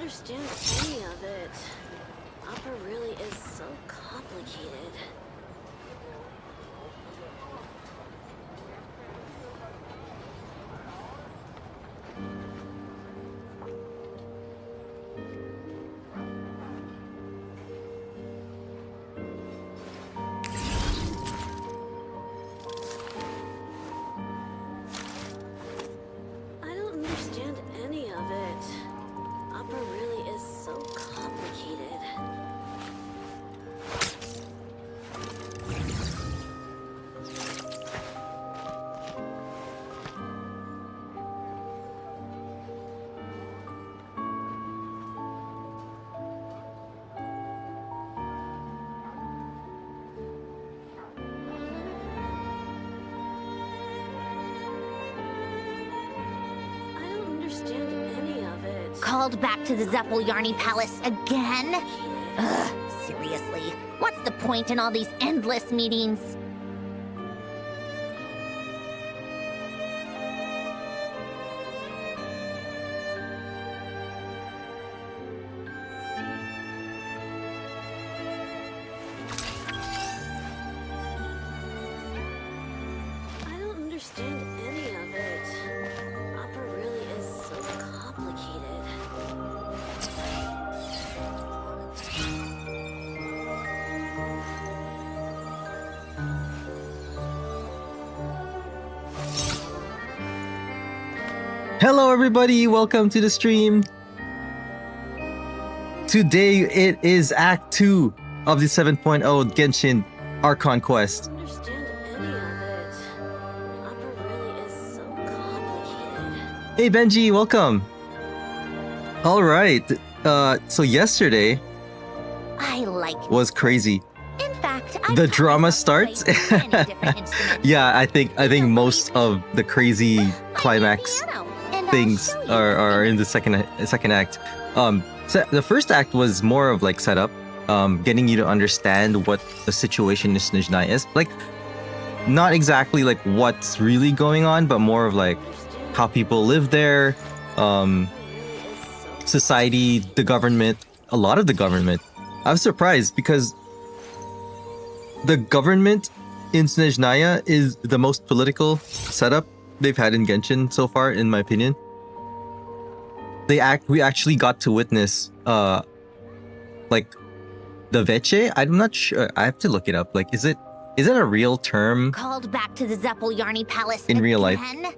understand any of it. Opera really is so complicated. I don't understand any of it. Opera really is so complicated. I don't understand any of it. Called back to the Zeppeljärny Palace again? Ugh, seriously. What's the point in all these endless meetings? I don't understand any of it. Opera really is so complicated. Hello everybody, welcome to the stream. Today it is Act 2 of the 7.0 Genshin Archon quest. I don't understand any of it. Opera really is so complicated. Hey Benji, welcome. Alright, so yesterday I like was crazy. In fact, I The taught drama myself to starts? play many different instruments. Yeah, I think most of the crazy I play climax piano, and I'll things show you. are in the second act. So the first act was more of like setup, getting you to understand what the situation in Snezhnaya is. Like, not exactly like what's really going on, but more of like how people live there, society, the government, a lot of the government. I was surprised because the government in Snezhnaya is the most political setup they've had in Genshin so far, in my opinion. We actually got to witness like the Veche. I'm not sure. I have to look it up. Like, is it a real term? Called back to the Zeppeljärny Palace In real life. again?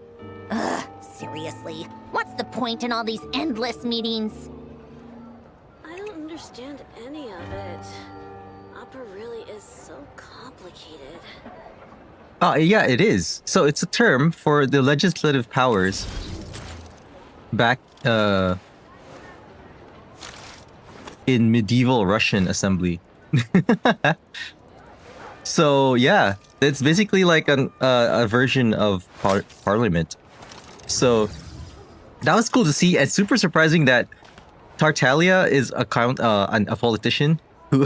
Ugh, seriously. What's the point in all these endless meetings? I don't understand any of it. Opera really is so complicated. Yeah, it is. So it's a term for the legislative powers back in medieval Russian assembly. So yeah, it's basically like a version of parliament. So that was cool to see, and super surprising that Tartaglia is a politician who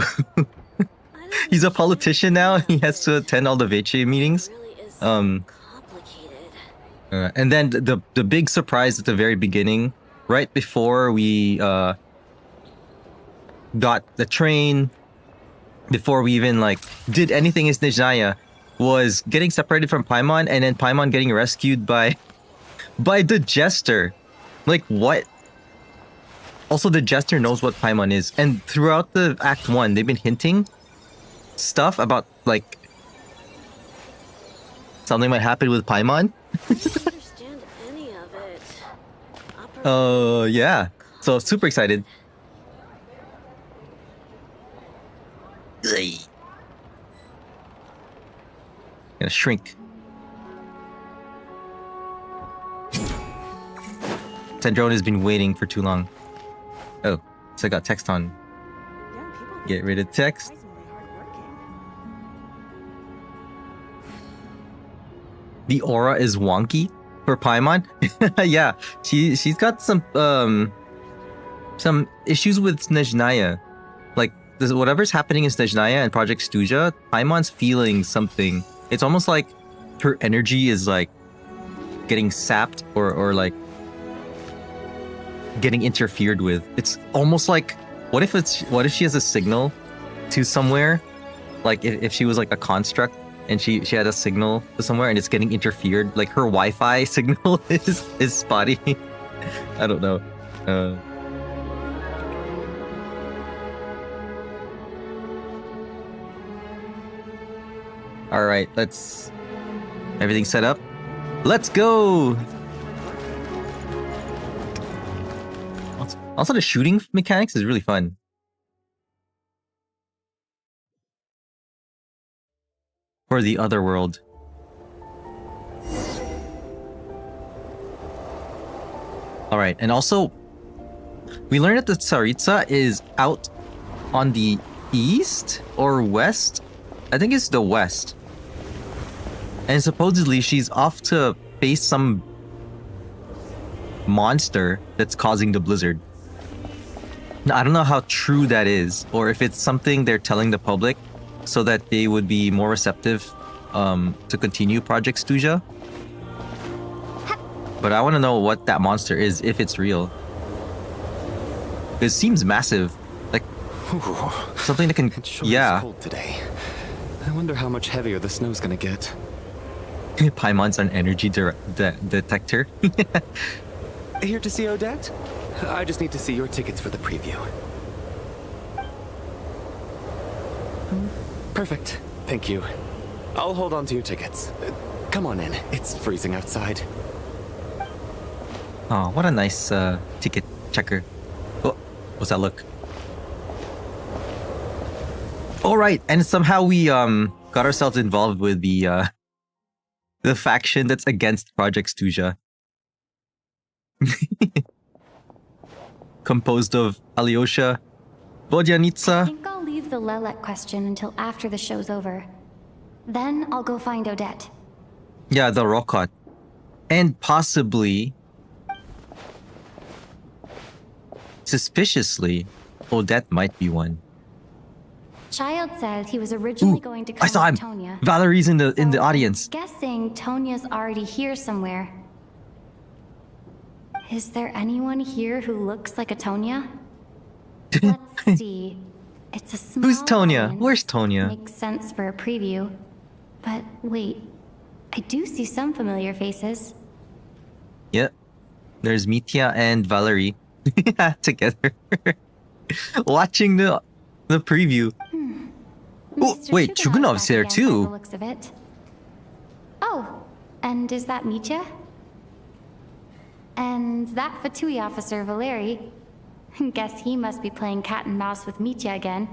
he's a politician now. He has to attend all the Veche meetings. Really is so complicated. And then the big surprise at the very beginning, right before we got the train, before we even like did anything in Snezhnaya, was getting separated from Paimon, and then Paimon getting rescued by the Jester. Like, what? Also, the Jester knows what Paimon is, and throughout the Act 1, they've been hinting stuff about like something might happen with Paimon. I don't understand any of it. Opera Yeah. So super excited. Gonna shrink. Sandrone has been waiting for too long. Oh, so I got text on. Get rid of text. The aura is wonky for Paimon. Yeah, she's got some issues with Snezhnaya. Like, whatever's happening in Snezhnaya and Project Stuja, Paimon's feeling something. It's almost like her energy is like getting sapped or like getting interfered with. It's almost like, what if she has a signal to somewhere? Like if she was like a construct and she had a signal to somewhere and it's getting interfered, like her Wi-Fi signal is spotty. I don't know. All right, everything set up. Let's go. Also, the shooting mechanics is really fun. For the other world. All right, and also, we learned that the Tsaritsa is out on the east or west. I think it's the west. And supposedly she's off to face some monster that's causing the blizzard. Now, I don't know how true that is, or if it's something they're telling the public so that they would be more receptive to continue Project Stuja. But I want to know what that monster is, if it's real. It seems massive. Like, something that can... It sure yeah. is cold today. I wonder how much heavier the snow's gonna get. Paimon's an energy detector. Here to see Odette? I just need to see your tickets for the preview. Perfect. Thank you. I'll hold on to your tickets. Come on in. It's freezing outside. Oh, what a nice ticket checker. Oh, what's that look? All right, and somehow we got ourselves involved with the faction that's against Project Stuja. Composed of Alyosha, I Vodyanitsa. think I'll leave the Lelek question until after the show's over. Then I'll go find Odette. Yeah, the Rokot. And possibly, suspiciously, Odette might be one. Child said he was originally Ooh, going to come I saw him. with Tonya. Valerie's in the audience. Guessing Tonya's already here somewhere. Is there anyone here who looks like a Tonya? Let's see. It's a small Who's Tonya? audience. Where's Tonya? Makes sense for a preview. But wait, I do see some familiar faces. Yep. There's Mitya and Valerie together. Watching the preview. Oh, Mr. wait, Chuganov's Chuganov's back there again by the too. looks of it. Oh, and is that Mitya? And that Fatui officer, Valeri. Guess he must be playing cat and mouse with Mitya again.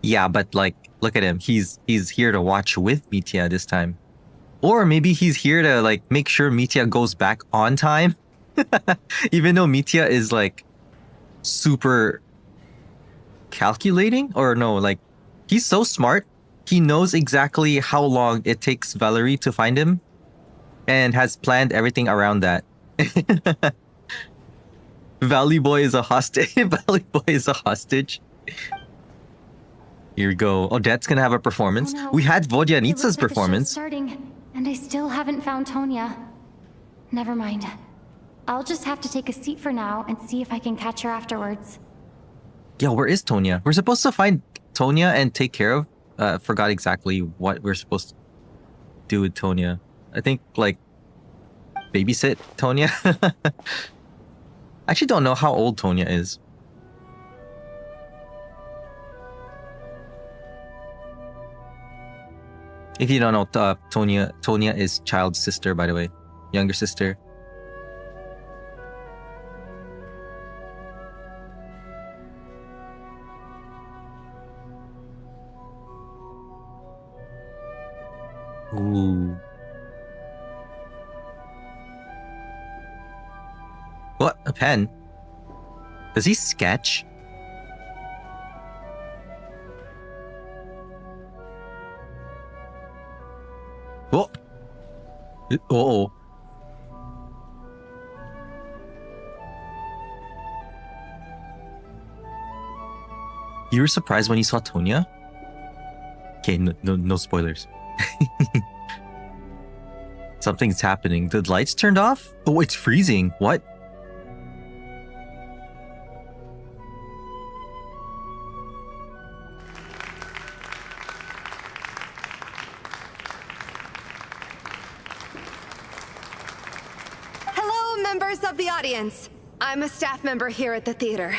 Yeah, but like, look at him. He's here to watch with Mitya this time. Or maybe he's here to like make sure Mitya goes back on time. Even though Mitya is like super calculating, or no, like he's so smart. He knows exactly how long it takes Valerie to find him and has planned everything around that. Valley Boy is a hostage. Valley Boy is a hostage. Here we go. Odette's gonna have a performance. Oh, no. We had It looks Vodyanitsa's like the show's performance. starting, and I still haven't found Tonya. Never mind. I'll just have to take a seat for now and see if I can catch her afterwards. Yeah, where is Tonya? We're supposed to find Tonya and take care of. Forgot exactly what we're supposed to do with Tonya. I think like babysit Tonya. I actually don't know how old Tonya is. If you don't know, Tonya is Child's sister, by the way, younger sister. Ooh. What? A pen? Does he sketch? Oh. Oh. You were surprised when you saw Tonya? Okay, no spoilers. Something's happening. The lights turned off? Oh, it's freezing. What? Members of the audience, I'm a staff member here at the theater.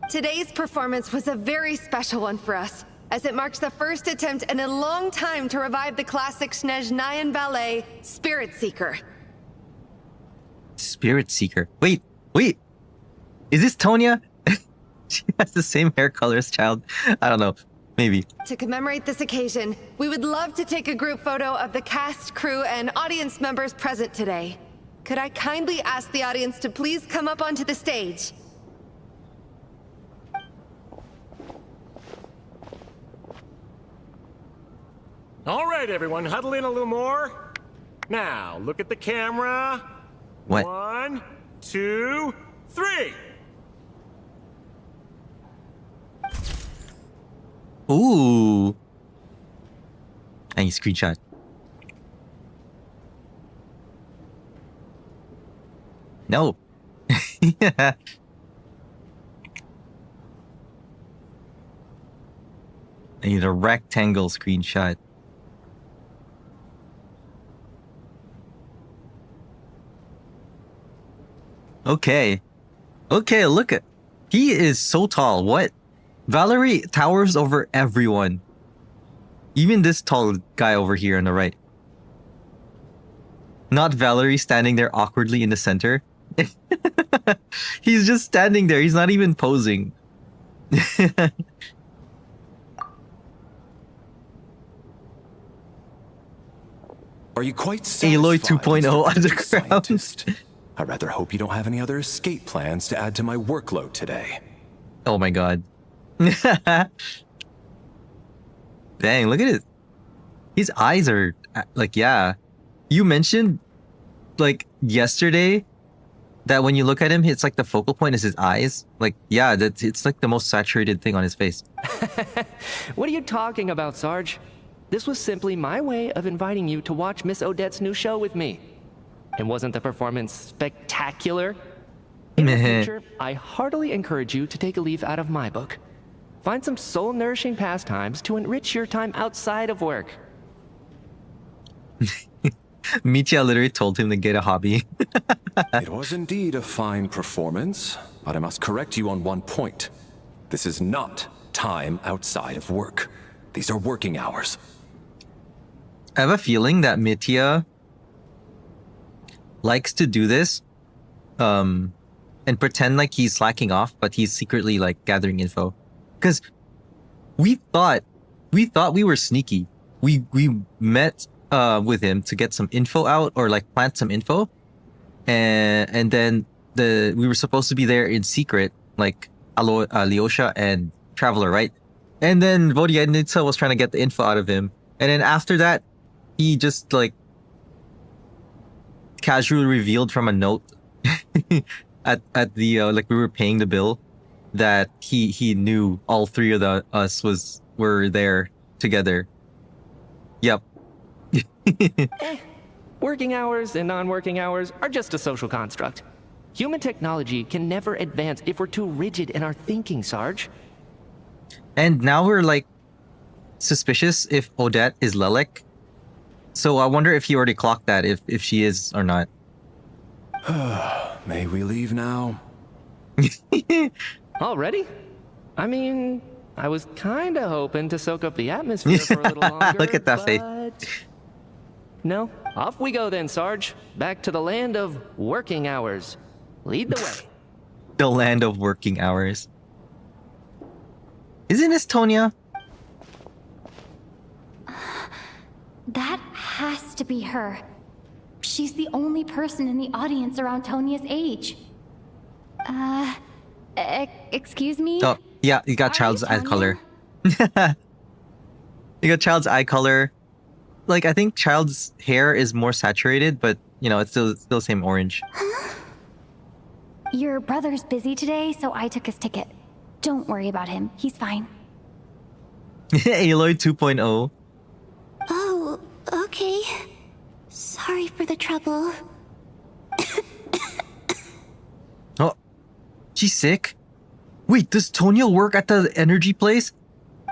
Today's performance was a very special one for us, as it marks the first attempt in a long time to revive the classic Snezhnayan ballet, Spirit Seeker. Spirit Seeker. Wait. Is this Tonya? She has the same hair color as Child. I don't know. Maybe. To commemorate this occasion, we would love to take a group photo of the cast, crew, and audience members present today. Could I kindly ask the audience to please come up onto the stage? All right, everyone, huddle in a little more. Now, look at the camera. What? 1, 2, 3. Ooh. And you screenshot. No. Yeah. I need a rectangle screenshot. Okay. Okay, look at... He is so tall. What? Valerie towers over everyone. Even this tall guy over here on the right. Not Valerie standing there awkwardly in the center. He's just standing there. He's not even posing. Are you quite Aloy satisfied, 2.0 Mr. underground. Scientist? I rather hope you don't have any other escape plans to add to my workload today. Oh my god. Dang, look at it. His eyes are like, yeah. You mentioned like yesterday that when you look at him, it's like the focal point is his eyes. Like, yeah, it's like the most saturated thing on his face. What are you talking about, Sarge? This was simply my way of inviting you to watch Miss Odette's new show with me. And wasn't the performance spectacular? In the future, I heartily encourage you to take a leaf out of my book. Find some soul-nourishing pastimes to enrich your time outside of work. Michia literally told him to get a hobby. It was indeed a fine performance, but I must correct you on one point. This is not time outside of work. These are working hours. I have a feeling that Mitya likes to do this and pretend like he's slacking off, but he's secretly like gathering info. Because we thought we were sneaky. We met with him to get some info out or like plant some info, and then we were supposed to be there in secret, like Alyosha and Traveler, right? And then Vodyanitsa was trying to get the info out of him, and then after that, he just like casually revealed from a note at the like we were paying the bill that he knew all three of us were there together. Yep. Working hours and non-working hours are just a social construct. Human technology can never advance if we're too rigid in our thinking, Sarge. And now we're like suspicious if Odette is Lelek. So I wonder if he already clocked that, if she is or not. May we leave now? Already? I mean, I was kinda hoping to soak up the atmosphere for a little longer. Look at that face. No, off we go then, Sarge. Back to the land of working hours. Lead the way. The land of working hours. Isn't this Tonya? That has to be her. She's the only person in the audience around Tonya's age. Excuse me? Oh, yeah, you got Are Child's you eye Tonya? color. You got Child's eye color. Like, I think Child's hair is more saturated, but, you know, it's still the same orange. Your brother's busy today, so I took his ticket. Don't worry about him. He's fine. Aloy 2.0. Oh, okay. Sorry for the trouble. Oh, she's sick? Wait, does Tonya work at the energy place?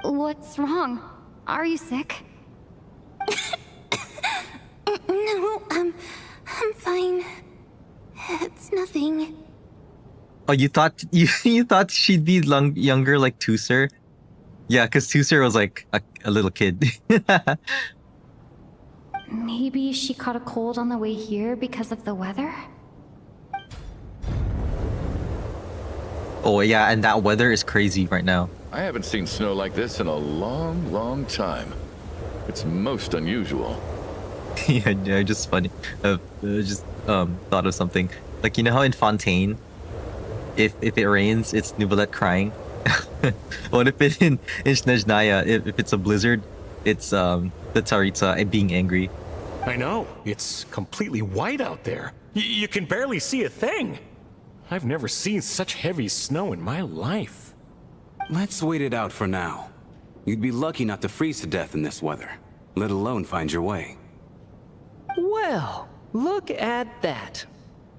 What's wrong? Are you sick? No, I'm fine. It's nothing. Oh, you thought you thought she'd be younger like Tusser? Yeah, because Tusser was like a little kid. Maybe she caught a cold on the way here because of the weather? Oh yeah, and that weather is crazy right now. I haven't seen snow like this in a long, long time. It's most unusual. Yeah, just funny. Just thought of something. Like, you know how in Fontaine, if it rains, it's Nuvolette crying. What if it in Snezhnaya, if it's a blizzard, it's the Tsaritsa being angry. I know. It's completely white out there. You can barely see a thing. I've never seen such heavy snow in my life. Let's wait it out for now. You'd be lucky not to freeze to death in this weather, let alone find your way. Well, look at that.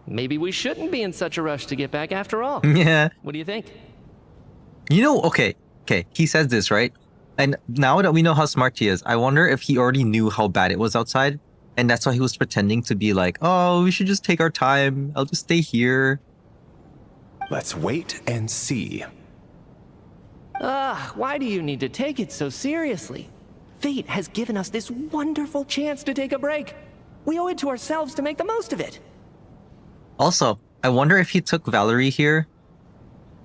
Maybe we shouldn't be in such a rush to get back after all. Yeah. What do you think? You know, okay, he says this, right? And now that we know how smart he is, I wonder if he already knew how bad it was outside. And that's why he was pretending to be like, oh, we should just take our time. I'll just stay here. Let's wait and see. Why do you need to take it so seriously? Fate has given us this wonderful chance to take a break. We owe it to ourselves to make the most of it. Also, I wonder if he took Valerie here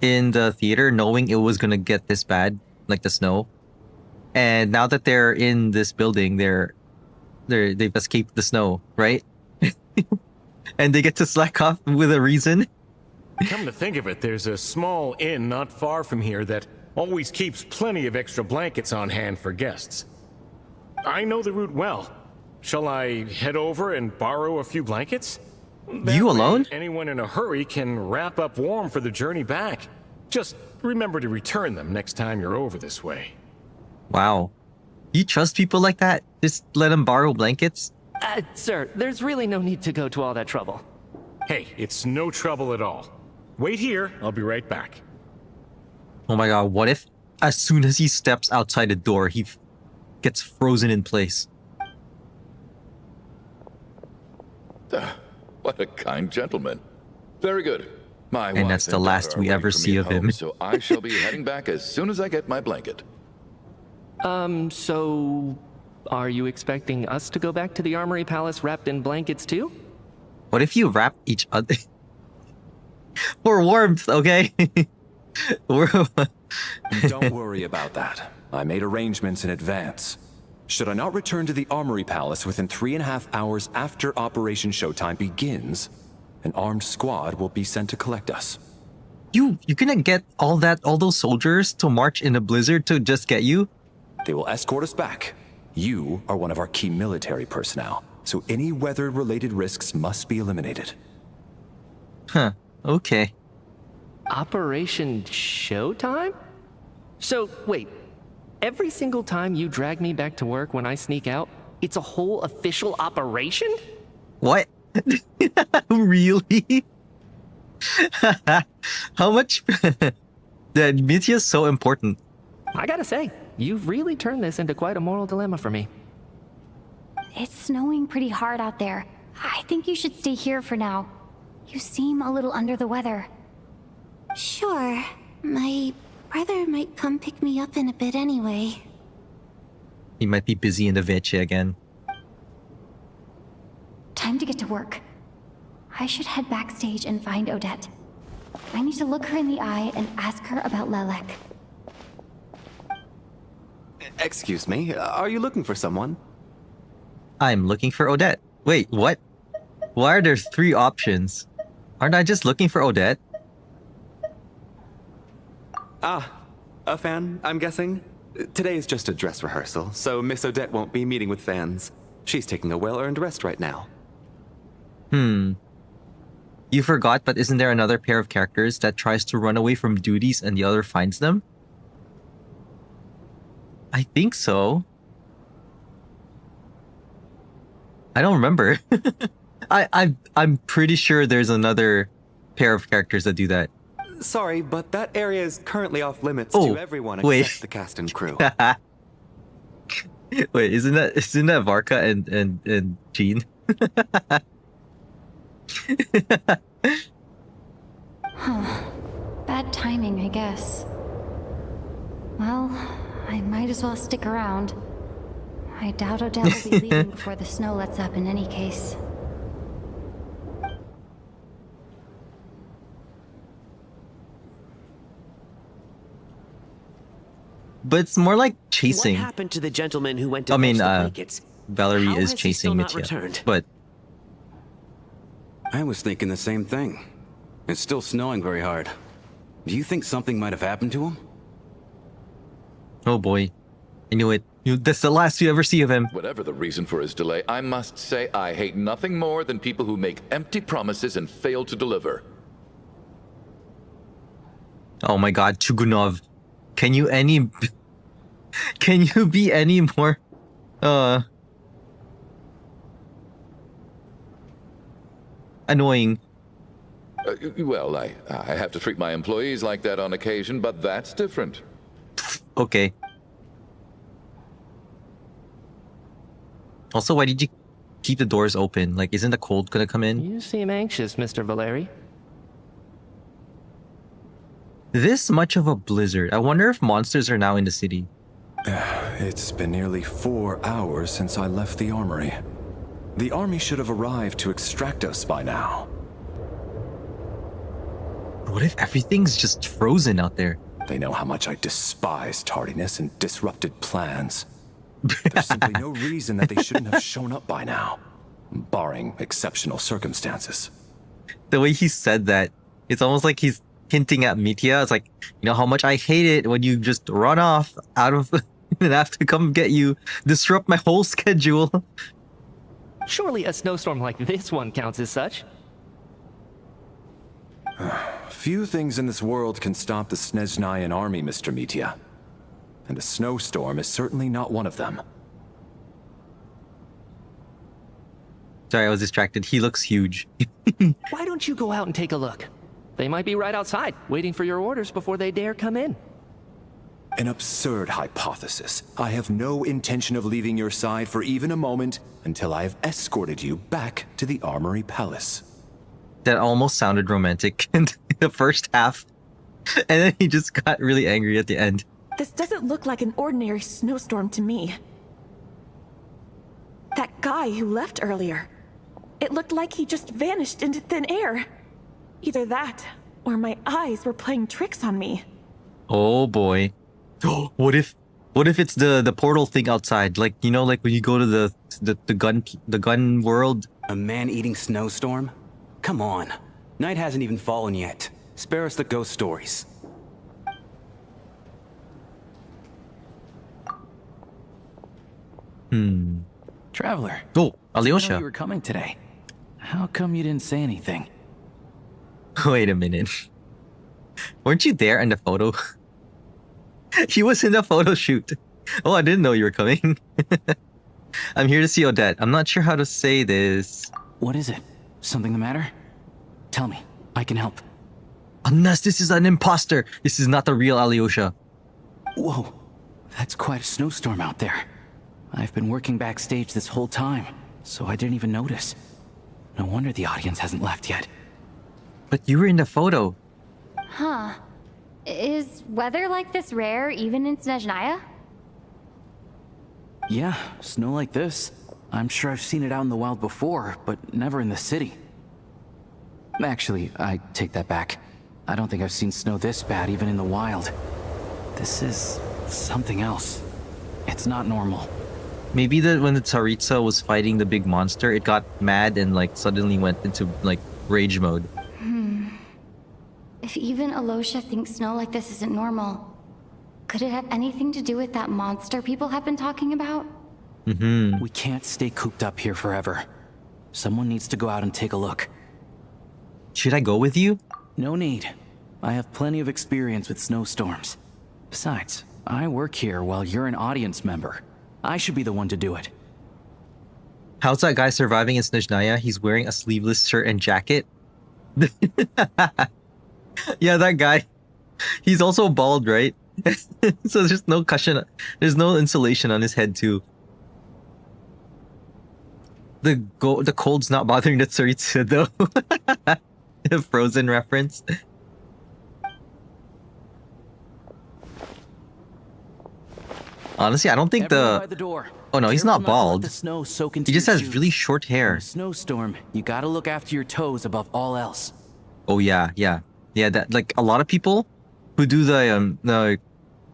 in the theater knowing it was gonna get this bad, like the snow. And now that they're in this building, they've escaped the snow, right? And they get to slack off with a reason. Come to think of it, there's a small inn not far from here that always keeps plenty of extra blankets on hand for guests. I know the route well. Shall I head over and borrow a few blankets? That You way, alone? Anyone in a hurry can wrap up warm for the journey back. Just remember to return them next time you're over this way. Wow. You trust people like that? Just let them borrow blankets? Sir, there's really no need to go to all that trouble. Hey, it's no trouble at all. Wait here, I'll be right back. Oh my god, what if as soon as he steps outside the door, he gets frozen in place? What a kind gentleman. Very good. My And wife that's the daughter last are we waiting ever for me see at of him. home, So I shall be heading back as soon as I get my blanket. So... Are you expecting us to go back to the Armory Palace wrapped in blankets too? What if you wrap each other? For warmth, okay? Don't worry about that. I made arrangements in advance. Should I not return to the Armory Palace within 3.5 hours after Operation Showtime begins, an armed squad will be sent to collect us. You gonna get all those soldiers to march in a blizzard to just get you? They will escort us back. You are one of our key military personnel, so any weather-related risks must be eliminated. Huh, okay. Operation Showtime? So, wait. Every single time you drag me back to work when I sneak out, it's a whole official operation? What? Really? How much? The media is so important. I gotta say, you've really turned this into quite a moral dilemma for me. It's snowing pretty hard out there. I think you should stay here for now. You seem a little under the weather. Sure. My brother might come pick me up in a bit anyway. He might be busy in the Vice again. Time to get to work. I should head backstage and find Odette. I need to look her in the eye and ask her about Lelek. Excuse me, are you looking for someone? I'm looking for Odette. Wait, what? Why are there 3 options? Aren't I just looking for Odette? A fan, I'm guessing? Today is just a dress rehearsal, so Miss Odette won't be meeting with fans. She's taking a well-earned rest right now. You forgot, but isn't there another pair of characters that tries to run away from duties and the other finds them? I think so. I don't remember. I'm pretty sure there's another pair of characters that do that. Sorry, but that area is currently off limits Oh, to everyone wait. except the cast and crew. Wait, isn't that Varka and Jean? Huh. Bad timing, I guess. Well, I might as well stick around. I doubt Odette will be leaving before the snow lets up in any case. But it's more like chasing. What happened to the gentleman who went to I mean, fetch the blankets? Valerie How is has he chasing still not Mitya. returned? But I was thinking the same thing. It's still snowing very hard. Do you think something might have happened to him? oh boy, I knew it. That's the last you ever see of him. Whatever the reason for his delay, I must say I hate nothing more than people who make empty promises and fail to deliver. Oh my god, Chugunov. Can you be any more annoying? Well, I have to treat my employees like that on occasion, but that's different. Okay. Also, why did you keep the doors open? Like, isn't the cold gonna come in? You seem anxious, Mr. Valeri. This much of a blizzard. I wonder if monsters are now in the city. It's been nearly 4 hours since I left the armory. The army should have arrived to extract us by now. What if everything's just frozen out there? They know how much I despise tardiness and disrupted plans. There's simply no reason that they shouldn't have shown up by now, barring exceptional circumstances. The way he said that, it's almost like he's hinting at Mitya. It's like, you know how much I hate it when you just run off out of and I have to come get you, disrupt my whole schedule. Surely a snowstorm like this one counts as such. Few things in this world can stop the Snezhnayan army, Mr. Mitya. And a snowstorm is certainly not one of them. Sorry, I was distracted. He looks huge. Why don't you go out and take a look? They might be right outside, waiting for your orders before they dare come in. An absurd hypothesis. I have no intention of leaving your side for even a moment until I have escorted you back to the Armory Palace. That almost sounded romantic in the first half. And then he just got really angry at the end. This doesn't look like an ordinary snowstorm to me. That guy who left earlier. It looked like he just vanished into thin air. Either that, or my eyes were playing tricks on me. Oh boy. What if it's the portal thing outside? Like, you know, like when you go to the gun world? A man-eating snowstorm? Come on. Night hasn't even fallen yet. Spare us the ghost stories. Traveler. Oh, I know Alyosha. you were coming today. How come you didn't say anything? Wait a minute. Weren't you there in the photo? He was in the photo shoot. Oh, I didn't know you were coming. I'm here to see Odette. I'm not sure how to say this. What is it? Something the matter? Tell me. I can help. Unless this is an imposter. This is not the real Alyosha. Whoa. That's quite a snowstorm out there. I've been working backstage this whole time, so I didn't even notice. No wonder the audience hasn't left yet. But you were in the photo. Huh. Is weather like this rare even in Snezhnaya? Yeah, snow like this. I'm sure I've seen it out in the wild before, but never in the city. Actually, I take that back. I don't think I've seen snow this bad even in the wild. This is something else. It's not normal. Maybe that when the Tsaritsa was fighting the big monster, it got mad and like suddenly went into like rage mode. If even Alosha thinks snow like this isn't normal, could it have anything to do with that monster people have been talking about? We can't stay cooped up here forever. Someone needs to go out and take a look. Should I go with you? No need. I have plenty of experience with snowstorms. Besides, I work here while you're an audience member. I should be the one to do it. How's that guy surviving in Snezhnaya? He's wearing a sleeveless shirt and jacket. Yeah, that guy. He's also bald, right? So there's no cushion. There's no insulation on his head too. the cold's not bothering the Tsuritsu though. The Frozen reference. Honestly, I don't think Everyone by the. the door. Oh no, he's Careful not to let bald. the snow soak into He just your has shoes. really short In hair. a snowstorm, you gotta look after your toes above all else. Oh yeah. That like a lot of people who do the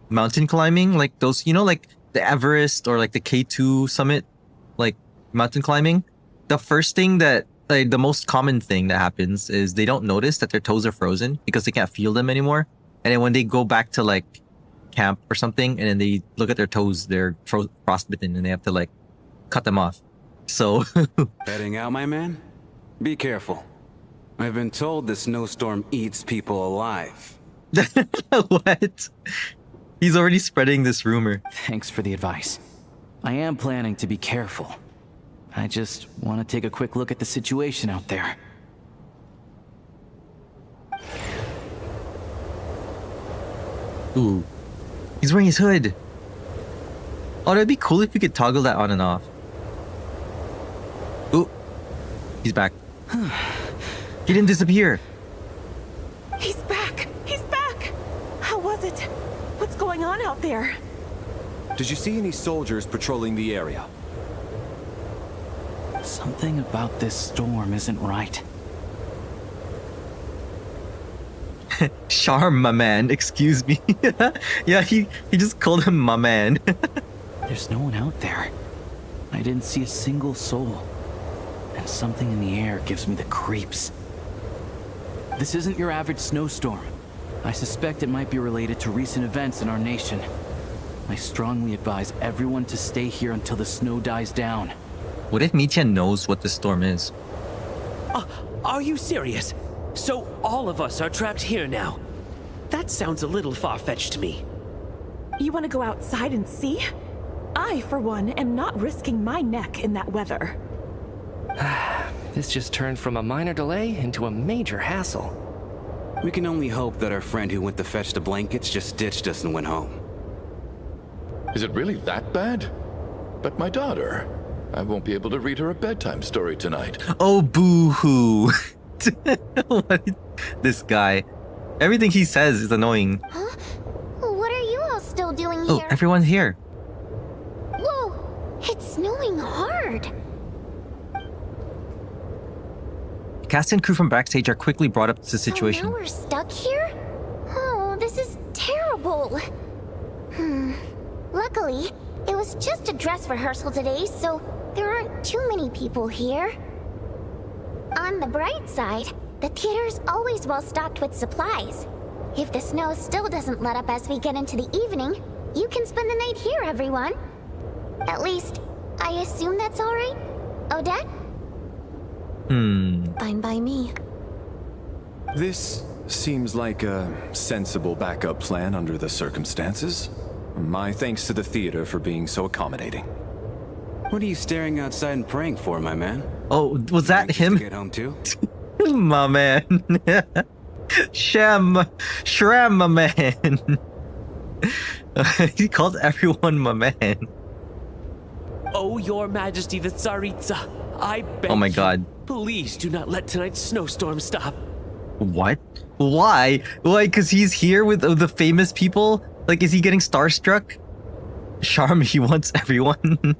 mountain climbing, like those, like the Everest or like the K2 summit, like mountain climbing. The first thing that like the most common thing that happens is they don't notice that their toes are frozen because they can't feel them anymore. And then when they go back to like camp or something, and then they look at their toes, they're frostbitten, and they have to like cut them off. So Heading out, my man? Be careful. I've been told the snowstorm eats people alive. what? He's already spreading this rumor. Thanks for the advice. I am planning to be careful. I just want to take a quick look at the situation out there. Ooh. He's wearing his hood. Oh, that'd be cool if we could toggle that on and off. Ooh. He's back. He didn't disappear. He's back! He's back! How was it? What's going on out there? Did you see any soldiers patrolling the area? Something about this storm isn't right. Charm, my man. Excuse me. Yeah, he just called him my man. There's no one out there. I didn't see a single soul. And something in the air gives me the creeps. This isn't your average snowstorm. I suspect it might be related to recent events in our nation. I strongly advise everyone to stay here until the snow dies down. What if Michan knows what the storm is? Are you serious? So all of us are trapped here now? That sounds a little far-fetched to me. You want to go outside and see? I, for one, am not risking my neck in that weather. This just turned from a minor delay into a major hassle. We can only hope that our friend who went to fetch the blankets just ditched us and went home. Is it really that bad? But my daughter, I won't be able to read her a bedtime story tonight. Oh, boo-hoo. This guy. Everything he says is annoying. Huh? What are you all still doing Oh, here? everyone's here. Whoa! It's snowing hard. Cast and crew from backstage are quickly brought up to the situation. So now we're stuck here? Oh, this is terrible. Luckily, it was just a dress rehearsal today, so there aren't too many people here. On the bright side, the theater's always well stocked with supplies. If the snow still doesn't let up as we get into the evening, you can spend the night here, everyone. At least, I assume that's all right? Odette? Fine by me. This seems like a sensible backup plan under the circumstances. My thanks to the theater for being so accommodating. What are you staring outside and praying for, my man? Oh, was that Anxious him? to get home too? My man. Shram, my man. He called everyone my man. Oh, your majesty, the Tsaritsa, I beg Oh my you, god. please do not let tonight's snowstorm stop. What? Why? Why? Because he's here with the famous people? Like, is he getting starstruck? Charm, he wants everyone.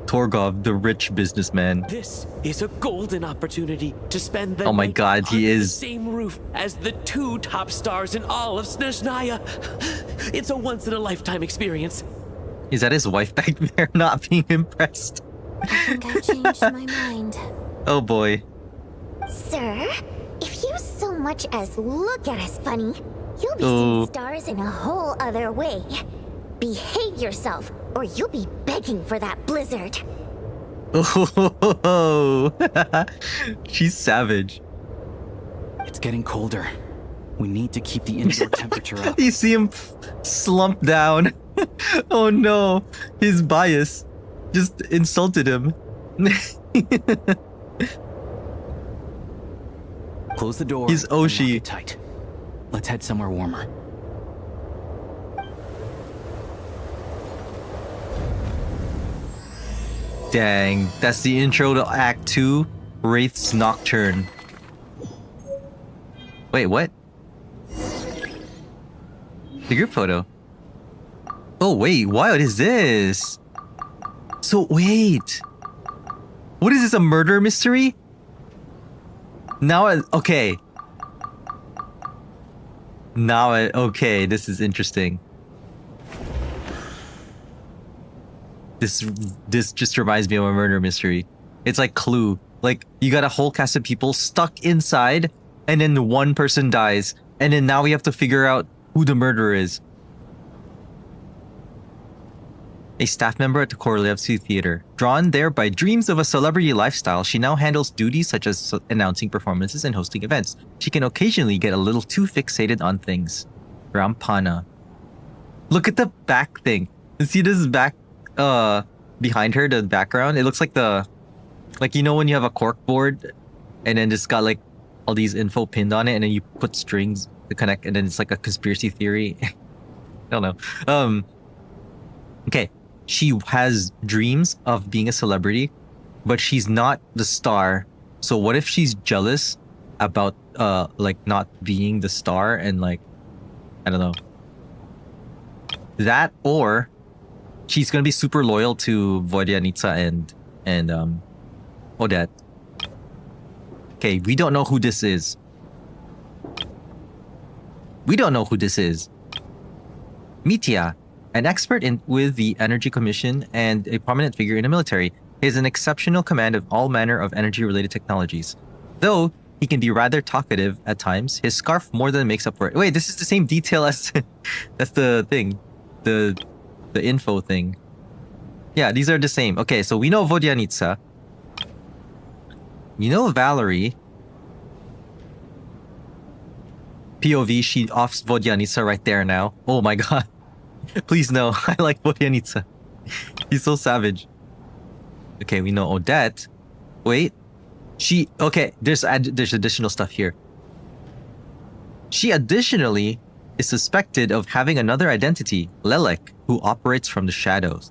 Torgov, the rich businessman. This is a golden opportunity to spend the Oh my night god, he under is. the same roof as the two top stars in all of Snezhnaya. It's a once-in-a-lifetime experience. Is that his wife back there not being impressed? I think I changed my mind. Oh boy. Sir, if you so much as look at us funny, you'll be Oh. seeing stars in a whole other way. Behave yourself, or you'll be begging for that blizzard. Oh, she's savage. It's getting colder. We need to keep the indoor temperature up. You see him slump down. Oh no, his bias just insulted him. Close the door. He's and lock Oshi. it tight. Let's head somewhere warmer. Dang, that's the intro to Act 2, Wraith's Nocturne. Wait, what? The group photo. Oh wait, what is this? So wait. What is this, a murder mystery? Now okay. Okay, this is interesting. This just reminds me of a murder mystery. It's like Clue. Like, you got a whole cast of people stuck inside, and then one person dies, and then now we have to figure out who the murderer is. A staff member at the Korolevsky Theater. Drawn there by dreams of a celebrity lifestyle, she now handles duties such as announcing performances and hosting events. She can occasionally get a little too fixated on things. Rampana. Look at the back thing. You see this back, behind her, the background? It looks like you know when you have a cork board and then it's got like all these info pinned on it and then you put strings to connect and then it's like a conspiracy theory. I don't know. Okay. She has dreams of being a celebrity, but she's not the star. So what if she's jealous about like not being the star and like, I don't know. That, or she's gonna be super loyal to Vodyanitsa and Odette. Okay, we don't know who this is. Mitya, an expert with the Energy Commission and a prominent figure in the military, he has an exceptional command of all manner of energy-related technologies. Though he can be rather talkative at times, his scarf more than makes up for it. Wait, this is the same detail as that's the thing, the info thing. Yeah, these are the same. Okay, so we know Vodyanitsa. We know Valerie. POV, she offs Vodyanitsa right there now. Oh my god. Please no, I like Vodyanitsa. He's so savage. Okay, we know Odette. Wait. Okay, there's additional stuff here. She additionally is suspected of having another identity, Lelek, who operates from the shadows.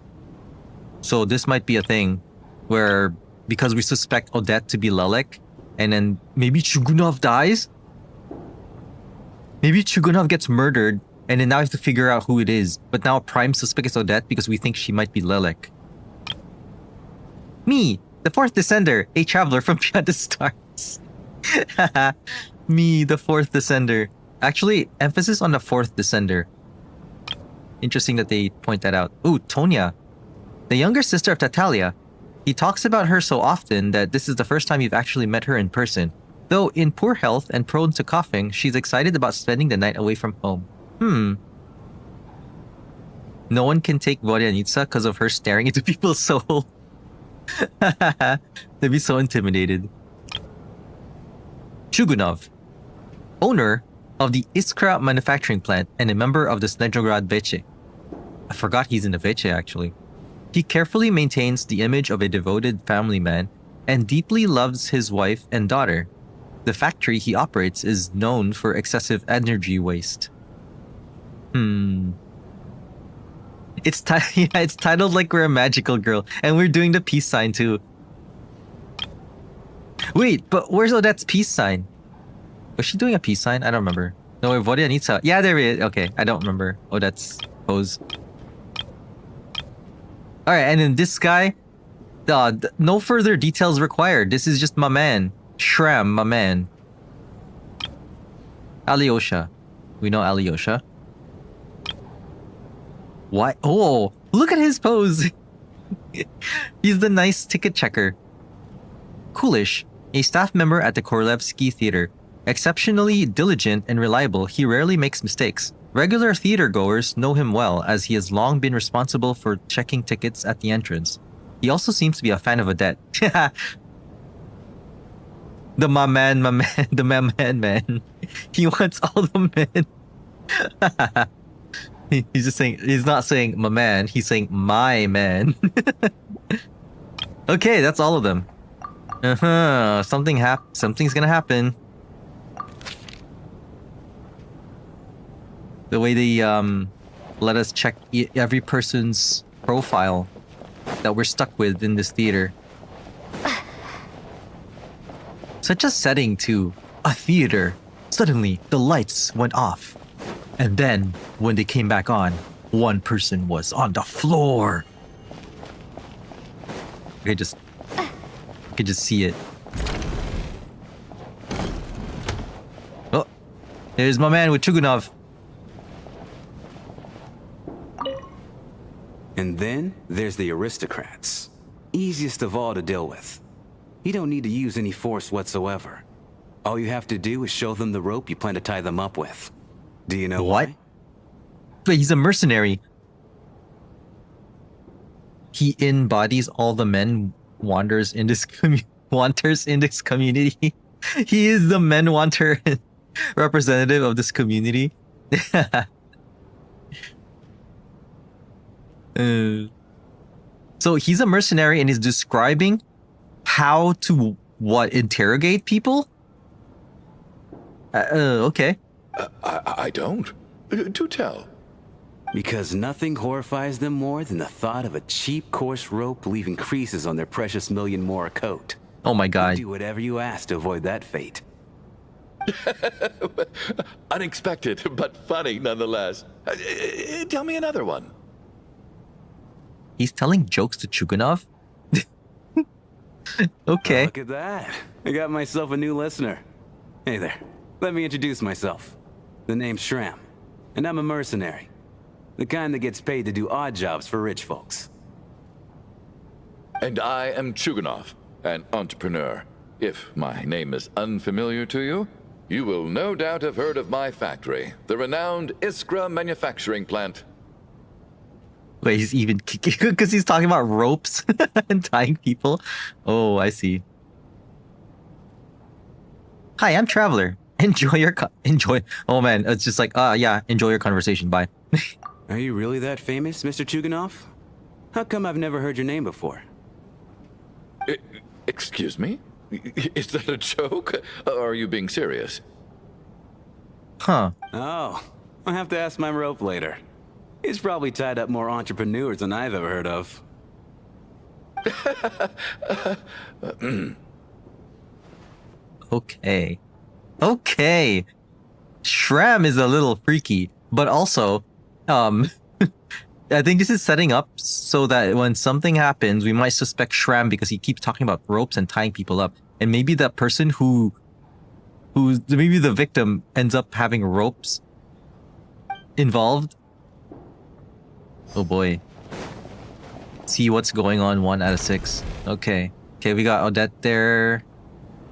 So this might be a thing where, because we suspect Odette to be Lelek, and then maybe Chugunov dies? Maybe Chugunov gets murdered, and then now we have to figure out who it is. But now prime suspect is Odette because we think she might be Lelek. Me, the fourth descender, a traveler from beyond the stars. Me, the fourth descender. Actually, emphasis on the fourth descender. Interesting that they point that out. Ooh, Tonya, the younger sister of Tatalia. He talks about her so often that this is the first time you've actually met her in person. Though in poor health and prone to coughing, she's excited about spending the night away from home. No one can take Vodyanitsa because of her staring into people's soul. They'd be so intimidated. Chugunov, owner of the Iskra manufacturing plant and a member of the Snezhograd Veche. I forgot he's in the Veche actually. He carefully maintains the image of a devoted family man and deeply loves his wife and daughter. The factory he operates is known for excessive energy waste. It's titled like we're a magical girl, and we're doing the peace sign too. Wait, but where's Odette's peace sign? Was she doing a peace sign? I don't remember. No, Vodyanitsa. Yeah, there it is. Okay, I don't remember Odette's pose. Alright, and then this guy, no further details required. This is just my man. Shram, my man. Alyosha. We know Alyosha. What? Oh, look at his pose. He's the nice ticket checker. Kulish, a staff member at the Korolevsky Theater. Exceptionally diligent and reliable, he rarely makes mistakes. Regular theater goers know him well, as he has long been responsible for checking tickets at the entrance. He also seems to be a fan of Odette. The my man, the man. He wants all the men. He's just saying, he's not saying my man, he's saying my man. Okay, that's all of them. Something's gonna happen. The way they let us check every person's profile. that we're stuck with in this theater. Such a setting to a theater. Suddenly, the lights went off. And then, when they came back on, one person was on the floor. I could just see it. Oh, there's my man with Chugunov. And then there's the aristocrats. Easiest of all to deal with. You don't need to use any force whatsoever. All you have to do is show them the rope you plan to tie them up with. Do you know what? why? Wait, he's a mercenary. He embodies all the men wanters in this community. He is the men wanter representative of this community. So he's a mercenary and is describing how to interrogate people? Okay. I don't. Do tell. Because nothing horrifies them more than the thought of a cheap, coarse rope leaving creases on their precious million more coat. Oh my god. Do whatever you ask to avoid that fate. Unexpected, but funny nonetheless. Tell me another one. He's telling jokes to Chugunov? Okay. Oh, look at that. I got myself a new listener. Hey there. Let me introduce myself. The name's Shram, and I'm a mercenary. The kind that gets paid to do odd jobs for rich folks. And I am Chugunov, an entrepreneur. If my name is unfamiliar to you, you will no doubt have heard of my factory, the renowned Iskra manufacturing plant. Wait, he's even because he's talking about ropes and tying people. Oh, I see. Hi, I'm Traveler. Enjoy. Oh man, it's just like, yeah, enjoy your conversation. Bye. Are you really that famous, Mr. Chugunov? How come I've never heard your name before? Excuse me? Is that a joke? Or are you being serious? Huh. Oh, I'll have to ask my rope later. He's probably tied up more entrepreneurs than I've ever heard of. Okay. Shram is a little freaky, but also, I think this is setting up so that when something happens, we might suspect Shram because he keeps talking about ropes and tying people up. And maybe that person maybe the victim ends up having ropes involved. Oh boy. See what's going on, 1 out of 6. Okay, we got Odette there.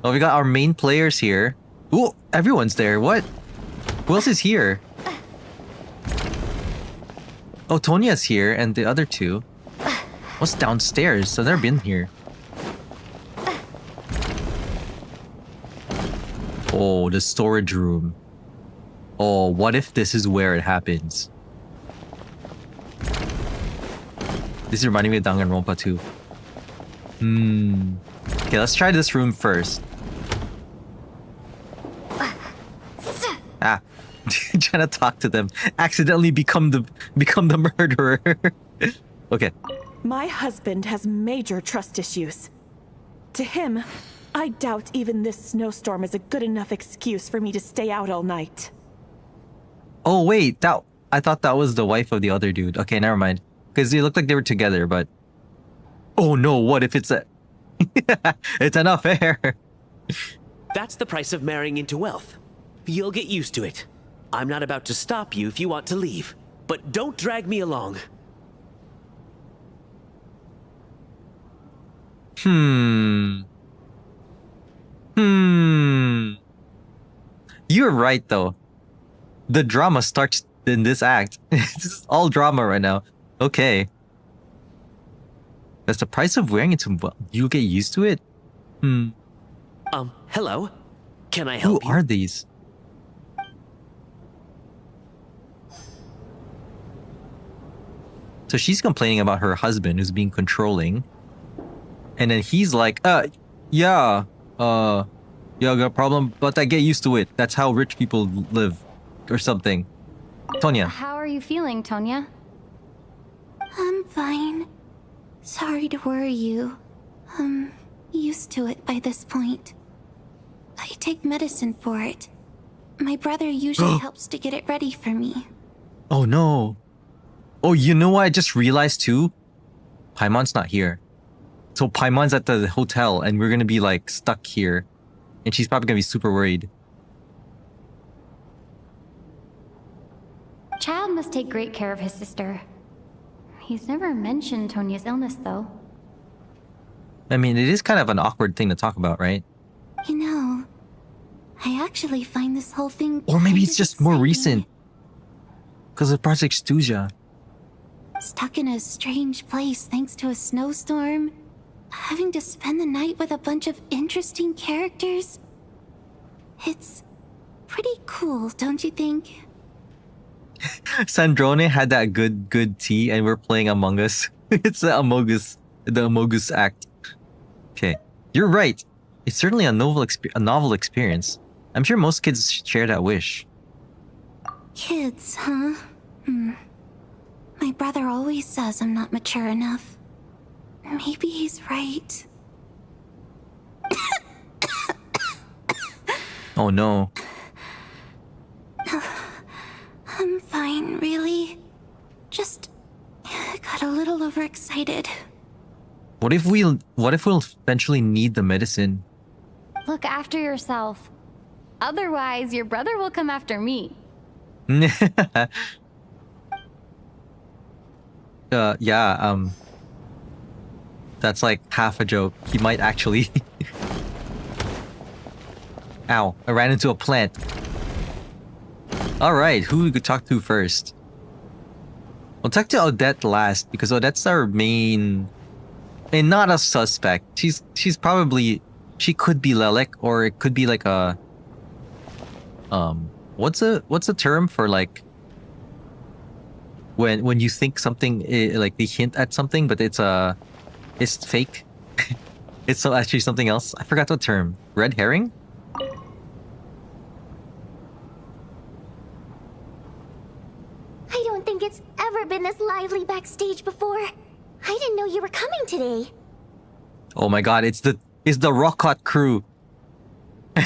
Oh, we got our main players here. Ooh, everyone's there. What? Who else is here? Oh, Tonya's here and the other two. What's downstairs? I've never been here. Oh, the storage room. Oh, what if this is where it happens? This is reminding me of Danganronpa too. Okay, let's try this room first. Trying to talk to them. Accidentally become the murderer. Okay. My husband has major trust issues. To him, I doubt even this snowstorm is a good enough excuse for me to stay out all night. Oh wait, I thought that was the wife of the other dude. Okay, never mind. Because they looked like they were together, but... Oh no, what if it's it's an affair? That's the price of marrying into wealth. You'll get used to it. I'm not about to stop you if you want to leave, but don't drag me along. You're right though. The drama starts in this act. This is all drama right now. Okay. That's the price of wearing it to... You'll get used to it? Hello? Can I help you? Who are these? So she's complaining about her husband who's being controlling. And then he's like, yeah, I got a problem, but I get used to it. That's how rich people live. Or something. Tonya. How are you feeling, Tonya? I'm fine. Sorry to worry you. I'm used to it by this point. I take medicine for it. My brother usually helps to get it ready for me. Oh no. Oh, you know what I just realized too? Paimon's not here. So Paimon's at the hotel and we're gonna be like stuck here. And she's probably gonna be super worried. Child must take great care of his sister. He's never mentioned Tonya's illness, though. I mean, it is kind of an awkward thing to talk about, right? You know, I actually find this whole thing Or maybe kind it's of just more exciting. recent. Because of Project Stuja. Stuck in a strange place thanks to a snowstorm. Having to spend the night with a bunch of interesting characters. It's pretty cool, don't you think? Sandrone had that good tea and we're playing Among Us. It's the Among Us act. Okay, you're right. It's certainly a novel experience. I'm sure most kids share that wish. Kids, huh? My brother always says I'm not mature enough. Maybe he's right. Oh no. I'm fine, really. Just got a little overexcited. What if we'll eventually need the medicine? Look after yourself. Otherwise, your brother will come after me. Yeah, that's like half a joke. He might actually... Ow, I ran into a plant. Alright, who we could talk to first? We'll talk to Odette last, because Odette's our main... And not a suspect. She's probably... She could be Lelek, or it could be like a... What's a term for like... When you think something, like they hint at something, but it's fake. It's actually something else. I forgot what term. Red herring? I don't think it's ever been this lively backstage before. I didn't know you were coming today. Oh my god, it's the Rockhot crew. Hey,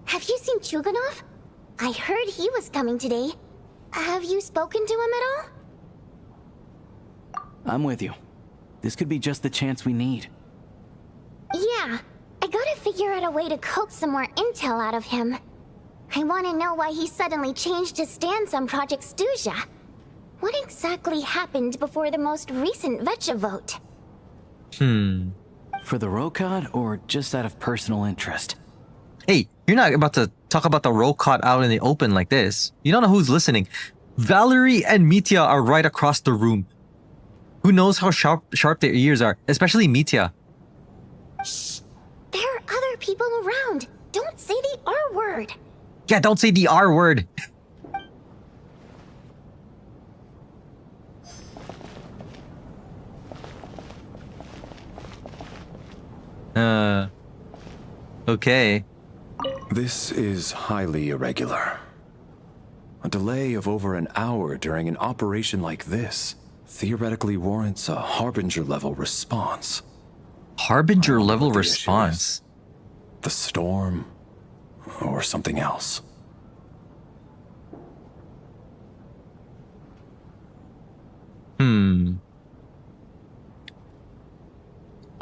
have you seen Chuganov? I heard he was coming today. Have you spoken to him at all? I'm with you. This could be just the chance we need. Yeah, I gotta figure out a way to coax some more intel out of him. I want to know why he suddenly changed his stance on Project Stuja. What exactly happened before the most recent Vetcha vote? For the Rokad, or just out of personal interest? Hey, you're not about to talk about the Rockhot out in the open like this. You don't know who's listening. Valerie and Mitya are right across the room. Who knows how sharp their ears are, especially Mitya. Shh! There are other people around. Don't say the R word. Yeah, don't say the R word. Okay. This is highly irregular. A delay of over an hour during an operation like this theoretically warrants a Harbinger-level response. Harbinger-level response? The storm, or something else.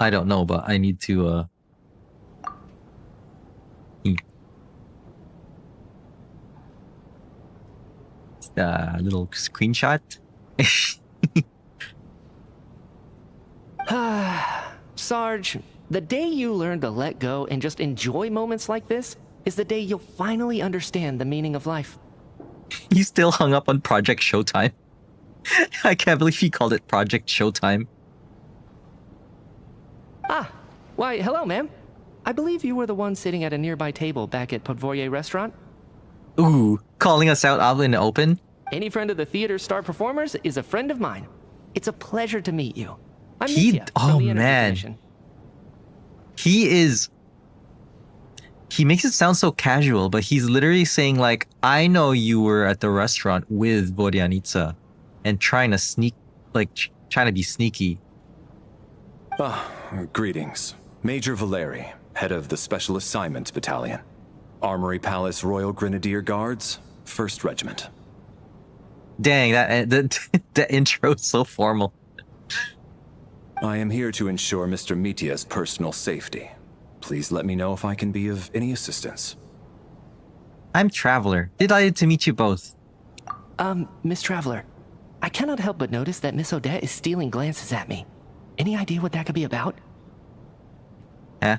I don't know, but I need to, little screenshot. Sarge, the day you learn to let go and just enjoy moments like this is the day you'll finally understand the meaning of life. He's still hung up on Project Showtime. I can't believe he called it Project Showtime. Ah, why, hello, ma'am. I believe you were the one sitting at a nearby table back at Podvorye restaurant. Ooh, calling us out in the open? Any friend of the theater's star performers is a friend of mine. It's a pleasure to meet you. I'm Mitya from the Energy Commission. He makes it sound so casual, but he's literally saying like, I know you were at the restaurant with Vodyanitsa and trying to sneak, like, trying to be sneaky. Greetings. Major Valeri, head of the Special Assignment Battalion. Armory Palace Royal Grenadier Guards, 1st Regiment. Dang, that intro is so formal. I am here to ensure Mr. Mitia's personal safety. Please let me know if I can be of any assistance. I'm Traveler. Delighted to meet you both. Miss Traveler, I cannot help but notice that Miss Odette is stealing glances at me. Any idea what that could be about? Huh?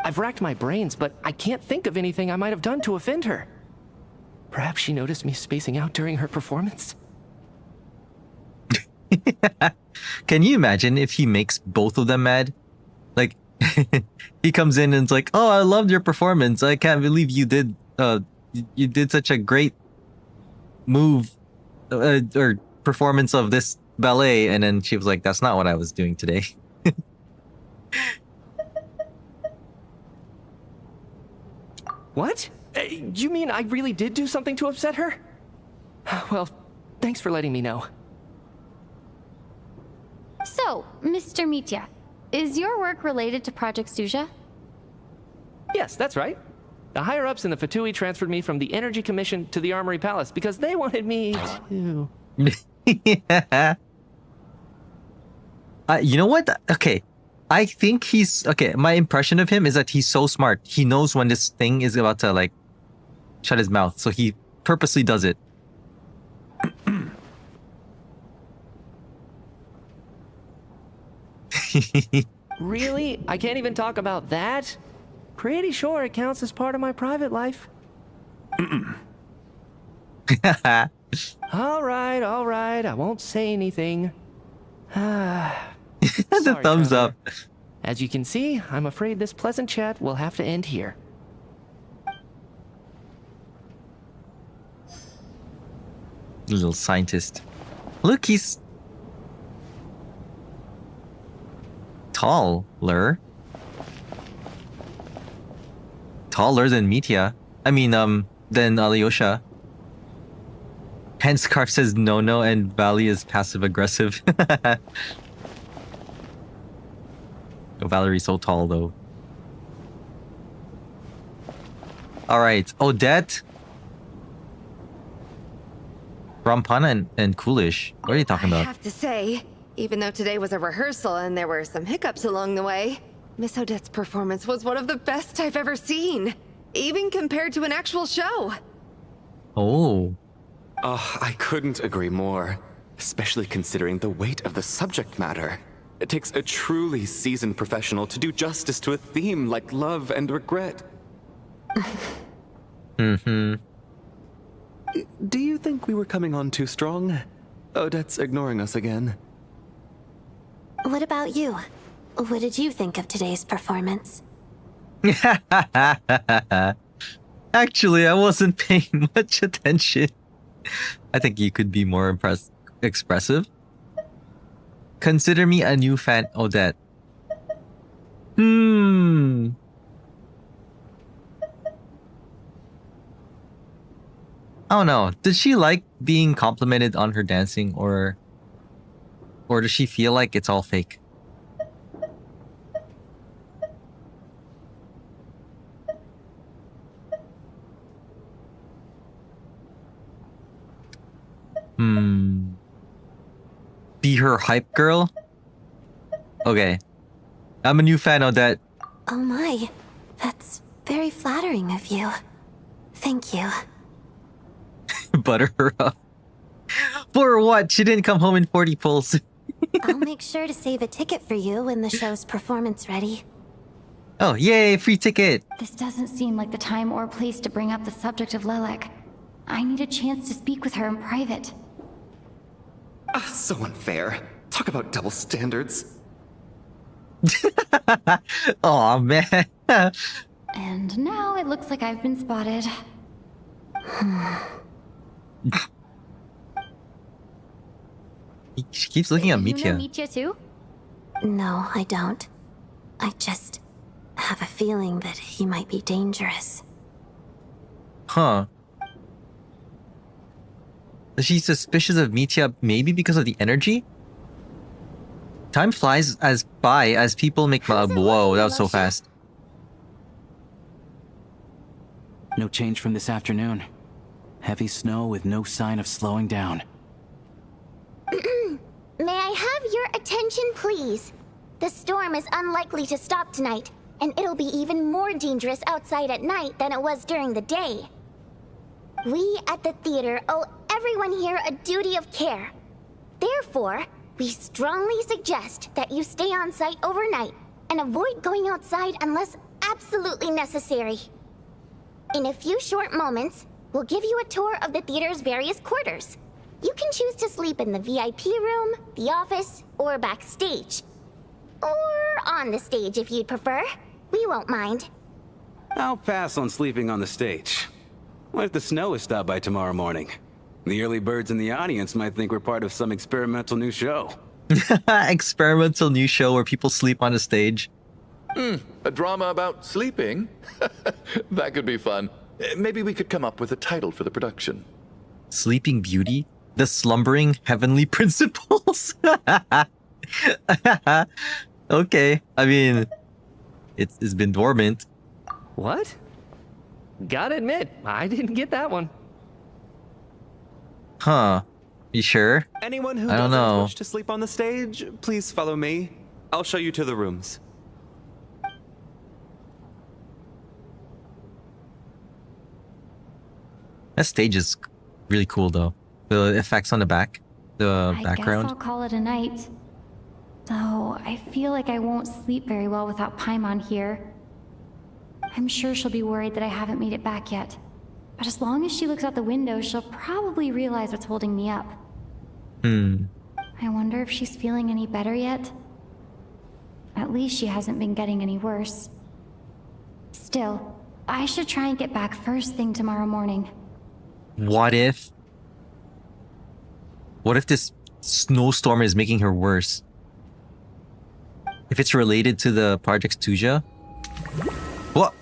I've racked my brains, but I can't think of anything I might have done to offend her. Perhaps she noticed me spacing out during her performance? Can you imagine if he makes both of them mad? Like, he comes in and it's like, oh, I loved your performance. I can't believe you did such a great move or performance of this ballet. And then she was like, that's not what I was doing today. What? You mean I really did do something to upset her? Well, thanks for letting me know. So, Mr. Mitya, is your work related to Project Suja? Yes, that's right. The higher-ups in the Fatui transferred me from the Energy Commission to the Armory Palace because they wanted me to... Yeah. You know what? Okay. I think he's... Okay, my impression of him is that he's so smart. He knows when this thing is about to, like, shut his mouth. So he purposely does it. Really? I can't even talk about that? Pretty sure it counts as part of my private life. All right, I won't say anything. The Sorry, thumbs Trevor. up. As you can see, I'm afraid this pleasant chat will have to end here. Little scientist. Look, he's taller. Taller than Mitya. I mean, than Alyosha. Hence, Scarf says no, and Valley is passive aggressive. Oh, Valerie's so tall, though. All right, Odette, Rampana, and Coolish. What are you talking I about? have to say, even though today was a rehearsal and there were some hiccups along the way, Miss Odette's performance was one of the best I've ever seen, even compared to an actual show. Oh. Oh, I couldn't agree more, especially considering the weight of the subject matter. It takes a truly seasoned professional to do justice to a theme like love and regret. Mm-hmm. Do you think we were coming on too strong? Odette's ignoring us again. What about you? What did you think of today's performance? Actually, I wasn't paying much attention. I think you could be more expressive. Consider me a new fan, Odette. I don't know. Does she like being complimented on her dancing, or does she feel like it's all fake? Be her hype girl? Okay. I'm a new fan, Odette. Oh my, that's very flattering of you. Thank you. Butter her up. For what? She didn't come home in 40 pulls. I'll make sure to save a ticket for you when the show's performance ready. Oh, yay, free ticket. This doesn't seem like the time or place to bring up the subject of Lelek. I need a chance to speak with her in private. So unfair. Talk about double standards. Aw, man. And now it looks like I've been spotted. She keeps looking at You know Mitya. Mitya too? No, I don't. I just have a feeling that he might be dangerous. Huh. Is she suspicious of Mitya maybe because of the energy? Time flies by as people make... Whoa, that was so fast. No change from this afternoon. Heavy snow with no sign of slowing down. May I have your attention, please? The storm is unlikely to stop tonight, and it'll be even more dangerous outside at night than it was during the day. We at the theater owe everyone here a duty of care. Therefore, we strongly suggest that you stay on site overnight and avoid going outside unless absolutely necessary. In a few short moments, we'll give you a tour of the theater's various quarters. You can choose to sleep in the VIP room, the office, or backstage. Or on the stage if you'd prefer. We won't mind. I'll pass on sleeping on the stage. What if the snow is stopped by tomorrow morning? The early birds in the audience might think we're part of some experimental new show. Experimental new show where people sleep on a stage. A drama about sleeping? That could be fun. Maybe we could come up with a title for the production. Sleeping Beauty? The Slumbering Heavenly Principles? Okay, I mean, it's been dormant. What? Gotta admit, I didn't get that one. Huh. You sure? Anyone who I don't doesn't know. wish to sleep on the stage, please follow me. I'll show you to the rooms. That stage is really cool though. The effects on the back, the I background. guess I'll call it a night. Though I feel like I won't sleep very well without Paimon here. I'm sure she'll be worried that I haven't made it back yet. But as long as she looks out the window, she'll probably realize what's holding me up. I wonder if she's feeling any better yet? At least she hasn't been getting any worse. Still, I should try and get back first thing tomorrow morning. What if this snowstorm is making her worse? If it's related to the Project Tuja? What?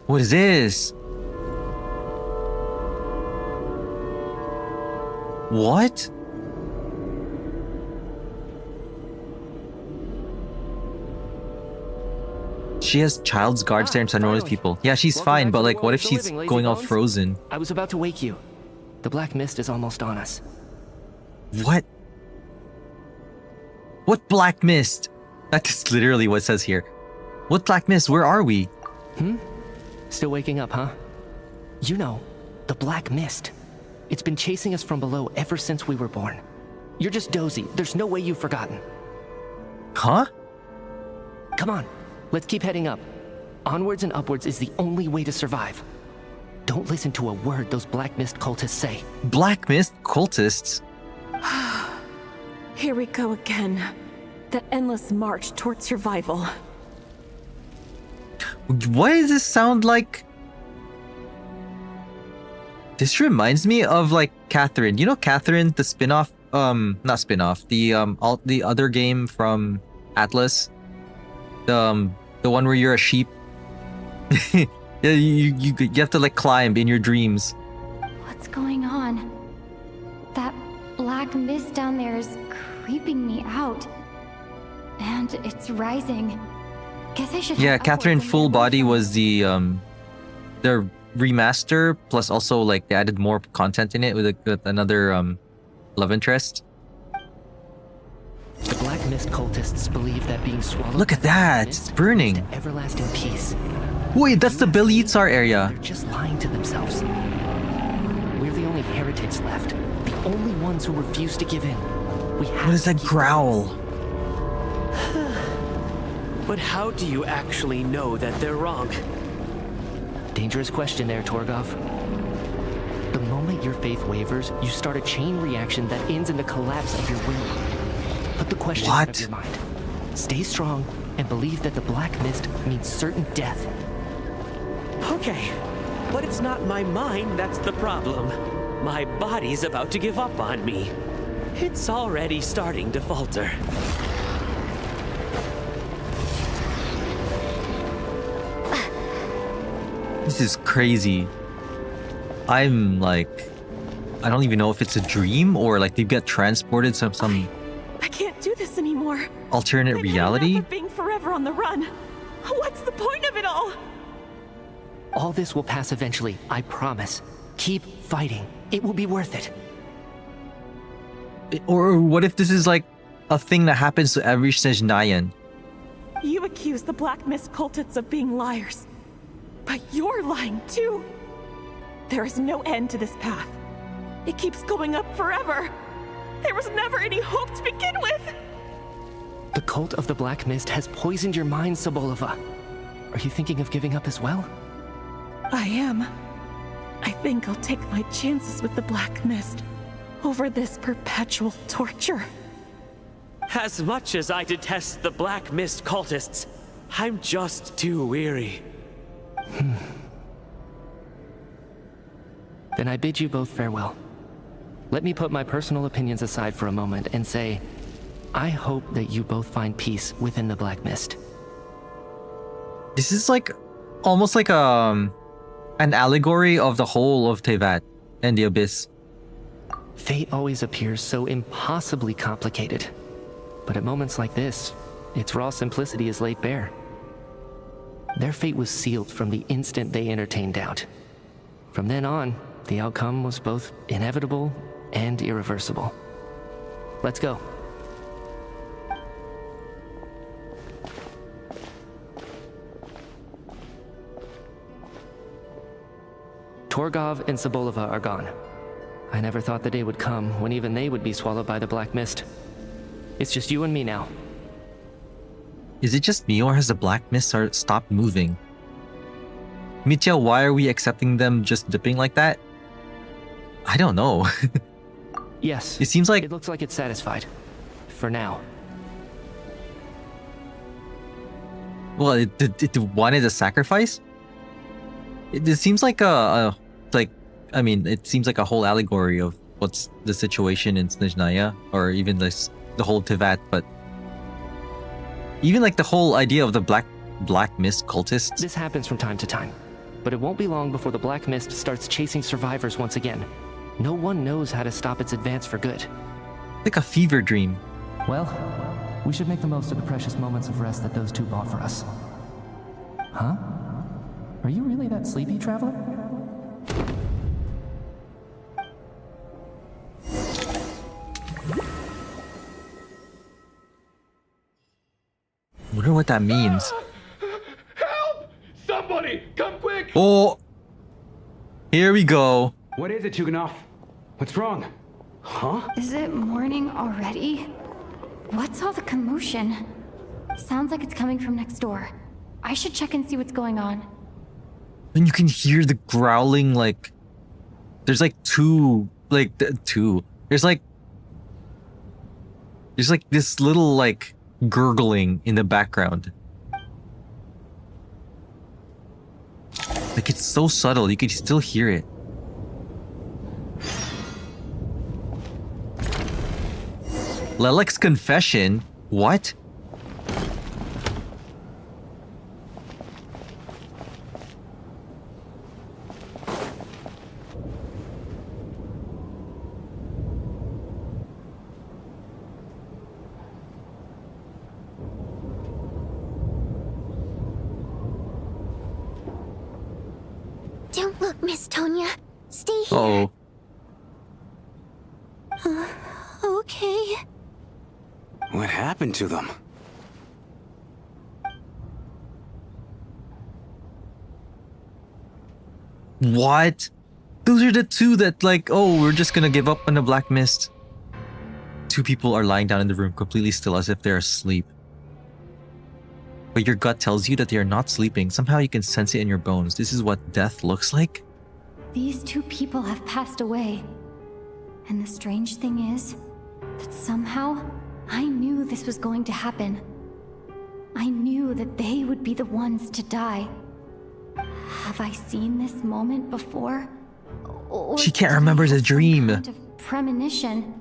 What is this? What? She has child's guard staring Sunrise people. Yeah, she's Welcome fine, back but to the like, world what of if the she's living, lazy going all bones. frozen? I was about to wake you. The black mist is almost on us. What? What black mist? That's literally what it says here. What black mist? Where are we? Still waking up, huh? You know, the black mist. It's been chasing us from below ever since we were born. You're just dozy. There's no way you've forgotten. Huh? Come on, let's keep heading up. Onwards and upwards is the only way to survive. Don't listen to a word those black mist cultists say. Black mist cultists? Here we go again. The endless march toward survival. Why does this sound like? This reminds me of like Catherine. You know Catherine, the spin-off, not spin-off, the other game from Atlas. The one where you're a sheep. Yeah, you have to like climb in your dreams. What's going on? That black mist down there is creeping me out. And it's rising. Guess I should Yeah, head Catherine upwards and Full get Body some. was the remaster, plus also like they added more content in it with another love interest. The black mist cultists believe that being swallowed. Look at that, it's burning. leads to everlasting peace. Wait, that's the Belitzar area. They're just lying to themselves. We're the only heretics left. The only ones who refuse to give in. We have What is to that keep growl? But how do you actually know that they're wrong? Dangerous question there, Torgov. The moment your faith wavers, you start a chain reaction that ends in the collapse of your will. Put the question out of your mind. Stay strong and believe that the black mist means certain death. Okay, but it's not my mind that's the problem. My body's about to give up on me. It's already starting to falter. This is crazy. I'm like, I don't even know if it's a dream or like they get transported some I can't do this anymore. alternate reality. Of being forever on the run. What's the point of it all? All this will pass eventually, I promise. Keep fighting. It will be worth it. Or what if this is like a thing that happens to every Snezhnayan? You accuse the Black Mist cultists of being liars. But you're lying too. There is no end to this path. It keeps going up forever. There was never any hope to begin with. The cult of the Black Mist has poisoned your mind, Sobolova. Are you thinking of giving up as well? I am. I think I'll take my chances with the Black Mist over this perpetual torture. As much as I detest the Black Mist cultists, I'm just too weary. Then I bid you both farewell. Let me put my personal opinions aside for a moment and say, I hope that you both find peace within the Black Mist. This is like almost like an allegory of the whole of Tevat and the Abyss. Fate always appears so impossibly complicated. But at moments like this, its raw simplicity is laid bare. Their fate was sealed from the instant they entertained doubt. From then on, the outcome was both inevitable and irreversible. Let's go. Torgov and Sobolova are gone. I never thought the day would come when even they would be swallowed by the Black Mist. It's just you and me now. Is it just me or has the Black Mist stopped moving? Mitya, why are we accepting them just dipping like that? I don't know. Yes. It seems like it looks like it's satisfied. For now. Well, it wanted a sacrifice? It seems like it seems like a whole allegory of what's the situation in Snezhnaya, or even the whole Tevat, but even like the whole idea of the Black Mist cultists. This happens from time to time, but it won't be long before the Black Mist starts chasing survivors once again. No one knows how to stop its advance for good. Like a fever dream. Well, we should make the most of the precious moments of rest that those two bought for us. Huh? Are you really that sleepy, traveler? Wonder what that means. Help! Somebody, come quick! Oh, here we go. What is it, Tuganov? What's wrong? Huh? Is it morning already? What's all the commotion? Sounds like it's coming from next door. I should check and see what's going on. And you can hear the growling, like there's like two. There's like this little like gurgling in the background. Like it's so subtle, you can still hear it. Lelek's confession? What? Don't look, Miss Tonya. Stay here. Oh. Okay. What happened to them? What? Those are the two that like, oh, we're just gonna give up on the Black Mist. Two people are lying down in the room completely still as if they're asleep. But your gut tells you that they are not sleeping. Somehow you can sense it in your bones. This is what death looks like? These two people have passed away. And the strange thing is that somehow I knew this was going to happen. I knew that they would be the ones to die. Have I seen this moment before? Or She can't remember the dream. kind of premonition.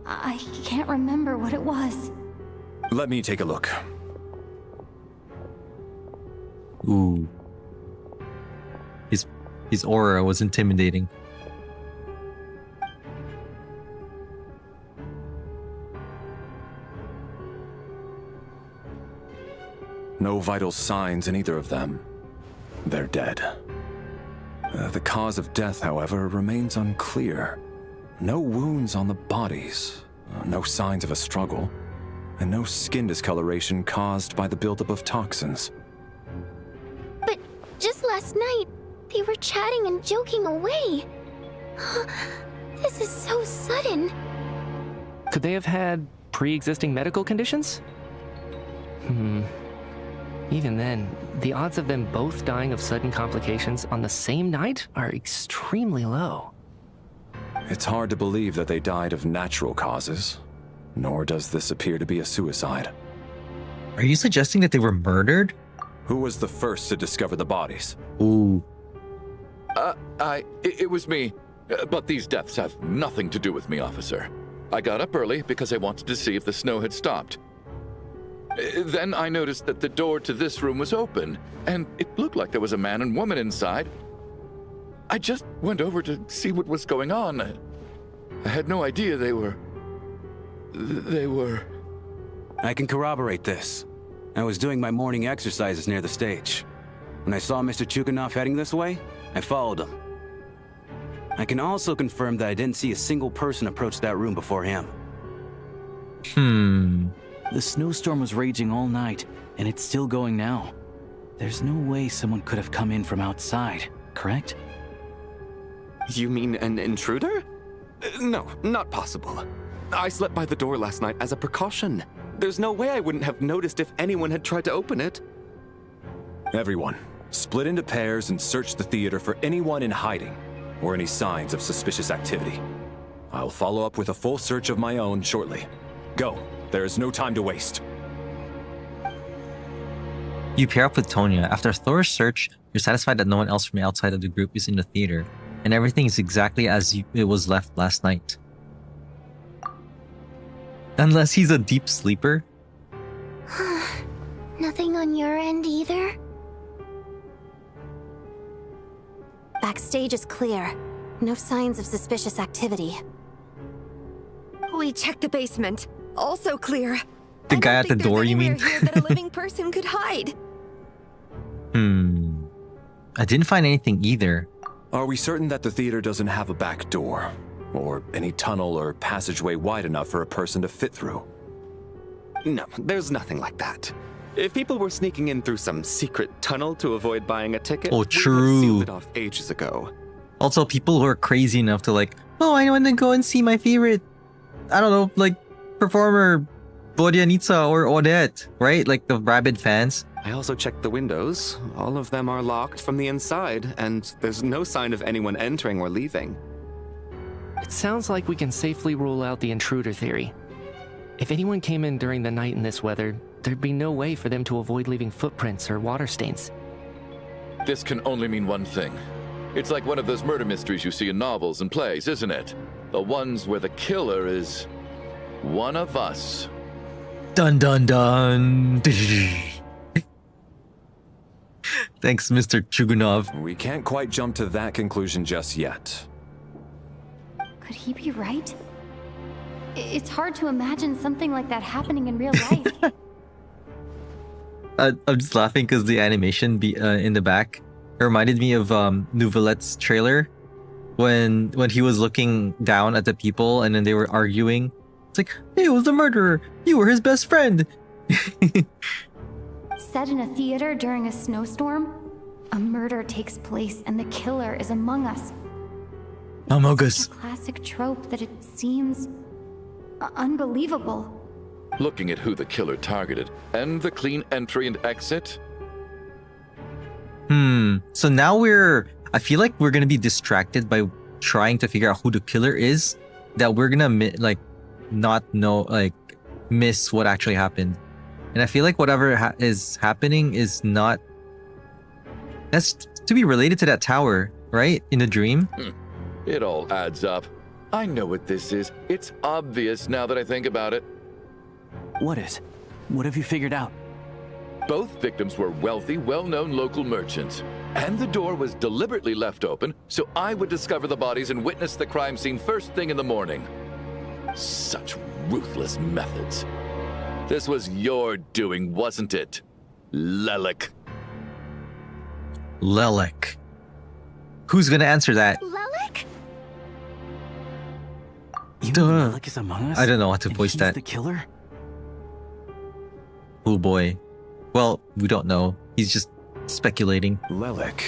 I can't remember what it was. Let me take a look. Ooh. His aura was intimidating. No vital signs in either of them. They're dead. The cause of death, however, remains unclear. No wounds on the bodies, no signs of a struggle, and no skin discoloration caused by the buildup of toxins. But just last night, they were chatting and joking away. This is so sudden. Could they have had pre-existing medical conditions? Even then, the odds of them both dying of sudden complications on the same night are extremely low. It's hard to believe that they died of natural causes, nor does this appear to be a suicide. Are you suggesting that they were murdered? Who was the first to discover the bodies? Ooh. It was me. But these deaths have nothing to do with me, officer. I got up early because I wanted to see if the snow had stopped. Then I noticed that the door to this room was open, and it looked like there was a man and woman inside. I just went over to see what was going on. I had no idea they were... I can corroborate this. I was doing my morning exercises near the stage. When I saw Mr. Chuganov heading this way, I followed him. I can also confirm that I didn't see a single person approach that room before him. The snowstorm was raging all night, and it's still going now. There's no way someone could have come in from outside, correct? You mean an intruder? No, not possible. I slept by the door last night as a precaution. There's no way I wouldn't have noticed if anyone had tried to open it. Everyone, split into pairs and search the theater for anyone in hiding or any signs of suspicious activity. I'll follow up with a full search of my own shortly. Go. There is no time to waste. You pair up with Tonya. After a thorough search, you're satisfied that no one else from outside of the group is in the theater, and everything is exactly as it was left last night. Unless he's a deep sleeper. Nothing on your end either? Backstage is clear. No signs of suspicious activity. We checked the basement. Also clear. The guy at the door, you mean? Here that a living person could hide. I didn't find anything either. Are we certain that the theater doesn't have a back door? Or any tunnel or passageway wide enough for a person to fit through? No, there's nothing like that. If people were sneaking in through some secret tunnel to avoid buying a ticket, Oh, we would have true. sealed it off ages ago. Also, people who are crazy enough to like, oh, I want to go and see my favorite, I don't know, like, performer, Bodianitsa or Odette, right? Like the rabid fans. I also checked the windows. All of them are locked from the inside, and there's no sign of anyone entering or leaving. It sounds like we can safely rule out the intruder theory. If anyone came in during the night in this weather, there'd be no way for them to avoid leaving footprints or water stains. This can only mean one thing. It's like one of those murder mysteries you see in novels and plays, isn't it? The ones where the killer is one of us. Dun dun dun. Thanks, Mr. Chugunov. We can't quite jump to that conclusion just yet. Could he be right? It's hard to imagine something like that happening in real life. I'm just laughing because the animation in the back, it reminded me of Nouvelette's trailer when he was looking down at the people and then they were arguing. It's like, hey, it was the murderer. You were his best friend. Set in a theater during a snowstorm, a murder takes place and the killer is among us. Among It's us. a classic trope that it seems unbelievable. Looking at who the killer targeted and the clean entry and exit. So now I feel like we're gonna be distracted by trying to figure out who the killer is, that we're gonna miss what actually happened. And I feel like whatever is happening is not, that's to be related to that tower, right? In the dream. It all adds up. I know what this is. It's obvious now that I think about it. What is? What have you figured out? Both victims were wealthy, well-known local merchants. And the door was deliberately left open so I would discover the bodies and witness the crime scene first thing in the morning. Such ruthless methods. This was your doing, wasn't it, Lelik? Lelik. Who's gonna answer that? Lelik? You Duh. mean Lelik is among us? I don't know how to and voice he's that. the killer? Oh boy. Well, we don't know. He's just speculating. Lelik.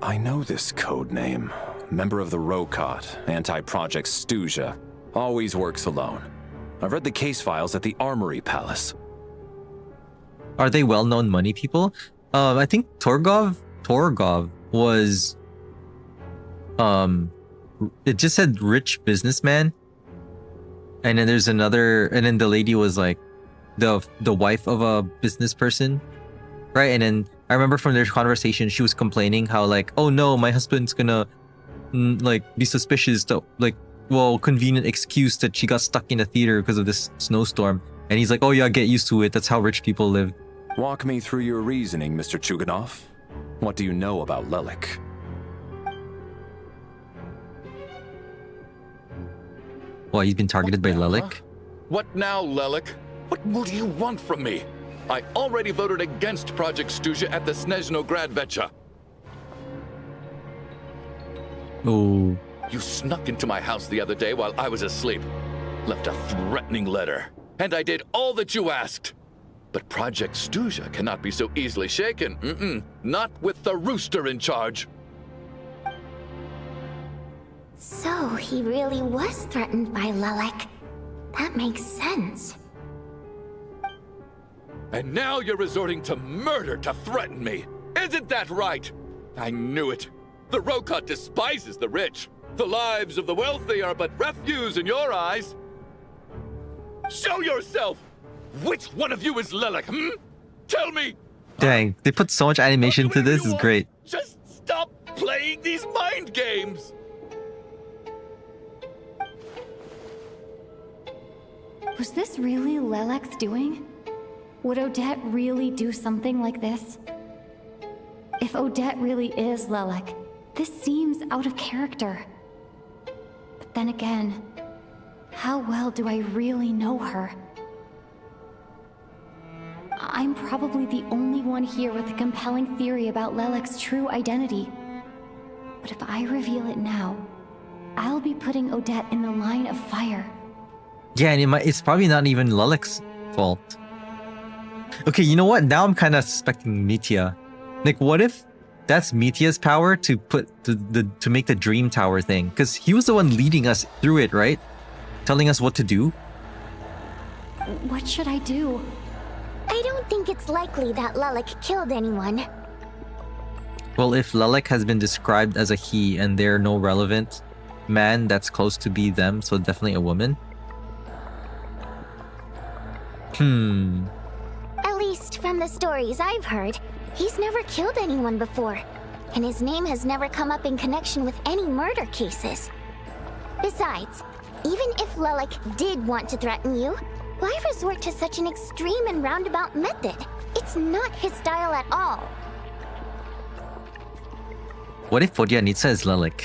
I know this code name. Member of the Rokot, anti-Project Stuja. Always works alone. I've read the case files at the Armory Palace. Are they well-known money people? I think Torgov was it just said rich businessman. And then there's another, and then the lady was like the wife of a business person, right? And then I remember from their conversation, she was complaining how like, oh no, my husband's gonna like be suspicious that like, well, convenient excuse that she got stuck in a theater because of this snowstorm. And he's like, oh yeah, get used to it. That's how rich people live. Walk me through your reasoning, Mr. Chuganov. What do you know about Lelik? Well, he's been targeted by Lelik. What now, Lelik? What more do you want from me? I already voted against Project Stuja at the Snezhno Gradvecha. Oh. You snuck into my house the other day while I was asleep. Left a threatening letter. And I did all that you asked. But Project Stuja cannot be so easily shaken. Not with the rooster in charge. So he really was threatened by Lelik. That makes sense. And now you're resorting to murder to threaten me. Isn't that right? I knew it. The Rokot despises the rich. The lives of the wealthy are but refuse in your eyes. Show yourself! Which one of you is Lelik, Tell me! Dang, they put so much animation to this. Is great. Just stop playing these mind games! Was this really Lelik's doing? Would Odette really do something like this? If Odette really is Lelik, this seems out of character. But then again, how well do I really know her? I'm probably the only one here with a compelling theory about Lelik's true identity. But if I reveal it now, I'll be putting Odette in the line of fire. Yeah, and it's probably not even Lelik's fault. Okay, you know what? Now I'm kind of suspecting Mitya. Like, what if that's Mitya's power to put to make the Dream Tower thing? Because he was the one leading us through it, right? Telling us what to do. What should I do? I don't think it's likely that Lelik killed anyone. Well, if Lelik has been described as a he and they're no relevant man that's close to be them, so definitely a woman. At least from the stories I've heard, he's never killed anyone before. And his name has never come up in connection with any murder cases. Besides, even if Lelik did want to threaten you, why resort to such an extreme and roundabout method? It's not his style at all. What if Vodyanitsa is Lelik?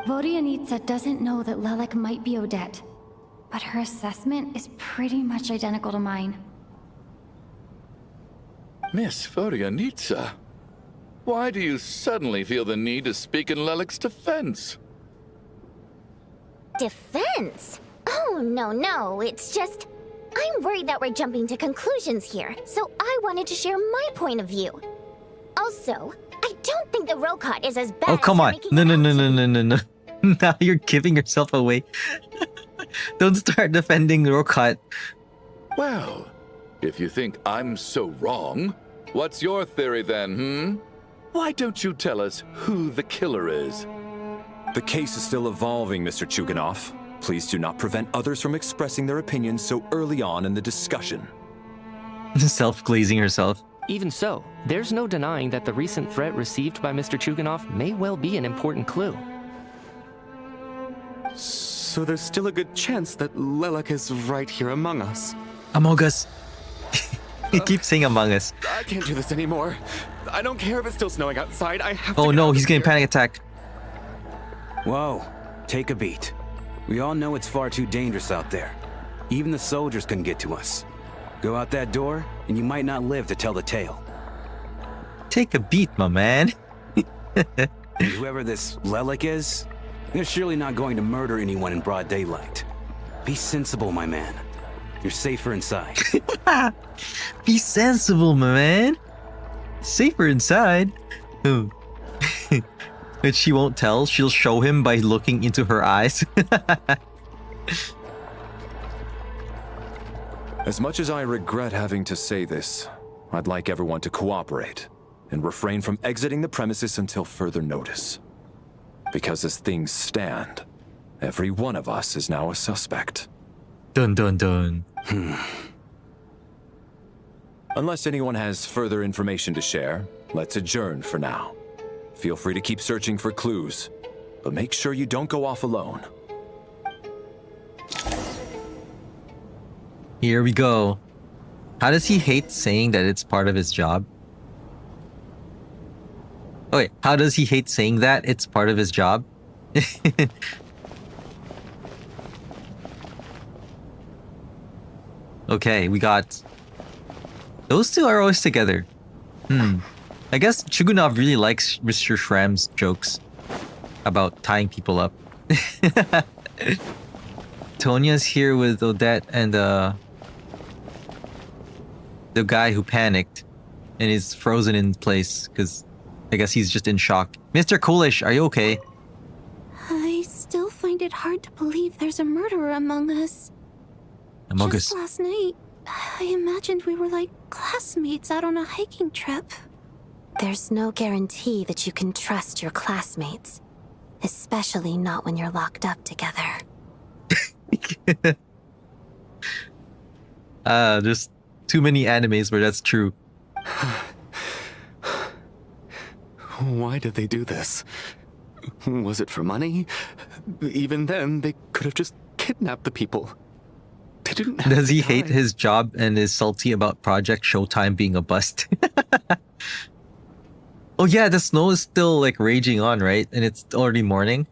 Vodyanitsa doesn't know that Lelik might be Odette, but her assessment is pretty much identical to mine. Miss Vodyanitsa, why do you suddenly feel the need to speak in Lelik's defense? Defense? Oh, no, it's just... I'm worried that we're jumping to conclusions here, so I wanted to share my point of view. Also, I don't think the Rokot is as bad Oh, come as on. No. Now you're giving yourself away. Don't start defending Rokot. Well, if you think I'm so wrong, what's your theory then, Why don't you tell us who the killer is? The case is still evolving, Mr. Chuganov. Please do not prevent others from expressing their opinions so early on in the discussion. Self-glazing herself. Even so, there's no denying that the recent threat received by Mr. Chuganov may well be an important clue. So there's still a good chance that Lelik is right here among us. Among us. He keeps saying Among Us. I can't do this anymore. I don't care if it's still snowing outside. I have to Oh get no, out he's of getting here. panic attack. Whoa, take a beat. We all know it's far too dangerous out there. Even the soldiers couldn't get to us. Go out that door, and you might not live to tell the tale. Take a beat, my man. And whoever this Lelik is, they're surely not going to murder anyone in broad daylight. Be sensible, my man. You're safer inside. Be sensible, my man. Safer inside. Oh. But she won't tell. She'll show him by looking into her eyes. As much as I regret having to say this, I'd like everyone to cooperate and refrain from exiting the premises until further notice. Because as things stand, every one of us is now a suspect. Dun dun dun. Unless anyone has further information to share, let's adjourn for now. Feel free to keep searching for clues, but make sure you don't go off alone. Here we go. How does he hate saying that it's part of his job? Oh wait, how does he hate saying that it's part of his job? Okay, we got... Those two are always together. I guess Chugunov really likes Mr. Shram's jokes about tying people up. Tonya's here with Odette and the guy who panicked and is frozen in place because I guess he's just in shock. Mr. Coolish, are you okay? I still find it hard to believe there's a murderer among us. Among Just us. last night, I imagined we were like classmates out on a hiking trip. There's no guarantee that you can trust your classmates, especially not when you're locked up together. There's too many animes where that's true. Why did they do this? Was it for money? Even then, they could have just kidnapped the people. They didn't have Does he the hate time. his job and is salty about Project Showtime being a bust? Oh yeah, the snow is still like raging on, right? And it's already morning.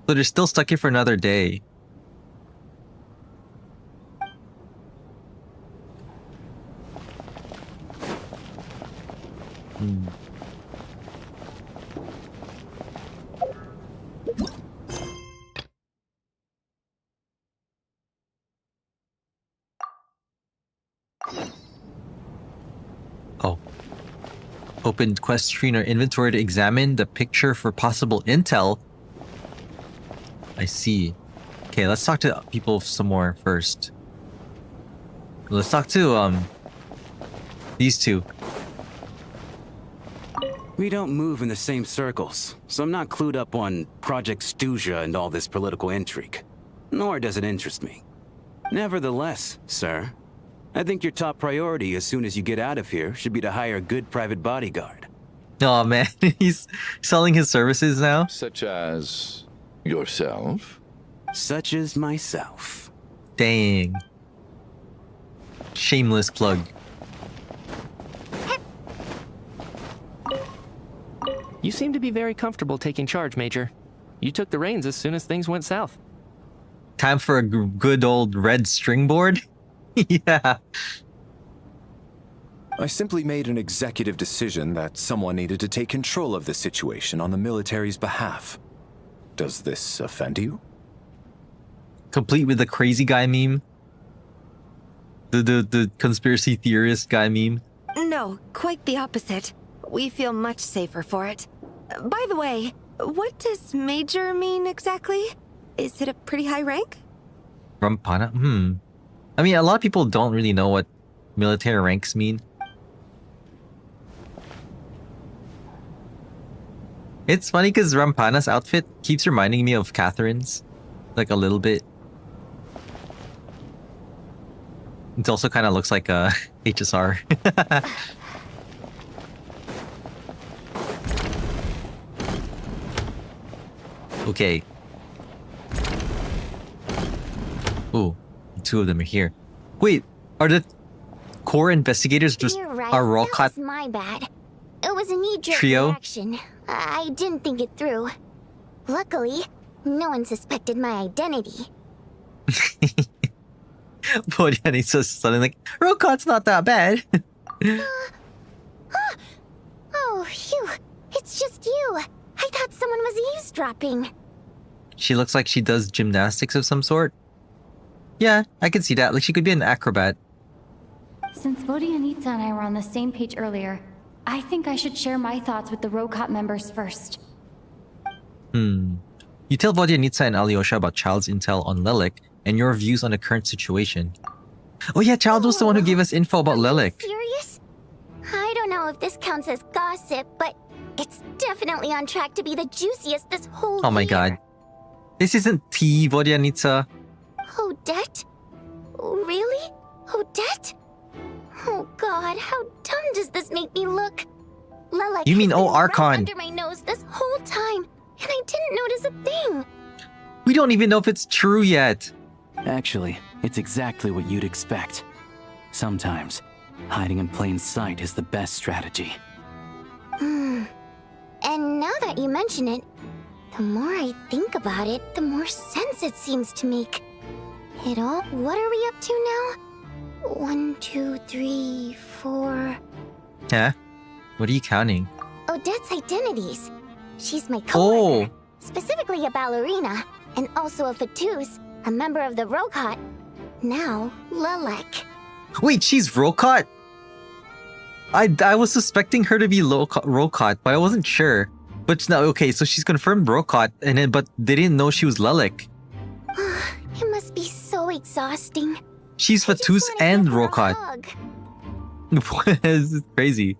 So they're still stuck here for another day. Oh. Open quest screen or inventory to examine the picture for possible intel. I see. Okay, let's talk to people some more first. Let's talk to these two. We don't move in the same circles, so I'm not clued up on Project Stuja and all this political intrigue. Nor does it interest me. Nevertheless, sir, I think your top priority as soon as you get out of here should be to hire a good private bodyguard. Oh man, he's selling his services now? Such as yourself? Such as myself. Dang. Shameless plug. You seem to be very comfortable taking charge, Major. You took the reins as soon as things went south. Time for a good old red string board? Yeah. I simply made an executive decision that someone needed to take control of the situation on the military's behalf. Does this offend you? Complete with the crazy guy meme. The conspiracy theorist guy meme. No, quite the opposite. We feel much safer for it. By the way, what does Major mean exactly? Is it a pretty high rank? Rampana? I mean, a lot of people don't really know what military ranks mean. It's funny because Rampana's outfit keeps reminding me of Catherine's. Like a little bit. It also kind of looks like a HSR. Okay. Ooh, two of them are here. Wait, are the core investigators just You're right, are that Rolcot? was my bad. It was a knee-jerk Trio? reaction. I didn't think it through. Luckily, no one suspected my identity. Bodianitsa's suddenly like, Rokot's not that bad. Oh, phew. It's just you. I thought someone was eavesdropping. She looks like she does gymnastics of some sort. Yeah, I could see that. Like, she could be an acrobat. Since Vodyanitsa and I were on the same page earlier, I think I should share my thoughts with the Rokot members first. You tell Vodyanitsa and Alyosha about Child's intel on Lilac and your views on the current situation. Oh yeah, Child was the one who gave us info about Lilac. Serious? I don't know if this counts as gossip, but it's definitely on track to be the juiciest this whole Oh my year. god. This isn't tea, Vodyanitsa. Odette? Really? Odette? Oh god, how dumb does this make me look? Lilac You mean, has been right Archon. under my nose this whole time, and I didn't notice a thing. We don't even know if it's true yet. Actually, it's exactly what you'd expect. Sometimes, hiding in plain sight is the best strategy. And now that you mention it, the more I think about it, the more sense it seems to make. What are we up to now? 1, 2, 3, 4... Huh? What are you counting? Odette's identities. She's my coworker. Oh, Specifically a ballerina, and also a fatous, a member of the Rokot. Now, Lilac. wait, she's Rokot? I was suspecting her to be Rokot, but I wasn't sure. But no, okay, so she's confirmed Rokot, and then but they didn't know she was Lilac. It must be so exhausting. She's Fatous and Rokot. Hug. This is crazy.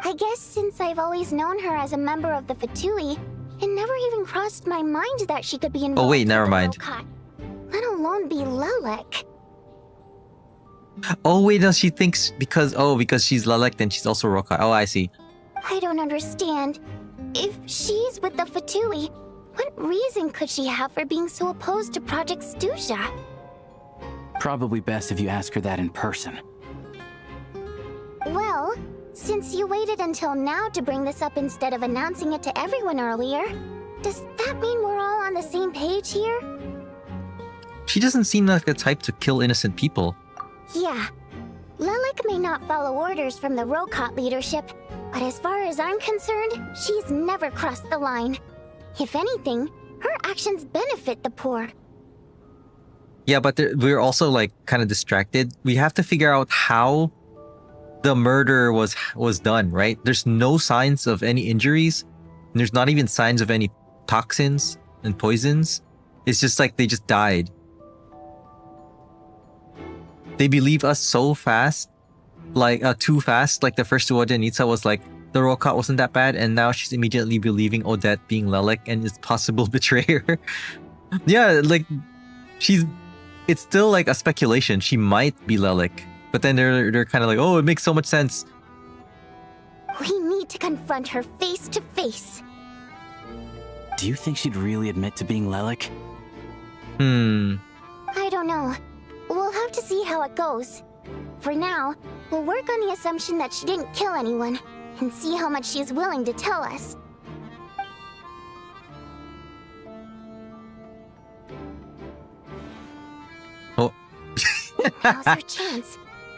I guess since I've always known her as a member of the Fatui, it never even crossed my mind that she could be involved Oh wait, with never the mind. Rokot, let alone be Lilac. Oh wait, no, she thinks because she's Lilac, then she's also Rokot. Oh, I see. I don't understand. If she's with the Fatui, what reason could she have for being so opposed to Project Stusha? Probably best if you ask her that in person. Well, since you waited until now to bring this up instead of announcing it to everyone earlier, does that mean we're all on the same page here? She doesn't seem like the type to kill innocent people. Yeah. Lilac may not follow orders from the Rokot leadership, but as far as I'm concerned, she's never crossed the line. If anything, her actions benefit the poor. Yeah, but we're also like kind of distracted. We have to figure out how the murder was done, right? There's no signs of any injuries. And there's not even signs of any toxins and poisons. It's just like they just died. They believe us so fast, like too fast. Like the first two Vodyanitsa was like, the Rokot wasn't that bad, and now she's immediately believing Odette being Lilac and its possible betrayer. Yeah, like it's still like a speculation. She might be Lilac, but then they're kind of like, oh, it makes so much sense. We need to confront her face to face. Do you think she'd really admit to being Lilac? I don't know. We'll have to see how it goes. For now, we'll work on the assumption that she didn't kill anyone, and see how much she's willing to tell us. Oh. Now's our chance.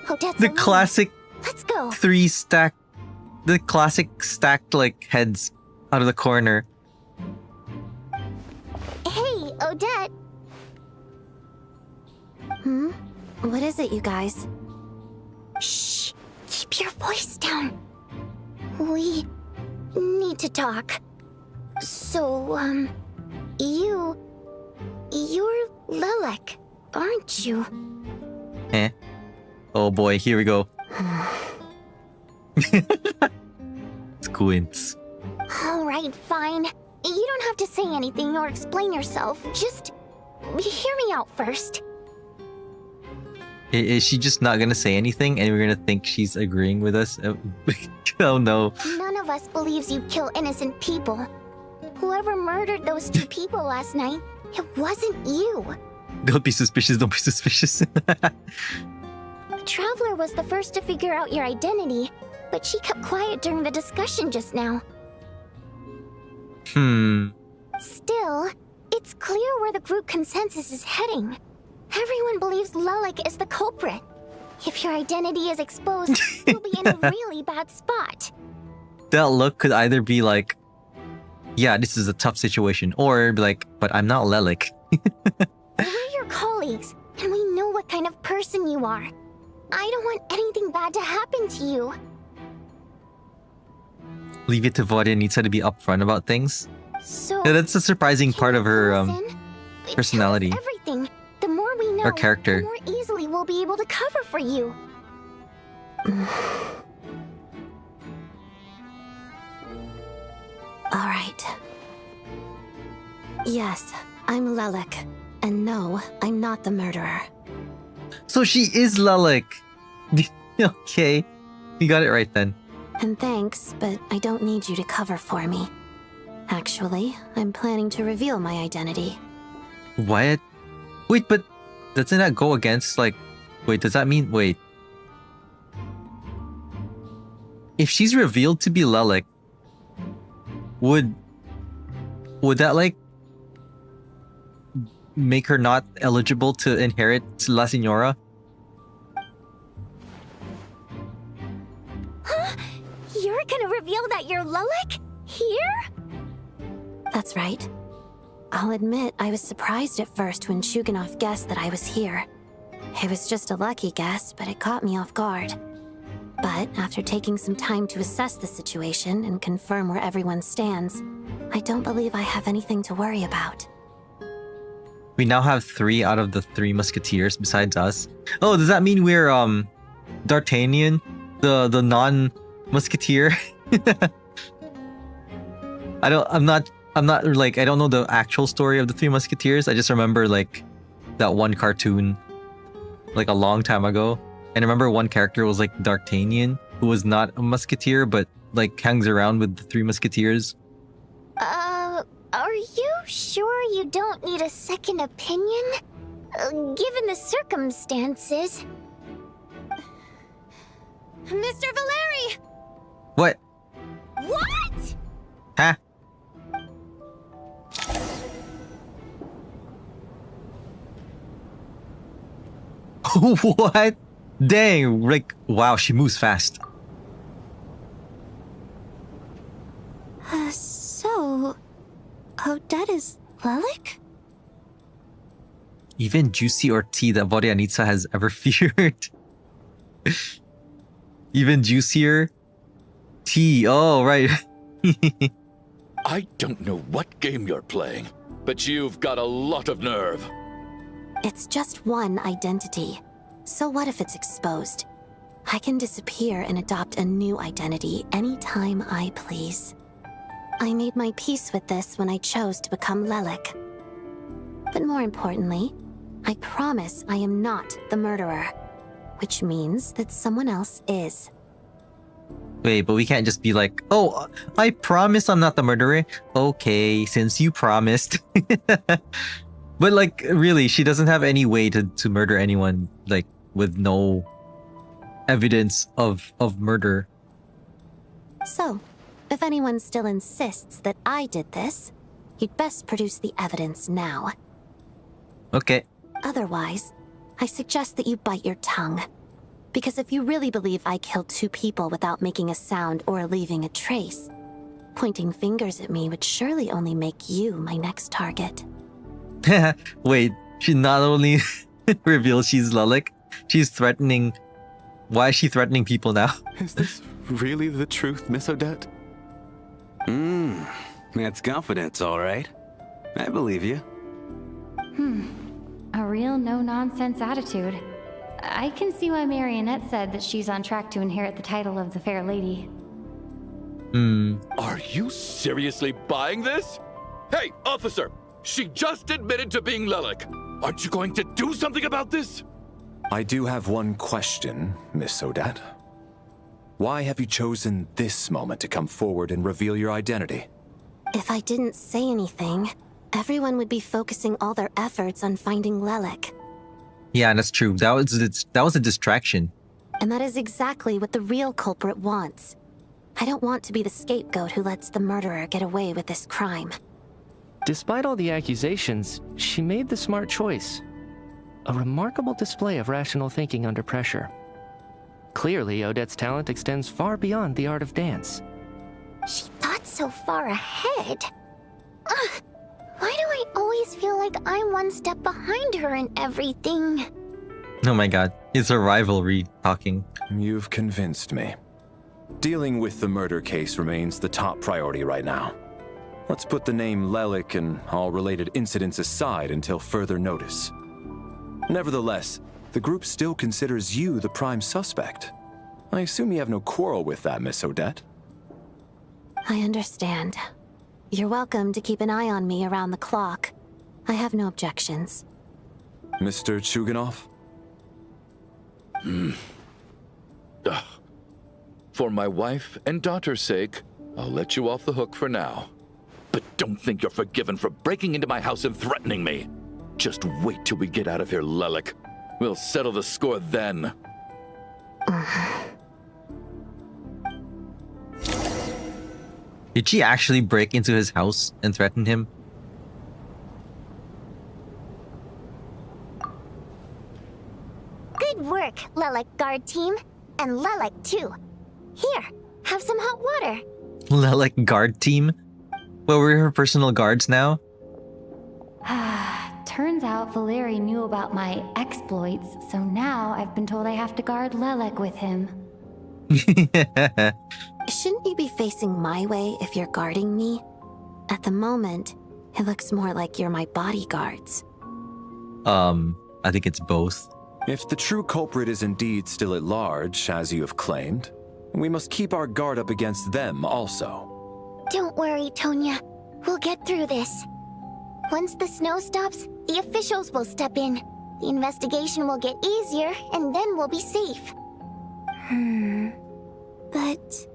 Odette's The alone. classic Let's go. the classic stacked like heads out of the corner. Hey, Odette. What is it, you guys? Shh. Keep your voice down. We need to talk. So, you're Lilac, aren't you? Eh? Oh boy, here we go. Squints. All right, fine. You don't have to say anything or explain yourself. Just hear me out first. Is she just not gonna say anything and we're gonna think she's agreeing with us? Oh no. None of us believes you kill innocent people. Whoever murdered those two people last night, it wasn't you. Don't be suspicious, don't be suspicious. Traveler was the first to figure out your identity, but she kept quiet during the discussion just now. Still, it's clear where the group consensus is heading. Everyone believes Lelik is the culprit. If your identity is exposed, you'll be in a really bad spot. That look could either be like, yeah, this is a tough situation, or be like, but I'm not Lelik. We're your colleagues, and we know what kind of person you are. I don't want anything bad to happen to you. Leave it to Vodyanitsa to be upfront about things. So, Yeah, that's a surprising part of her It personality. tells everything. The more we know, Her character. the more easily we'll be able to cover for you. All right. Yes, I'm Lelik. And no, I'm not the murderer. So she is Lelik. Okay, you got it right then. And thanks, but I don't need you to cover for me. Actually, I'm planning to reveal my identity. What? Wait, but doesn't that go against, like... Wait, does that mean... Wait. If she's revealed to be Lelik, would that, like, make her not eligible to inherit La Signora? Huh? You're gonna reveal that you're Lelik? Here? That's right. I'll admit I was surprised at first when Shuganov guessed that I was here. It was just a lucky guess, but it caught me off guard. But after taking some time to assess the situation and confirm where everyone stands, I don't believe I have anything to worry about. We now have 3 out of the 3 musketeers besides us. Oh, does that mean we're D'Artagnan, the non-musketeer? I'm not like, I don't know the actual story of the 3 musketeers. I just remember like that one cartoon like a long time ago. And I remember one character was like D'Artagnan, who was not a musketeer, but like hangs around with the 3 musketeers. Are you sure you don't need a second opinion? Given the circumstances. Mr. Valeri! What? What? Huh? What? Dang, like, wow, she moves fast. So... Odette is Lelik? Even juicy or tea that Vodyanitsa has ever feared. Even juicier tea. Oh, right. I don't know what game you're playing, but you've got a lot of nerve. It's just one identity. So what if it's exposed? I can disappear and adopt a new identity anytime I please. I made my peace with this when I chose to become Lelik. But more importantly, I promise I am not the murderer, which means that someone else is. Wait, but we can't just be like, oh, I promise I'm not the murderer. Okay, since you promised. But like, really, she doesn't have any way to murder anyone, like, with no evidence of murder. So, if anyone still insists that I did this, you'd best produce the evidence now. Okay. Otherwise, I suggest that you bite your tongue. Because if you really believe I killed 2 people without making a sound or leaving a trace, pointing fingers at me would surely only make you my next target. Wait, she not only reveals she's Lelik, she's threatening... Why is she threatening people now? Is this really the truth, Miss Odette? That's confidence, all right. I believe you. A real no-nonsense attitude. I can see why Marionette said that she's on track to inherit the title of the Fair Lady. Are you seriously buying this? Hey, officer! She just admitted to being Lelik. Aren't you going to do something about this? I do have one question, Miss Odette. Why have you chosen this moment to come forward and reveal your identity? If I didn't say anything, everyone would be focusing all their efforts on finding Lelik. Yeah, that's true. That was a distraction. And that is exactly what the real culprit wants. I don't want to be the scapegoat who lets the murderer get away with this crime. Despite all the accusations, she made the smart choice. A remarkable display of rational thinking under pressure. Clearly, Odette's talent extends far beyond the art of dance. She thought so far ahead. Ugh, why do I always feel like I'm one step behind her in everything? Oh my god, it's a rivalry talking. You've convinced me. Dealing with the murder case remains the top priority right now. Let's put the name Lelik and all related incidents aside until further notice. Nevertheless, the group still considers you the prime suspect. I assume you have no quarrel with that, Miss Odette? I understand. You're welcome to keep an eye on me around the clock. I have no objections. Mr. Chuganov? For my wife and daughter's sake, I'll let you off the hook for now. But don't think you're forgiven for breaking into my house and threatening me. Just wait till we get out of here, Lelik. We'll settle the score then. Did she actually break into his house and threaten him? Good work, Lelik guard team. And Lelik too. Here, have some hot water. Lelik guard team? Well, we're her personal guards now? Turns out Valeri knew about my exploits, so now I've been told I have to guard Lelek with him. Shouldn't you be facing my way if you're guarding me? At the moment, it looks more like you're my bodyguards. I think it's both. If the true culprit is indeed still at large, as you have claimed, we must keep our guard up against them also. Don't worry, Tonya. We'll get through this. Once the snow stops, the officials will step in. The investigation will get easier, and then we'll be safe. But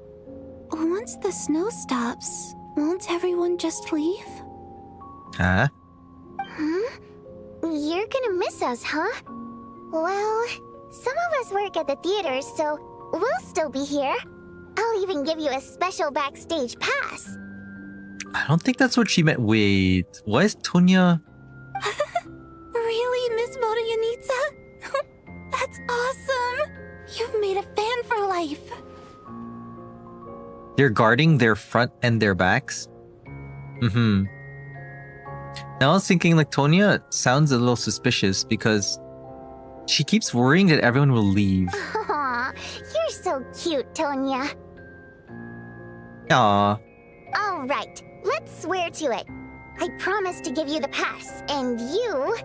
once the snow stops, won't everyone just leave? Huh? You're gonna miss us, huh? Well, some of us work at the theaters, so we'll still be here. I'll even give you a special backstage pass. I don't think that's what she meant. Wait, why is Tonya... Really, Miss Vodyanitsa? That's awesome! You've made a fan for life. They're guarding their front and their backs? Now I was thinking like Tonya sounds a little suspicious because she keeps worrying that everyone will leave. Aw, you're so cute, Tonya. Aww. All right, let's swear to it. I promise to give you the pass, and you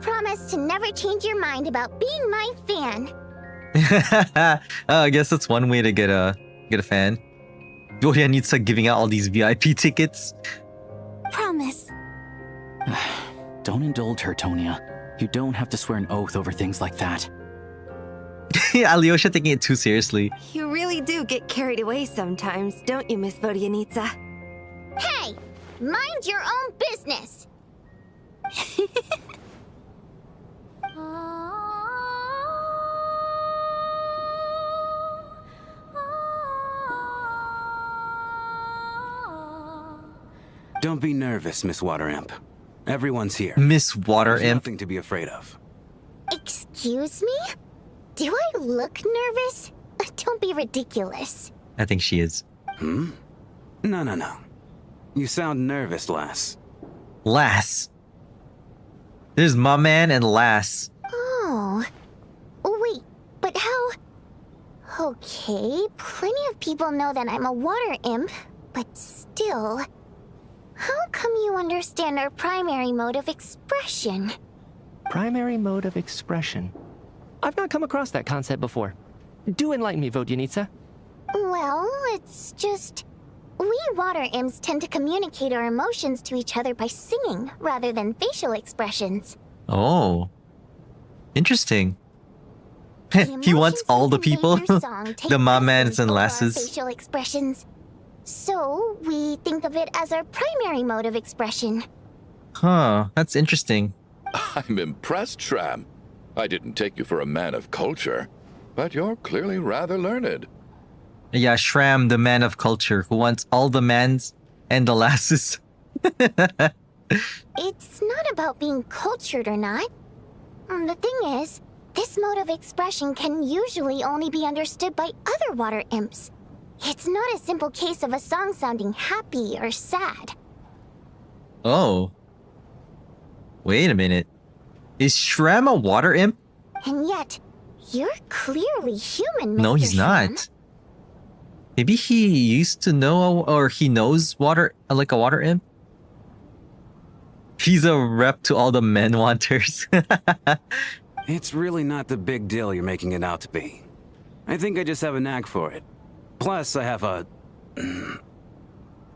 promise to never change your mind about being my fan. I guess that's one way to get a fan. Doria needs to giving out all these VIP tickets. Promise. Don't indulge her, Tonya. You don't have to swear an oath over things like that. Alyosha taking it too seriously. You really do get carried away sometimes, don't you, Miss Vodyanitsa? Hey, mind your own business. Don't be nervous, Miss Water Imp. Everyone's here. Miss Water There's Imp? nothing to be afraid of. Excuse me? Do I look nervous? Don't be ridiculous. I think she is. No. You sound nervous, lass. Lass. There's my man and Lass. Oh. Wait, but how... Okay, plenty of people know that I'm a water imp, but still... How come you understand our primary mode of expression? Primary mode of expression. I've not come across that concept before. Do enlighten me, Vodyanitsa. Well, it's just... We water imps tend to communicate our emotions to each other by singing, rather than facial expressions. Oh. Interesting. He wants all the people. The mamans and lasses. Facial expressions. So, we think of it as our primary mode of expression. Huh, that's interesting. I'm impressed, Shram. I didn't take you for a man of culture. but you're clearly rather learned. Yeah, Shram, the man of culture, who wants all the mans and the lasses. It's not about being cultured or not. The thing is, this mode of expression can usually only be understood by other water imps. It's not a simple case of a song sounding happy or sad. Oh. Wait a minute. Is Shram a water imp? And yet, you're clearly human, Mr. No, he's Shram. not. Maybe he used to know, or he knows water, like a water imp? He's a rep to all the men wanters. It's really not the big deal you're making it out to be. I think I just have a knack for it. Plus, I have a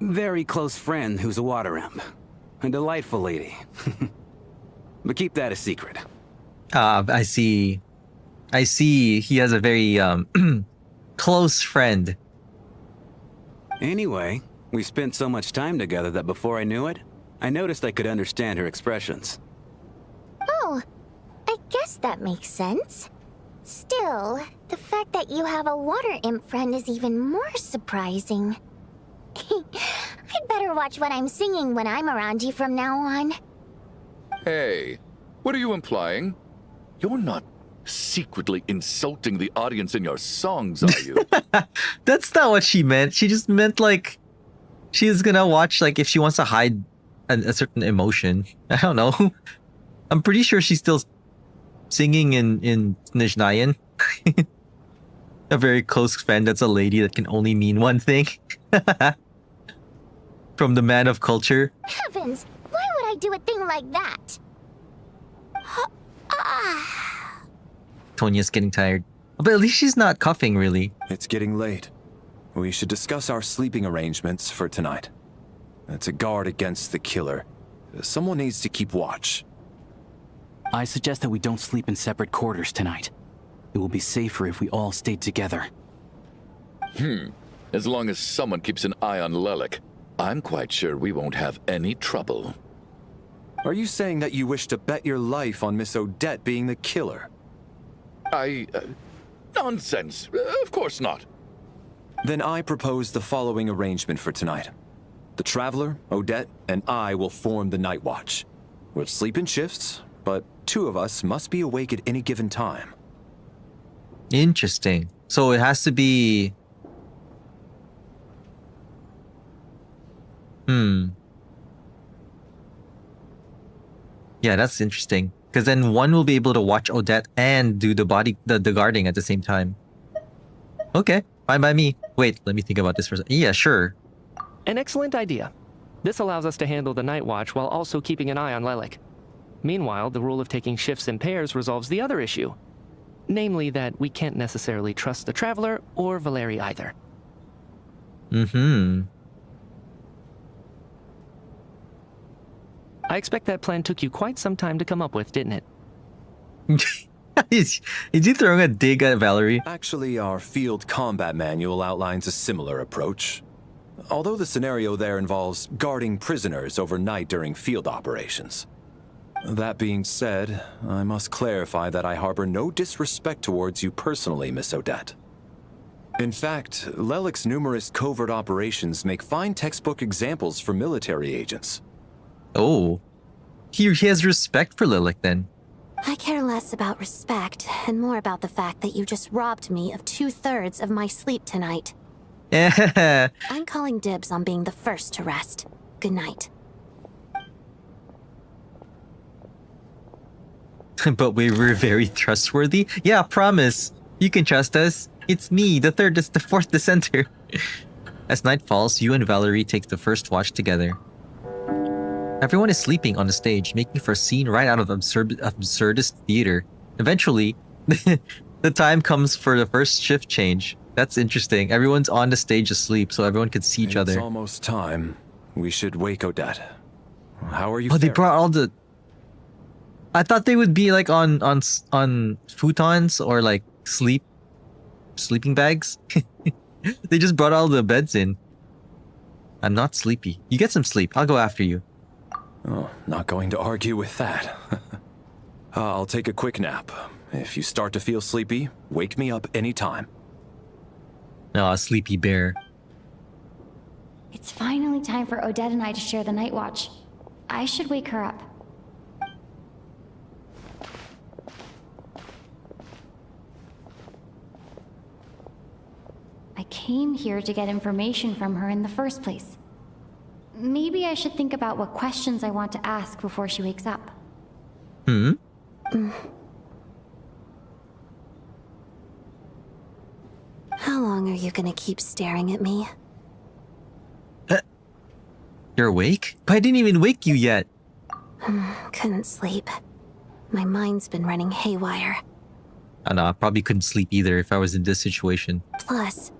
very close friend who's a water imp. A delightful lady. But keep that a secret. I see. I see. He has a very close friend. Anyway, we spent so much time together that before I knew it, I noticed I could understand her expressions. Oh, I guess that makes sense. Still, the fact that you have a water imp friend is even more surprising. I'd better watch what I'm singing when I'm around you from now on. Hey, what are you implying? You're not secretly insulting the audience in your songs, are you? That's not what she meant. She just meant like she's gonna watch, like, if she wants to hide a certain emotion. I don't know. I'm pretty sure she's still singing in Nizhnayan. A very close friend that's a lady that can only mean one thing. From the man of culture. Heavens, why would I do a thing like that? Tonya's getting tired. But at least she's not coughing, really. It's getting late. We should discuss our sleeping arrangements for tonight. To guard against the killer, someone needs to keep watch. I suggest that we don't sleep in separate quarters tonight. It will be safer if we all stay together. As long as someone keeps an eye on Lelik, I'm quite sure we won't have any trouble. Are you saying that you wish to bet your life on Miss Odette being the killer? Nonsense. Of course not. Then I propose the following arrangement for tonight. The Traveler, Odette, and I will form the Night Watch. We'll sleep in shifts, but two of us must be awake at any given time. Interesting. So it has to be... Yeah, that's interesting. Because then one will be able to watch Odette and do the guarding at the same time. Okay, fine by me. Wait, let me think about this for a second. Yeah, sure. An excellent idea. This allows us to handle the night watch while also keeping an eye on Lelik. Meanwhile, the rule of taking shifts in pairs resolves the other issue. Namely that we can't necessarily trust the Traveler or Valeri either. I expect that plan took you quite some time to come up with, didn't it? Is he throwing a dig at Valerie? Actually, our field combat manual outlines a similar approach. Although the scenario there involves guarding prisoners overnight during field operations. That being said, I must clarify that I harbor no disrespect towards you personally, Miss Odette. In fact, Lelik's numerous covert operations make fine textbook examples for military agents. Oh. He has respect for Lelik then. I care less about respect and more about the fact that you just robbed me of 2/3 of my sleep tonight. I'm calling dibs on being the first to rest. Good night. But we were very trustworthy. Yeah, promise. You can trust us. It's me, the fourth dissenter. As night falls, you and Valerie take the first watch together. Everyone is sleeping on the stage, making for a scene right out of absurdist theater. Eventually, the time comes for the first shift change. That's interesting. Everyone's on the stage asleep, so everyone can see each other. It's almost time. We should wake Odette. How are you? Oh, they brought all the... I thought they would be like on futons or like sleeping bags. They just brought all the beds in. I'm not sleepy. You get some sleep. I'll go after you. Oh, not going to argue with that. I'll take a quick nap. If you start to feel sleepy, wake me up anytime. Oh, sleepy bear. It's finally time for Odette and I to share the night watch. I should wake her up. I came here to get information from her in the first place. Maybe I should think about what questions I want to ask before she wakes up. How long are you gonna keep staring at me? You're awake? But I didn't even wake you yet. Couldn't sleep. My mind's been running haywire. I know, I probably couldn't sleep either if I was in this situation. Plus,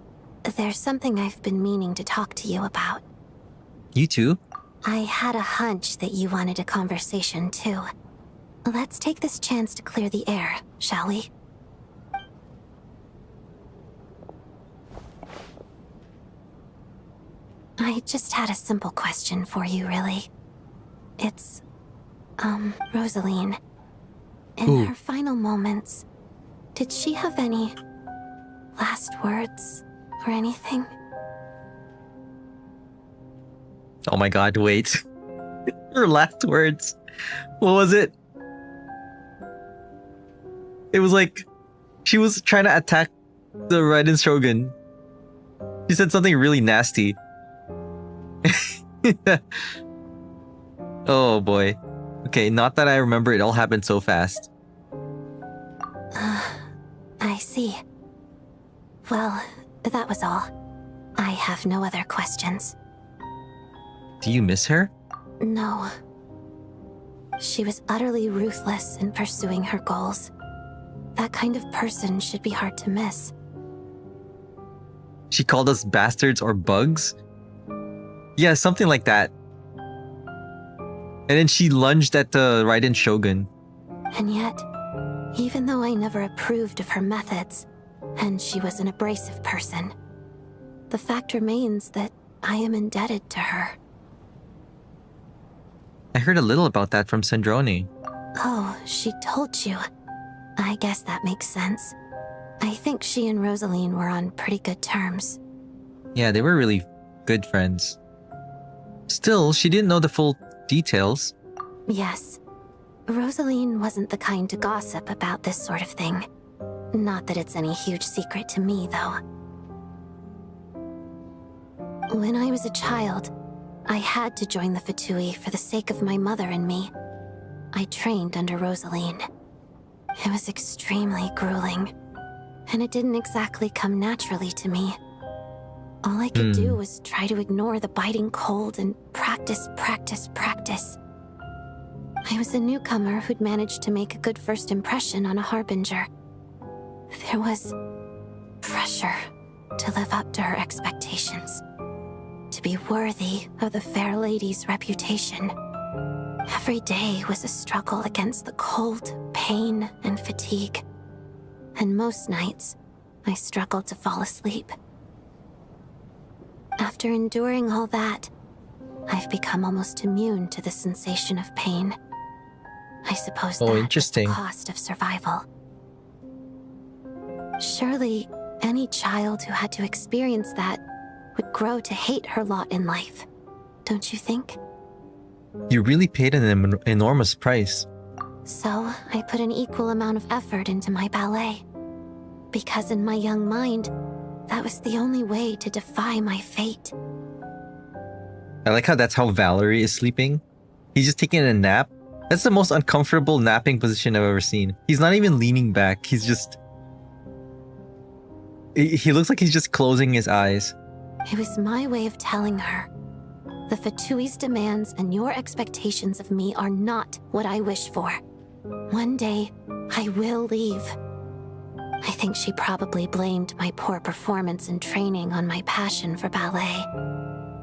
there's something I've been meaning to talk to you about. You too? I had a hunch that you wanted a conversation too. Let's take this chance to clear the air, shall we? I just had a simple question for you, really. It's, Rosaline. In her final moments, did she have any last words or anything? Oh my god, wait. Her last words. What was it? It was like, she was trying to attack the Raiden Shogun. She said something really nasty. Oh boy. Okay, not that I remember, it all happened so fast. I see. Well, that was all. I have no other questions. Do you miss her? No. She was utterly ruthless in pursuing her goals. That kind of person should be hard to miss. She called us bastards or bugs? Yeah, something like that. And then she lunged at the Raiden Shogun. And yet, even though I never approved of her methods, and she was an abrasive person, the fact remains that I am indebted to her. I heard a little about that from Sandrone. Oh, she told you. I guess that makes sense. I think she and Rosaline were on pretty good terms. Yeah, they were really good friends. Still, she didn't know the full details. Yes. Rosaline wasn't the kind to gossip about this sort of thing. Not that it's any huge secret to me, though. When I was a child, I had to join the Fatui for the sake of my mother and me. I trained under Rosaline. It was extremely grueling, and it didn't exactly come naturally to me. All I could do was try to ignore the biting cold and practice. I was a newcomer who'd managed to make a good first impression on a harbinger. There was pressure to live up to her expectations, to be worthy of the fair lady's reputation. Every day was a struggle against the cold, pain, and fatigue. And most nights, I struggled to fall asleep. After enduring all that, I've become almost immune to the sensation of pain. I suppose that is the cost of survival. Surely, any child who had to experience that would grow to hate her lot in life, don't you think? You really paid an enormous price. So, I put an equal amount of effort into my ballet. Because in my young mind, that was the only way to defy my fate. I like how that's how Valerie is sleeping. He's just taking a nap. That's the most uncomfortable napping position I've ever seen. He's not even leaning back. He's just... He looks like he's just closing his eyes. It was my way of telling her. The Fatui's demands and your expectations of me are not what I wish for. One day, I will leave. I think she probably blamed my poor performance in training on my passion for ballet.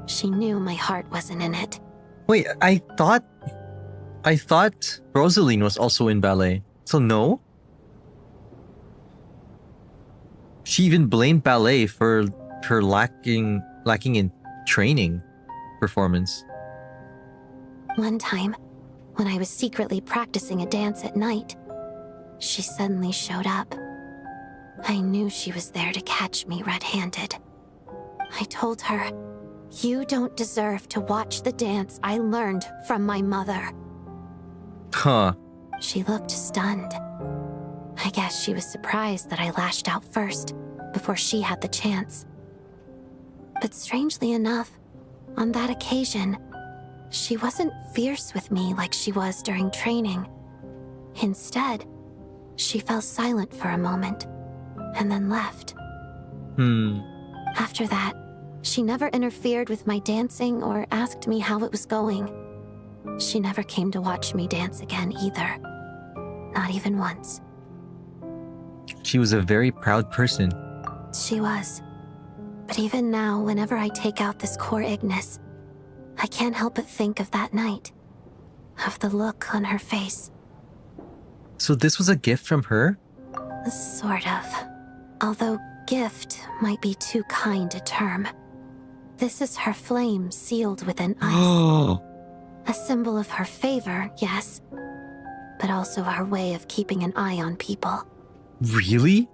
She knew my heart wasn't in it. Wait, I thought Rosaline was also in ballet. So no? She even blamed ballet for her lacking in training performance. One time, When I was secretly practicing a dance at night, she suddenly showed up. I knew she was there to catch me red-handed. I told her, "You don't deserve to watch the dance I learned from my mother." Huh. She looked stunned. I guess she was surprised that I lashed out first, before she had the chance. But strangely enough, on that occasion, she wasn't fierce with me like she was during training. Instead, she fell silent for a moment, and then left. After that, she never interfered with my dancing or asked me how it was going. She never came to watch me dance again either. Not even once. She was a very proud person. She was. But even now, whenever I take out this core Ignis, I can't help but think of that night. Of the look on her face. So this was a gift from her? Sort of. Although gift might be too kind a term. This is her flame sealed within ice. A symbol of her favor, yes. But also her way of keeping an eye on people. Really?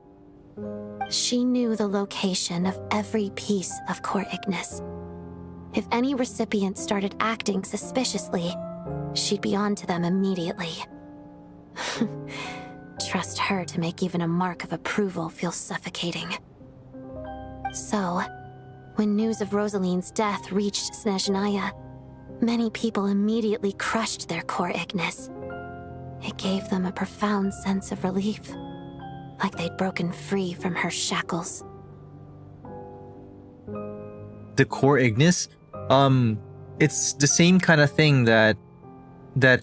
She knew the location of every piece of core Ignis. If any recipient started acting suspiciously, she'd be on to them immediately. Trust her to make even a mark of approval feel suffocating. So, when news of Rosaline's death reached Snezhnaya, many people immediately crushed their core Ignis. It gave them a profound sense of relief, like they'd broken free from her shackles. The core Ignis? It's the same kind of thing that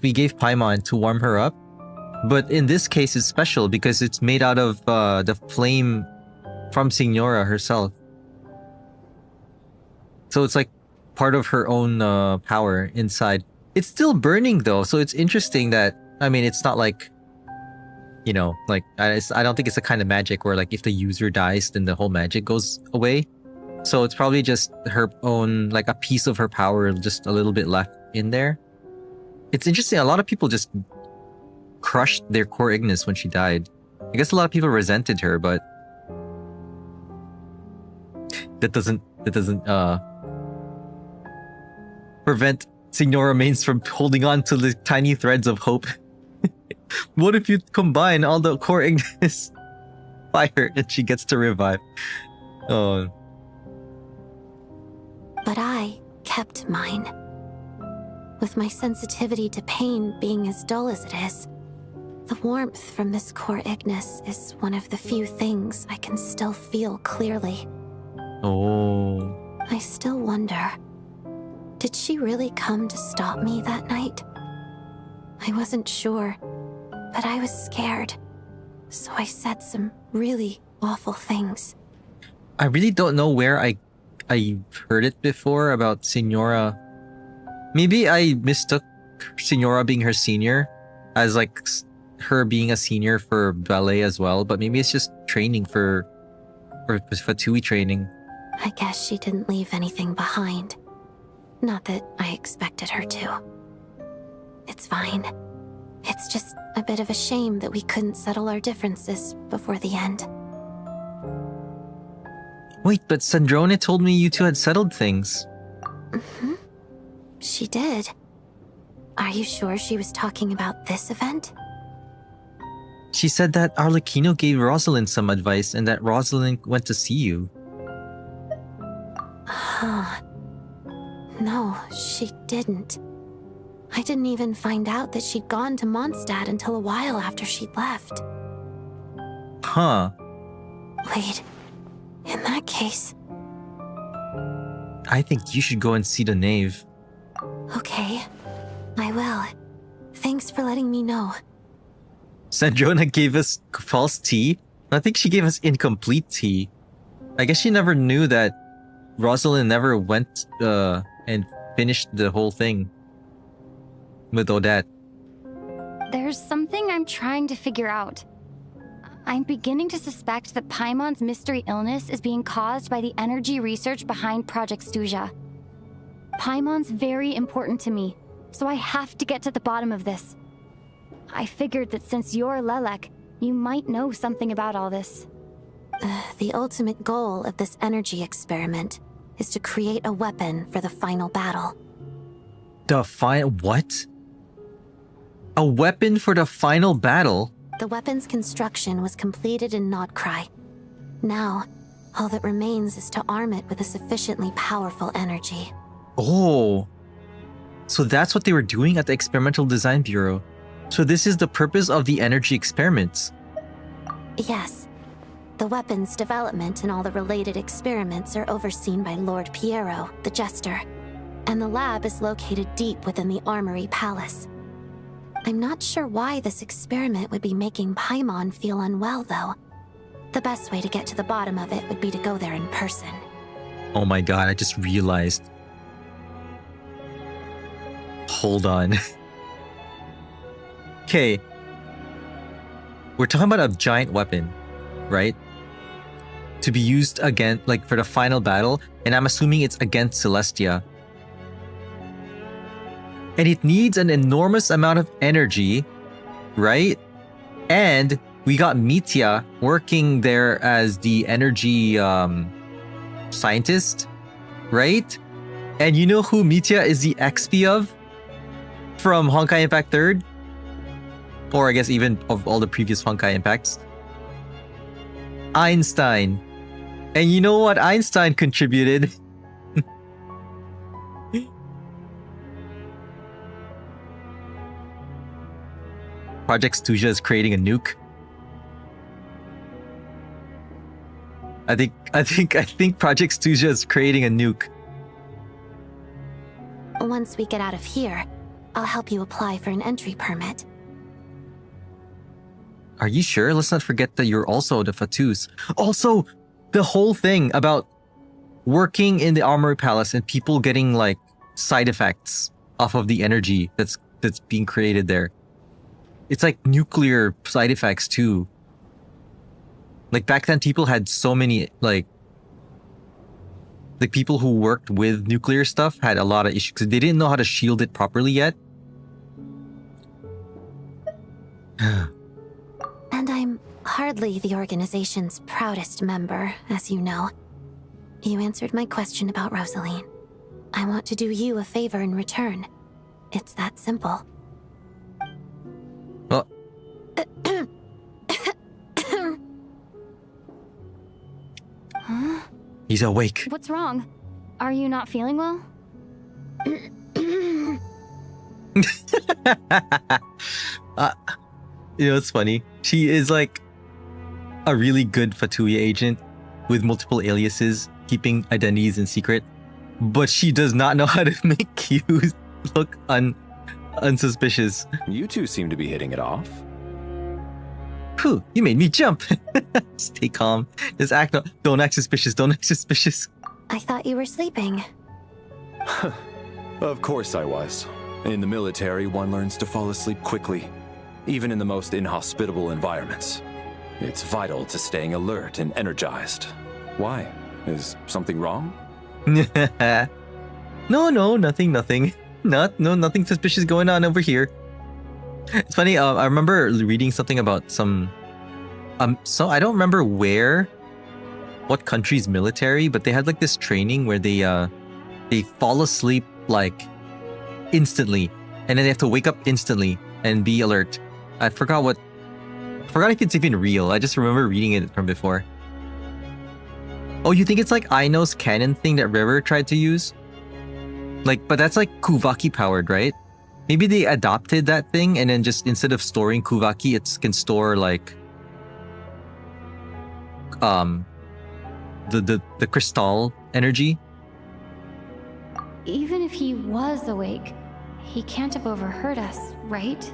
we gave Paimon to warm her up. But in this case, it's special because it's made out of the flame from Signora herself. So it's like part of her own power inside. It's still burning though, so it's interesting that, I mean, it's not like, you know, like, I don't think it's the kind of magic where like if the user dies, then the whole magic goes away. So it's probably just her own, like a piece of her power, just a little bit left in there. It's interesting, a lot of people just crushed their core Ignis when she died. I guess a lot of people resented her, but that doesn't prevent Signora Mains from holding on to the tiny threads of hope. What if you combine all the core Ignis fire and she gets to revive? Oh. But I kept mine. With my sensitivity to pain being as dull as it is, the warmth from this core Ignis is one of the few things I can still feel clearly. Oh. I still wonder, did she really come to stop me that night? I wasn't sure, but I was scared, so I said some really awful things. I really don't know where I heard it before about Signora. Maybe I mistook Signora being her senior as like her being a senior for ballet as well, but maybe it's just training for Fatui training. I guess she didn't leave anything behind. Not that I expected her to. It's fine. It's just a bit of a shame that we couldn't settle our differences before the end. Wait, but Sandrone told me you two had settled things. Mm-hmm. She did. Are you sure she was talking about this event? She said that Arlecchino gave Rosalind some advice and that Rosalind went to see you. Huh. No, she didn't. I didn't even find out that she'd gone to Mondstadt until a while after she'd left. Huh. Wait, in that case... I think you should go and see the knave. Okay, I will. Thanks for letting me know. Sandrona gave us false tea? I think she gave us incomplete tea. I guess she never knew that Rosalind never went and finished the whole thing with Odette. There's something I'm trying to figure out. I'm beginning to suspect that Paimon's mystery illness is being caused by the energy research behind Project Stuja. Paimon's very important to me, so I have to get to the bottom of this. I figured that since you're Lelek, you might know something about all this. The ultimate goal of this energy experiment is to create a weapon for the final battle. What? A weapon for the final battle? The weapon's construction was completed in Nodcry. Now, all that remains is to arm it with a sufficiently powerful energy. Oh. So that's what they were doing at the Experimental Design Bureau. So this is the purpose of the energy experiments. Yes. The weapon's development and all the related experiments are overseen by Lord Piero, the Jester. And the lab is located deep within the Armory Palace. I'm not sure why this experiment would be making Paimon feel unwell, though. The best way to get to the bottom of it would be to go there in person. Oh my god, I just realized. Hold on. Okay. We're talking about a giant weapon, right? To be used again, like for the final battle, and I'm assuming it's against Celestia. And it needs an enormous amount of energy, right? And we got Mitya working there as the energy scientist, right? And you know who Mitya is the XP of? From Honkai Impact 3rd? Or I guess even of all the previous Honkai Impacts? Einstein. And you know what Einstein contributed? Project Stuja is creating a nuke. I think Project Stuja is creating a nuke. Once we get out of here, I'll help you apply for an entry permit. Are you sure? Let's not forget that you're also the Fatus. Also, the whole thing about working in the Armory Palace and people getting like side effects off of the energy that's being created there. It's like nuclear side effects too. Like back then people had so many like people who worked with nuclear stuff had a lot of issues because they didn't know how to shield it properly yet. And I'm hardly the organization's proudest member, as you know. You answered my question about Rosaline. I want to do you a favor in return. It's that simple. Well, Huh? he's awake. What's wrong? Are you not feeling well? You know, it's funny. She is like a really good Fatuya agent with multiple aliases, keeping identities in secret. But she does not know how to make you look unsuspicious. You two seem to be hitting it off. Phew, you made me jump. Stay calm. Just don't act suspicious. Don't act suspicious. I thought you were sleeping. Of course I was. In the military, one learns to fall asleep quickly, even in the most inhospitable environments. It's vital to staying alert and energized. Why? Is something wrong? No, nothing. Nothing suspicious going on over here. It's funny, I remember reading something about some so I don't remember what country's military, but they had like this training where they fall asleep like instantly, and then they have to wake up instantly and be alert. I forgot if it's even real. I just remember reading it from before. Oh, you think it's like Aino's cannon thing that River tried to use? Like, but that's like Kuvaki powered, right? Maybe they adopted that thing and then just instead of storing Kuvaki, it can store like the crystal energy. Even if he was awake, he can't have overheard us, right?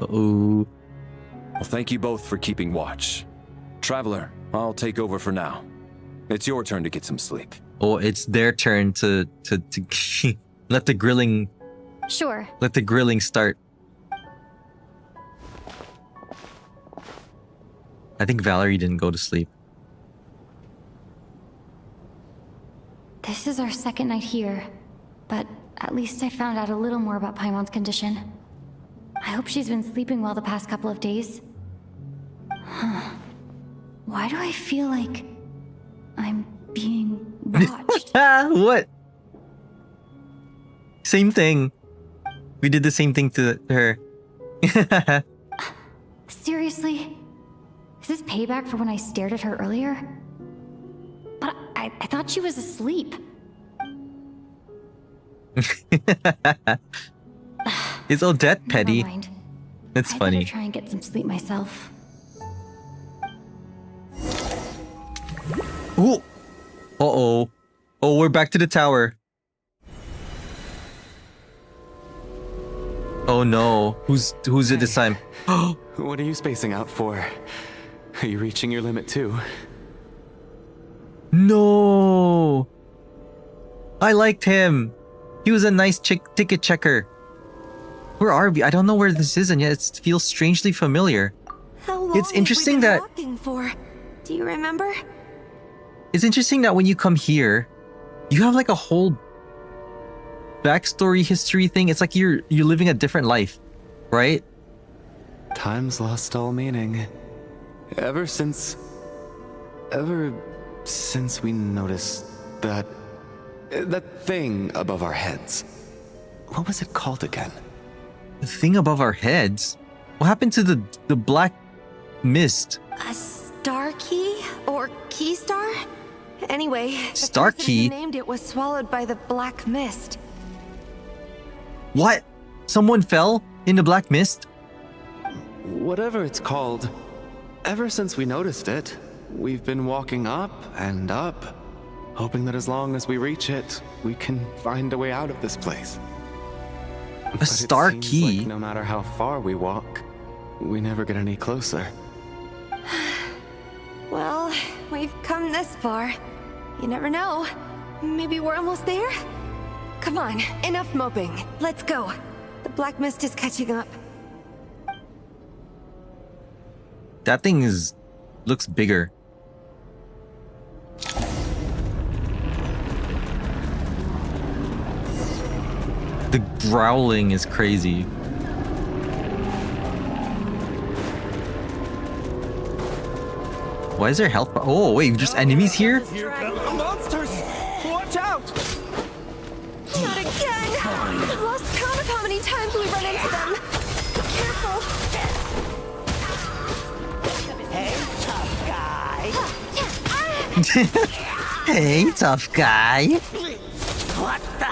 Uh-oh. Well, thank you both for keeping watch. Traveler, I'll take over for now. It's your turn to get some sleep. Oh, it's their turn to let the grilling. Sure. Let the grilling start. I think Valerie didn't go to sleep. This is our second night here, but At least I found out a little more about Paimon's condition. I hope she's been sleeping well the past couple of days. Huh. Why do I feel like I'm being watched? What? Same thing. We did the same thing to her. Seriously? Is this payback for when I stared at her earlier? But I thought she was asleep. Is Odette petty? Never mind. That's I funny. better try and get some sleep myself. Ooh. Uh-oh. Oh, we're back to the tower. Oh no. Who's it this time? What are you spacing out for? Are you reaching your limit too? No. I liked him. He was a nice ticket checker. Where are we? I don't know where this is, and yet it feels strangely familiar. How long It's interesting have we been that walking for? Do you remember? it's interesting that when you come here, you have like a whole backstory history thing. It's like you're living a different life, right? Time's lost all meaning. Ever since we noticed that thing above our heads. What was it called again? The thing above our heads? What happened to the black mist? A star key? Or key star? Anyway, Star the person key? who named it was swallowed by the black mist. What? Someone fell in the black mist? Whatever it's called, ever since we noticed it, we've been walking up and up, hoping that as long as we reach it, we can find a way out of this place. A star seems key? like no matter how far we walk, we never get any closer. Well, we've come this far. You never know. Maybe we're almost there? Come on, enough moping. Let's go. The black mist is catching up. That thing looks bigger. The growling is crazy. Why is there health? Oh wait, just enemies here? Monsters! Watch out! Not again! I've lost count of how many times we run into them. Be careful. Hey, tough guy. Hey, tough guy. What the?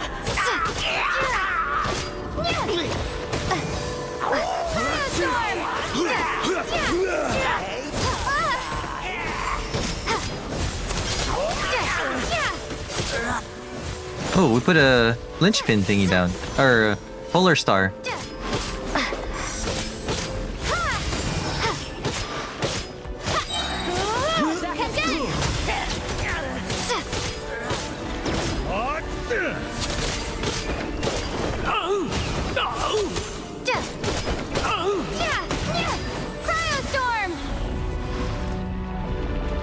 Oh, we put a linchpin thingy down. Or a polar star.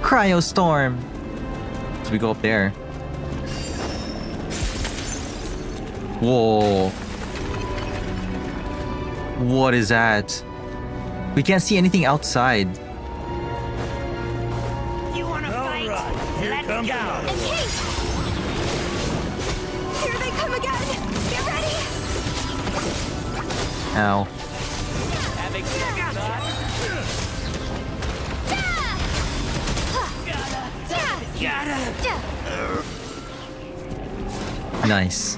Cryostorm. So we go up there. Whoa. What is that? We can't see anything outside. You wanna fight? Let's go. And Kate! Here they come again! Get ready! Ow. Having second thought. Nice.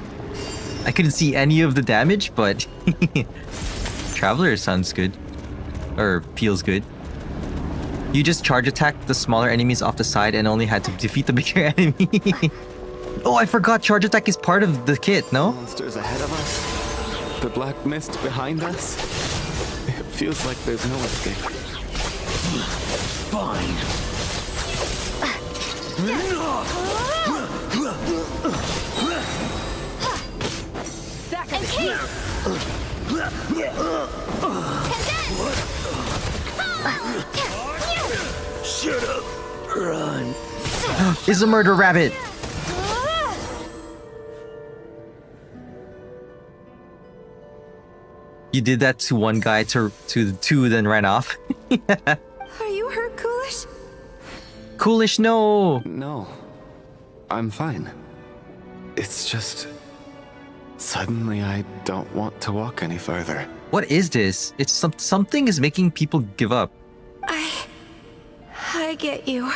I couldn't see any of the damage, but Traveler sounds good. Or feels good. You just charge attack the smaller enemies off the side and only had to defeat the bigger enemy. Oh, I forgot charge attack is part of the kit, no? Monsters ahead of us. The black mist behind us. It feels like there's no escape. Fine. And Kate! Shut up. Run. It's a murder rabbit. You did that to one guy, to the two, then ran off. Are you hurt, Coolish? Coolish, no! No. I'm fine. It's just... Suddenly I don't want to walk any further. What is this? It's something is making people give up. I get you.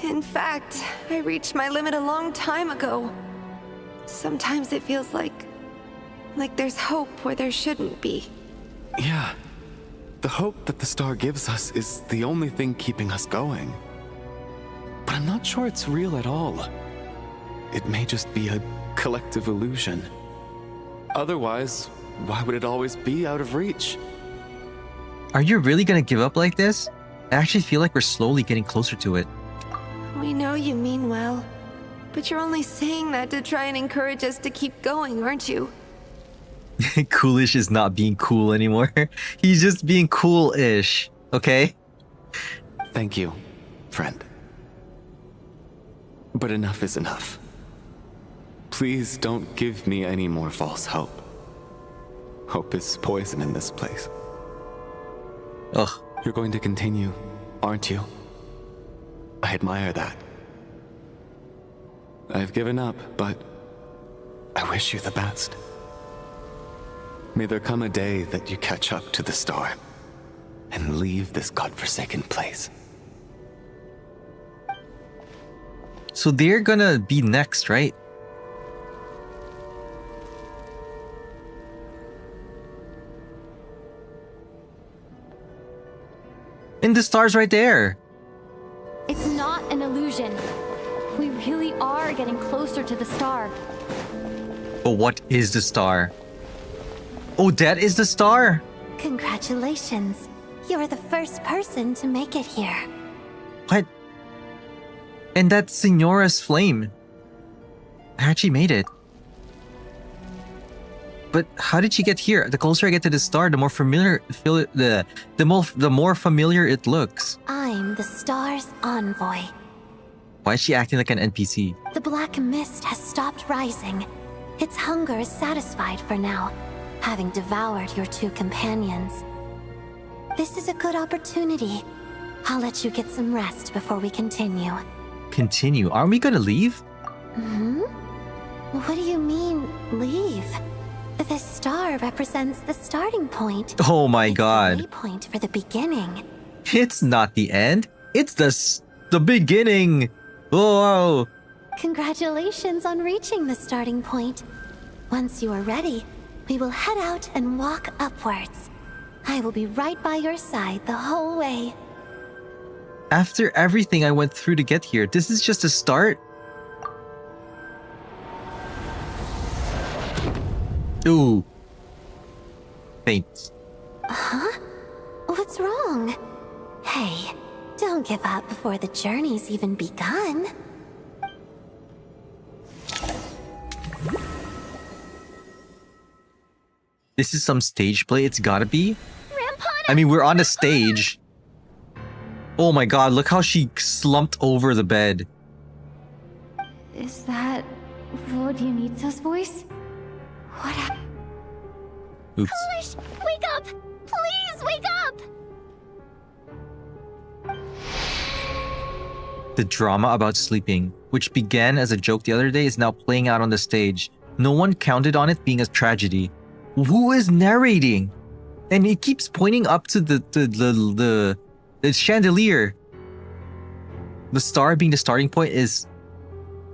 In fact, I reached my limit a long time ago. Sometimes it feels like there's hope where there shouldn't be. Yeah. The hope that the star gives us is the only thing keeping us going. But I'm not sure it's real at all. It may just be a collective illusion. Otherwise, why would it always be out of reach? Are you really gonna give up like this? I actually feel like we're slowly getting closer to it. We know you mean well, but you're only saying that to try and encourage us to keep going, aren't you? Coolish is not being cool anymore. He's just being cool-ish, okay? Thank you, friend. But enough is enough. Please don't give me any more false hope. Hope is poison in this place. Ugh. You're going to continue, aren't you? I admire that. I've given up, but I wish you the best. May there come a day that you catch up to the star and leave this godforsaken place. So they're gonna be next, right? And the star's right there. It's not an illusion. We really are getting closer to the star. But what is the star? Oh, that is the star? Congratulations. You're the first person to make it here. What? And that's Signora's flame. I actually made it. But how did she get here? The closer I get to the star, the more familiar the more familiar it looks. I'm the star's envoy. Why is she acting like an NPC? The black mist has stopped rising. Its hunger is satisfied for now, having devoured your two companions. This is a good opportunity. I'll let you get some rest before we continue. Continue? Aren't we gonna leave? What do you mean, leave? The star represents the starting point. Oh my god. The waypoint for the beginning. It's not the end. It's the beginning. Whoa. Congratulations on reaching the starting point. Once you are ready, we will head out and walk upwards. I will be right by your side the whole way. After everything I went through to get here, this is just a start? Ooh. Thanks. Huh? What's wrong? Hey, don't give up before the journey's even begun. This is some stage play, it's gotta be. I mean, we're on a stage. Oh my god, look how she slumped over the bed. Is that Vodyanitsa's voice? What happened? Oops. Coolish, wake up! Please wake up! The drama about sleeping, which began as a joke the other day, is now playing out on the stage. No one counted on it being a tragedy. Who is narrating? And it keeps pointing up to the chandelier. The star being the starting point is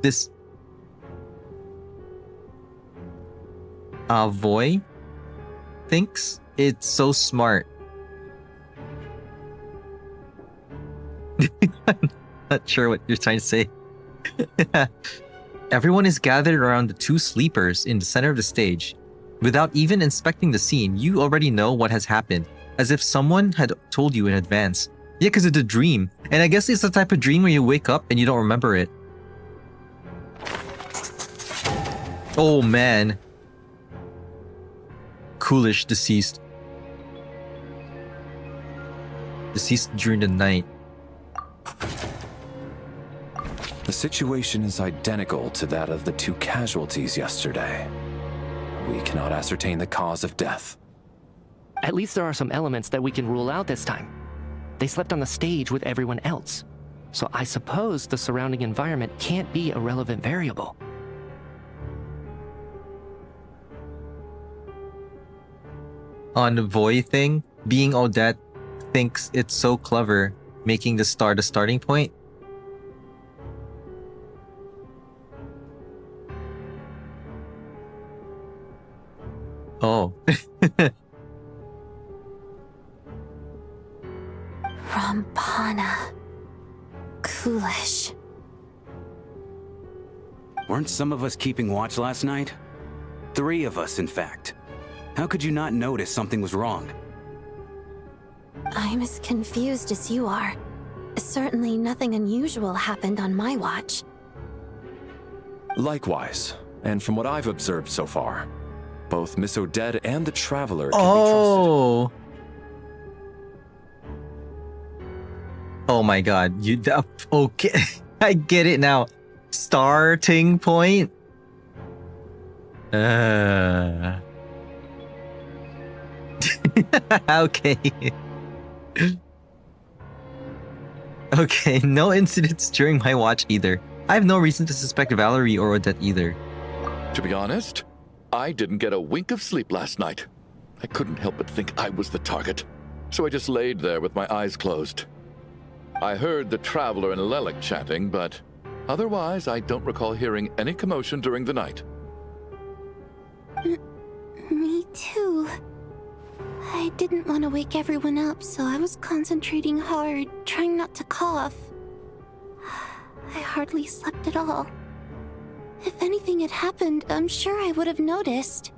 this Voy thinks it's so smart. I'm not sure what you're trying to say. Everyone is gathered around the two sleepers in the center of the stage. Without even inspecting the scene, you already know what has happened, as if someone had told you in advance. Yeah, because it's a dream. And I guess it's the type of dream where you wake up and you don't remember it. Oh man. Coolish deceased. Deceased during the night. The situation is identical to that of the two casualties yesterday. We cannot ascertain the cause of death. At least there are some elements that we can rule out this time. They slept on the stage with everyone else, so I suppose the surrounding environment can't be a relevant variable. On the Voy thing, being Odette thinks it's so clever, making the star the starting point. Oh. Rampana. Coolish. Weren't some of us keeping watch last night? 3 of us, in fact. How could you not notice something was wrong? I'm as confused as you are. Certainly nothing unusual happened on my watch. Likewise, and from what I've observed so far, both Miss Odette and the Traveler can Oh. Oh my god. Okay. I get it now. Starting point? Okay. Okay, no incidents during my watch either. I have no reason to suspect Valerie or Odette either. To be honest, I didn't get a wink of sleep last night. I couldn't help but think I was the target, so I just laid there with my eyes closed. I heard the Traveler and Lelik chatting, but otherwise I don't recall hearing any commotion during the night. Me too. I didn't want to wake everyone up, so I was concentrating hard, trying not to cough. I hardly slept at all. If anything had happened, I'm sure I would have noticed.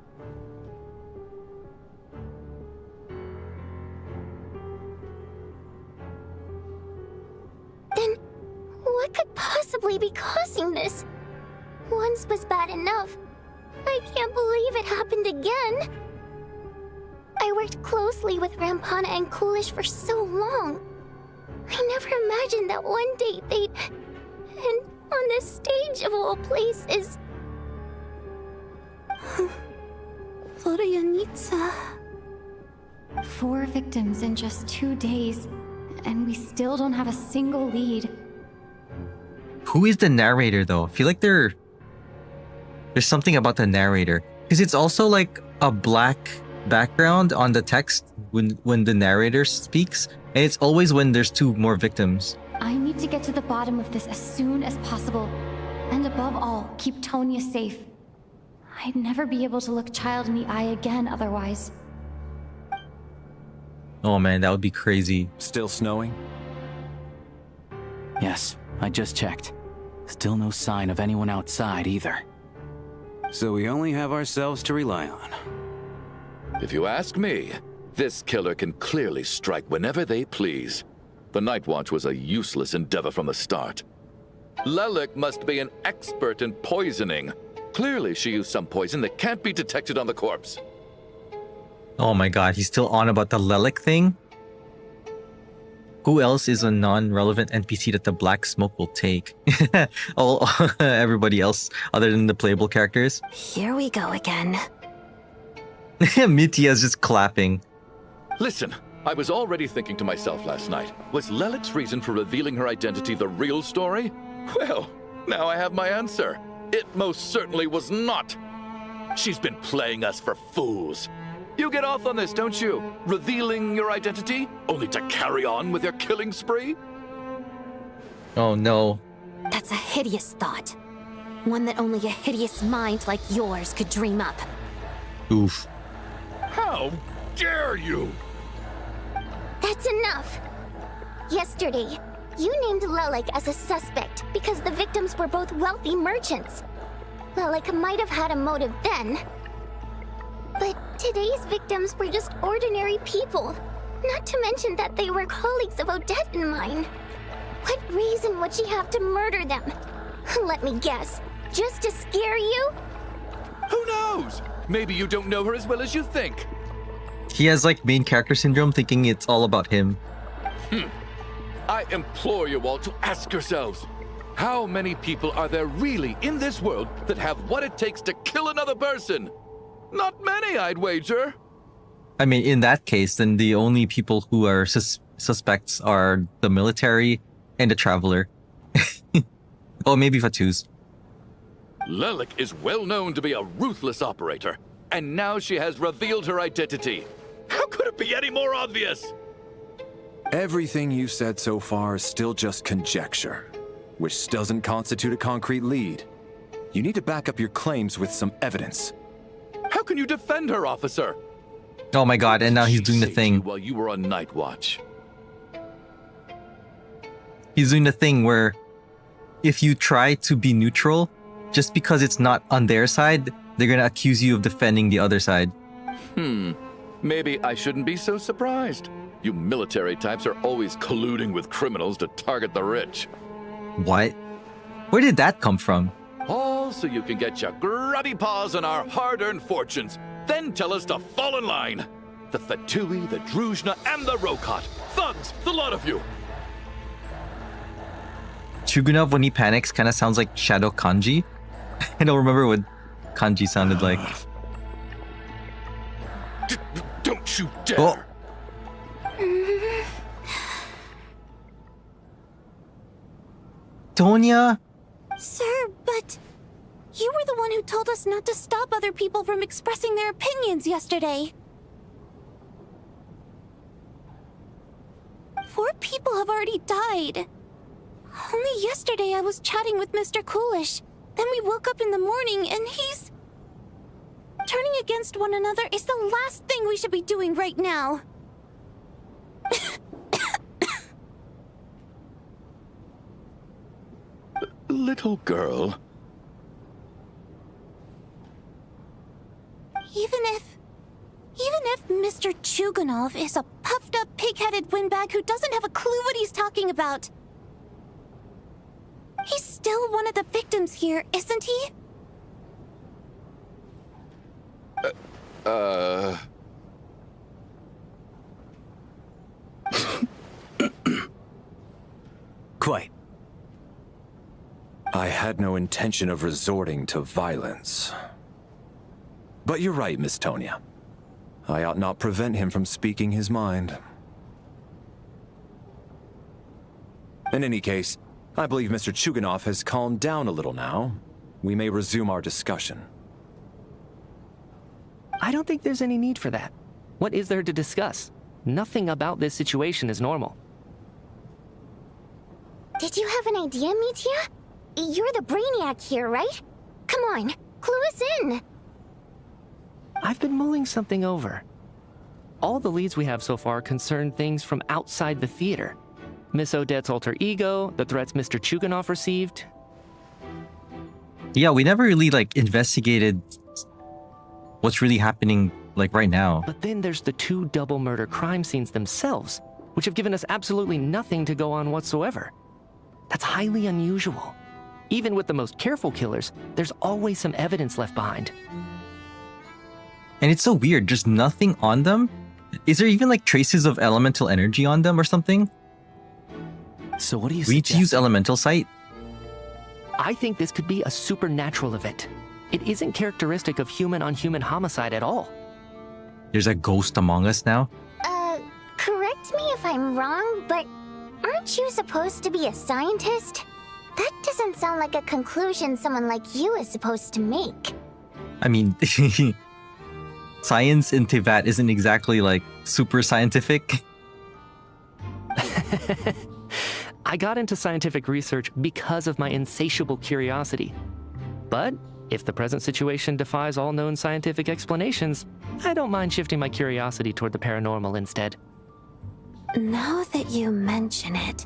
Then, what could possibly be causing this? Once was bad enough. I can't believe it happened again. I worked closely with Rampana and Coolish for so long. I never imagined that one day they'd... And on the stage of all places... Florianitsa... 4 victims in just 2 days, and we still don't have a single lead. Who is the narrator though? I feel like there's something about the narrator. Because it's also like a black background on the text when the narrator speaks. And it's always when there's 2 more victims. I need to get to the bottom of this as soon as possible. And above all, keep Tonya safe. I'd never be able to look Child in the eye again otherwise. Oh man, that would be crazy. Still snowing? Yes, I just checked. Still no sign of anyone outside either. So we only have ourselves to rely on. If you ask me, this killer can clearly strike whenever they please. The Night Watch was a useless endeavor from the start. Lelik must be an expert in poisoning. Clearly she used some poison that can't be detected on the corpse. Oh my god, he's still on about the Lelik thing? Who else is a non-relevant NPC that the black smoke will take? Everybody else other than the playable characters? Here we go again. Mitya's just clapping. Listen, I was already thinking to myself last night, was Lelik's reason for revealing her identity the real story? Well, now I have my answer. It most certainly was not. She's been playing us for fools. You get off on this, don't you? Revealing your identity, only to carry on with your killing spree? Oh no. That's a hideous thought. One that only a hideous mind like yours could dream up. Oof. How dare you? That's enough. Yesterday, you named Lelik as a suspect because the victims were both wealthy merchants. Lelik might have had a motive then. But today's victims were just ordinary people. Not to mention that they were colleagues of Odette and mine. What reason would she have to murder them? Let me guess. Just to scare you? Who knows? Maybe you don't know her as well as you think. He has like main character syndrome, thinking it's all about him. I implore you all to ask yourselves, how many people are there really in this world that have what it takes to kill another person? Not many, I'd wager. I mean, in that case, then the only people who are suspects are the military and the traveler. Oh, maybe Fatuz. Lelik is well known to be a ruthless operator, and now she has revealed her identity. How could it be any more obvious? Everything you've said so far is still just conjecture, which doesn't constitute a concrete lead. You need to back up your claims with some evidence. How can you defend her, officer? Oh my god, and now he's doing the She saved thing. you while you were on night watch. He's doing the thing where if you try to be neutral, just because it's not on their side, they're gonna accuse you of defending the other side. Maybe I shouldn't be so surprised. You military types are always colluding with criminals to target the rich. What? Where did that come from? All so you can get your grubby paws on our hard-earned fortunes, then tell us to fall in line. The Fatui, the Druzhna, and the Rokot. Thugs, the lot of you. Chugunov, when he panics, kind of sounds like Shadow Kanji. I don't remember what Kanji sounded like. Don't you dare! Oh. Tonya? Sir, but you were the one who told us not to stop other people from expressing their opinions yesterday. 4 people have already died. Only yesterday I was chatting with Mr. Coolish. Then we woke up in the morning and he's... Turning against one another is the last thing we should be doing right now. Little girl. Even if Mr. Chuganov is a puffed-up, pig-headed windbag who doesn't have a clue what he's talking about, he's still one of the victims here, isn't he? Quite. I had no intention of resorting to violence. But you're right, Miss Tonya. I ought not prevent him from speaking his mind. In any case, I believe Mr. Chuganov has calmed down a little now. We may resume our discussion. I don't think there's any need for that. What is there to discuss? Nothing about this situation is normal. Did you have an idea, Mitya? You're the brainiac here, right? Come on, clue us in. I've been mulling something over. All the leads we have so far concern things from outside the theater. Miss Odette's alter ego, the threats Mr. Chuganov received. Yeah, we never really investigated what's really happening right now. But then there's the 2 double murder crime scenes themselves, which have given us absolutely nothing to go on whatsoever. That's highly unusual. Even with the most careful killers, there's always some evidence left behind. And it's so weird, there's nothing on them. Is there even traces of elemental energy on them or something? So what do you We need to use elemental sight? I think this could be a supernatural event. It isn't characteristic of human-on-human homicide at all. There's a ghost among us now? Correct me if I'm wrong, but aren't you supposed to be a scientist? That doesn't sound like a conclusion someone like you is supposed to make. I mean, science in Teyvat isn't exactly super scientific. I got into scientific research because of my insatiable curiosity. But if the present situation defies all known scientific explanations, I don't mind shifting my curiosity toward the paranormal instead. Now that you mention it,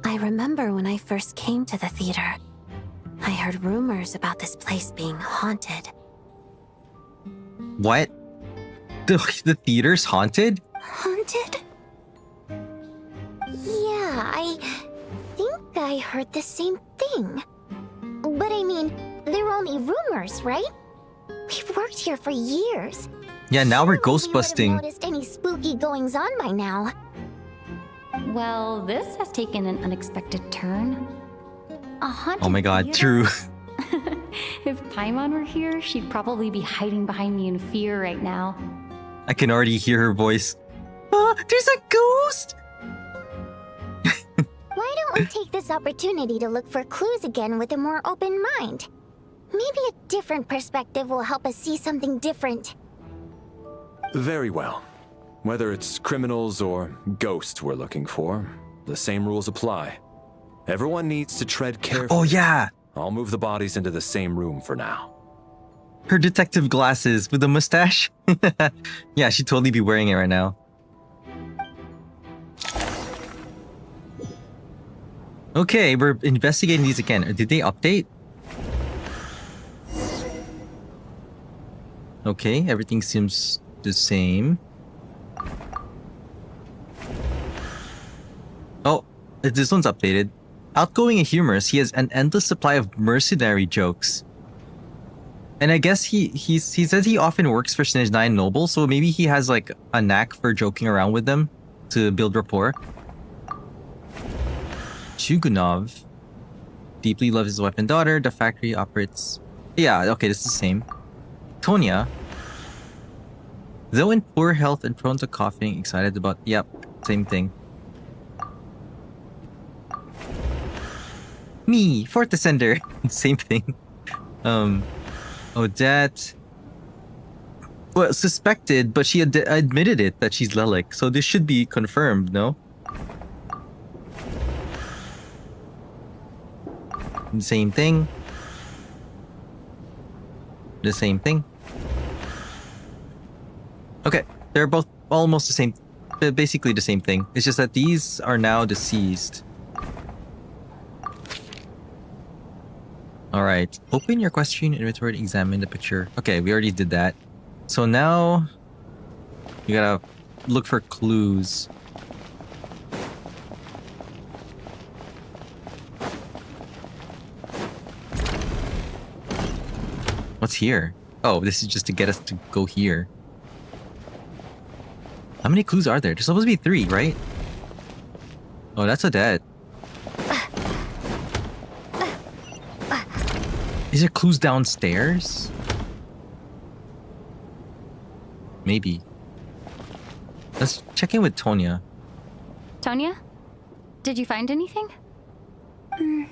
I remember when I first came to the theater. I heard rumors about this place being haunted. What? The theater's haunted? Haunted? Yeah, I think I heard the same thing. But I mean, they're only rumors, right? We've worked here for years. Yeah, now we're ghost You busting. would have noticed any spooky goings on by now. Well, this has taken an unexpected turn. A haunted Oh my god, theater? true. If Paimon were here, she'd probably be hiding behind me in fear right now. I can already hear her voice. Oh, there's a ghost! Why don't we take this opportunity to look for clues again with a more open mind? Maybe a different perspective will help us see something different. Very well. Whether it's criminals or ghosts we're looking for, the same rules apply. Everyone needs to tread carefully. Oh yeah! I'll move the bodies into the same room for now. Her detective glasses with the mustache. Yeah, she'd totally be wearing it right now. Okay, we're investigating these again. Did they update? Okay, everything seems the same. Oh, this one's updated. Outgoing and humorous, he has an endless supply of mercenary jokes. And I guess he says he often works for Snezhnaya nobles, so maybe he has like a knack for joking around with them to build rapport. Chugunov deeply loves his wife and daughter. The factory operates... Yeah, okay, this is the same. Tonya, though in poor health and prone to coughing, excited about... Yep, same thing. Me, fourth descender. Same thing. Odette... Well, suspected, but she admitted it that she's Lelik, so this should be confirmed, no? Same thing. The same thing. Okay, they're both almost the same, basically the same thing. It's just that these are now deceased. Alright, open your question inventory and examine the picture. Okay, we already did that. So now, you gotta look for clues. What's here? Oh, this is just to get us to go here. How many clues are there? There's supposed to be 3, right? Oh, that's Odette. Is there clues downstairs? Maybe. Let's check in with Tonya. Tonya? Did you find anything?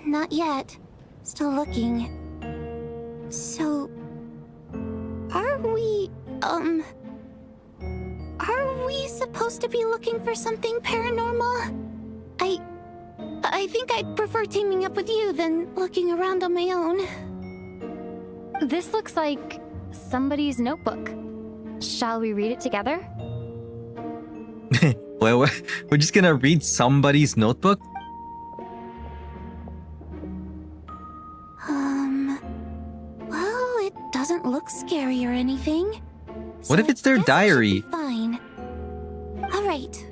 Not yet. Still looking. So... Are we supposed to be looking for something paranormal? I think I'd prefer teaming up with you than looking around on my own. This looks like somebody's notebook. Shall we read it together? Well, we're just gonna read somebody's notebook? Well, it doesn't look scary or anything. What if it's their diary? Fine. All right,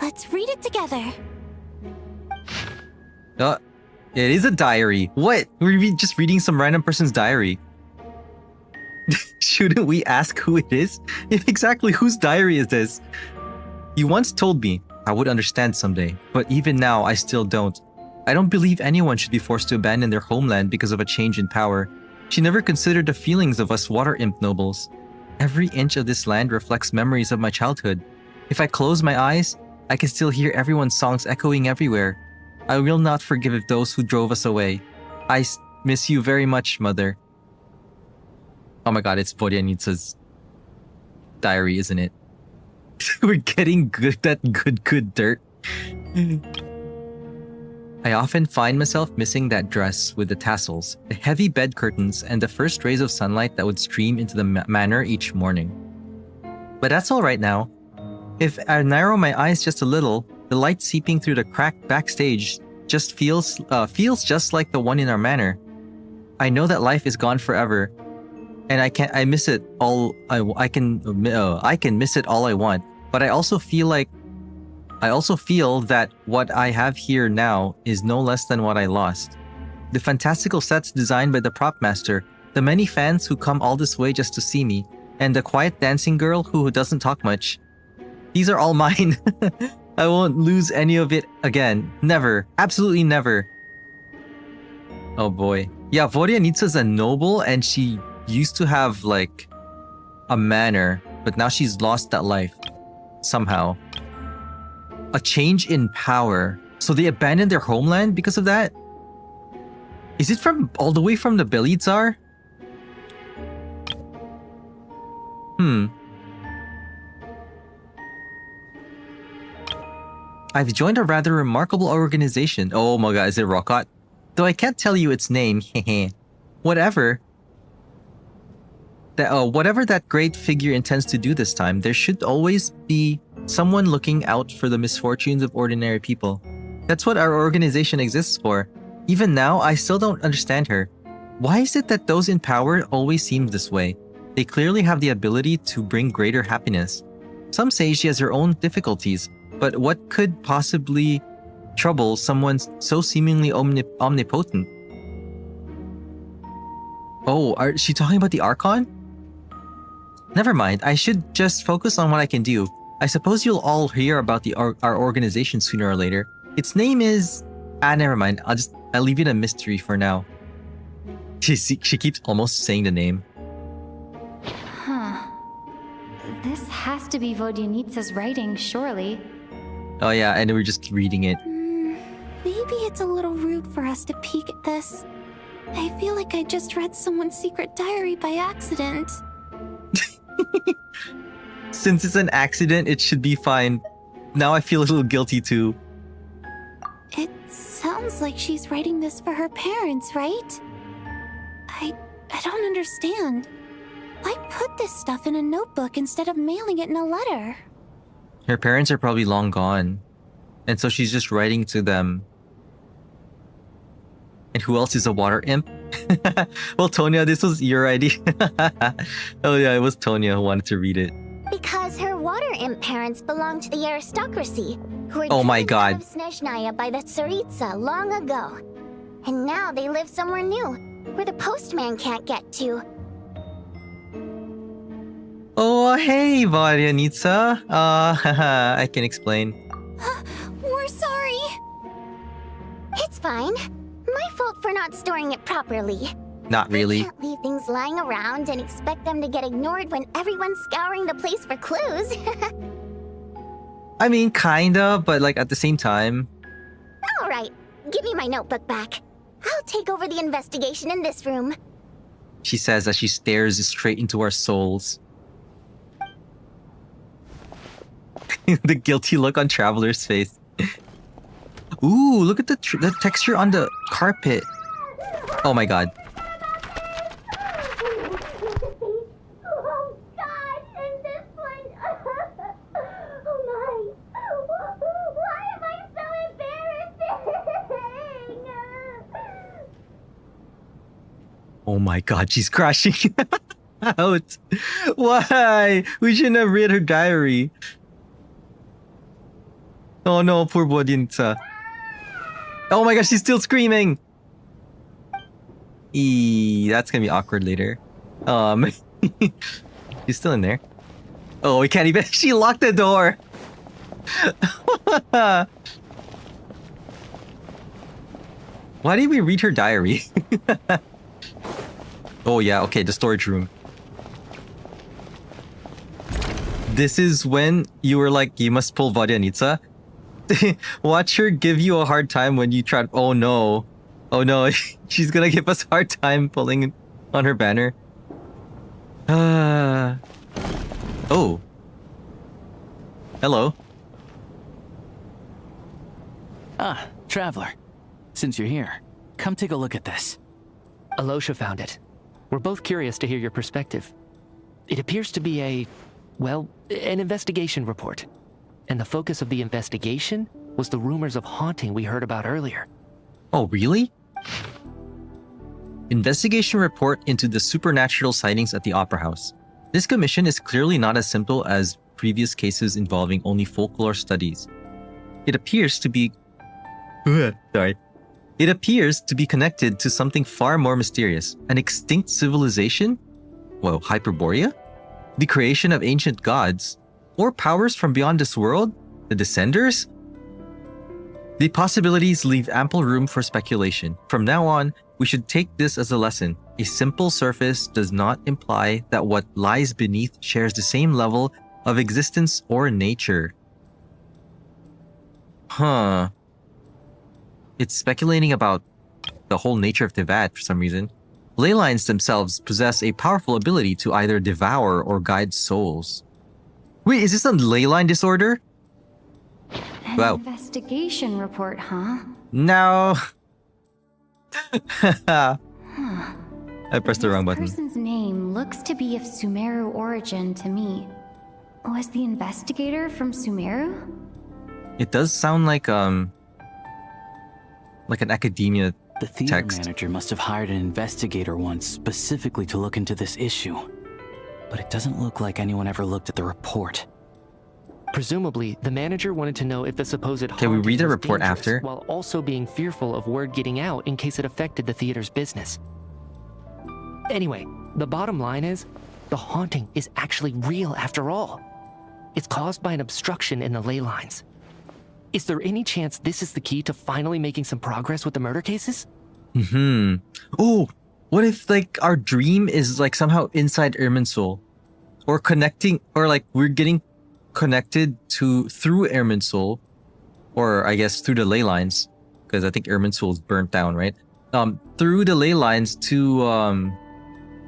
let's read it together. It is a diary. What? We're just reading some random person's diary. Shouldn't we ask who it is? Exactly whose diary is this? You once told me I would understand someday, but even now I still don't. I don't believe anyone should be forced to abandon their homeland because of a change in power. She never considered the feelings of us water imp nobles. Every inch of this land reflects memories of my childhood. If I close my eyes, I can still hear everyone's songs echoing everywhere. I will not forgive those who drove us away. I miss you very much, Mother. Oh my god, it's Vodyanitsa's diary, isn't it? We're getting that good dirt. I often find myself missing that dress with the tassels, the heavy bed curtains, and the first rays of sunlight that would stream into the manor each morning. But that's all right now. If I narrow my eyes just a little, the light seeping through the crack backstage just feels just like the one in our manor. I know that life is gone forever, and I miss it all. I can miss it all I want, but I also feel that what I have here now is no less than what I lost. The fantastical sets designed by the prop master, the many fans who come all this way just to see me, and the quiet dancing girl who doesn't talk much. These are all mine. I won't lose any of it again. Never. Absolutely never. Oh boy. Yeah, Vodyanitsa's a noble and she used to have like a manor, but now she's lost that life. Somehow. A change in power. So they abandoned their homeland because of that? Is it from all the way from the Belly Tsar? I've joined a rather remarkable organization. Oh my god, is it Rokot? Though I can't tell you its name, whatever that great figure intends to do this time, there should always be someone looking out for the misfortunes of ordinary people. That's what our organization exists for. Even now, I still don't understand her. Why is it that those in power always seem this way? They clearly have the ability to bring greater happiness. Some say she has her own difficulties, but what could possibly trouble someone so seemingly omnipotent? Oh, is she talking about the Archon? Never mind, I should just focus on what I can do. I suppose you'll all hear about our organization sooner or later. Its name is... never mind, I'll leave it a mystery for now. She keeps almost saying the name. Huh. This has to be Vodyanitsa's writing, surely. Oh yeah, and we're just reading it. Maybe it's a little rude for us to peek at this. I feel like I just read someone's secret diary by accident. Since it's an accident, it should be fine. Now I feel a little guilty too. It sounds like she's writing this for her parents, right? I don't understand. Why put this stuff in a notebook instead of mailing it in a letter? Her parents are probably long gone. And so she's just writing to them. And who else is a water imp? Well, Tonya, this was your idea. Oh yeah, it was Tonya who wanted to read it. Because her water imp parents belonged to the aristocracy, who were Oh my driven out god. of Snezhnaya by the Tsaritsa long ago. And now they live somewhere new, where the postman can't get to. Oh, hey, Varyanitsa. I can explain. We're sorry. It's fine. My fault for not storing it properly. Not really. Can't leave things lying around and expect them to get ignored when everyone's scouring the place for clues. I mean, kinda, but like at the same time. All right, give me my notebook back. I'll take over the investigation in this room. She says as she stares straight into our souls. The guilty look on Traveler's face. Ooh, look at the texture on the carpet. Oh my god. Oh God, and this one. Oh my. Why am I so embarrassing? Oh my god, she's crashing out. Why? We shouldn't have read her diary. Oh no, poor Vodyanitsa. Oh my gosh, she's still screaming. That's gonna be awkward later. She's still in there. Oh, we can't even. She locked the door. Why did we read her diary? Oh yeah, okay, the storage room. This is when you were like, you must pull Vodyanitsa. Watch her give you a hard time when you try. Oh no. Oh no, she's gonna give us a hard time pulling on her banner. Oh. Hello. Ah, Traveler. Since you're here, come take a look at this. Alosha found it. We're both curious to hear your perspective. It appears to be an investigation report. And the focus of the investigation was the rumors of haunting we heard about earlier. Oh, really? Investigation report into the supernatural sightings at the Opera House. This commission is clearly not as simple as previous cases involving only folklore studies. It appears to be... Sorry. It appears to be connected to something far more mysterious. An extinct civilization? Whoa, Hyperborea? The creation of ancient gods? Or powers from beyond this world? The Descenders? The possibilities leave ample room for speculation. From now on, we should take this as a lesson. A simple surface does not imply that what lies beneath shares the same level of existence or nature. Huh. It's speculating about the whole nature of Tivat for some reason. Ley lines themselves possess a powerful ability to either devour or guide souls. Wait, is this a ley line disorder? An Wow. investigation report, huh? No. I pressed the wrong button. This person's name looks to be of Sumeru origin to me. Was the investigator from Sumeru? It does sound like an academia The theater text. manager must have hired an investigator once specifically to look into this issue. But it doesn't look like anyone ever looked at the report. Presumably, the manager wanted to know if the supposed Can we read the haunting was report dangerous, after? while also being fearful of word getting out in case it affected the theater's business. Anyway, the bottom line is, the haunting is actually real after all. It's caused by an obstruction in the ley lines. Is there any chance this is the key to finally making some progress with the murder cases? Oh, what if like our dream is like somehow inside Irminsul, or connecting, or like we're getting connected to through Irminsul, or I guess through the ley lines, because I think Irminsul is burnt down, right? Through the ley lines to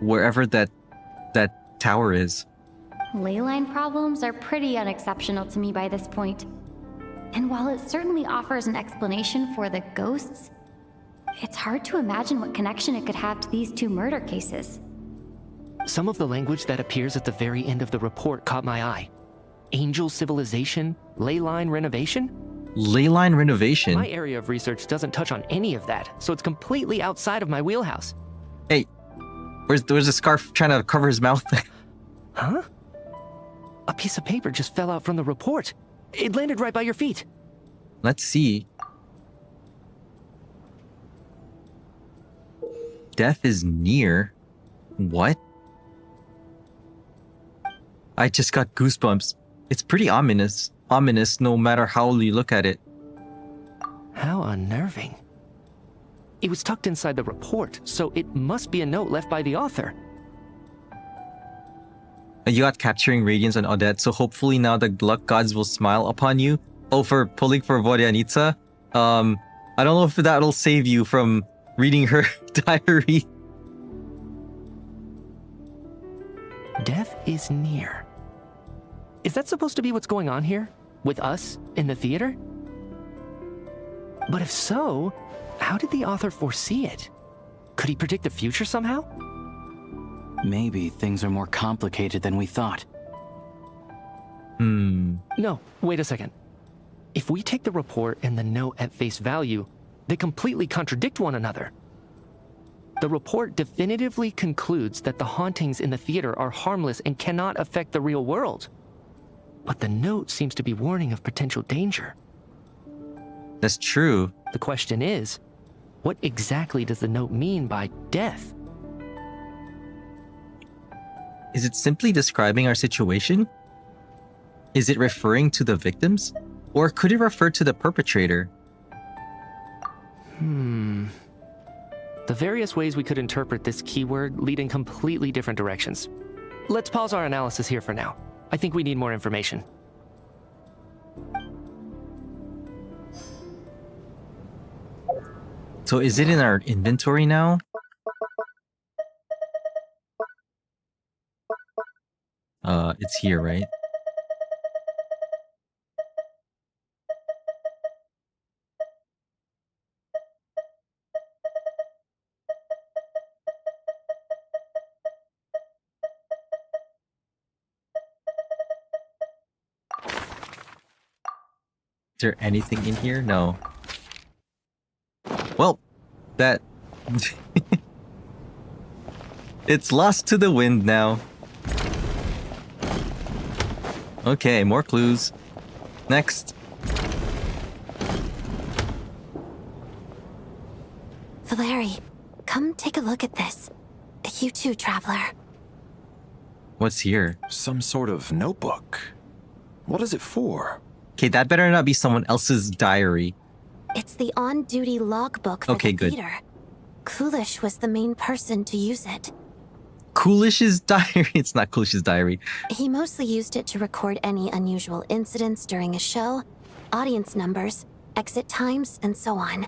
wherever that tower is. Leyline problems are pretty unexceptional to me by this point. And while it certainly offers an explanation for the ghosts, it's hard to imagine what connection it could have to these two murder cases. Some of the language that appears at the very end of the report caught my eye. Angel civilization, ley line renovation? Ley line renovation? My area of research doesn't touch on any of that, so it's completely outside of my wheelhouse. Hey, where's the scarf trying to cover his mouth? Huh? A piece of paper just fell out from the report. It landed right by your feet. Let's see. Death is near. What? I just got goosebumps. It's pretty ominous. Ominous no matter how you look at it. How unnerving. It was tucked inside the report, so it must be a note left by the author. You got capturing radiance on Odette, so hopefully now the luck gods will smile upon you. Oh, for pulling for Vodianitsa? I don't know if that'll save you from reading her diary. Death is near. Is that supposed to be what's going on here? With us in the theater? But if so, how did the author foresee it? Could he predict the future somehow? Maybe things are more complicated than we thought. No, wait a second. If we take the report and the note at face value, they completely contradict one another. The report definitively concludes that the hauntings in the theater are harmless and cannot affect the real world. But the note seems to be warning of potential danger. That's true. The question is, what exactly does the note mean by death? Is it simply describing our situation? Is it referring to the victims? Or could it refer to the perpetrator? The various ways we could interpret this keyword lead in completely different directions. Let's pause our analysis here for now. I think we need more information. So is it in our inventory now? It's here, right? Is there anything in here? No. Well, that... it's lost to the wind now. Okay, more clues. Next. Valeri, come take a look at this. You too, traveler. What's here? Some sort of notebook. What is it for? Okay, that better not be someone else's diary. It's the on-duty logbook for Okay, the good. theater. Coolish was the main person to use it. Coolish's diary. It's not Coolish's diary. He mostly used it to record any unusual incidents during a show, audience numbers, exit times, and so on.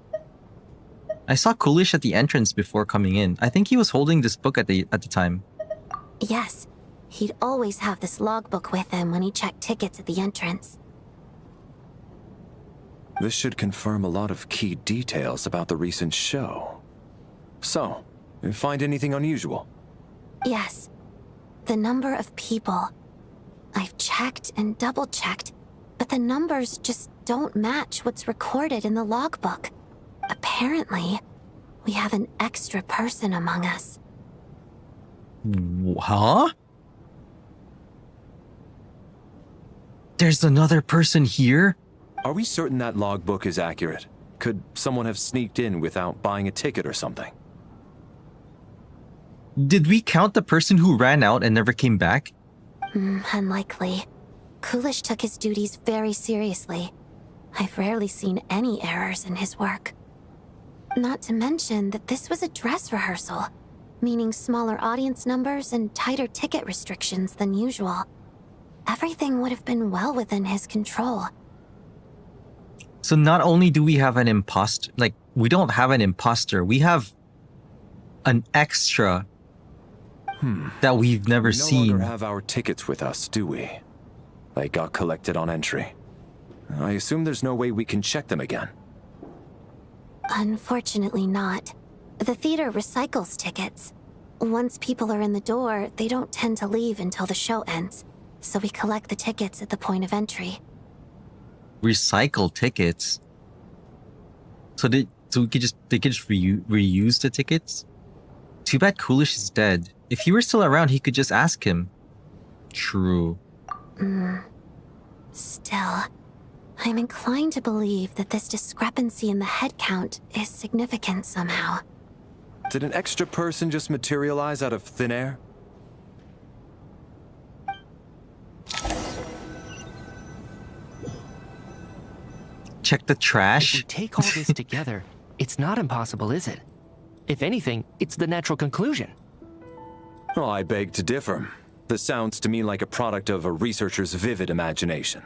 I saw Coolish at the entrance before coming in. I think he was holding this book at the time. Yes, he'd always have this logbook with him when he checked tickets at the entrance. This should confirm a lot of key details about the recent show. So, you find anything unusual? Yes, the number of people. I've checked and double-checked, but the numbers just don't match what's recorded in the logbook. Apparently, we have an extra person among us. Huh? There's another person here? Are we certain that logbook is accurate? Could someone have sneaked in without buying a ticket or something? Did we count the person who ran out and never came back? Unlikely. Coolish took his duties very seriously. I've rarely seen any errors in his work. Not to mention that this was a dress rehearsal, meaning smaller audience numbers and tighter ticket restrictions than usual. Everything would have been well within his control. So not only do we have an imposter, we don't have an imposter, we have an extra that we've never We seen. no longer have our tickets with us, do we? They got collected on entry. I assume there's no way we can check them again. Unfortunately not. The theater recycles tickets. Once people are in the door, they don't tend to leave until the show ends, so we collect the tickets at the point of entry. Recycle tickets? So they could just reuse the tickets? Too bad Coolish is dead. If he were still around, he could just ask him. True. Still, I'm inclined to believe that this discrepancy in the head count is significant somehow. Did an extra person just materialize out of thin air? Check the If trash. we take all this together, it's not impossible, is it? If anything, it's the natural conclusion. Well, I beg to differ. This sounds to me like a product of a researcher's vivid imagination.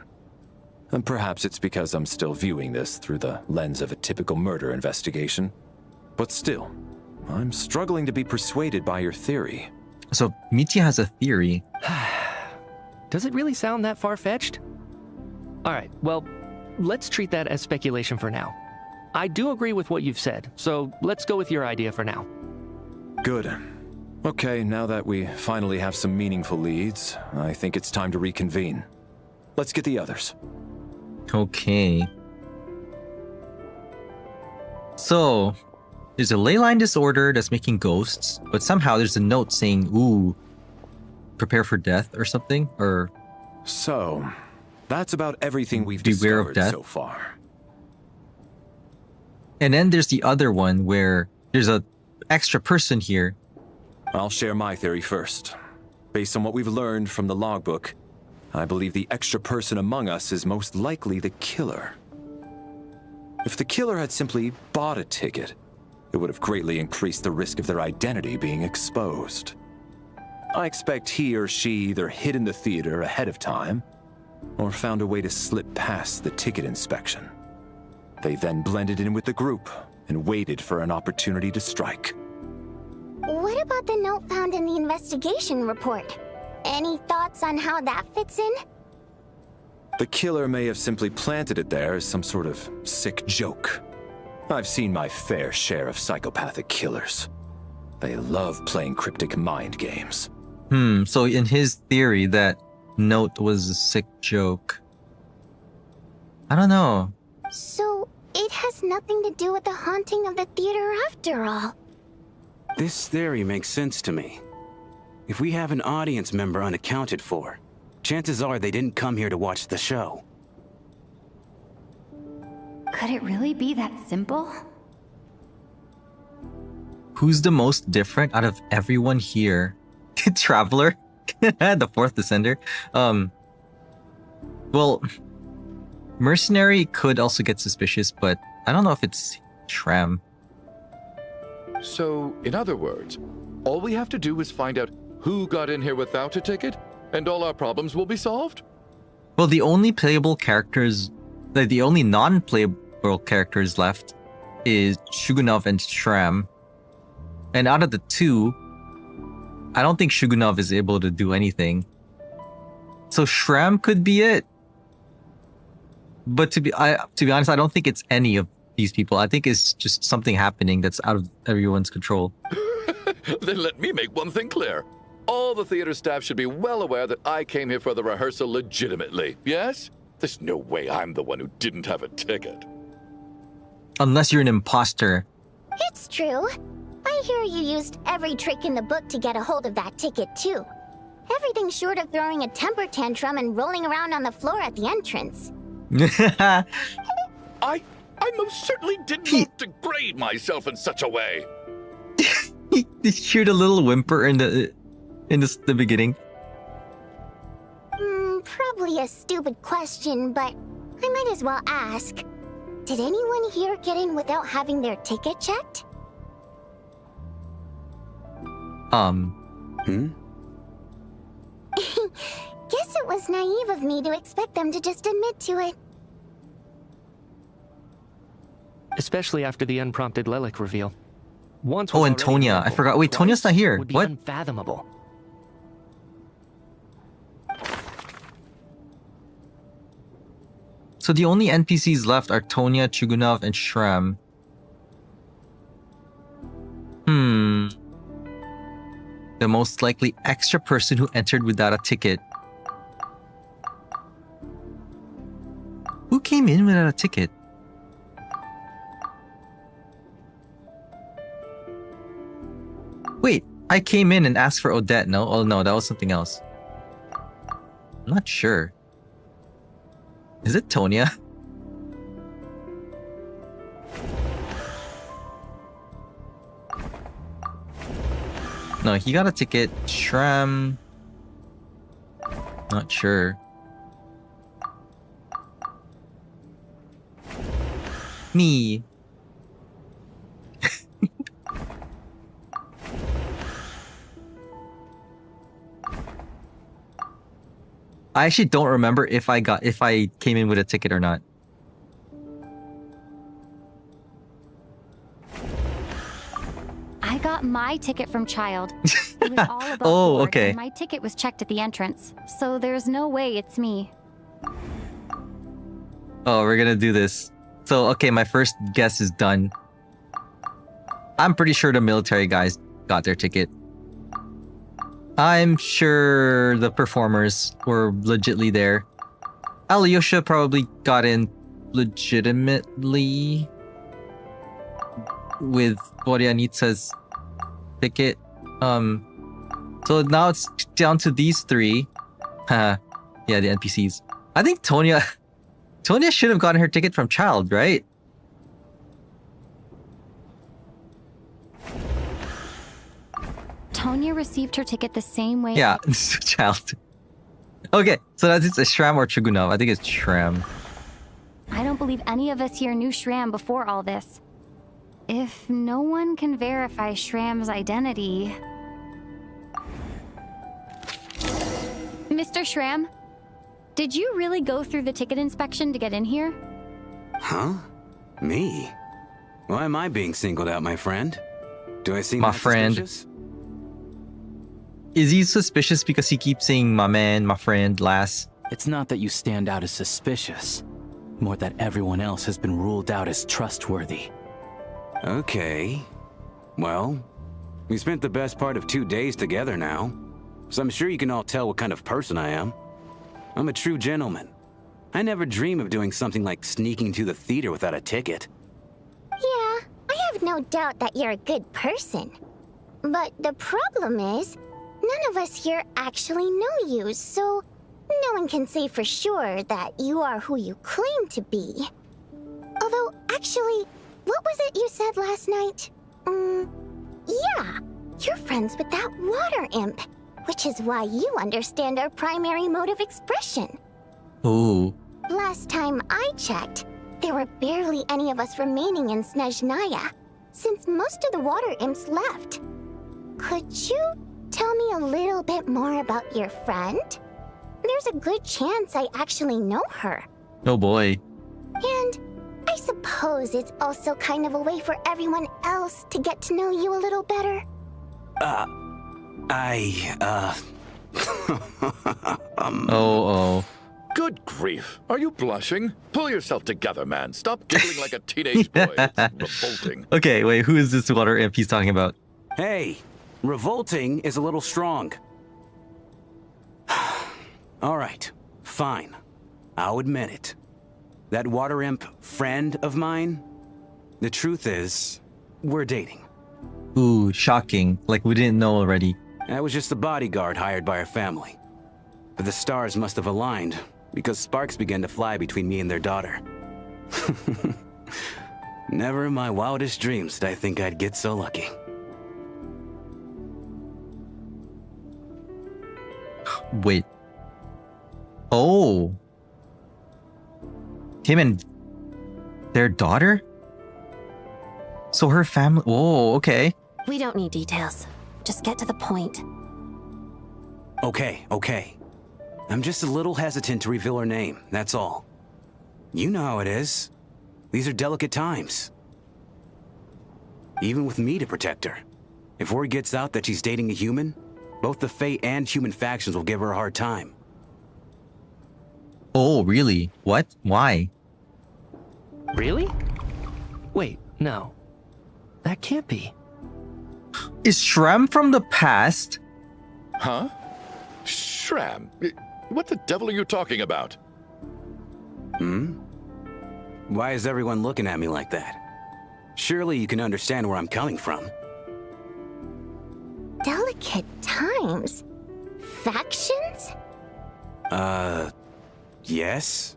And perhaps it's because I'm still viewing this through the lens of a typical murder investigation. But still, I'm struggling to be persuaded by your theory. So Mitya has a theory. Does it really sound that far-fetched? Alright, well, let's treat that as speculation for now. I do agree with what you've said, so let's go with your idea for now. Good. Okay, now that we finally have some meaningful leads, I think it's time to reconvene. Let's get the others. Okay. So, there's a ley line disorder that's making ghosts, but somehow there's a note saying, ooh, prepare for death or something, or... So, that's about everything we've Beware of discovered death. so far. And then there's the other one where there's a extra person here. I'll share my theory first. Based on what we've learned from the logbook, I believe the extra person among us is most likely the killer. If the killer had simply bought a ticket, it would have greatly increased the risk of their identity being exposed. I expect he or she either hid in the theater ahead of time, or found a way to slip past the ticket inspection. They then blended in with the group and waited for an opportunity to strike. What about the note found in the investigation report? Any thoughts on how that fits in? The killer may have simply planted it there as some sort of sick joke. I've seen my fair share of psychopathic killers. They love playing cryptic mind games. So in his theory, that note was a sick joke. I don't know. So, it has nothing to do with the haunting of the theater after all. This theory makes sense to me. If we have an audience member unaccounted for, chances are they didn't come here to watch the show. Could it really be that simple? Who's the most different out of everyone here? Traveler? The fourth descender? Well, Mercenary could also get suspicious, but I don't know if it's Shram. So, in other words, all we have to do is find out who got in here without a ticket, and all our problems will be solved? Well, the only playable characters, like the only non-playable characters left is Shugunov and Shram. And out of the two, I don't think Shugunov is able to do anything. So Shram could be it. But to be honest, I don't think it's any of these people. I think it's just something happening that's out of everyone's control. Then let me make one thing clear. All the theater staff should be well aware that I came here for the rehearsal legitimately, yes? There's no way I'm the one who didn't have a ticket. Unless you're an imposter. It's true. I hear you used every trick in the book to get a hold of that ticket, too. Everything short of throwing a temper tantrum and rolling around on the floor at the entrance. I most certainly did not degrade myself in such a way. He heard a little whimper in the beginning. Probably a stupid question, but I might as well ask. Did anyone here get in without having their ticket checked? Guess it was naive of me to expect them to just admit to it. Especially after the unprompted Lelik reveal. Once Oh, and Tonya. I forgot. Wait, Tonya's not here. Would be What? unfathomable. So the only NPCs left are Tonya, Chugunov, and Shram. The most likely extra person who entered without a ticket. Who came in without a ticket? Wait, I came in and asked for Odette, no? Oh no, that was something else. I'm not sure. Is it Tonya? No, he got a ticket. Shram. Not sure. Me. I actually don't remember if I came in with a ticket or not. I got my ticket from Child. It was all above Oh, board, okay. and my ticket was checked at the entrance, so there's no way it's me. Oh, we're gonna do this. So, okay, my first guess is done. I'm pretty sure the military guys got their ticket. I'm sure the performers were legitly there. Alyosha probably got in legitimately with Boryanitsa's ticket. So now it's down to these three. Yeah, the NPCs. I think Tonya should have gotten her ticket from Child, right? Tonya received her ticket the same way. Yeah, Child. Okay, so that's it's a Shram or Chugunov. I think it's Shram. I don't believe any of us here knew Shram before all this. If no one can verify Shram's identity... Mr. Shram, did you really go through the ticket inspection to get in here? Huh? Me? Why am I being singled out, my friend? Do I seem My that friend. suspicious? Is he suspicious because he keeps saying my man, my friend, lass? It's not that you stand out as suspicious, more that everyone else has been ruled out as trustworthy. Okay. Well, we spent the best part of 2 days together now, so I'm sure you can all tell what kind of person I am. I'm a true gentleman. I never dream of doing something like sneaking to the theater without a ticket. Yeah, I have no doubt that you're a good person. But the problem is, none of us here actually know you, so no one can say for sure that you are who you claim to be. Although, actually, what was it you said last night? Yeah, you're friends with that water imp, which is why you understand our primary mode of expression. Ooh. Last time I checked, there were barely any of us remaining in Snezhnaya, since most of the water imps left. Could you tell me a little bit more about your friend? There's a good chance I actually know her. Oh boy. And I suppose it's also kind of a way for everyone else to get to know you a little better. Oh. Good grief. Are you blushing? Pull yourself together, man. Stop giggling like a teenage boy. It's revolting. Okay, wait, who is this water imp he's talking about? Hey, revolting is a little strong. All right, fine. I'll admit it. That water imp friend of mine, the truth is, we're dating. Ooh, shocking. Like we didn't know already. I was just a bodyguard hired by our family. But the stars must have aligned, because sparks began to fly between me and their daughter. Never in my wildest dreams did I think I'd get so lucky. Wait. Oh. Him and their daughter? So her family... Oh, okay. We don't need details. Just get to the point. Okay. I'm just a little hesitant to reveal her name, that's all. You know how it is. These are delicate times. Even with me to protect her. If word gets out that she's dating a human, both the Fae and human factions will give her a hard time. Oh, really? What? Why? Really? Wait, no. That can't be. Is Shram from the past? Huh? Shram? What the devil are you talking about? Why is everyone looking at me like that? Surely you can understand where I'm coming from. Delicate times? Factions? Yes.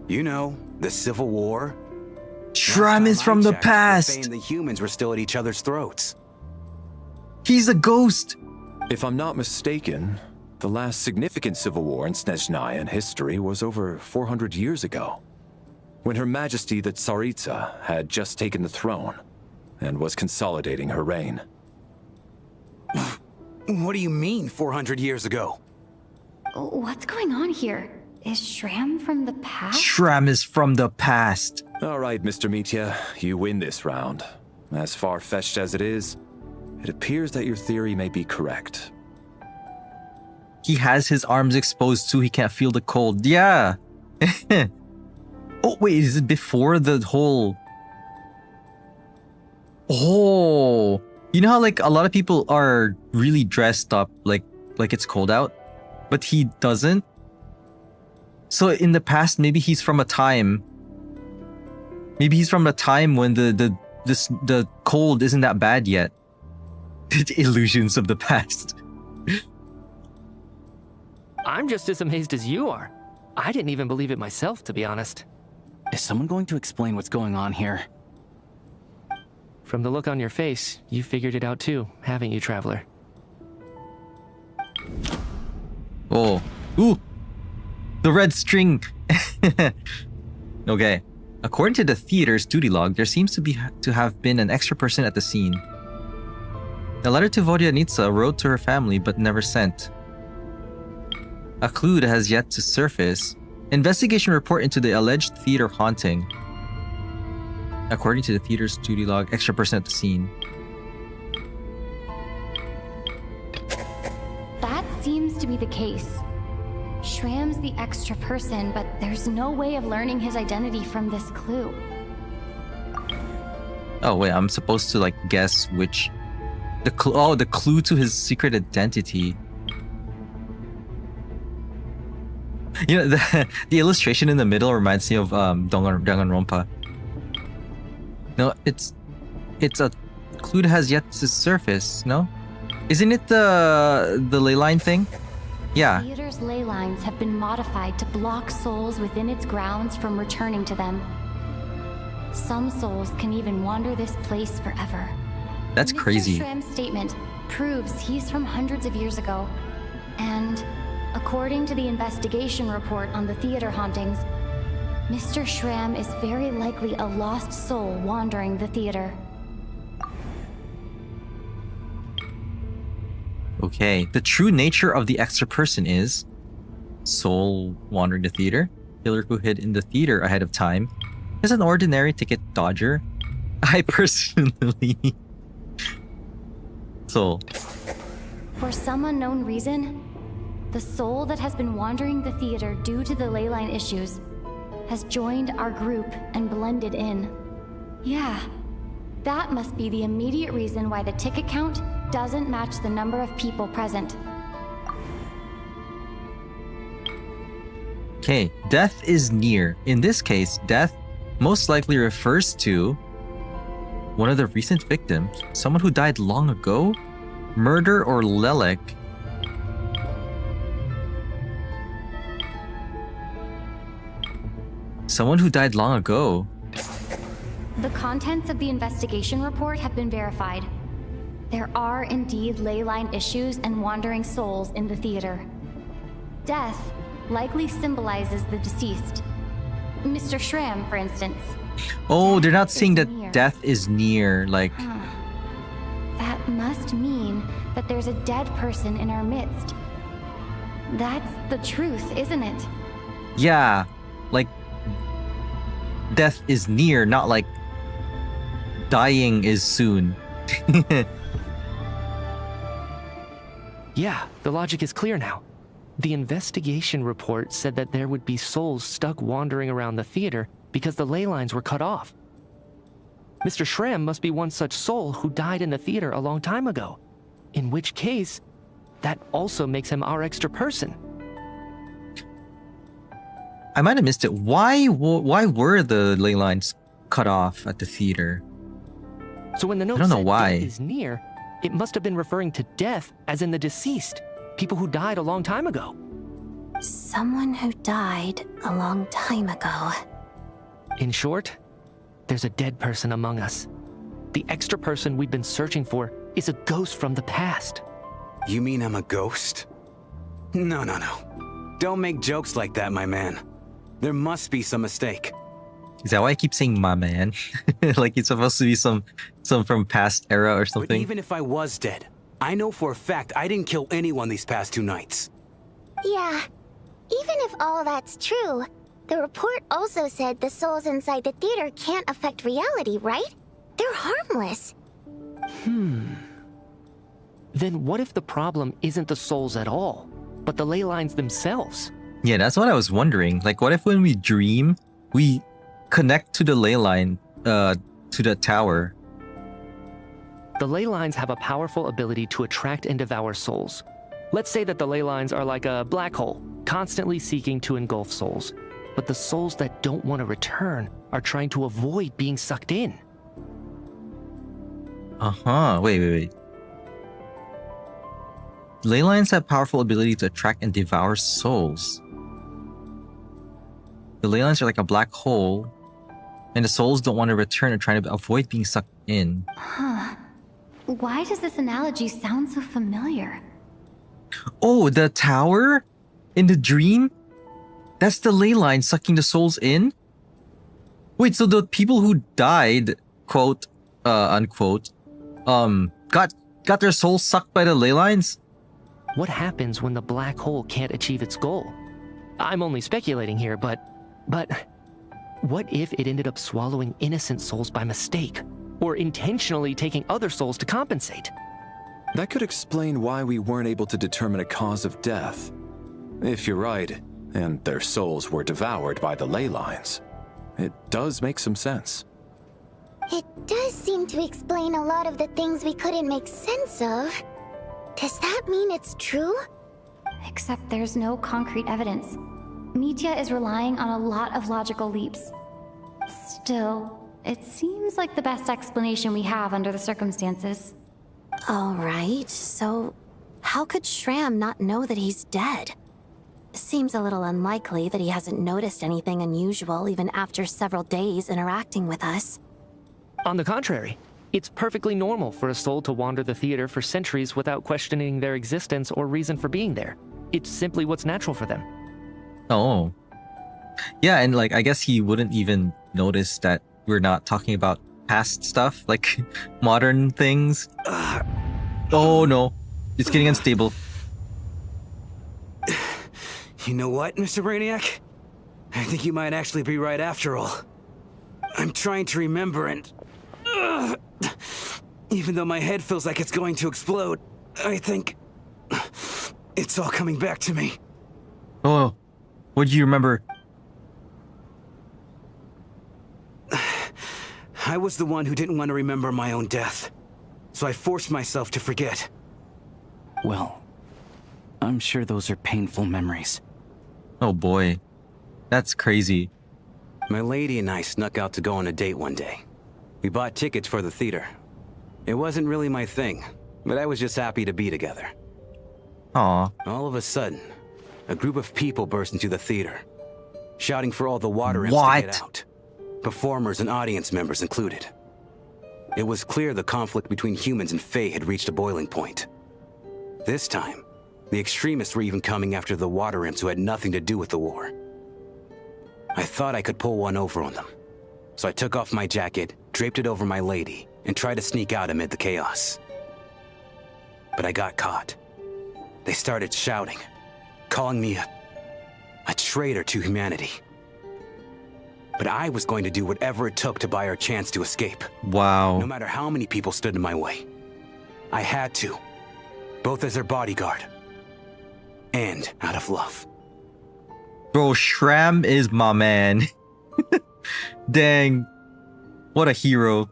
You know, the Civil War. Shram is from the past. The Fae and the humans were still at each other's throats. He's a ghost. If I'm not mistaken, the last significant civil war in Snezhnayan history was over 400 years ago, when Her Majesty the Tsaritsa had just taken the throne and was consolidating her reign. What do you mean, 400 years ago? What's going on here? Is Shram from the past? Shram is from the past. All right, Mr. Mitya, you win this round. As far-fetched as it is, it appears that your theory may be correct. He has his arms exposed too. He can't feel the cold. Yeah. Oh, wait. Is it before the whole... Oh. You know how like a lot of people are really dressed up like it's cold out? But he doesn't? So in the past, maybe he's from a time... Maybe he's from a time when the cold isn't that bad yet. Illusions of the past. I'm just as amazed as you are. I didn't even believe it myself, to be honest. Is someone going to explain what's going on here? From the look on your face, you figured it out too, haven't you, Traveler? Oh. Ooh. The red string. Okay. According to the theater's duty log, there seems to have been an extra person at the scene. A letter to Vodyanitsa wrote to her family but never sent. A clue that has yet to surface. Investigation report into the alleged theater haunting. According to the theater's duty log, extra person at the scene. That seems to be the case. Shram's the extra person, but there's no way of learning his identity from this clue. Oh wait, I'm supposed to like guess which... the clue to his secret identity. You know, the illustration in the middle reminds me of Danganronpa. No, it's a clue that has yet to surface, no? Isn't it the ley line thing? Yeah. The theater's ley lines have been modified to block souls within its grounds from returning to them. Some souls can even wander this place forever. That's crazy. Mr. Shram's statement proves he's from hundreds of years ago. And according to the investigation report on the theater hauntings, Mr. Schramm is very likely a lost soul wandering the theater. Okay, the true nature of the extra person is soul wandering the theater. Killer who hid in the theater ahead of time is an ordinary ticket dodger. I personally soul. For some unknown reason, the soul that has been wandering the theater due to the ley line issues has joined our group and blended in. Yeah, that must be the immediate reason why the ticket count doesn't match the number of people present. Okay, death is near. In this case, death most likely refers to one of the recent victims, someone who died long ago, murder or relic. Someone who died long ago. The contents of the investigation report have been verified. There are indeed ley line issues and wandering souls in the theater. Death likely symbolizes the deceased. Mr. Schramm, for instance. Oh, they're not saying near. that death is near, like... That must mean that there's a dead person in our midst. That's the truth, isn't it? Yeah, like... Death is near, not like... Dying is soon. Yeah, the logic is clear now. The investigation report said that there would be souls stuck wandering around the theater because the ley lines were cut off. Mr. Schramm must be one such soul who died in the theater a long time ago. In which case, that also makes him our extra person. I might have missed it. Why were the ley lines cut off at the theater? So when the note I don't know said why. death is near, it must have been referring to death as in the deceased, people who died a long time ago. Someone who died a long time ago. In short, there's a dead person among us. The extra person we've been searching for is a ghost from the past. You mean I'm a ghost? No. Don't make jokes like that, my man. There must be some mistake. Is that why I keep saying my man? Like it's supposed to be some from past era or But something? even if I was dead, I know for a fact I didn't kill anyone these past 2 nights. Yeah, even if all that's true, the report also said the souls inside the theater can't affect reality, right? They're harmless. Then what if the problem isn't the souls at all, but the ley lines themselves? Yeah, that's what I was wondering. Like, what if when we dream, we connect to the ley line, to the tower? The ley lines have a powerful ability to attract and devour souls. Let's say that the ley lines are like a black hole, constantly seeking to engulf souls. But the souls that don't want to return are trying to avoid being sucked in. Wait. Ley lines have powerful ability to attract and devour souls. The ley lines are like a black hole, and the souls don't want to return and trying to avoid being sucked in. Huh. Why does this analogy sound so familiar? Oh, the tower? In the dream? That's the ley line sucking the souls in? Wait, so the people who died, quote, unquote, got their souls sucked by the ley lines? What happens when the black hole can't achieve its goal? I'm only speculating here, but what if it ended up swallowing innocent souls by mistake? Or intentionally taking other souls to compensate? That could explain why we weren't able to determine a cause of death. If you're right, and their souls were devoured by the ley lines, it does make some sense. It does seem to explain a lot of the things we couldn't make sense of. Does that mean it's true? Except there's no concrete evidence. Mitya is relying on a lot of logical leaps. Still, it seems like the best explanation we have under the circumstances. All right, so how could Schramm not know that he's dead? Seems a little unlikely that he hasn't noticed anything unusual even after several days interacting with us. On the contrary, it's perfectly normal for a soul to wander the theater for centuries without questioning their existence or reason for being there. It's simply what's natural for them. Oh. Yeah, and like I guess he wouldn't even notice that we're not talking about past stuff, like modern things. Oh no, it's getting unstable. You know what, Mr. Brainiac? I think you might actually be right after all. I'm trying to remember and... even though my head feels like it's going to explode, I think... it's all coming back to me. Oh, what do you remember? I was the one who didn't want to remember my own death, so I forced myself to forget. Well, I'm sure those are painful memories. Oh boy, that's crazy. My lady and I snuck out to go on a date one day. We bought tickets for the theater. It wasn't really my thing, but I was just happy to be together. Aw. All of a sudden, a group of people burst into the theater, shouting for all the water imps to get out. Performers and audience members included. It was clear the conflict between humans and Fae had reached a boiling point. This time, the extremists were even coming after the water imps who had nothing to do with the war. I thought I could pull one over on them, so I took off my jacket, draped it over my lady, and tried to sneak out amid the chaos. But I got caught. They started shouting, calling me a traitor to humanity. But I was going to do whatever it took to buy our chance to escape. Wow. No matter how many people stood in my way. I had to. Both as their bodyguard. And out of love. Bro, Shram is my man. Dang. What a hero.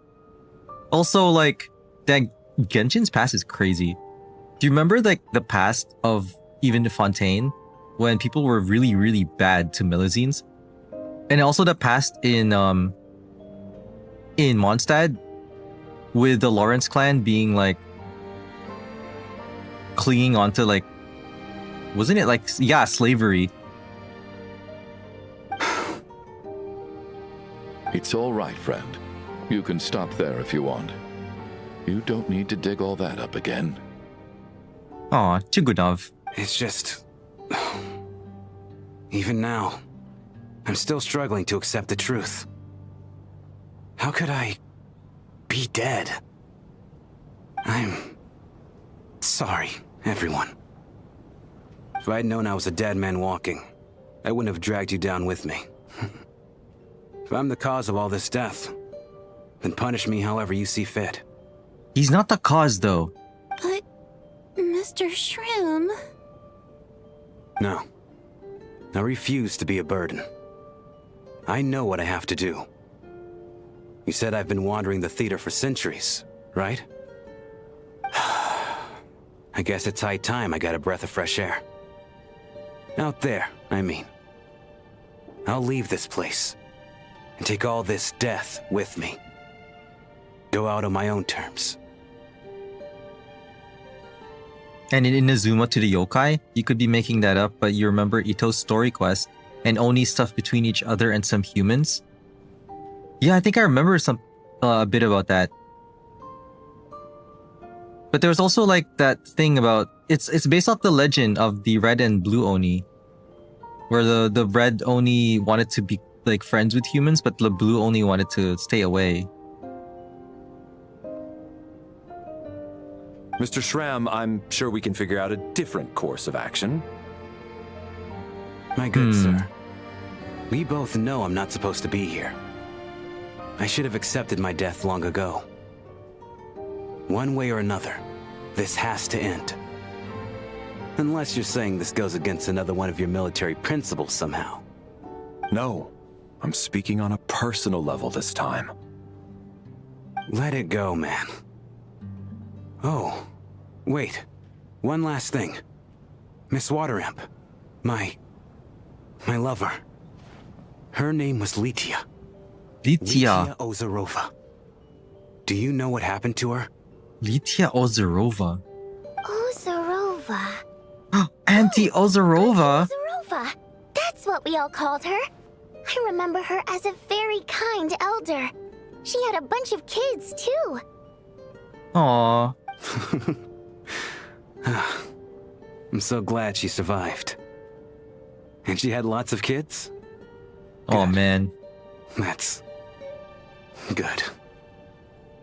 Also, like, dang, Genshin's past is crazy. Do you remember, like, the past of even Fontaine? When people were really, really bad to Milazines? And also the past in Mondstadt with the Lawrence clan being like clinging onto like, wasn't it like, yeah, slavery? It's all right, friend. You can stop there if you want. You don't need to dig all that up again. Aw, Chugunov. It's just... even now, I'm still struggling to accept the truth. How could I be dead? I'm sorry, everyone. If I'd known I was a dead man walking, I wouldn't have dragged you down with me. If I'm the cause of all this death, then punish me however you see fit. He's not the cause, though. But, Mr. Shroom... No. I refuse to be a burden. I know what I have to do. You said I've been wandering the theater for centuries, right? I guess it's high time I got a breath of fresh air. Out there, I mean. I'll leave this place and take all this death with me. Go out on my own terms. And in Inazuma to the yokai, you could be making that up, but you remember Ito's story quest and Oni's stuff between each other and some humans? Yeah, I think I remember a bit about that. But there was also like that thing about it's based off the legend of the red and blue Oni, where the red Oni wanted to be like friends with humans, but the blue Oni wanted to stay away. Mr. Shram, I'm sure we can figure out a different course of action. My good sir, we both know I'm not supposed to be here. I should have accepted my death long ago. One way or another, this has to end. Unless you're saying this goes against another one of your military principles somehow. No, I'm speaking on a personal level this time. Let it go, man. Oh, wait. One last thing. Miss Waterimp. My lover. Her name was Litia. Litia Ozarova. Do you know what happened to her? Litia Ozarova. Ozarova. Auntie Ozarova? Ozarova. That's what we all called her. I remember her as a very kind elder. She had a bunch of kids, too. Aww. I'm so glad she survived. And she had lots of kids? Oh man. That's good.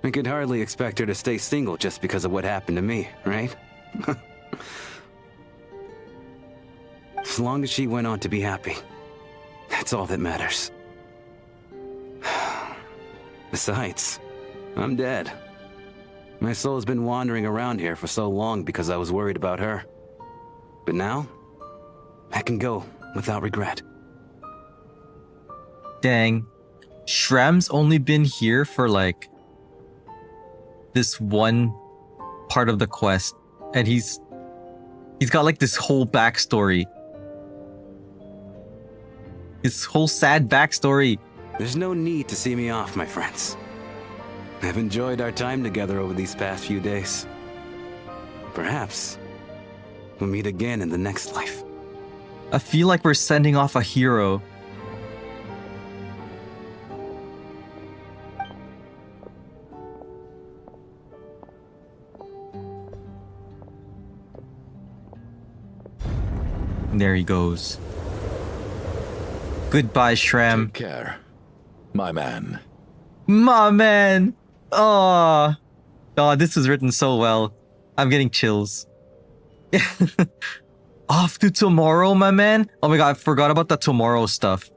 I could hardly expect her to stay single just because of what happened to me, right? As long as she went on to be happy, that's all that matters. Besides, I'm dead. My soul's been wandering around here for so long because I was worried about her. But now, I can go without regret. Dang. Shram's only been here for like this one part of the quest, and he's got like this whole backstory. This whole sad backstory. There's no need to see me off, my friends. I've enjoyed our time together over these past few days. Perhaps we'll meet again in the next life. I feel like we're sending off a hero. There he goes. Goodbye, Shram. Take care, my man. My man! Oh, this was written so well. I'm getting chills. Off to tomorrow, my man? Oh my god, I forgot about the tomorrow stuff.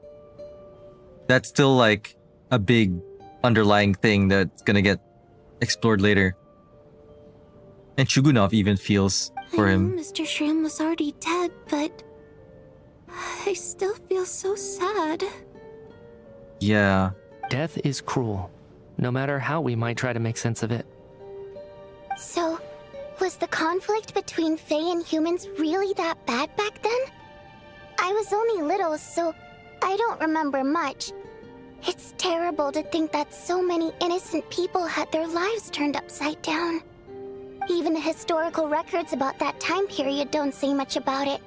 That's still like a big underlying thing that's gonna get explored later. And Chugunov even feels for him. Mr. Shram was already dead, but I still feel so sad. Yeah. Death is cruel, no matter how we might try to make sense of it. So, was the conflict between Fae and humans really that bad back then? I was only little, so I don't remember much. It's terrible to think that so many innocent people had their lives turned upside down. Even the historical records about that time period don't say much about it.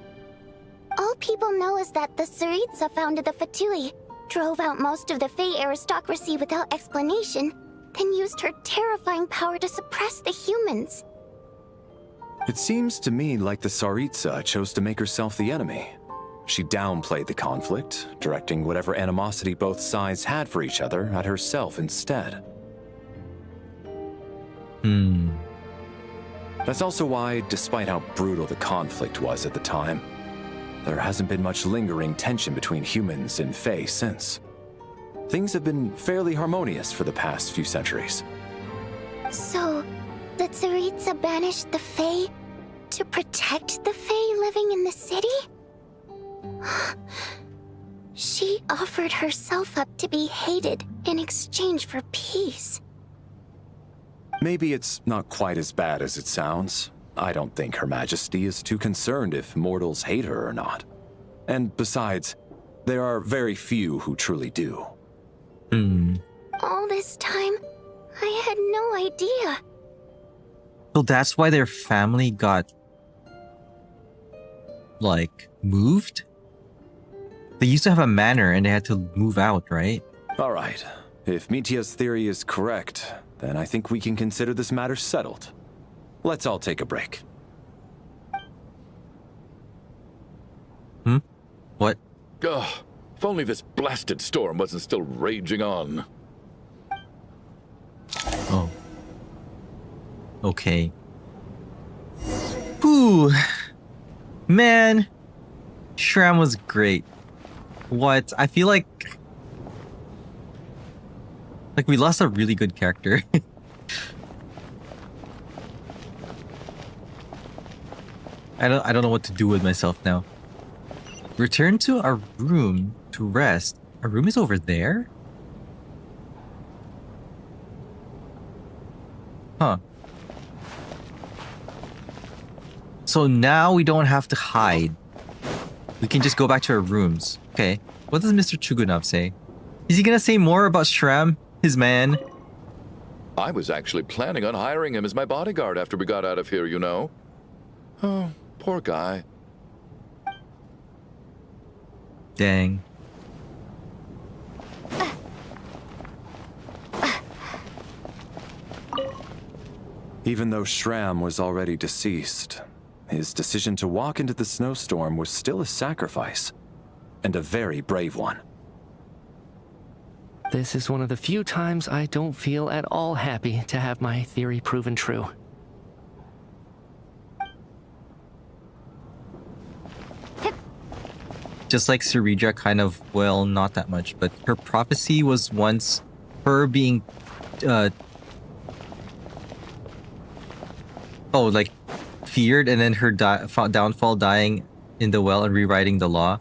All people know is that the Tsaritsa founded the Fatui, drove out most of the Fae aristocracy without explanation, then used her terrifying power to suppress the humans. It seems to me like the Tsaritsa chose to make herself the enemy. She downplayed the conflict, directing whatever animosity both sides had for each other at herself instead. That's also why, despite how brutal the conflict was at the time, there hasn't been much lingering tension between humans and Fae since. Things have been fairly harmonious for the past few centuries. So, the Tsaritsa banished the Fae to protect the Fae living in the city? She offered herself up to be hated in exchange for peace. Maybe it's not quite as bad as it sounds. I don't think Her Majesty is too concerned if mortals hate her or not. And besides, there are very few who truly do. All this time, I had no idea. So that's why their family got, like, moved? They used to have a manor and they had to move out, right? All right. If Mitya's theory is correct, then I think we can consider this matter settled. Let's all take a break. What? Ugh, if only this blasted storm wasn't still raging on. Oh. Okay. Whew. Man. Shram was great. What? I feel like we lost a really good character. I don't know what to do with myself now. Return to our room to rest. Our room is over there? Huh. So now we don't have to hide. We can just go back to our rooms. Okay. What does Mr. Chugunov say? Is he gonna say more about Shram, his man? I was actually planning on hiring him as my bodyguard after we got out of here, you know. Oh, poor guy. Dang. Even though Shram was already deceased, his decision to walk into the snowstorm was still a sacrifice, and a very brave one. This is one of the few times I don't feel at all happy to have my theory proven true. Just like Cereja, kind of, well, not that much, but her prophecy was once her being, like, feared, and then her downfall, dying in the well and rewriting the law.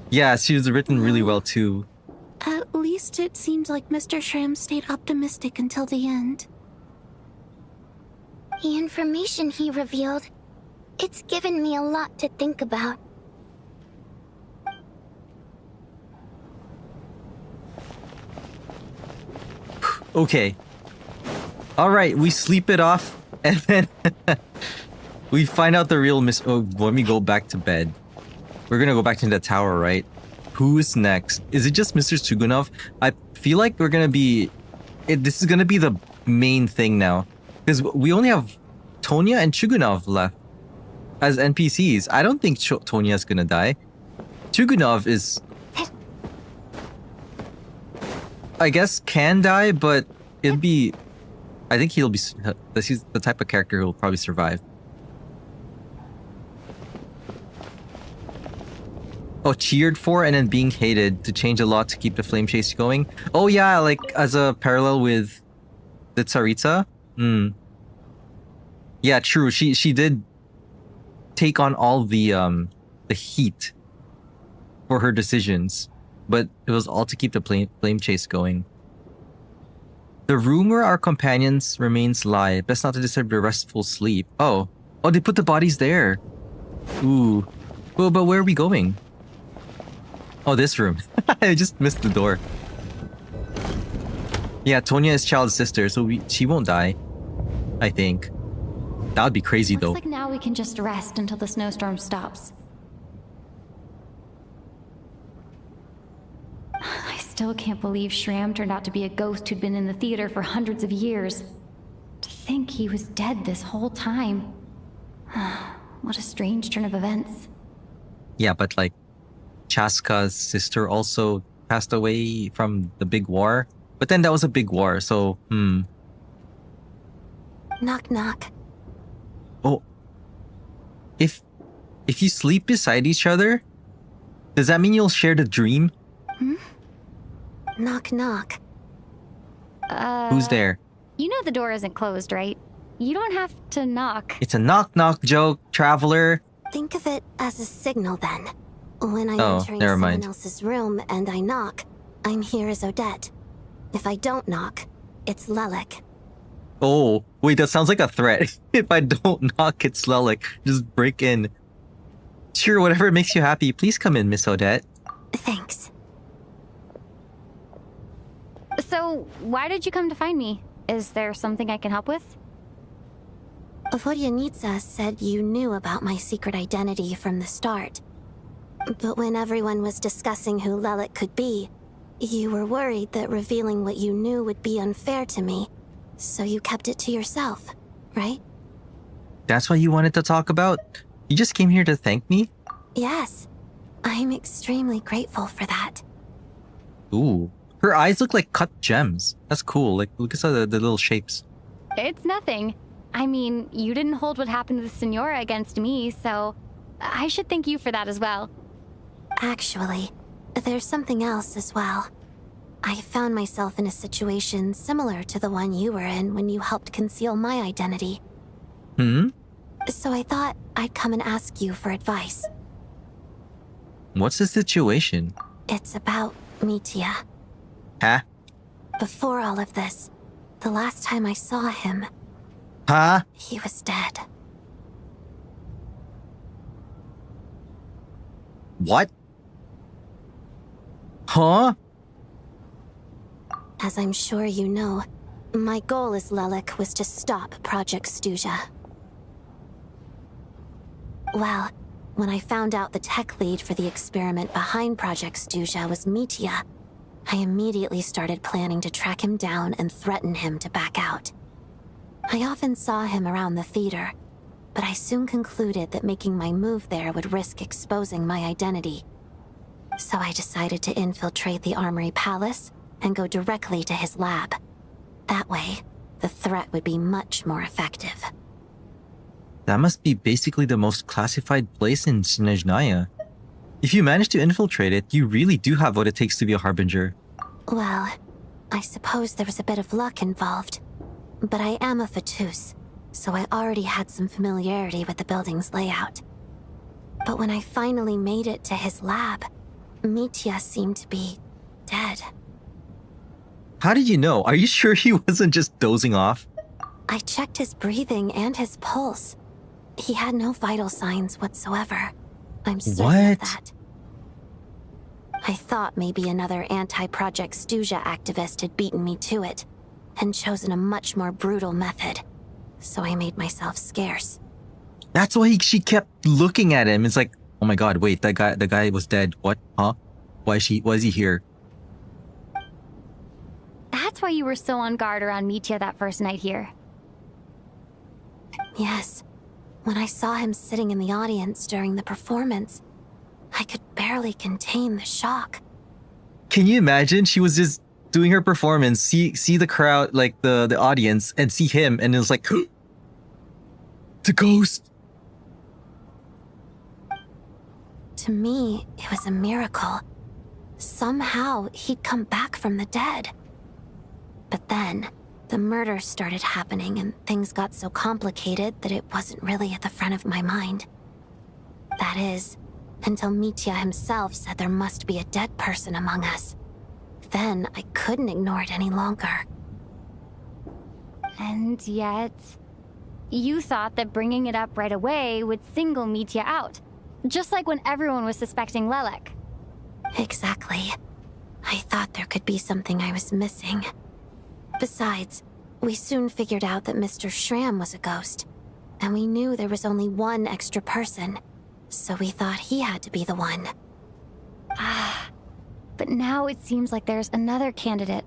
Yeah, she was written really well too. At least it seems like Mr. Shram stayed optimistic until the end. The information he revealed, it's given me a lot to think about. Okay. Alright, we sleep it off, and then we find out the real let me go back to bed. We're gonna go back to the tower, right? Who's next? Is it just Mr. Sugunov? I feel like we're gonna be... this is gonna be the main thing now. Because we only have Tonya and Chugunov left as NPCs. I don't think Tonya's gonna die. Chugunov is... I guess can die, but it'll be... I think he'll be... He's the type of character who'll probably survive. Oh, cheered for and then being hated to change a lot to keep the flame chase going. Oh yeah, like as a parallel with the Tsaritsa. Yeah, true. She did take on all the heat for her decisions, but it was all to keep the flame chase going. The room where our companions remains lie. Best not to disturb their restful sleep. Oh, they put the bodies there. Ooh. Well, but where are we going? Oh, this room. I just missed the door. Yeah, Tonya is Child's sister, so she won't die. I think. That would be crazy, though. Looks like now we can just rest until the snowstorm stops. I still can't believe Shram turned out to be a ghost who'd been in the theater for hundreds of years. To think he was dead this whole time. What a strange turn of events. Yeah, but like, Chaska's sister also passed away from the big war. But then that was a big war, so, Knock knock. Oh. If you sleep beside each other, does that mean you'll share the dream? Knock knock. Who's there? You know the door isn't closed, right? You don't have to knock. It's a knock-knock joke, traveler. Think of it as a signal then. When I'm entering never someone mind. else's room and I knock, I'm here as Odette. If I don't knock, it's Lelik. Oh, wait, that sounds like a threat. If I don't knock, it's Lelik. Just break in. Sure, whatever makes you happy. Please come in, Miss Odette. Thanks. So, why did you come to find me? Is there something I can help with? Vodyanitsa said you knew about my secret identity from the start. But when everyone was discussing who Lelik could be, you were worried that revealing what you knew would be unfair to me, so you kept it to yourself, right? That's what you wanted to talk about? You just came here to thank me? Yes. I'm extremely grateful for that. Ooh. Her eyes look like cut gems. That's cool. Like, look at the little shapes. It's nothing. I mean, you didn't hold what happened to the Senora against me, so I should thank you for that as well. Actually, there's something else as well. I found myself in a situation similar to the one you were in when you helped conceal my identity. So I thought I'd come and ask you for advice. What's the situation? It's about Mitya. Huh? Before all of this, the last time I saw him, Huh? he was dead. What? Huh? As I'm sure you know, my goal as Lelik was to stop Project Stuja. Well, when I found out the tech lead for the experiment behind Project Stuja was Mitya, I immediately started planning to track him down and threaten him to back out. I often saw him around the theater, but I soon concluded that making my move there would risk exposing my identity. So I decided to infiltrate the Armory Palace and go directly to his lab. That way, the threat would be much more effective. That must be basically the most classified place in Snezhnaya. If you manage to infiltrate it, you really do have what it takes to be a harbinger. Well, I suppose there was a bit of luck involved. But I am a Fatus, so I already had some familiarity with the building's layout. But when I finally made it to his lab, Mitya seemed to be dead. How did you know? Are you sure he wasn't just dozing off? I checked his breathing and his pulse. He had no vital signs whatsoever. I'm certain of that. I thought maybe another anti-Project Stuja activist had beaten me to it, and chosen a much more brutal method. So I made myself scarce. That's why she kept looking at him. It's like, oh my god, wait, the guy was dead. What? Huh? Why is he here? That's why you were so on guard around Mitya that first night here. Yes. When I saw him sitting in the audience during the performance, I could barely contain the shock. Can you imagine? She was just doing her performance, see the crowd, like the audience, and see him, and it was like, the ghost. To me, it was a miracle. Somehow, he'd come back from the dead. But then, the murders started happening and things got so complicated that it wasn't really at the front of my mind. That is, until Mitya himself said there must be a dead person among us. Then I couldn't ignore it any longer. And yet, you thought that bringing it up right away would single Mitya out. Just like when everyone was suspecting Lelek. Exactly. I thought there could be something I was missing. Besides, we soon figured out that Mr. Shram was a ghost, and we knew there was only one extra person, so we thought he had to be the one. But now it seems like there's another candidate.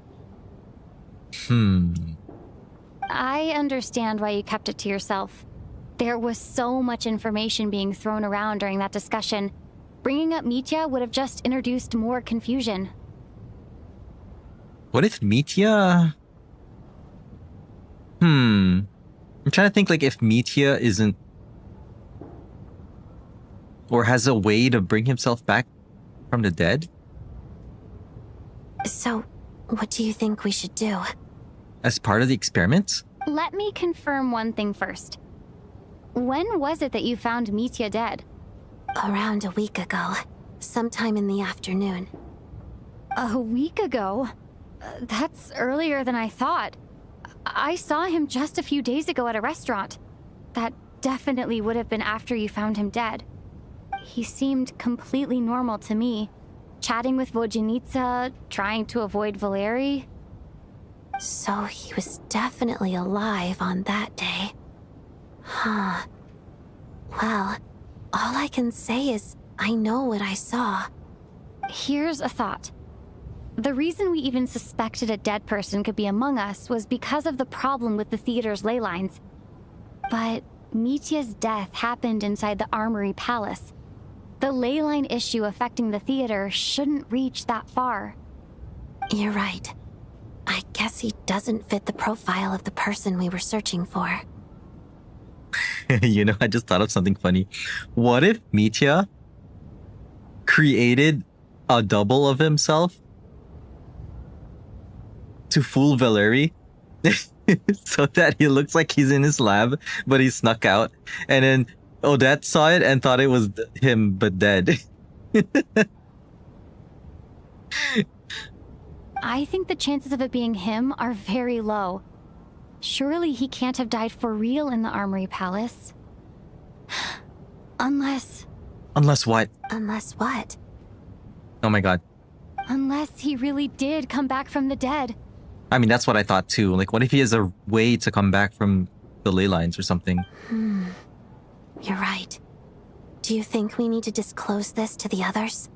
I understand why you kept it to yourself. There was so much information being thrown around during that discussion. Bringing up Mitya would have just introduced more confusion. What if Mitya... I'm trying to think, like, if Mitya isn't... or has a way to bring himself back from the dead? So, what do you think we should do? As part of the experiment? Let me confirm one thing first. When was it that you found Mitya dead? Around a week ago. Sometime in the afternoon. A week ago? That's earlier than I thought. I saw him just a few days ago at a restaurant. That definitely would have been after you found him dead. He seemed completely normal to me. Chatting with Vojanitsa, trying to avoid Valeri. So he was definitely alive on that day. Huh. Well, all I can say is I know what I saw. Here's a thought. The reason we even suspected a dead person could be among us was because of the problem with the theater's ley lines. But Mitya's death happened inside the Armory Palace. The ley line issue affecting the theater shouldn't reach that far. You're right. I guess he doesn't fit the profile of the person we were searching for. You know, I just thought of something funny. What if Mitya created a double of himself to fool Valeri? So that he looks like he's in his lab, but he snuck out. And then Odette saw it and thought it was him, but dead. I think the chances of it being him are very low. Surely he can't have died for real in the Armory Palace. Unless... Unless what? Unless what? Oh my god. Unless he really did come back from the dead. I mean, that's what I thought too. Like, what if he has a way to come back from the ley lines or something? You're right. Do you think we need to disclose this to the others?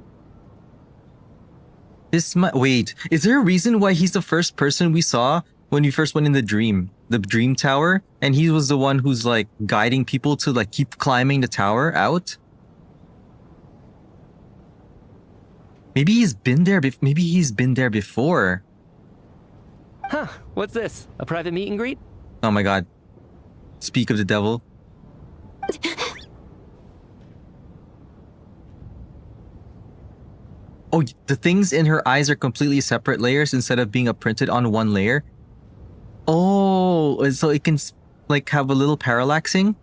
Wait, is there a reason why he's the first person we saw when we first went in the dream tower? And he was the one who's like guiding people to like keep climbing the tower out? Maybe he's been there. Maybe he's been there before. Huh, what's this? A private meet and greet? Oh my god. Speak of the devil. Oh, the things in her eyes are completely separate layers instead of being printed on one layer. Oh, so it can like have a little parallaxing.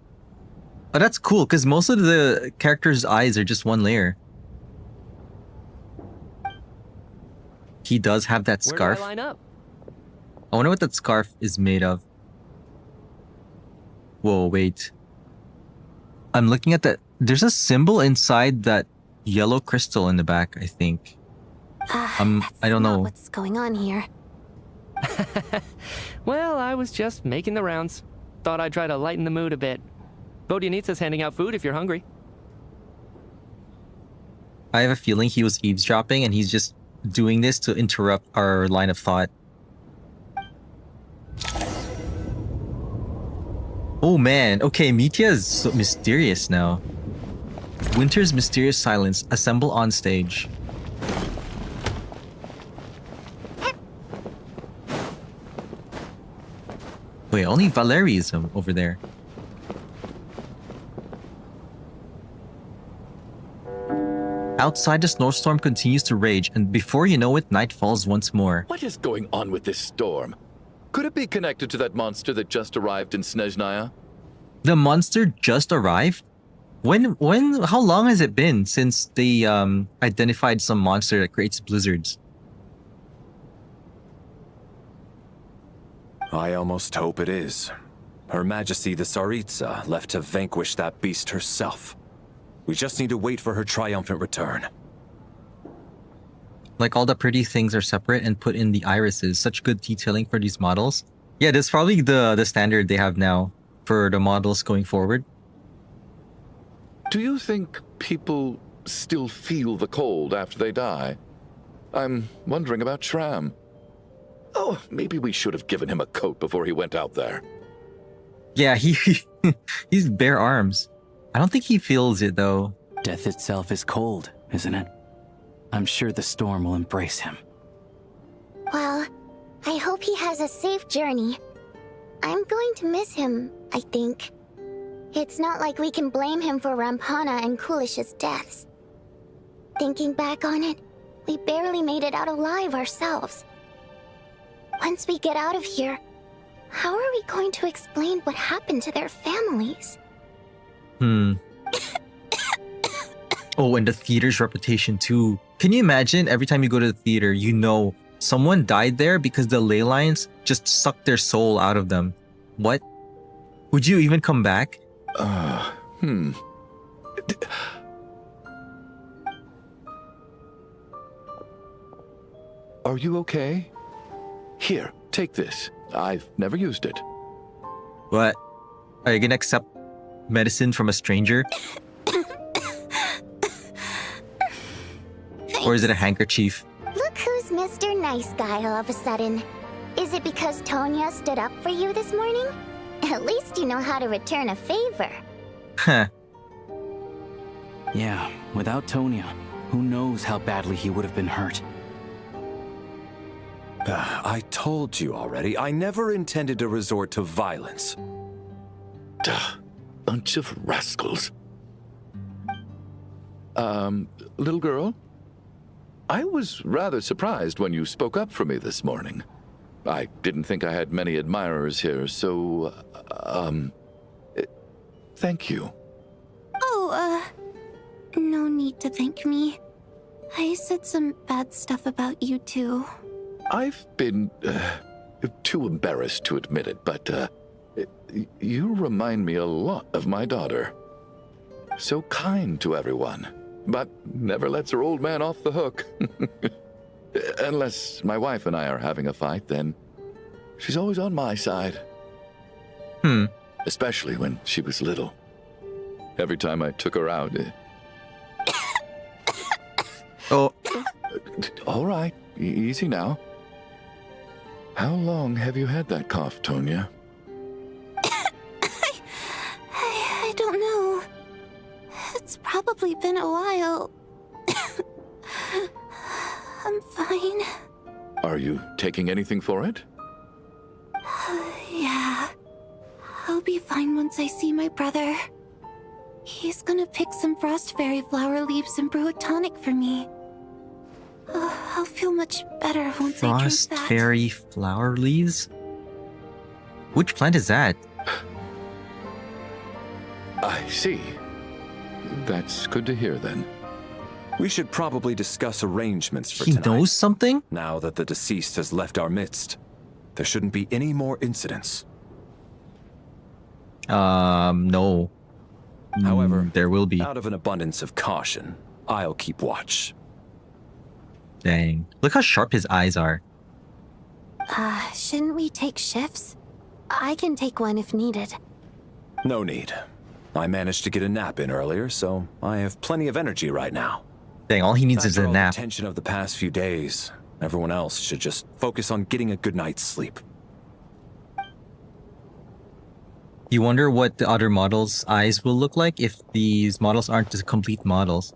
Oh, that's cool because most of the characters' eyes are just one layer. He does have that scarf. Where do I line up? I wonder what that scarf is made of. Whoa, wait. I'm looking at that. There's a symbol inside that yellow crystal in the back, I think. I don't know. What's going on here? Well, I was just making the rounds. Thought I'd try to lighten the mood a bit. Vodyanitsa's handing out food if you're hungry. I have a feeling he was eavesdropping and he's just doing this to interrupt our line of thought. Oh man, okay, Mitya is so mysterious now. Winter's mysterious silence. Assemble on stage. Wait, only Valerie is over there. Outside, the snowstorm continues to rage, and before you know it, night falls once more. What is going on with this storm? Could it be connected to that monster that just arrived in Snezhnaya? The monster just arrived? How long has it been since they identified some monster that creates blizzards? I almost hope it is. Her Majesty the Tsaritsa left to vanquish that beast herself. We just need to wait for her triumphant return. Like all the pretty things are separate and put in the irises. Such good detailing for these models. Yeah, that's probably the standard they have now for the models going forward. Do you think people still feel the cold after they die? I'm wondering about Shram. Oh, maybe we should have given him a coat before he went out there. Yeah, he's bare arms. I don't think he feels it though. Death itself is cold, isn't it? I'm sure the storm will embrace him. Well, I hope he has a safe journey. I'm going to miss him, I think. It's not like we can blame him for Rampana and Kulish's deaths. Thinking back on it, we barely made it out alive ourselves. Once we get out of here, how are we going to explain what happened to their families? Oh, and the theater's reputation too. Can you imagine every time you go to the theater, you know someone died there because the ley lines just sucked their soul out of them? What? Would you even come back? Are you okay? Here, take this. I've never used it. What? Are you gonna accept medicine from a stranger? Or is it a handkerchief? Look who's Mr. Nice Guy all of a sudden. Is it because Tonya stood up for you this morning? At least you know how to return a favor. Huh. Yeah, without Tonya, who knows how badly he would have been hurt. I told you already, I never intended to resort to violence. Duh, bunch of rascals. Little girl? I was rather surprised when you spoke up for me this morning. I didn't think I had many admirers here, so, thank you. Oh, no need to thank me. I said some bad stuff about you too. I've been, too embarrassed to admit it, but, you remind me a lot of my daughter. So kind to everyone, but never lets her old man off the hook. Unless my wife and I are having a fight, then she's always on my side. Especially when she was little. Every time I took her out. Oh. All right, easy now. How long have you had that cough, Tonya? I don't know. It's probably been a while. I'm fine. Are you taking anything for it? Yeah. I'll be fine once I see my brother. He's gonna pick some frost fairy flower leaves and brew a tonic for me. I'll feel much better once I drink Frost that. fairy flower leaves? Which plant is that? I see. That's good to hear then. We should probably discuss arrangements for He tonight. knows something? Now that the deceased has left our midst, there shouldn't be any more incidents. No. However, there will be. Out of an abundance of caution, I'll keep watch. Dang. Look how sharp his eyes are. Shouldn't we take shifts? I can take one if needed. No need. I managed to get a nap in earlier, so I have plenty of energy right now. Dang, all he needs is After a all nap. the tension of the past few days, everyone else should just focus on getting a good night's sleep. You wonder what the other models' eyes will look like if these models aren't the complete models.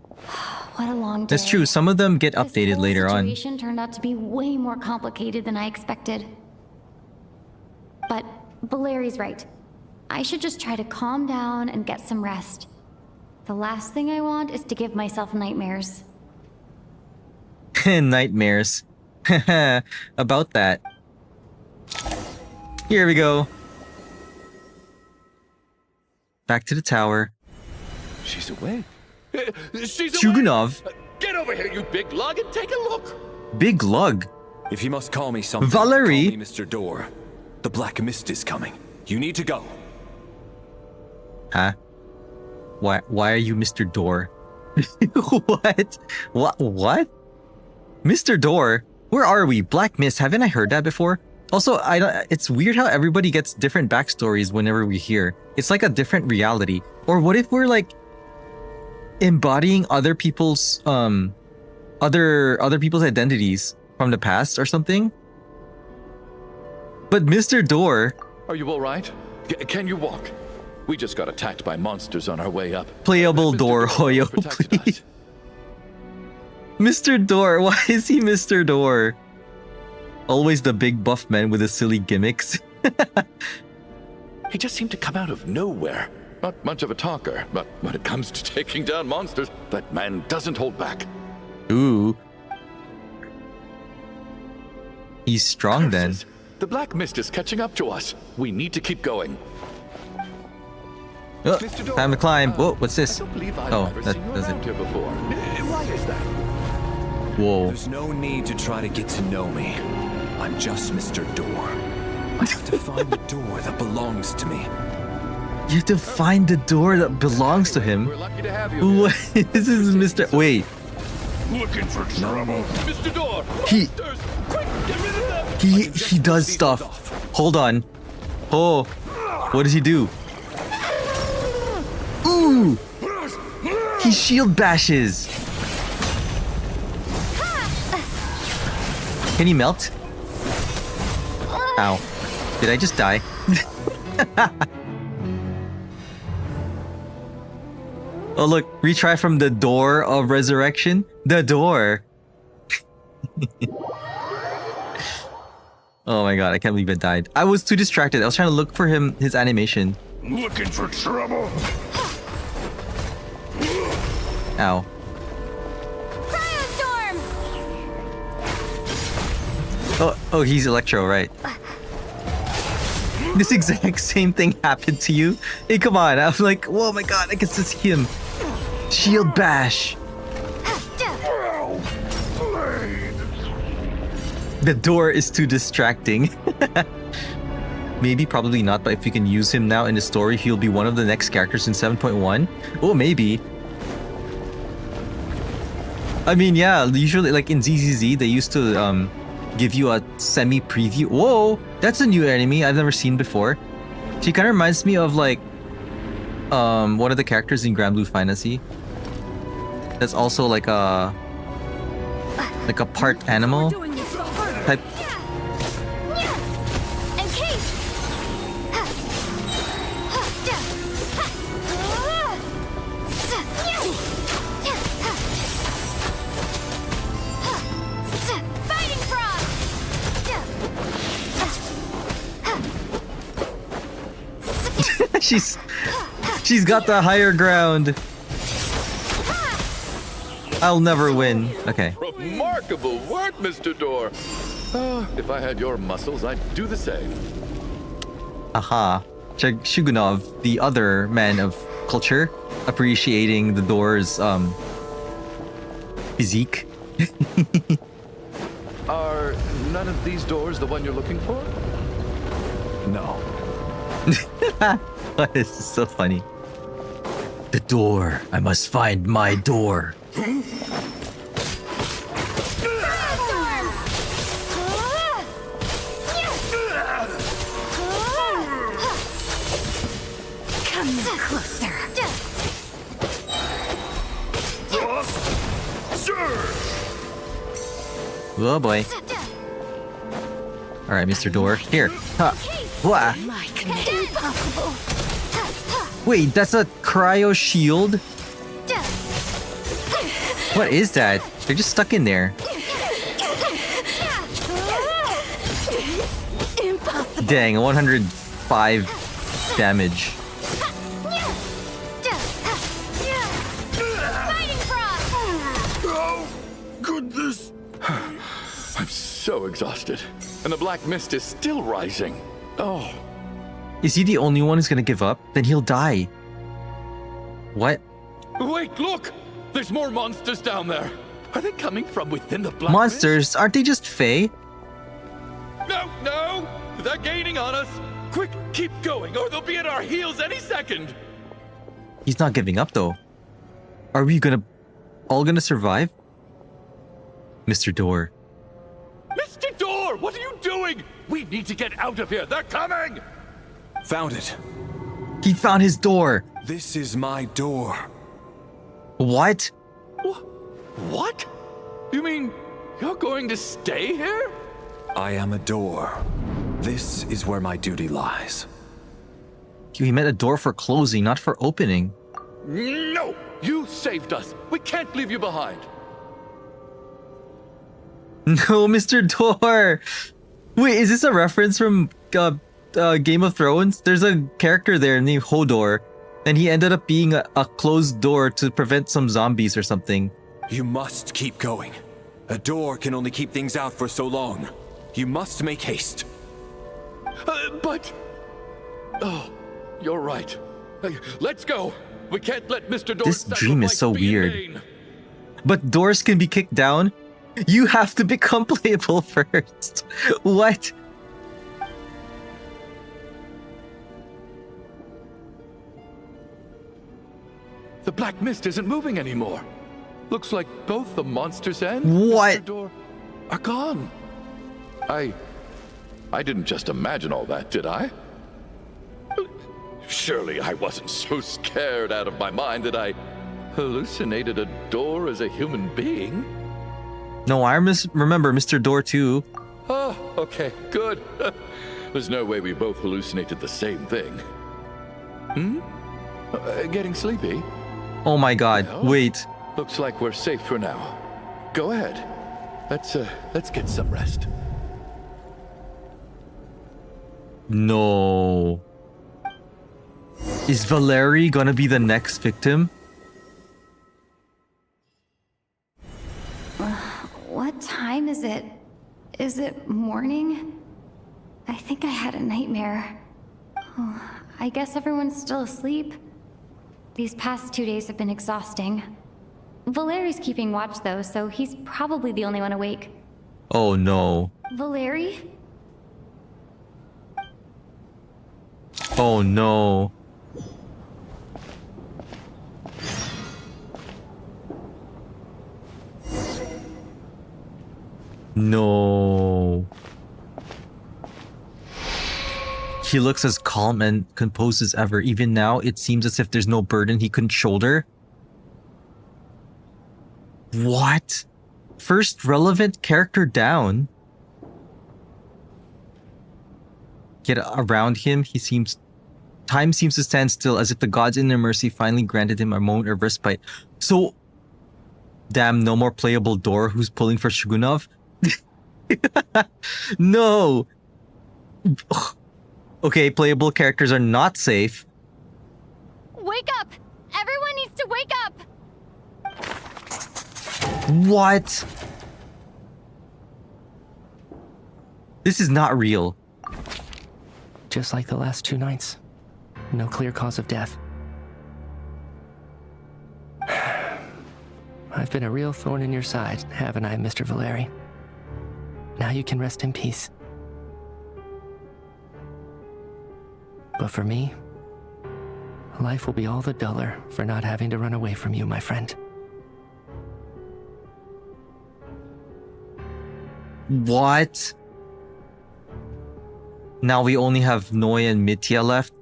What a long day. That's true, some of them get This updated whole later on. situation turned out to be way more complicated than I expected. But Valeri's right. I should just try to calm down and get some rest. The last thing I want is to give myself nightmares. Nightmares. About that. Here we go. Back to the tower. She's awake. She's Chugunov. awake. Get over here, you big lug, and take a look. Big lug. If you must call me something, Valerie. call me Mr. Door. The Black Mist is coming. You need to go. Huh? Why are you Mr. Door? What? Mr. Door? Where are we? Black Mist, haven't I heard that before? Also, it's weird how everybody gets different backstories whenever we hear. It's like a different reality. Or what if we're like embodying other people's other people's identities from the past or something? But Mr. Door, Are you all right? Can you walk? We just got attacked by monsters on our way up. playable Mr. Door, Hoyo, protected please. Mr. Door, why is he Mr. Door? Always the big buff man with the silly gimmicks. He just seemed to come out of nowhere. Not much of a talker, but when it comes to taking down monsters, that man doesn't hold back. Ooh. He's strong then. Curses. The Black Mist is catching up to us. We need to keep going. Oh, Mr. Door, time to climb. Whoa, what's this? I don't believe I've Oh, ever that seen you does around it. here before. Why is that? Whoa. There's no need to try to get to know me. I'm just Mr. Door. I have to find the door that belongs to me. You have to find the door that belongs to him. We're lucky to have you here. What? This is Mr. Wait. Looking for trouble. Mr. Door! He- Monsters! Quick, get rid of them! He does stuff. Hold on. Oh. What does he do? Ooh. He shield bashes. Can he melt? Ow. Did I just die? Oh look, retry from the door of resurrection. The door. Oh my god, I can't believe it died. I was too distracted. I was trying to look for his animation. Looking for trouble. Ow. Cryostorm! Oh, he's Electro, right? This exact same thing happened to you? Hey, come on. I'm like, oh my god, I can just see him. Shield bash. The door is too distracting. Maybe, probably not, but if you can use him now in the story, he'll be one of the next characters in 7.1. Oh, maybe. I mean, yeah, usually, like in ZZZ, they used to give you a semi-preview. Whoa, that's a new enemy I've never seen before. She kind of reminds me of like one of the characters in Grand Blue Fantasy. That's also like a part animal type. She's got the higher ground. I'll never win. Okay. Remarkable work, Mr. Door. If I had your muscles, I'd do the same. Aha. Shugunov, the other man of culture, appreciating the door's physique. Are none of these doors the one you're looking for? No. This is so funny. The door. I must find my door. Come here closer. Oh boy. Alright, Mr. Door. Here. Ha. Wah. Impossible. Wait, that's a cryo shield? What is that? They're just stuck in there. Impossible. Dang, 105 damage. Oh, goodness. I'm so exhausted. And the black mist is still rising. Oh. Is he the only one who's gonna give up? Then he'll die. What? Wait, look! There's more monsters down there. Are they coming from within the black Monsters? Aren't they just Fae? mist? No! They're gaining on us! Quick, keep going, or they'll be at our heels any second! He's not giving up though. Are we all gonna survive? Mr. Door. Mr. Door, what are you doing? We need to get out of here. They're coming! Found it. He found his door. This is my door. What? What? You mean you're going to stay here? I am a door. This is where my duty lies. He meant a door for closing, not for opening. No! You saved us. We can't leave you behind. No, Mr. Door. Wait, is this a reference from Game of Thrones? There's a character there named Hodor, and he ended up being a closed door to prevent some zombies or something. You must keep going. A door can only keep things out for so long. You must make haste. But... Oh, you're right. Let's go. We can't let Mr. Door's This dream is sacrifice so be in weird. vain. But doors can be kicked down? You have to become playable first. What? The black mist isn't moving anymore. Looks like both the monsters and Mr. Door are gone. I didn't just imagine all that, did I? Surely I wasn't so scared out of my mind that I hallucinated a door as a human being. No, I remember Mr. Door too. Oh, okay, good. There's no way we both hallucinated the same thing. Getting sleepy? Oh my god, No. wait. Looks like we're safe for now. Go ahead. Let's get some rest. No. Is Valerie gonna be the next victim? What time is it? Is it morning? I think I had a nightmare. Oh, I guess everyone's still asleep. These past 2 days have been exhausting. Valeri's keeping watch though, so he's probably the only one awake. Oh no. Valeri? Oh no. No. He looks as calm and composed as ever. Even now, it seems as if there's no burden he couldn't shoulder. What? First relevant character down. Yet around him, time seems to stand still, as if the gods in their mercy finally granted him a moment of respite. So, damn, no more playable Door who's pulling for Shugunov? No! Okay, playable characters are not safe. Wake up! Everyone needs to wake up! What? This is not real. Just like the last 2 nights. No clear cause of death. I've been a real thorn in your side, haven't I, Mr. Valeri? Now you can rest in peace. But for me, life will be all the duller for not having to run away from you, my friend. What? Now we only have Noi and Mitya left?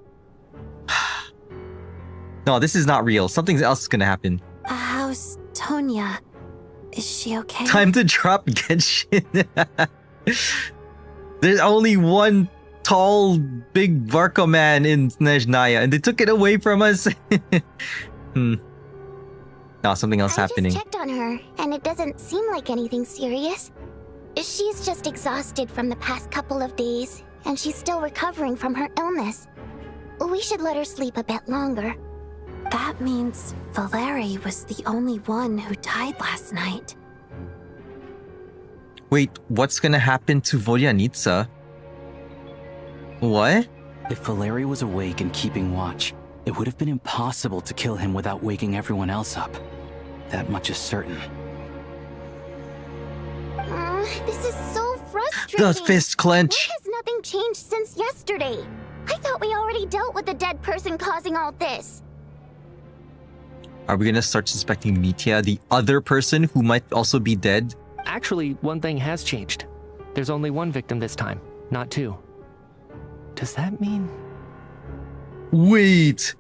No, this is not real. Something else is gonna happen. How's Tonya? Is she okay? Time to drop Genshin. There's only one tall, big Varko man in Snezhnaya, and they took it away from us. No, something else happening. I just checked on her, and it doesn't seem like anything serious. She's just exhausted from the past couple of days, and she's still recovering from her illness. We should let her sleep a bit longer. That means Valeri was the only one who died last night. Wait, what's gonna happen to Volyanitsa? What? If Valeri was awake and keeping watch, it would have been impossible to kill him without waking everyone else up. That much is certain. This is so frustrating. The fist clench. Why has nothing changed since yesterday? I thought we already dealt with the dead person causing all this. Are we gonna start suspecting Mitya, the other person who might also be dead? Actually, one thing has changed. There's only one victim this time, not 2. Does that mean... Wait!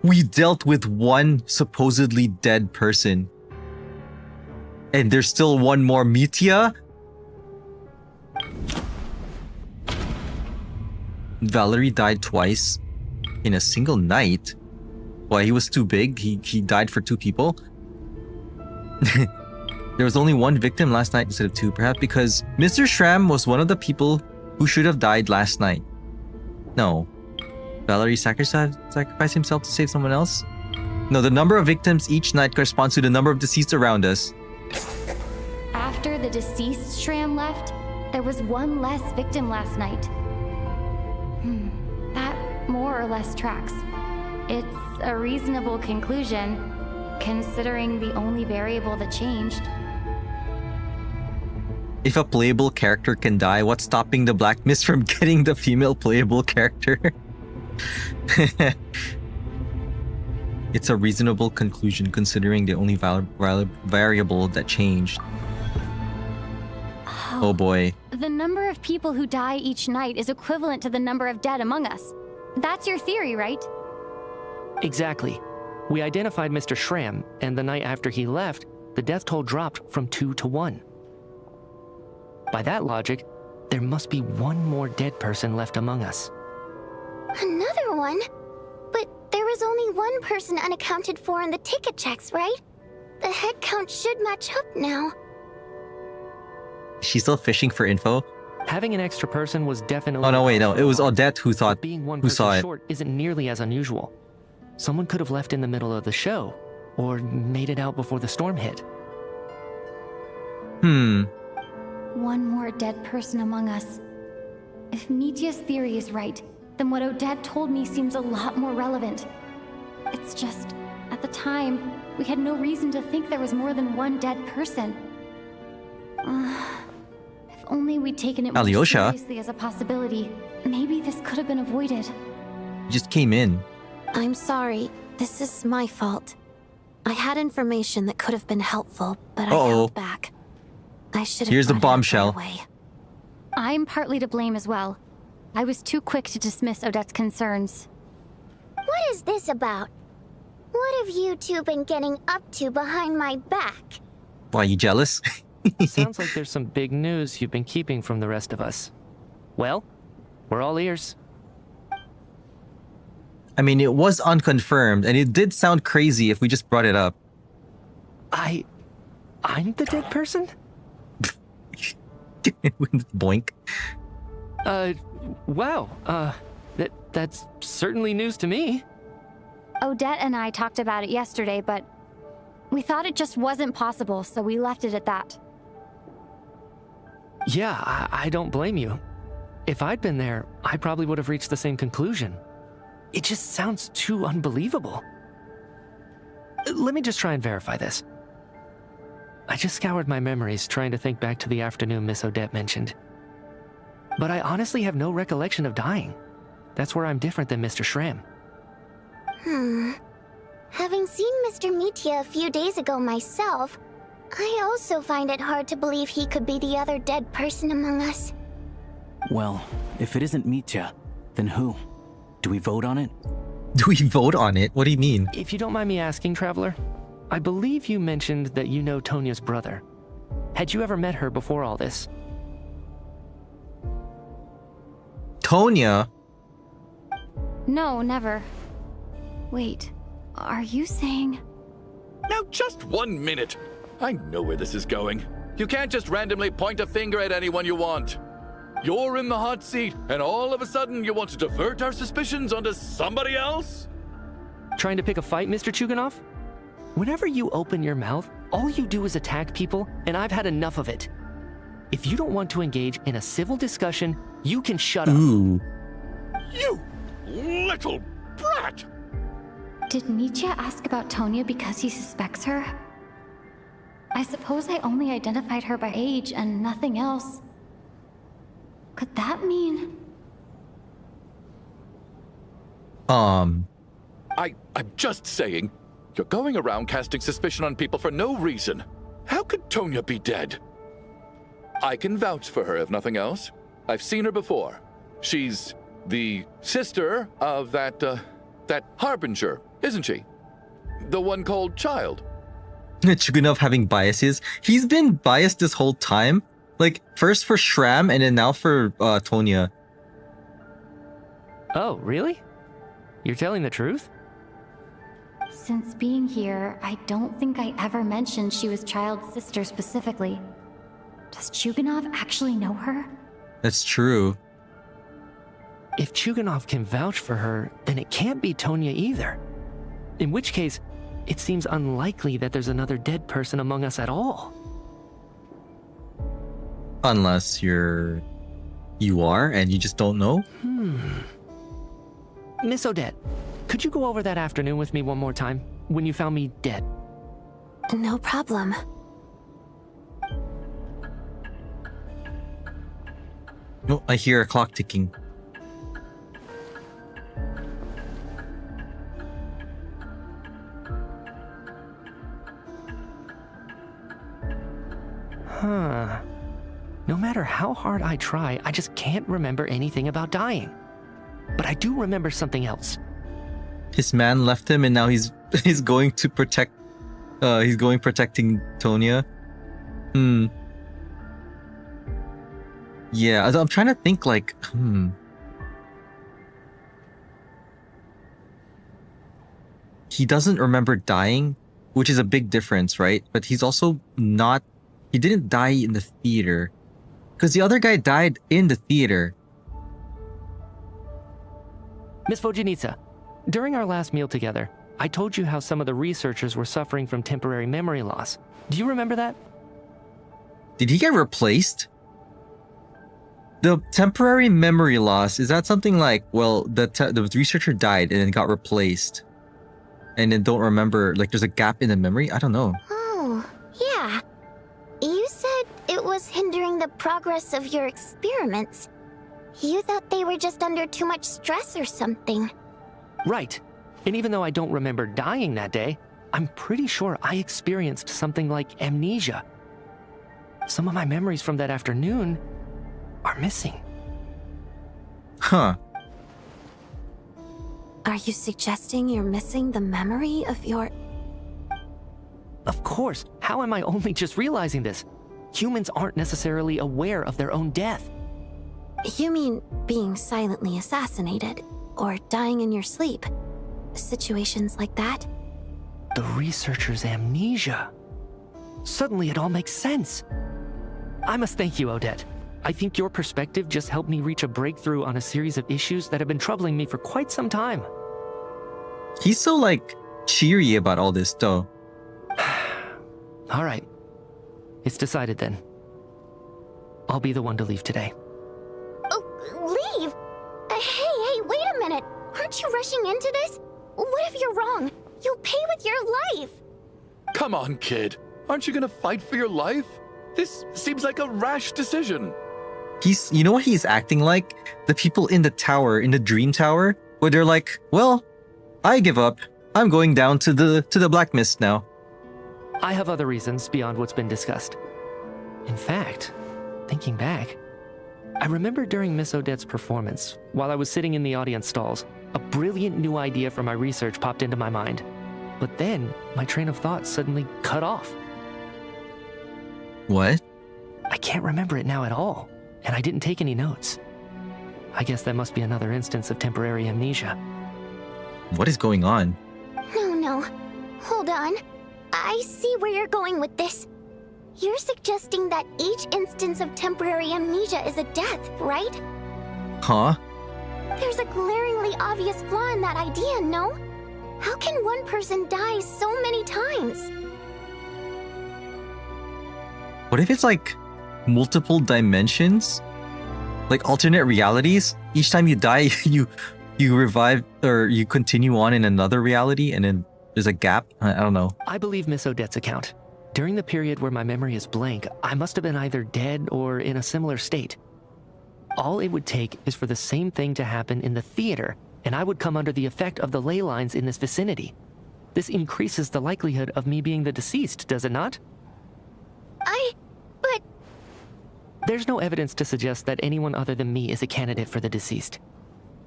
We dealt with one supposedly dead person. And there's still one more Mitya? Valerie died twice in a single night. Why, he was too big? He died for 2 people? There was only one victim last night instead of 2, perhaps because Mr. Shram was one of the people who should have died last night. No. Valerie sacrificed himself to save someone else? No, the number of victims each night corresponds to the number of deceased around us. After the deceased Shram left, there was one less victim last night. That more or less tracks. It's a reasonable conclusion, considering the only variable that changed. If a playable character can die, what's stopping the Black Mist from getting the female playable character? It's a reasonable conclusion considering the only variable that changed. Oh boy. The number of people who die each night is equivalent to the number of dead among us. That's your theory, right? Exactly. We identified Mr. Shram, and the night after he left, the death toll dropped from 2 to 1. By that logic, there must be one more dead person left among us. Another one? But there was only one person unaccounted for in the ticket checks, right? The head count should match up now. She's still fishing for info? Having an extra person was definitely... Oh no, wait, no. It was Odette who thought... Being one who saw person it. short isn't nearly as unusual. Someone could have left in the middle of the show, or made it out before the storm hit. One more dead person among us. If Mitya's theory is right, then what Odette told me seems a lot more relevant. It's just, at the time, we had no reason to think there was more than one dead person. If only we'd taken it more Alyosha. seriously as a possibility, maybe this could have been avoided. Just came in. I'm sorry. This is my fault. I had information that could have been helpful, but I held back. I should have Here's the brought it up bombshell. right away. I'm partly to blame as well. I was too quick to dismiss Odette's concerns. What is this about? What have you two been getting up to behind my back? Why, you jealous? Sounds like there's some big news you've been keeping from the rest of us. Well, we're all ears. I mean, it was unconfirmed, and it did sound crazy if we just brought it up. I'm the dead person? Boink. Wow. That's certainly news to me. Odette and I talked about it yesterday, but we thought it just wasn't possible, so we left it at that. Yeah, I don't blame you. If I'd been there, I probably would have reached the same conclusion. It just sounds too unbelievable. Let me just try and verify this. I just scoured my memories trying to think back to the afternoon Miss Odette mentioned. But I honestly have no recollection of dying. That's where I'm different than Mr. Schramm. Having seen Mr. Mitya a few days ago myself, I also find it hard to believe he could be the other dead person among us. Well, if it isn't Mitya, then who? Do we vote on it? Do we vote on it? What do you mean? If you don't mind me asking, Traveler, I believe you mentioned that you know Tonya's brother. Had you ever met her before all this? Tonya? No, never. Wait, are you saying... Now, just 1 minute. I know where this is going. You can't just randomly point a finger at anyone you want. You're in the hot seat, and all of a sudden you want to divert our suspicions onto somebody else? Trying to pick a fight, Mr. Chuganov? Whenever you open your mouth, all you do is attack people, and I've had enough of it. If you don't want to engage in a civil discussion, you can shut up. Ooh. You little brat! Did Mitya ask about Tonya because he suspects her? I suppose I only identified her by age and nothing else. Could that mean... I'm just saying, you're going around casting suspicion on people for no reason. How could Tonya be dead? I can vouch for her if nothing else. I've seen her before. She's the sister of that Harbinger, isn't she? The one called Child. Chugunov having biases. He's been biased this whole time. Like, first for Schramm and then now for Tonya. Oh, really? You're telling the truth? Since being here, I don't think I ever mentioned she was Child's sister specifically. Does Chuganov actually know her? That's true. If Chuganov can vouch for her, then it can't be Tonya either. In which case, it seems unlikely that there's another dead person among us at all. Unless you are and you just don't know? Miss Odette, could you go over that afternoon with me one more time, when you found me dead? No problem. Oh, I hear a clock ticking. Huh. No matter how hard I try, I just can't remember anything about dying. But I do remember something else. His man left him and now he's going to protect protecting Tonya. Yeah, I'm trying to think like, He doesn't remember dying, which is a big difference, right? But he's also not, he didn't die in the theater. Because the other guy died in the theater. Miss Vojanitsa, during our last meal together, I told you how some of the researchers were suffering from temporary memory loss. Do you remember that? Did he get replaced? The temporary memory loss, is that something like, well, the researcher died and then got replaced and then don't remember, like there's a gap in the memory? I don't know. Oh, yeah. You said it was hindering the progress of your experiments. You thought they were just under too much stress or something. Right. And even though I don't remember dying that day, I'm pretty sure I experienced something like amnesia. Some of my memories from that afternoon are missing. Huh. Are you suggesting you're missing the memory of your... Of course. How am I only just realizing this? Humans aren't necessarily aware of their own death. You mean being silently assassinated or dying in your sleep? Situations like that? The researcher's amnesia. Suddenly it all makes sense. I must thank you, Odette. I think your perspective just helped me reach a breakthrough on a series of issues that have been troubling me for quite some time. He's so like cheery about all this though. All right. It's decided then. I'll be the one to leave today. Oh, leave? Hey, wait a minute. Aren't you rushing into this? What if you're wrong? You'll pay with your life. Come on, kid. Aren't you gonna fight for your life? This seems like a rash decision. You know what he's acting like? The people in the tower, in the dream tower, where they're like, well, I give up. I'm going down to the Black Mist now. I have other reasons beyond what's been discussed. In fact, thinking back, I remember during Miss Odette's performance, while I was sitting in the audience stalls, a brilliant new idea for my research popped into my mind. But then, my train of thought suddenly cut off. What? I can't remember it now at all, and I didn't take any notes. I guess that must be another instance of temporary amnesia. What is going on? No. Hold on. I see where you're going with this. You're suggesting that each instance of temporary amnesia is a death, right? Huh? There's a glaringly obvious flaw in that idea, no? How can one person die so many times? What if it's like multiple dimensions? Like alternate realities? Each time you die, you revive or you continue on in another reality and then there's a gap? I don't know. I believe Miss Odette's account. During the period where my memory is blank, I must have been either dead or in a similar state. All it would take is for the same thing to happen in the theater, and I would come under the effect of the ley lines in this vicinity. This increases the likelihood of me being the deceased, does it not? But... There's no evidence to suggest that anyone other than me is a candidate for the deceased.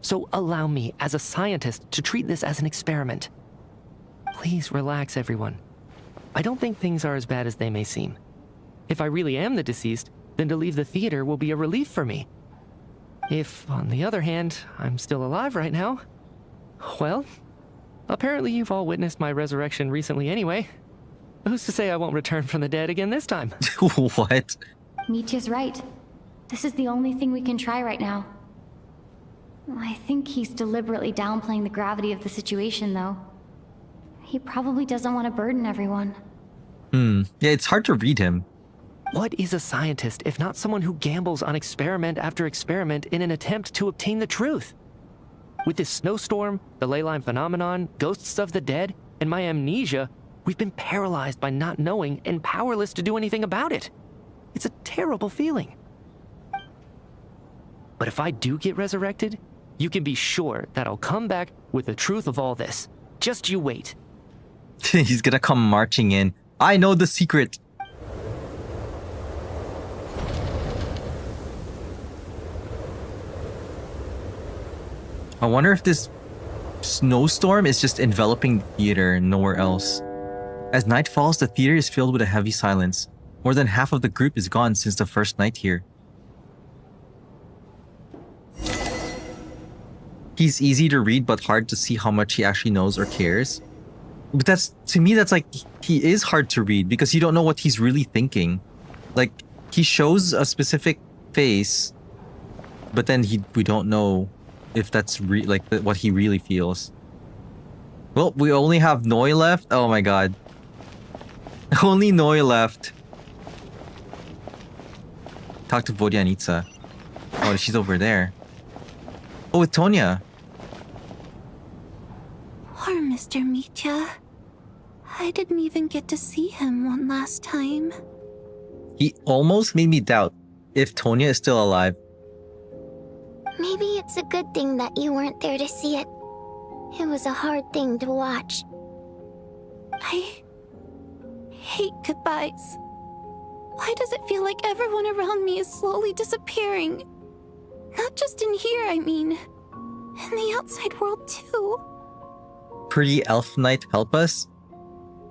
So allow me, as a scientist, to treat this as an experiment. Please relax, everyone. I don't think things are as bad as they may seem. If I really am the deceased, then to leave the theater will be a relief for me. If, on the other hand, I'm still alive right now, well, apparently you've all witnessed my resurrection recently anyway. Who's to say I won't return from the dead again this time? What? Mitya's right. This is the only thing we can try right now. I think he's deliberately downplaying the gravity of the situation, though. He probably doesn't want to burden everyone. Yeah, it's hard to read him. What is a scientist if not someone who gambles on experiment after experiment in an attempt to obtain the truth? With this snowstorm, the ley line phenomenon, ghosts of the dead, and my amnesia, we've been paralyzed by not knowing and powerless to do anything about it. It's a terrible feeling. But if I do get resurrected, you can be sure that I'll come back with the truth of all this. Just you wait. He's gonna come marching in. I know the secret. I wonder if this snowstorm is just enveloping the theater and nowhere else. As night falls, the theater is filled with a heavy silence. More than half of the group is gone since the first night here. He's easy to read but hard to see how much he actually knows or cares. But to me, that's like, he is hard to read because you don't know what he's really thinking. Like, he shows a specific face, but then we don't know if that's what he really feels. Well, we only have Noi left. Oh my god. Only Noi left. Talk to Vodyanitsa. Oh, she's over there. Oh, with Tonya. Poor Mr. Mitya. I didn't even get to see him one last time. He almost made me doubt if Tonya is still alive. Maybe it's a good thing that you weren't there to see it. It was a hard thing to watch. I hate goodbyes. Why does it feel like everyone around me is slowly disappearing? Not just in here, I mean. In the outside world, too. Pretty Elf Knight help us?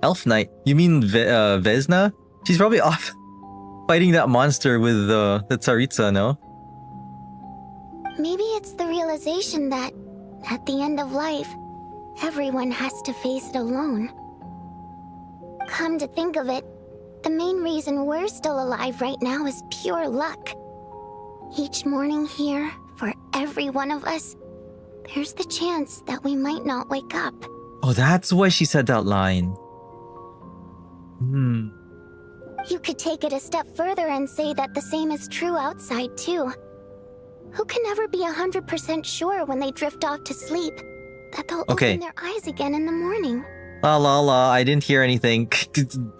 Elf Knight? You mean Vesna? She's probably off fighting that monster with the Tsaritsa, no? Maybe it's the realization that, at the end of life, everyone has to face it alone. Come to think of it, the main reason we're still alive right now is pure luck. Each morning here, for every one of us, there's the chance that we might not wake up. Oh, that's why she said that line. Hmm. You could take it a step further and say that the same is true outside, too. Who can never be 100% sure when they drift off to sleep that they'll open their eyes again in the morning? La, I didn't hear anything.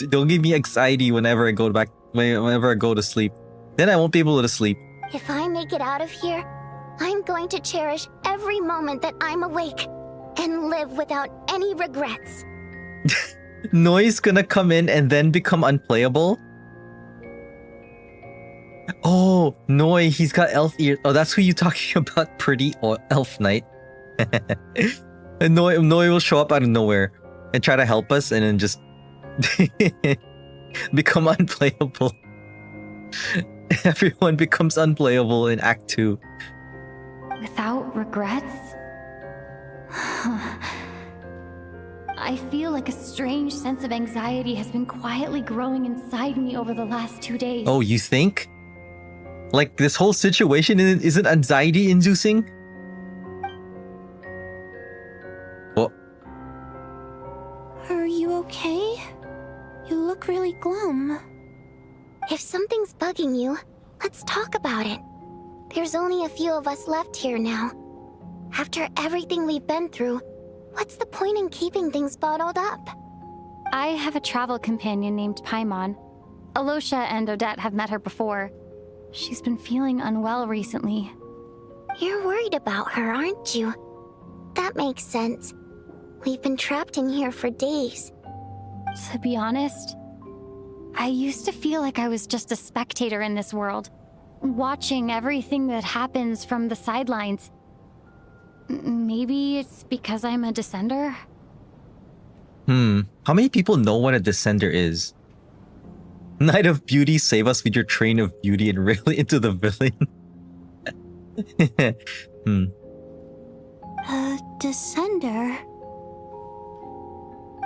Don't give me anxiety whenever I go to sleep. Then I won't be able to sleep. If I make it out of here, I'm going to cherish every moment that I'm awake and live without any regrets. Noi's gonna come in and then become unplayable? Oh, Noi, he's got elf ears. Oh, that's who you talking about, pretty elf knight. And Noi will show up out of nowhere and try to help us and then just become unplayable. Everyone becomes unplayable in Act 2. Without regrets? I feel like a strange sense of anxiety has been quietly growing inside me over the last 2 days. Oh, you think? Like this whole situation isn't anxiety inducing? Oh. Are you okay? You look really glum. If something's bugging you, let's talk about it. There's only a few of us left here now. After everything we've been through, what's the point in keeping things bottled up? I have a travel companion named Paimon. Alosha and Odette have met her before. She's been feeling unwell recently. You're worried about her, aren't you? That makes sense. We've been trapped in here for days. To be honest, I used to feel like I was just a spectator in this world, watching everything that happens from the sidelines. Maybe it's because I'm a descender? How many people know what a descender is? Knight of Beauty, save us with your train of beauty and rail into the villain. A descender?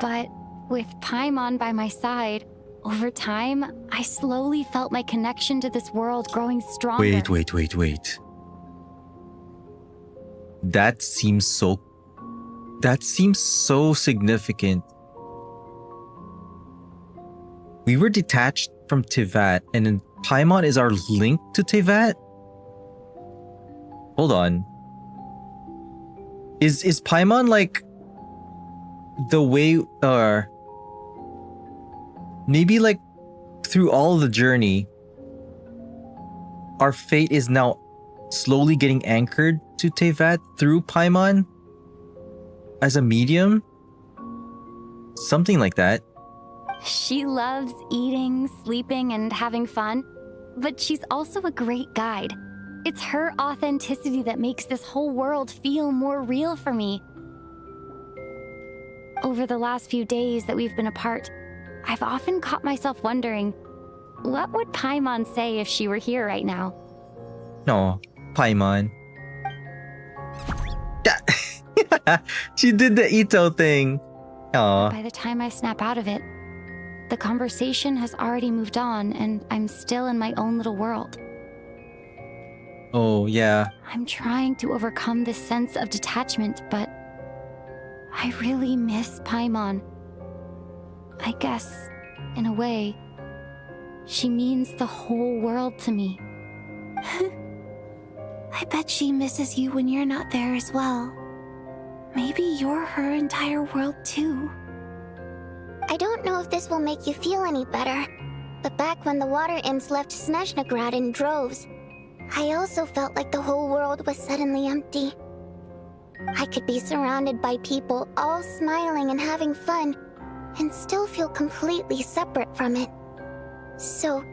But with Paimon by my side, over time, I slowly felt my connection to this world growing stronger. Wait. That seems so significant. We were detached from Teyvat, and then Paimon is our link to Teyvat? Hold on. Is Paimon like the way, maybe like through all the journey, our fate is now slowly getting anchored to Teyvat through Paimon as a medium? Something like that. She loves eating, sleeping, and having fun, but she's also a great guide. It's her authenticity that makes this whole world feel more real for me. Over the last few days that we've been apart, I've often caught myself wondering, what would Paimon say if she were here right now? No, Paimon. She did the Ito thing. Aww. By the time I snap out of it, the conversation has already moved on and I'm still in my own little world. Oh, yeah. I'm trying to overcome this sense of detachment, but I really miss Paimon. I guess, in a way, she means the whole world to me. I bet she misses you when you're not there as well. Maybe you're her entire world too. I don't know if this will make you feel any better, but back when the water imps left Snezhnegrad in droves, I also felt like the whole world was suddenly empty. I could be surrounded by people all smiling and having fun, and still feel completely separate from it. So,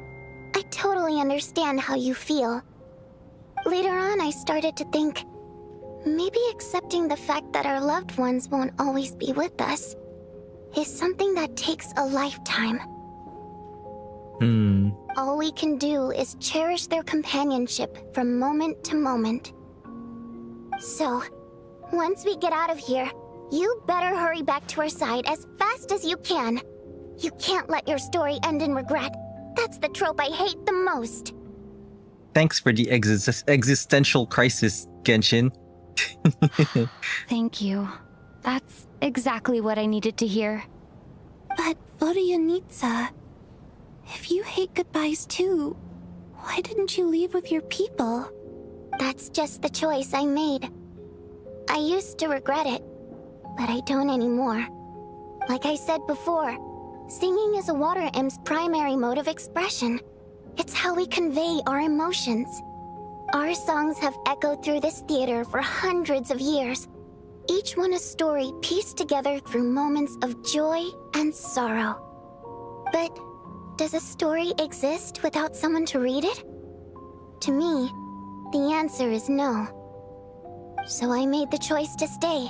I totally understand how you feel. Later on, I started to think, maybe accepting the fact that our loved ones won't always be with us is something that takes a lifetime. All we can do is cherish their companionship from moment to moment. So, once we get out of here, you better hurry back to our side as fast as you can. You can't let your story end in regret. That's the trope I hate the most. Thanks for the existential crisis, Genshin. Thank you. That's exactly what I needed to hear. But Vodyanitsa, if you hate goodbyes too, why didn't you leave with your people? That's just the choice I made. I used to regret it, but I don't anymore. Like I said before, singing is a water imp's primary mode of expression. It's how we convey our emotions. Our songs have echoed through this theater for hundreds of years, each one a story pieced together through moments of joy and sorrow. But does a story exist without someone to read it? To me, the answer is no. So I made the choice to stay.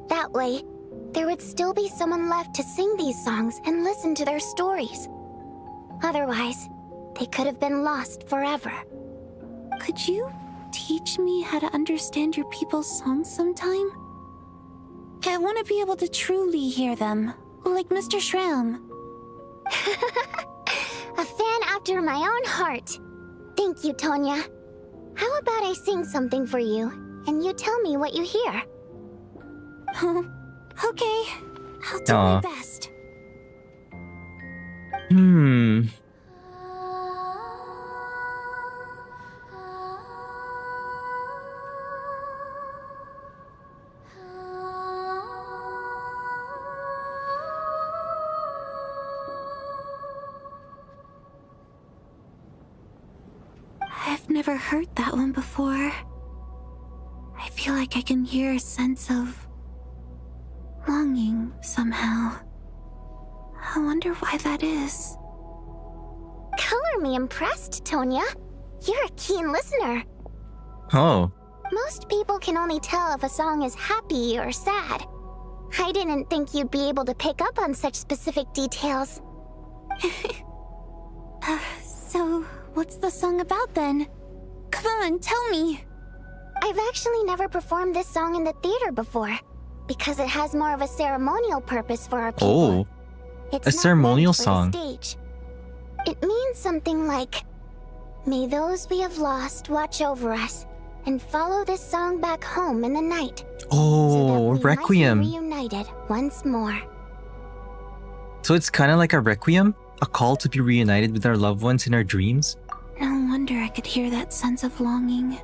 That way, there would still be someone left to sing these songs and listen to their stories. Otherwise, they could have been lost forever. Could you teach me how to understand your people's songs sometime? I want to be able to truly hear them, like Mr. Shram. A fan after my own heart. Thank you, Tonya. How about I sing something for you, and you tell me what you hear? Okay, I'll do my best. I've never heard that one before. I feel like I can hear a sense of longing somehow. I wonder why that is. Color me impressed, Tonya. You're a keen listener. Oh. Most people can only tell if a song is happy or sad. I didn't think you'd be able to pick up on such specific details. So, what's the song about then? Come on, tell me. I've actually never performed this song in the theater before, because it has more of a ceremonial purpose for our people. Oh. It's A not ceremonial meant for the song. stage. It means something like, "May those we have lost watch over us, and follow this song back home in the night." Oh, so that we Requiem. might be reunited once more. So it's kind of like a Requiem? A call to be reunited with our loved ones in our dreams? No wonder I could hear that sense of longing.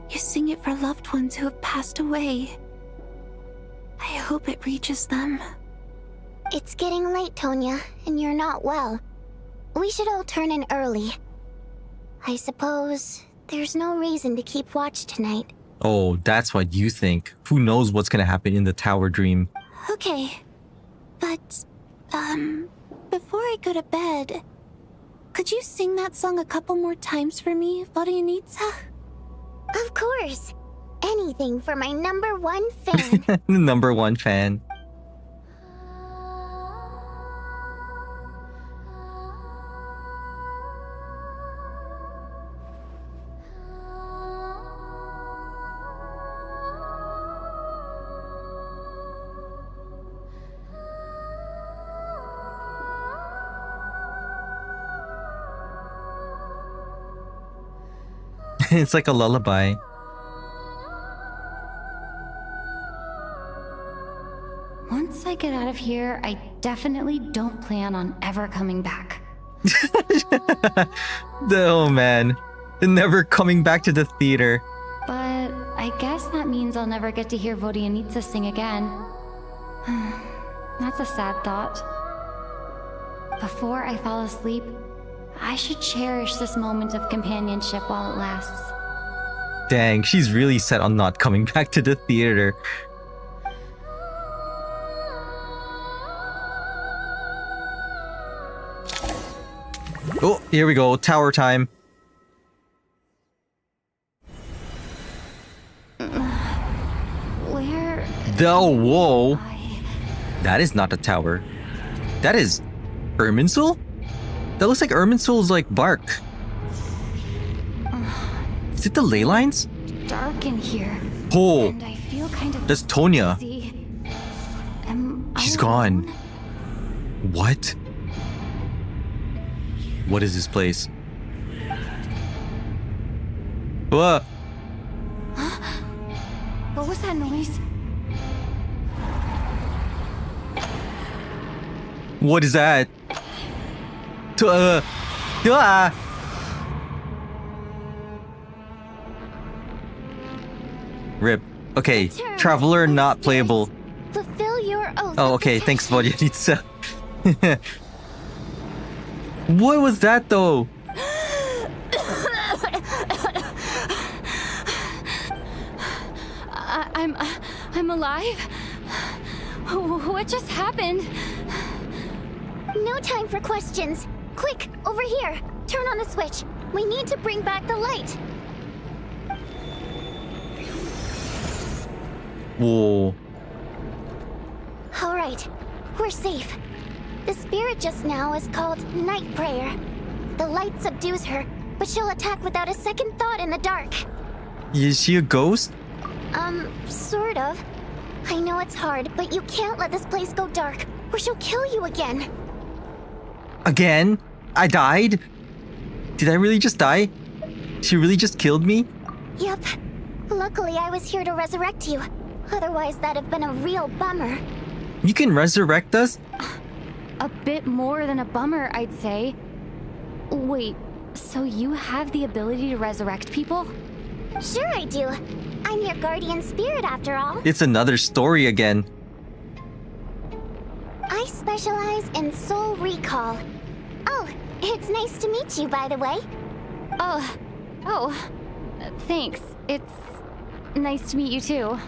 You sing it for loved ones who have passed away. I hope it reaches them. It's getting late, Tonya, and you're not well. We should all turn in early. I suppose there's no reason to keep watch tonight. Oh, that's what you think. Who knows what's gonna happen in the tower dream? Okay. But, before I go to bed, could you sing that song a couple more times for me, Vodyanitsa? Of course. Anything for my #1 fan. Number one fan. It's like a lullaby. Once I get out of here, I definitely don't plan on ever coming back. Oh man. Never coming back to the theater. But I guess that means I'll never get to hear Vodyanitsa sing again. That's a sad thought. Before I fall asleep, I should cherish this moment of companionship while it lasts. Dang, she's really set on not coming back to the theater. Oh, here we go. Tower time. Where? Whoa. That is not a tower. That is Irminsul? That looks like Irminsul's like bark. Is it the ley lines? Dark in here. Oh, And I feel kind of that's Tonya. dizzy. Am I She's alone? gone. What? What is this place? What? What was that noise? What is that? Rip. Okay, Traveler not playable. Fulfill your oath. Oh, okay, thanks, Vodyanitsa. What was that, though? I'm alive? What just happened? No time for questions. Quick, over here. Turn on the switch. We need to bring back the light. Whoa. All right, we're safe. The spirit just now is called Night Prayer. The light subdues her, but she'll attack without a second thought in the dark. Is she a ghost? Sort of. I know it's hard, but you can't let this place go dark, or she'll kill you again. Again? I died? Did I really just die? She really just killed me? Yep. Luckily, I was here to resurrect you. Otherwise, that'd have been a real bummer. You can resurrect us? A bit more than a bummer, I'd say. Wait, so you have the ability to resurrect people? Sure I do. I'm your guardian spirit after all. It's another story again. I specialize in soul recall. Oh, it's nice to meet you, by the way. Thanks. It's nice to meet you too.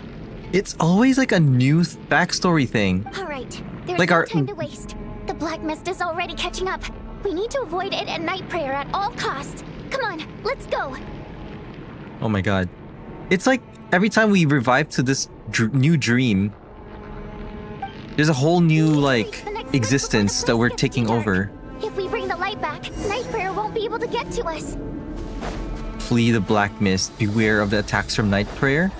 It's always like a new backstory thing. All right, there's Like no time to waste. The black mist is already catching up. We need to avoid it and night prayer at all costs. Come on, let's go. Oh my god. It's like every time we revive to this new dream, there's a whole new, like, existence that we're taking over. If we bring the light back, night prayer won't be able to get to us. Flee the black mist. Beware of the attacks from Night Prayer.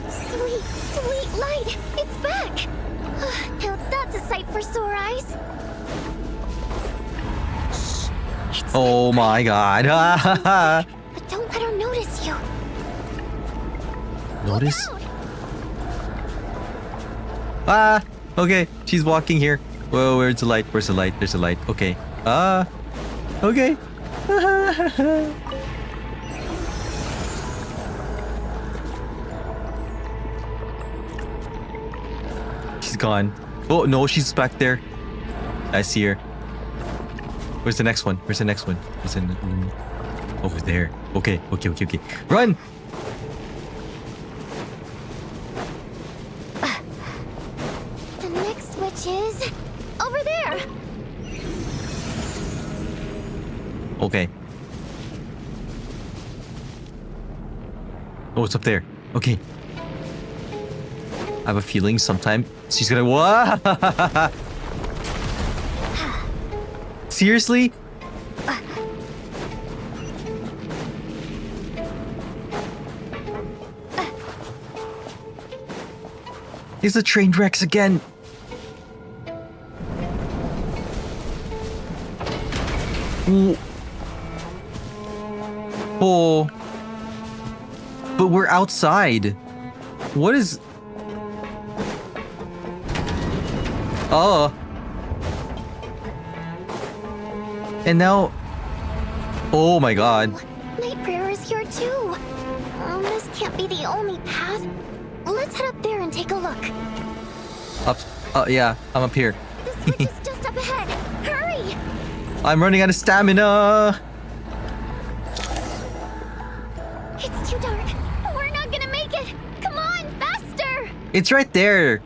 Sweet, sweet light! It's back! Now that's a sight for sore eyes. Oh my god. But don't let her notice you. Notice? Ah! Okay, she's walking here. Whoa, where's the light? Where's the light? There's a light. Okay. Okay. She's gone. Oh, no, she's back there. I see her. Where's the next one? Where's the next one? Where's the over there. Okay. Run! The next switch is over there. Okay. Oh, it's up there. Okay. I have a feeling sometime she's gonna. Whoa! Seriously? It's the train wrecks again. Oh. But we're outside. What is... Oh. And now... Oh my god. Night prayer is here too. This can't be the only path. Let's head up there and take a look. Up... yeah, I'm up here. The switch is just up ahead. Hurry! I'm running out of stamina. It's too dark. We're not gonna make it. Come on, faster! It's right there.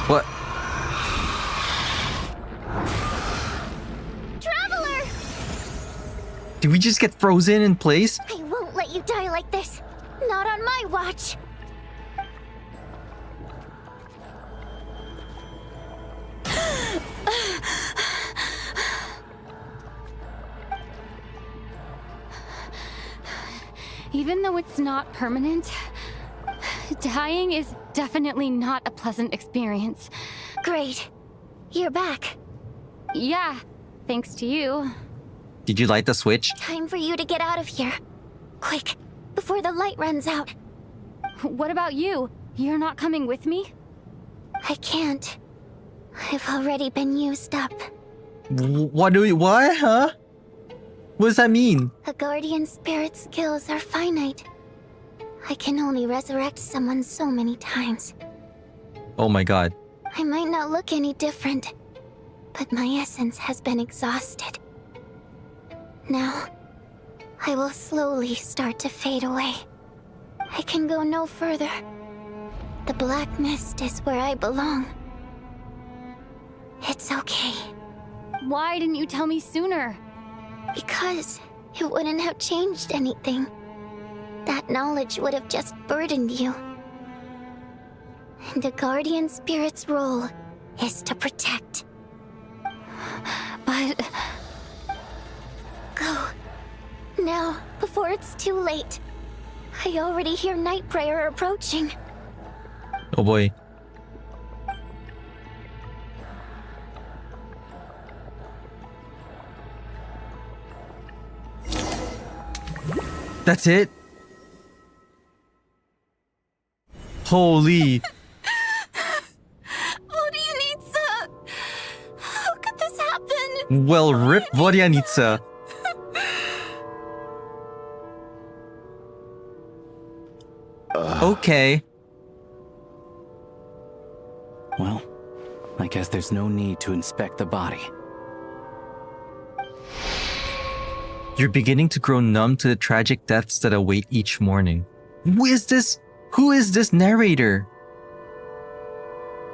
What? Traveler! Did we just get frozen in place? I won't let you die like this. Not on my watch. Even though it's not permanent, dying is definitely not a pleasant experience. Great. You're back. Yeah, thanks to you. Did you light the switch? Time for you to get out of here. Quick, before the light runs out. What about you? You're not coming with me? I can't. I've already been used up. What? Huh? What does that mean? A guardian spirit's skills are finite. I can only resurrect someone so many times. Oh my god. I might not look any different, but my essence has been exhausted. Now, I will slowly start to fade away. I can go no further. The black mist is where I belong. It's okay. Why didn't you tell me sooner? Because it wouldn't have changed anything. That knowledge would have just burdened you. And a guardian spirit's role is to protect. But... Go. Now, before it's too late. I already hear Night Prayer approaching. Oh boy. That's it? Holy. Vodianitsa! How could this happen? Well, rip Vodianitsa. Okay. Well, I guess there's no need to inspect the body. You're beginning to grow numb to the tragic deaths that await each morning. Who is this? Who is this narrator?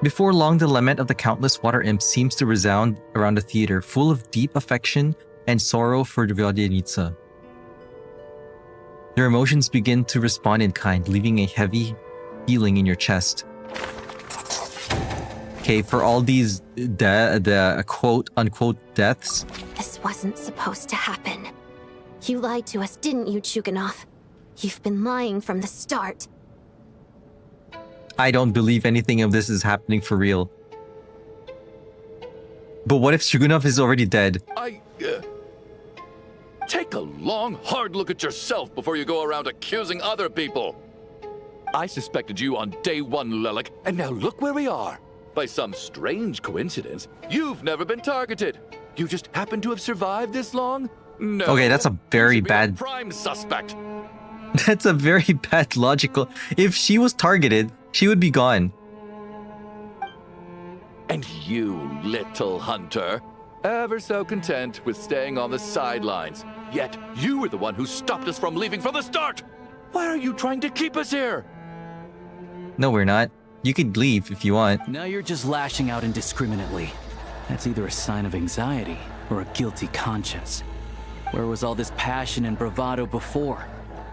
Before long, the lament of the countless water imps seems to resound around the theater, full of deep affection and sorrow for Vodianitsa. Your emotions begin to respond in kind, leaving a heavy feeling in your chest. Okay, for all these the quote-unquote deaths. This wasn't supposed to happen. You lied to us, didn't you, Chuganov? You've been lying from the start. I don't believe anything of this is happening for real. But what if Chuganov is already dead? Take a long, hard look at yourself before you go around accusing other people. I suspected you on day one, Lelik, and now look where we are. By some strange coincidence, you've never been targeted. You just happen to have survived this long? No. Okay, that's a very bad prime suspect. That's a very bad logical. If she was targeted, she would be gone. And you, little hunter, ever so content with staying on the sidelines. Yet you were the one who stopped us from leaving from the start. Why are you trying to keep us here? No, we're not. You could leave if you want. Now you're just lashing out indiscriminately. That's either a sign of anxiety or a guilty conscience. Where was all this passion and bravado before?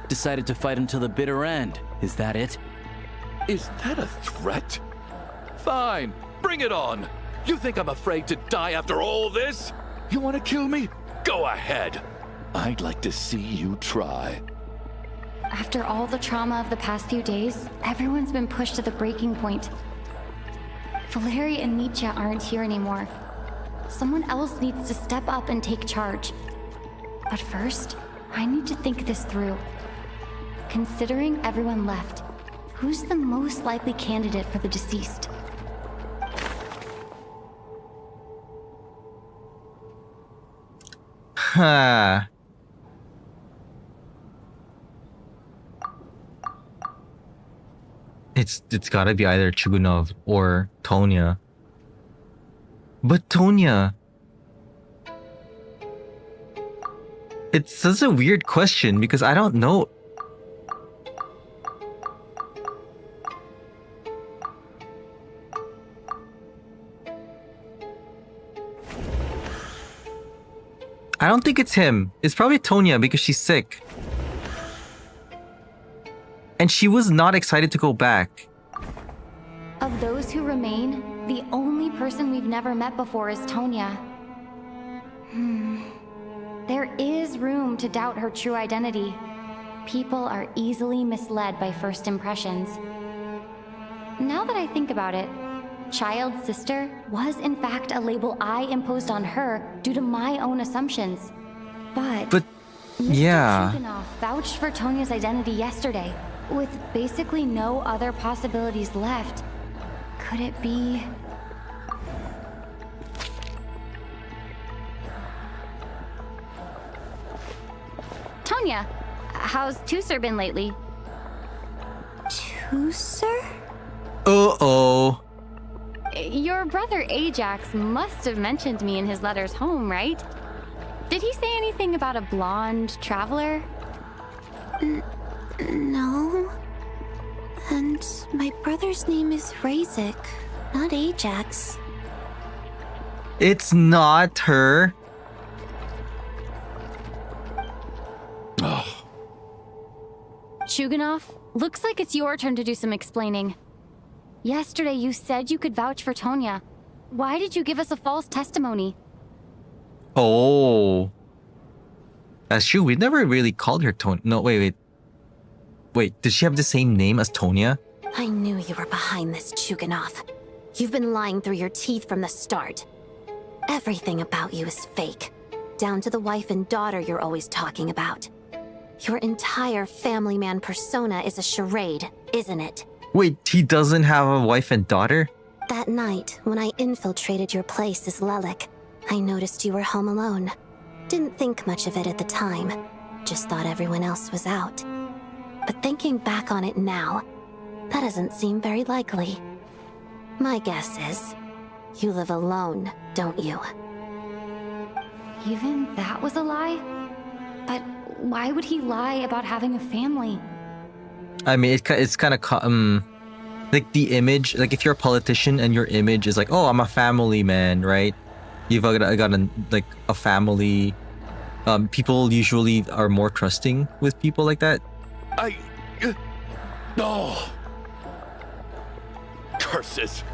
Decided to fight until the bitter end. Is that it? Is that a threat? Fine, bring it on. You think I'm afraid to die after all this? You want to kill me? Go ahead. I'd like to see you try. After all the trauma of the past few days, everyone's been pushed to the breaking point. Valeri and Mitya aren't here anymore. Someone else needs to step up and take charge. But first, I need to think this through. Considering everyone left, who's the most likely candidate for the deceased? Huh. It's gotta be either Chugunov or Tonya. But Tonya... It's such a weird question because I don't know. I don't think it's him. It's probably Tonya because she's sick. And she was not excited to go back. Of those who remain, the only person we've never met before is Tonya. There is room to doubt her true identity. People are easily misled by first impressions. Now that I think about it, Child's sister was in fact a label I imposed on her due to my own assumptions. But yeah. Mr. Chuganov vouched for Tonya's identity yesterday, with basically no other possibilities left. Could it be... Tonya, how's Tusser been lately? Tusser? Uh-oh. Your brother Ajax must have mentioned me in his letters home, right? Did he say anything about a blonde traveler? No. And my brother's name is Razik, not Ajax. It's not her. Chuganov, looks like it's your turn to do some explaining. Yesterday you said you could vouch for Tonya. Why did you give us a false testimony? Oh. That's true. We never really called her Tonya. No, wait. Wait, did she have the same name as Tonya? I knew you were behind this, Chuganov. You've been lying through your teeth from the start. Everything about you is fake. Down to the wife and daughter you're always talking about. Your entire family man persona is a charade, isn't it? Wait, he doesn't have a wife and daughter? That night, when I infiltrated your place as Lelik, I noticed you were home alone. Didn't think much of it at the time. Just thought everyone else was out. But thinking back on it now, that doesn't seem very likely. My guess is, you live alone, don't you? Even that was a lie? But why would he lie about having a family? I mean, it's kind of like the image. Like if you're a politician and your image is like, oh, I'm a family man, right? You've got a family. People usually are more trusting with people like that. Oh. Curses.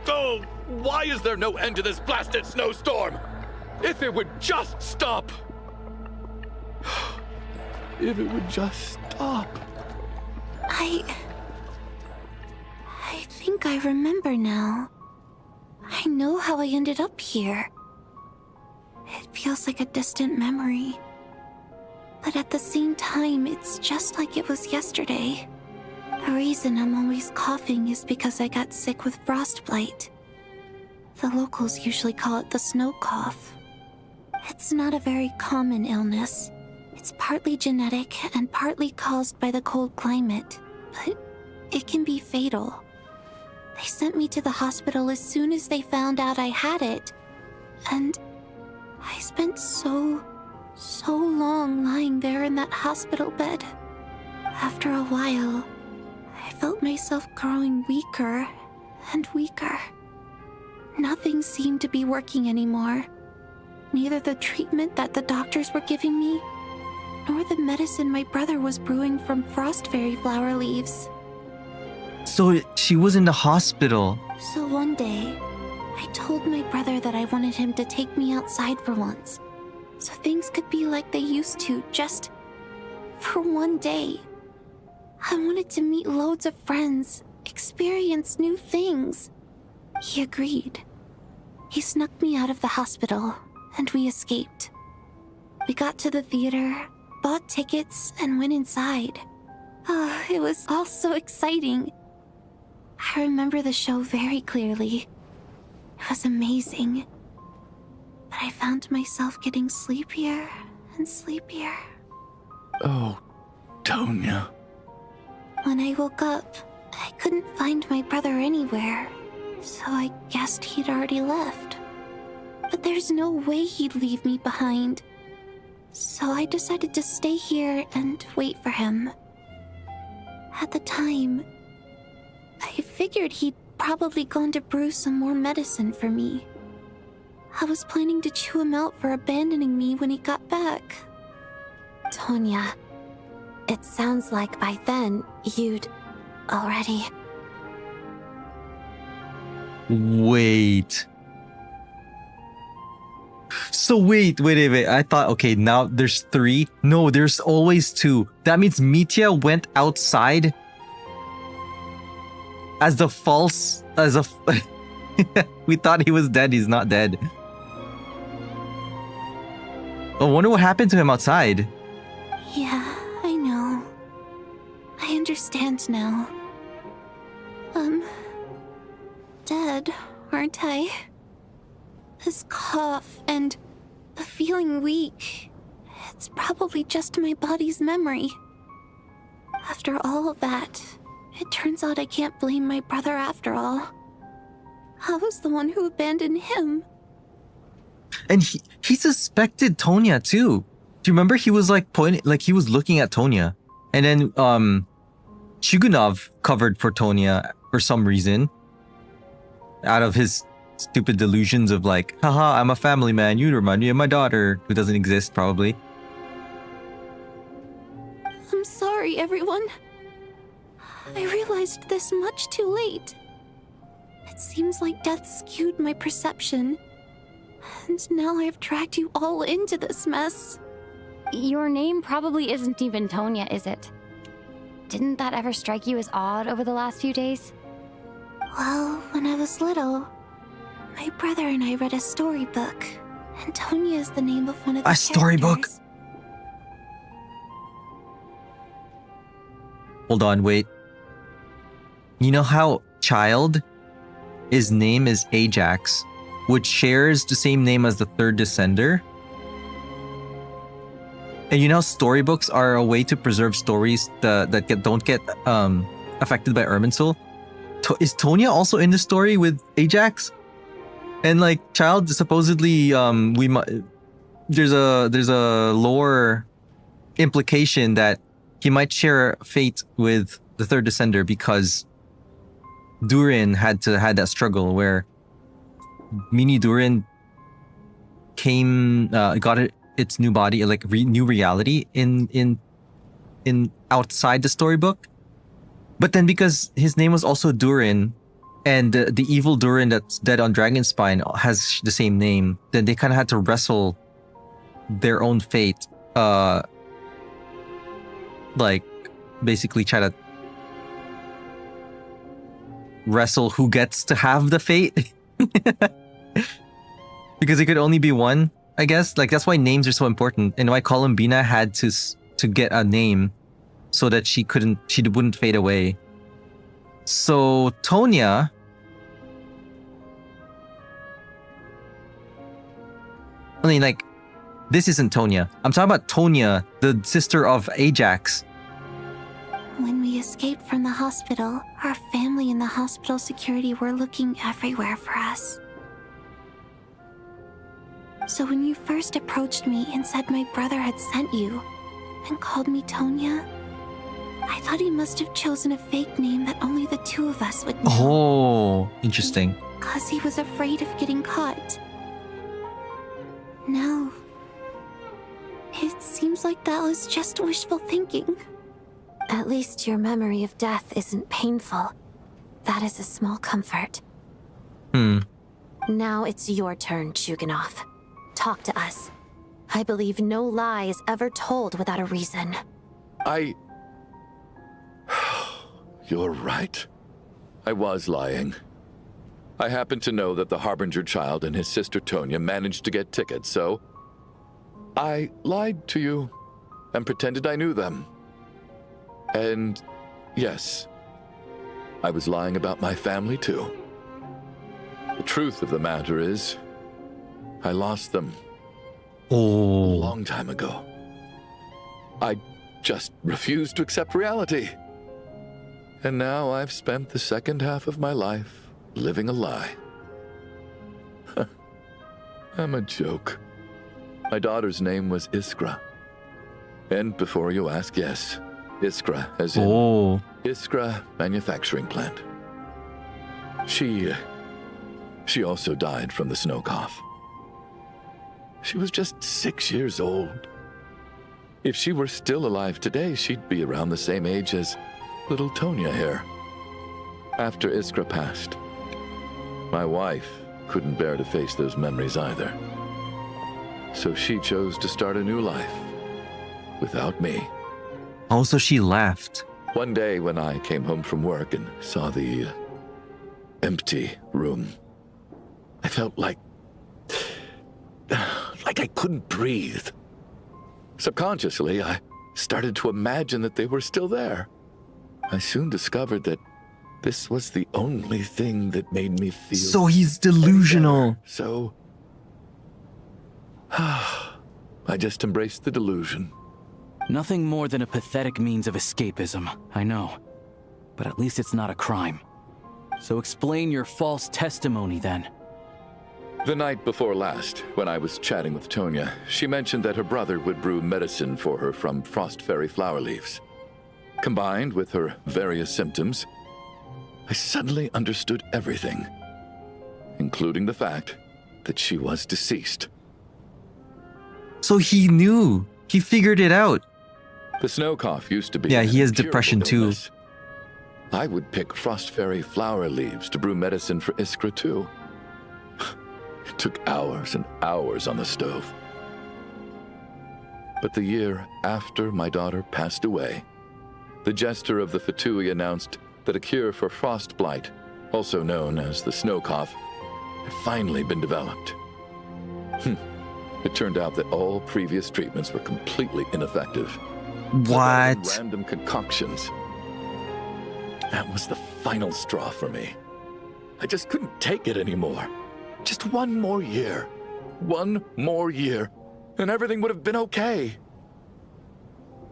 Oh, why is there no end to this blasted snowstorm? If it would just stop. If it would just stop. I think I remember now. I know how I ended up here. It feels like a distant memory. But at the same time, it's just like it was yesterday. The reason I'm always coughing is because I got sick with frostbite. The locals usually call it the snow cough. It's not a very common illness. It's partly genetic and partly caused by the cold climate, but it can be fatal. They sent me to the hospital as soon as they found out I had it. And I spent so long lying there in that hospital bed. After a while, I felt myself growing weaker and weaker. Nothing seemed to be working anymore. Neither the treatment that the doctors were giving me, nor the medicine my brother was brewing from frost fairy flower leaves. So she was in the hospital. So one day, I told my brother that I wanted him to take me outside for once, so things could be like they used to, just for one day. I wanted to meet loads of friends, experience new things. He agreed. He snuck me out of the hospital, and we escaped. We got to the theater, bought tickets, and went inside. Oh, it was all so exciting. I remember the show very clearly. It was amazing. But I found myself getting sleepier and sleepier. Oh, Tonya. When I woke up, I couldn't find my brother anywhere, so I guessed he'd already left. But there's no way he'd leave me behind. So I decided to stay here and wait for him. At the time, I figured he'd probably gone to brew some more medicine for me. I was planning to chew him out for abandoning me when he got back. Tonya, it sounds like by then you'd already... Wait. So wait. I thought, okay, now there's 3. No, there's always 2. That means Mitya went outside as the false, we thought he was dead. He's not dead. I wonder what happened to him outside. Yeah, I know. I understand now. I? This cough and the feeling weak. It's probably just my body's memory. After all of that, it turns out I can't blame my brother after all. I was the one who abandoned him. And he suspected Tonya too. Do you remember he was like pointing, like he was looking at Tonya, and then Shugunov covered for Tonya for some reason, out of his stupid delusions of like, haha, I'm a family man. You remind me of my daughter, who doesn't exist probably. I'm sorry, everyone. I realized this much too late. It seems like death skewed my perception. And now I've dragged you all into this mess. Your name probably isn't even Tonya, is it? Didn't that ever strike you as odd over the last few days? Well, when I was little, my brother and I read a storybook, and Tonya is the name of one of the storybook? characters. Hold on, wait. You know how Child, his name is Ajax, which shares the same name as the third descender? And you know storybooks are a way to preserve stories that don't get affected by Irminsul? Is Tonya also in the story with Ajax? And like Child supposedly there's a lore implication that he might share fate with the third descender because Durin had that struggle where Mini Durin got its new body, like new reality in outside the storybook. But then because his name was also Durin, and the evil Durin that's dead on Dragonspine has the same name, then they kind of had to wrestle their own fate. Like basically try to wrestle who gets to have the fate. Because it could only be one, I guess. Like that's why names are so important, and why Columbina had to get a name so that she wouldn't fade away. So Tonya, I mean, like, this isn't Tonya. I'm talking about Tonya, the sister of Ajax. When we escaped from the hospital, our family and the hospital security were looking everywhere for us. So when you first approached me and said my brother had sent you, and called me Tonya, I thought he must have chosen a fake name that only the two of us would know. Oh, interesting. Because he was afraid of getting caught. No. It seems like that was just wishful thinking. At least your memory of death isn't painful. That is a small comfort. Now it's your turn, Shugunov. Talk to us. I believe no lie is ever told without a reason. You're right. I was lying. I happen to know that the Harbinger child and his sister Tonya managed to get tickets, so I lied to you and pretended I knew them. And yes, I was lying about my family too. The truth of the matter is, I lost them a long time ago. I just refused to accept reality. And now I've spent the second half of my life living a lie. I'm a joke. My daughter's name was Iskra. And before you ask, yes, Iskra, as in Iskra Manufacturing Plant. She also died from the snow cough. She was just 6 years old. If she were still alive today, she'd be around the same age as little Tonya here. After Iskra passed, my wife couldn't bear to face those memories either. So she chose to start a new life without me. Oh, so she left. One day when I came home from work and saw the empty room, I felt like I couldn't breathe. Subconsciously, I started to imagine that they were still there. I soon discovered that This was the only thing that made me feel So he's delusional. so. I just embraced the delusion. Nothing more than a pathetic means of escapism, I know. But at least it's not a crime. So explain your false testimony then. The night before last, when I was chatting with Tonya, she mentioned that her brother would brew medicine for her from frost fairy flower leaves. Combined with her various symptoms, I suddenly understood everything, including the fact that she was deceased. So he knew. He figured it out. The snow cough used to be Yeah, an he has incurable depression too. illness. I would pick frost fairy flower leaves to brew medicine for Iskra too. It took hours and hours on the stove. But the year after my daughter passed away, the jester of the Fatui announced that a cure for frost blight, also known as the snow cough, had finally been developed. It turned out that all previous treatments were completely ineffective. What? Random concoctions. That was the final straw for me. I just couldn't take it anymore. Just one more year. One more year, and everything would have been okay.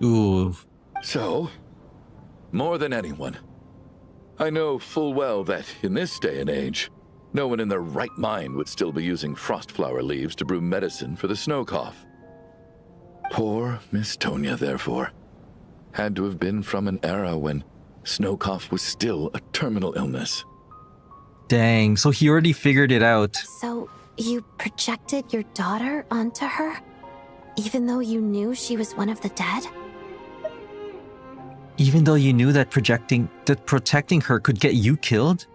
Ooh. So, more than anyone, I know full well that in this day and age, no one in their right mind would still be using frost flower leaves to brew medicine for the snow cough. Poor Miss Tonya, therefore, had to have been from an era when snow cough was still a terminal illness. Dang, so he already figured it out. So, you projected your daughter onto her? Even though you knew she was one of the dead? Even though you knew that protecting her could get you killed?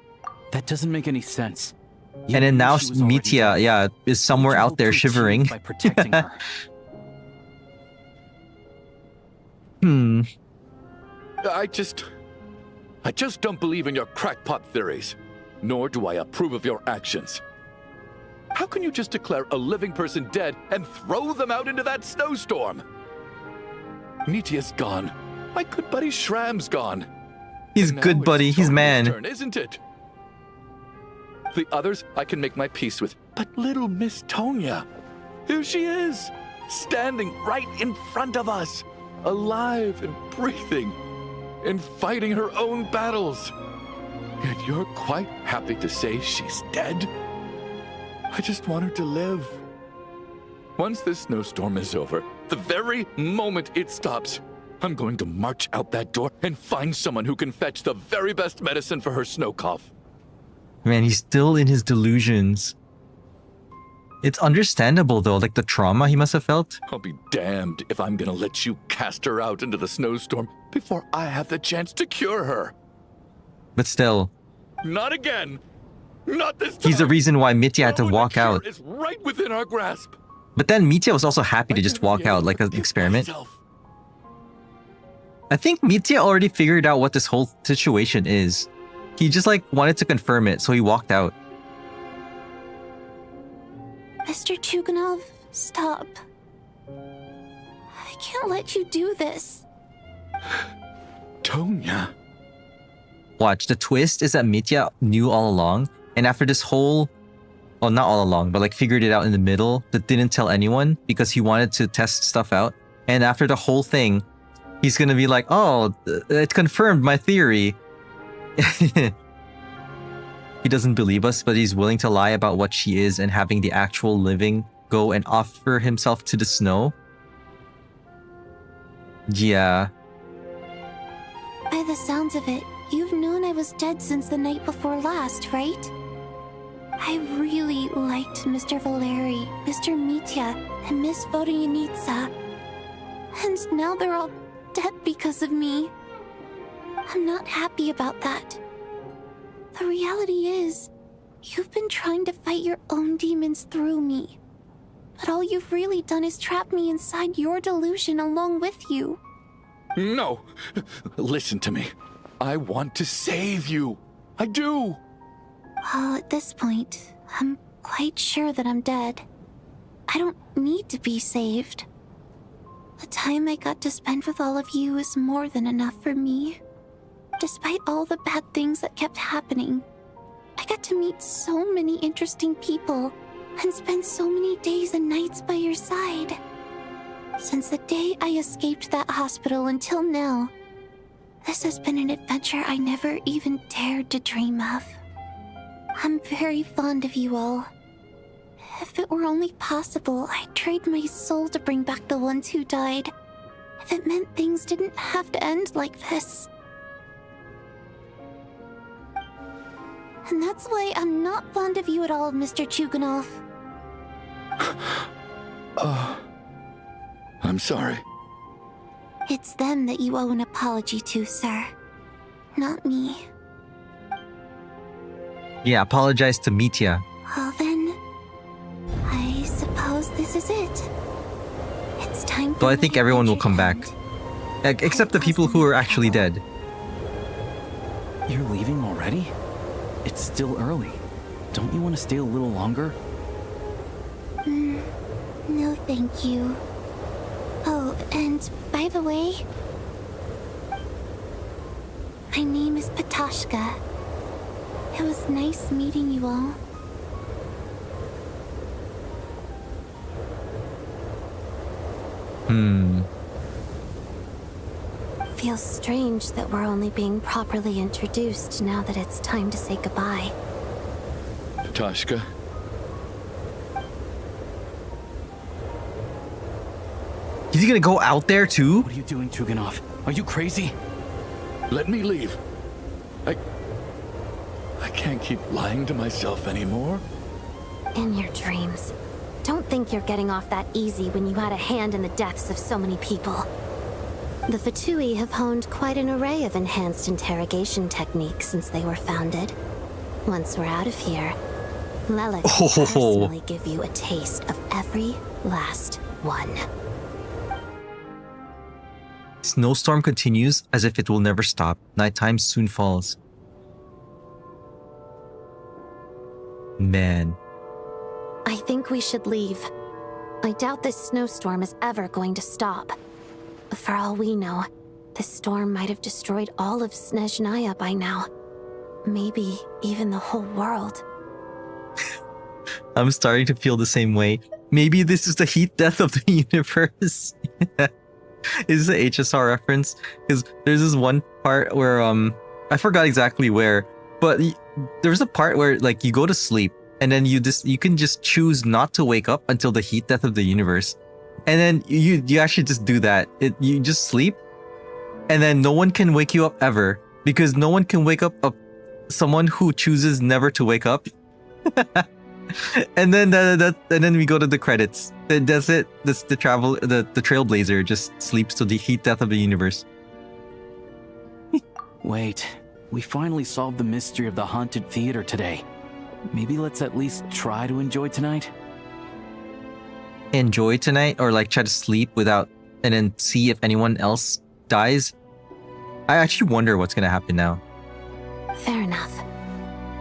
That doesn't make any sense. And then now Mitya, yeah, is somewhere out there shivering. By protecting her. I just don't believe in your crackpot theories, nor do I approve of your actions. How can you just declare a living person dead and throw them out into that snowstorm? Mitya's gone. My good buddy Shram's gone. He's And now good it's buddy, he's Tonya's man. turn, isn't it? The others I can make my peace with, but little Miss Tonya, here she is, standing right in front of us, alive and breathing, and fighting her own battles. Yet you're quite happy to say she's dead? I just want her to live. Once this snowstorm is over, the very moment it stops, I'm going to march out that door and find someone who can fetch the very best medicine for her snow cough. Man, he's still in his delusions. It's understandable though, like the trauma he must have felt. I'll be damned if I'm gonna let you cast her out into the snowstorm before I have the chance to cure her. But still, Not again. Not this time. he's the reason why Mitya had to walk out. It's right within our grasp. But then Mitya was also happy to just walk out like an experiment. I think Mitya already figured out what this whole situation is. He just like wanted to confirm it, so he walked out. Mr. Chuganov, stop. I can't let you do this. Tonya. Watch, the twist is that Mitya knew all along, and after this whole, well, not all along, but like figured it out in the middle, that didn't tell anyone because he wanted to test stuff out. And after the whole thing, he's gonna be like, oh, it confirmed my theory. He doesn't believe us, but he's willing to lie about what she is and having the actual living go and offer himself to the snow. Yeah. By the sounds of it, you've known I was dead since the night before last, right? I really liked Mr. Valeri, Mr. Mitya, and Miss Vodyanitsa. And now they're all dead because of me. I'm not happy about that. The reality is, you've been trying to fight your own demons through me. But all you've really done is trap me inside your delusion along with you. No. Listen to me. I want to save you. I do. Well, at this point, I'm quite sure that I'm dead. I don't need to be saved. The time I got to spend with all of you is more than enough for me. Despite all the bad things that kept happening, I got to meet so many interesting people and spend so many days and nights by your side. Since the day I escaped that hospital until now, this has been an adventure I never even dared to dream of. I'm very fond of you all. If it were only possible, I'd trade my soul to bring back the ones who died. If it meant things didn't have to end like this. And that's why I'm not fond of you at all, Mr. Chuganov. I'm sorry. It's them that you owe an apology to, sir. Not me. Yeah, apologize to Mitya. Well then, I suppose this is it. It's time for Though I think everyone will come back. Except the people who are actually dead. You're leaving already? It's still early. Don't you want to stay a little longer? No, thank you. Oh, and by the way, my name is Patashka. It was nice meeting you all. Feels strange that we're only being properly introduced now that it's time to say goodbye. Tashka, Is he gonna go out there too? What are you doing, Chuganov? Are you crazy? let me leave. I can't keep lying to myself anymore. In your dreams. Don't think you're getting off that easy when you had a hand in the deaths of so many people. The Fatui have honed quite an array of enhanced interrogation techniques since they were founded. Once we're out of here, Lelik will personally give you a taste of every last one. Snowstorm continues as if it will never stop. Nighttime soon falls. Man. I think we should leave. I doubt this snowstorm is ever going to stop. For all we know, this storm might have destroyed all of Snezhnaya by now. Maybe even the whole world. I'm starting to feel the same way. Maybe this is the heat death of the universe. Is the HSR reference? Because there's this one part where I forgot exactly where, but there's a part where like you go to sleep and then you can just choose not to wake up until the heat death of the universe, and then you actually just do that. You just sleep, and then no one can wake you up ever because no one can wake up someone who chooses never to wake up. And then we go to the credits. That's it. That's the trailblazer just sleeps to the heat death of the universe. Wait, we finally solved the mystery of the haunted theater today. Maybe let's at least try to enjoy tonight? Enjoy tonight, or like try to sleep without, and then see if anyone else dies? I actually wonder what's gonna happen now. Fair enough.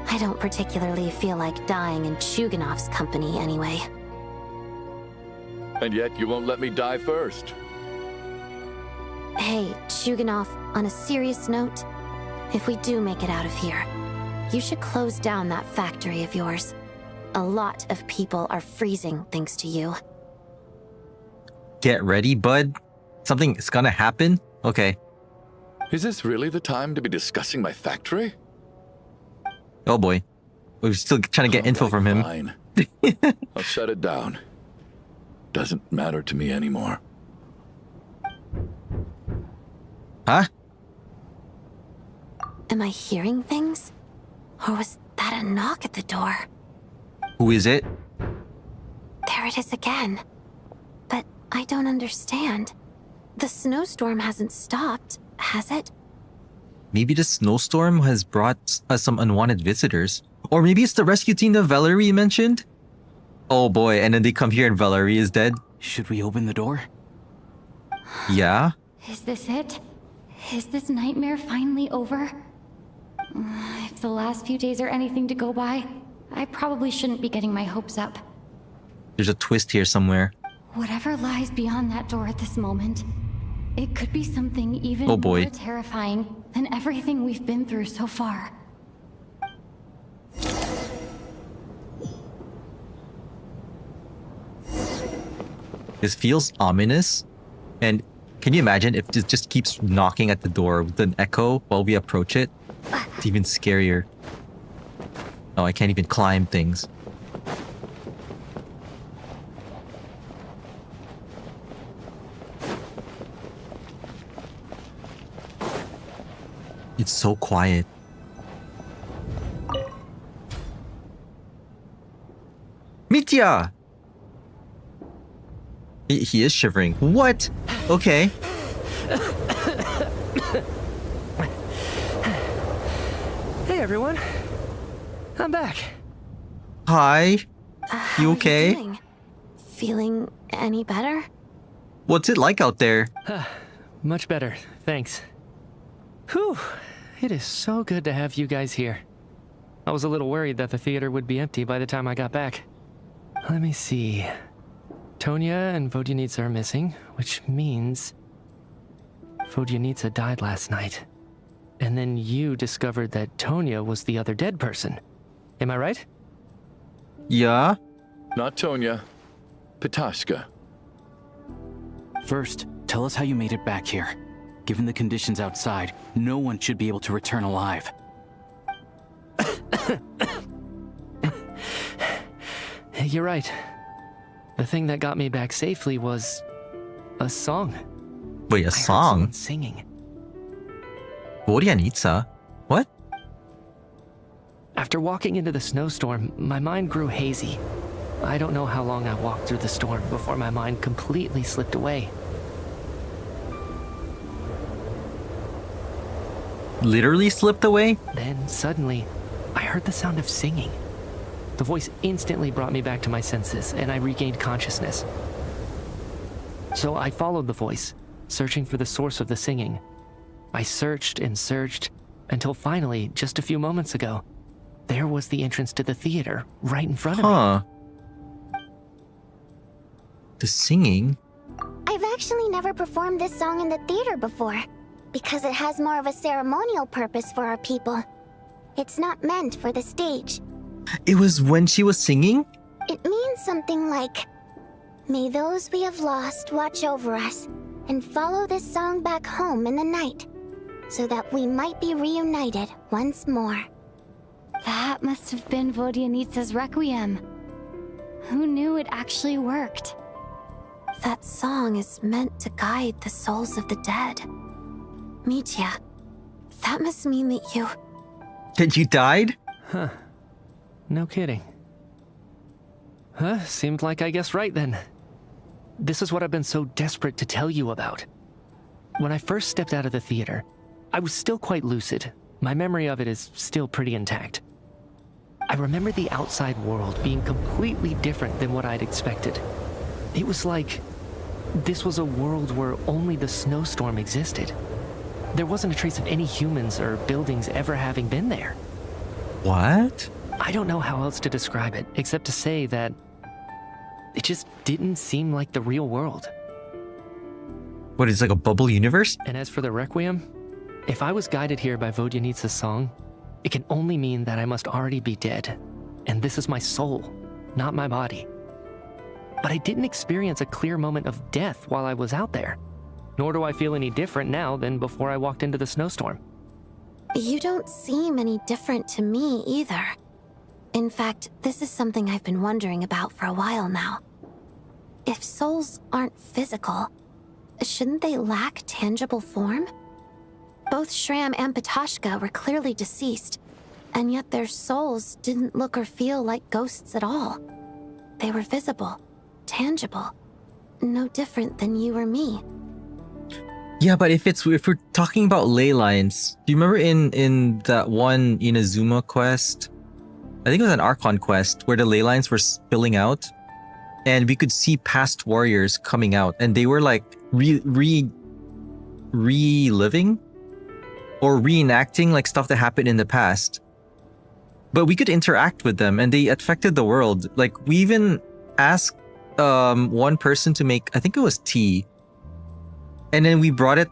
I don't particularly feel like dying in Chuganov's company anyway. And yet you won't let me die first. Hey, Chuganov, on a serious note, if we do make it out of here, you should close down that factory of yours. A lot of people are freezing thanks to you. Get ready, bud. Something's gonna happen? Okay. Is this really the time to be discussing my factory? Oh boy. We're still trying to get info from him. Fine. I'll shut it down. Doesn't matter to me anymore. Huh? Am I hearing things? Or was that a knock at the door? Who is it? There it is again. But I don't understand. The snowstorm hasn't stopped, has it? Maybe the snowstorm has brought us some unwanted visitors. Or maybe it's the rescue team that Valerie mentioned? Oh boy, and then they come here and Valerie is dead? Should we open the door? Yeah? Is this it? Is this nightmare finally over? If the last few days are anything to go by, I probably shouldn't be getting my hopes up. There's a twist here somewhere. Whatever lies beyond that door at this moment, It could be something even Oh boy. more terrifying than everything we've been through so far. This feels ominous. And can you imagine if it just keeps knocking at the door with an echo while we approach it? It's even scarier. Oh, I can't even climb things. It's so quiet. Mitya! He is shivering. What? Okay. Hey everyone, I'm back. Hi. How You are okay? doing? Feeling any better? What's it like out there? Much better, thanks. Whew, it is so good to have you guys here. I was a little worried that the theater would be empty by the time I got back. Let me see. Tonya and Vodyanitsa are missing, which means Vodyanitsa died last night. And then you discovered that Tonya was the other dead person. Am I right? Yeah? Not Tonya. Petashka. First, tell us how you made it back here. Given the conditions outside, no one should be able to return alive. You're right. The thing that got me back safely was a song. Wait, a I heard song? someone singing. Boryanitsa? What? After walking into the snowstorm, my mind grew hazy. I don't know how long I walked through the storm before my mind completely slipped away. Literally slipped away? Then, suddenly, I heard the sound of singing. The voice instantly brought me back to my senses, and I regained consciousness. So I followed the voice, searching for the source of the singing. I searched and searched, until finally, just a few moments ago, there was the entrance to the theater, right in front of me. Huh. The singing? I've actually never performed this song in the theater before, because it has more of a ceremonial purpose for our people. It's not meant for the stage. It was when she was singing? It means something like, "May those we have lost watch over us, and follow this song back home in the night, so that we might be reunited once more." That must have been Vodyanitsa's requiem. Who knew it actually worked? That song is meant to guide the souls of the dead. Mitya, that must mean that you... That you died? Huh. No kidding. Huh, seemed like I guessed right then. This is what I've been so desperate to tell you about. When I first stepped out of the theater, I was still quite lucid. My memory of it is still pretty intact. I remember the outside world being completely different than what I'd expected. It was like this was a world where only the snowstorm existed. There wasn't a trace of any humans or buildings ever having been there. What? I don't know how else to describe it, except to say that it just didn't seem like the real world. What, it's like a bubble universe? And as for the requiem, if I was guided here by Vodyanitsa's song, it can only mean that I must already be dead. And this is my soul, not my body. But I didn't experience a clear moment of death while I was out there. Nor do I feel any different now than before I walked into the snowstorm. You don't seem any different to me either. In fact, this is something I've been wondering about for a while now. If souls aren't physical, shouldn't they lack tangible form? Both Shram and Petashka were clearly deceased, and yet their souls didn't look or feel like ghosts at all. They were visible, tangible, no different than you or me. Yeah, but if we're talking about ley lines, do you remember in that one Inazuma quest? I think it was an Archon quest where the ley lines were spilling out, and we could see past warriors coming out, and they were like reliving or reenacting like stuff that happened in the past. But we could interact with them, and they affected the world. Like we even asked one person to make, I think it was tea, and then we brought it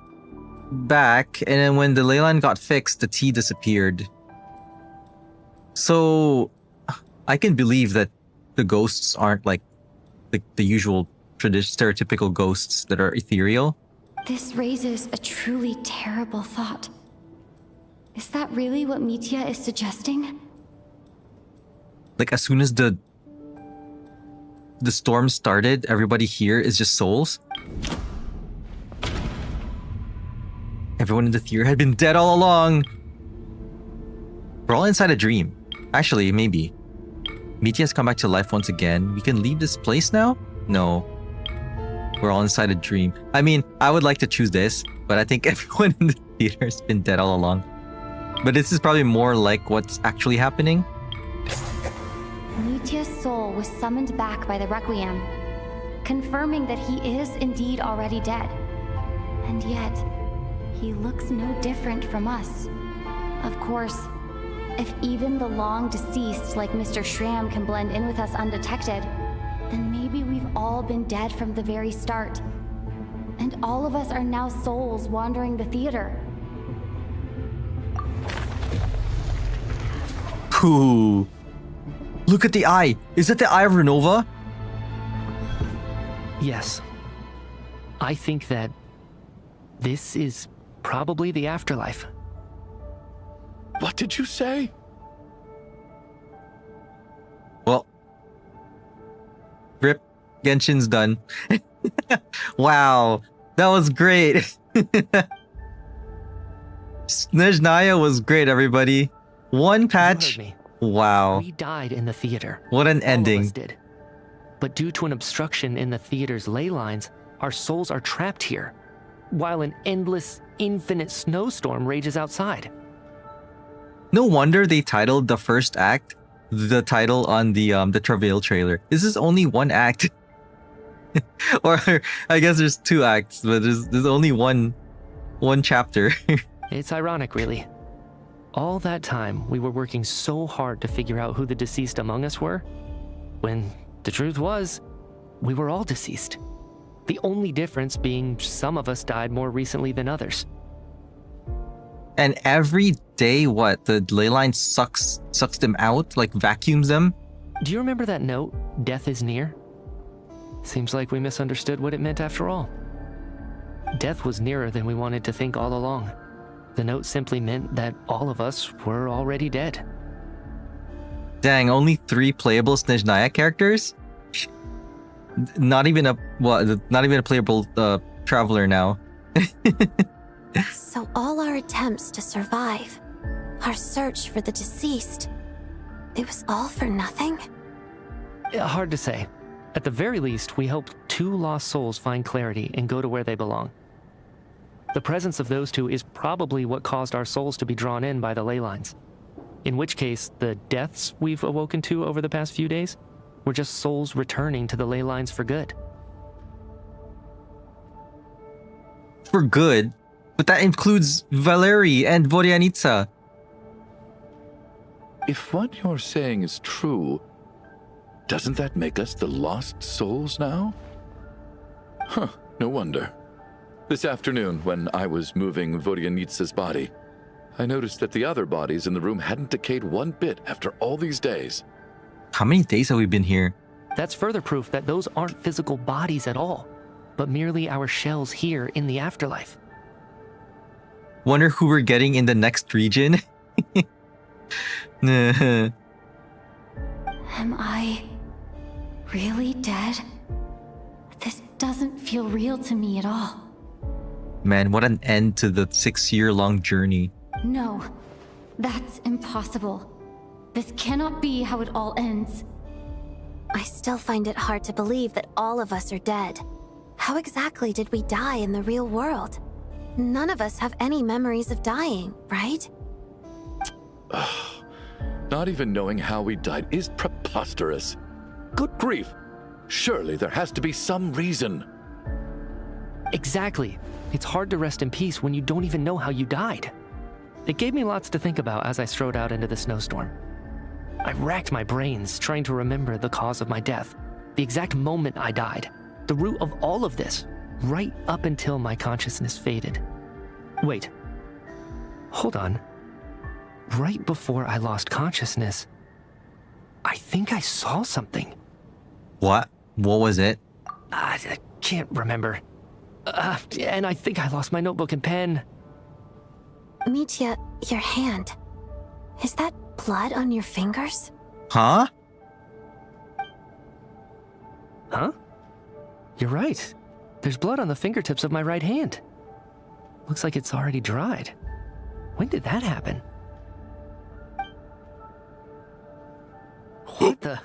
back, and then when the ley line got fixed, the T disappeared. So I can believe that the ghosts aren't like the usual stereotypical ghosts that are ethereal. This raises a truly terrible thought. Is that really what Mitya is suggesting? Like as soon as the storm started, everybody here is just souls. Everyone in the theater had been dead all along. We're all inside a dream. Actually, maybe. Mitya's come back to life once again. We can leave this place now? No. We're all inside a dream. I mean, I would like to choose this, but I think everyone in the theater has been dead all along. But this is probably more like what's actually happening. Mitya's soul was summoned back by the Requiem, confirming that he is indeed already dead. And yet, he looks no different from us. Of course, if even the long deceased like Mr. Shram can blend in with us undetected, then maybe we've all been dead from the very start. And all of us are now souls wandering the theater. Ooh. Look at the eye. Is that the eye of Renova? Yes. I think that this is probably the afterlife. What did you say? Well, rip. Genshin's done. Wow, that was great. Snezhnaya was great, everybody. One patch. You heard me. Wow. We died in the theater. What an All ending. of us did. But due to an obstruction in the theater's ley lines, our souls are trapped here, while an endless, infinite snowstorm rages outside. No wonder they titled the first act the title on the Travail trailer. This is only one act. Or I guess there's two acts, but there's only one chapter. It's ironic, really. All that time, we were working so hard to figure out who the deceased among us were, when the truth was, we were all deceased. The only difference being some of us died more recently than others. And every day, what? The ley line sucks them out, like vacuums them? Do you remember that note, "Death is near"? Seems like we misunderstood what it meant after all. Death was nearer than we wanted to think all along. The note simply meant that all of us were already dead. Dang, only 3 playable Snezhnaya characters? Not even a playable traveler now. So all our attempts to survive, our search for the deceased, it was all for nothing? Hard to say. At the very least, we helped 2 lost souls find clarity and go to where they belong. The presence of those 2 is probably what caused our souls to be drawn in by the ley lines. In which case, the deaths we've awoken to over the past few days were just souls returning to the ley lines for good. For good? But that includes Valerie and Voryanitsa. If what you're saying is true, doesn't that make us the lost souls now? Huh, no wonder. This afternoon, when I was moving Voryanitsa's body, I noticed that the other bodies in the room hadn't decayed one bit after all these days. How many days have we been here? That's further proof that those aren't physical bodies at all, but merely our shells here in the afterlife. Wonder who we're getting in the next region? Am I really dead? This doesn't feel real to me at all. Man, what an end to the 6-year-long journey. No, that's impossible. This cannot be how it all ends. I still find it hard to believe that all of us are dead. How exactly did we die in the real world? None of us have any memories of dying, right? Not even knowing how we died is preposterous. Good grief. Surely there has to be some reason. Exactly. It's hard to rest in peace when you don't even know how you died. It gave me lots to think about as I strode out into the snowstorm. I racked my brains trying to remember the cause of my death, the exact moment I died, the root of all of this, right up until my consciousness faded. Wait. Hold on. Right before I lost consciousness, I think I saw something. What? What was it? I can't remember. And I think I lost my notebook and pen. Mitya, your hand. Is that blood on your fingers? Huh? Huh? You're right. There's blood on the fingertips of my right hand. Looks like it's already dried. When did that happen? What the?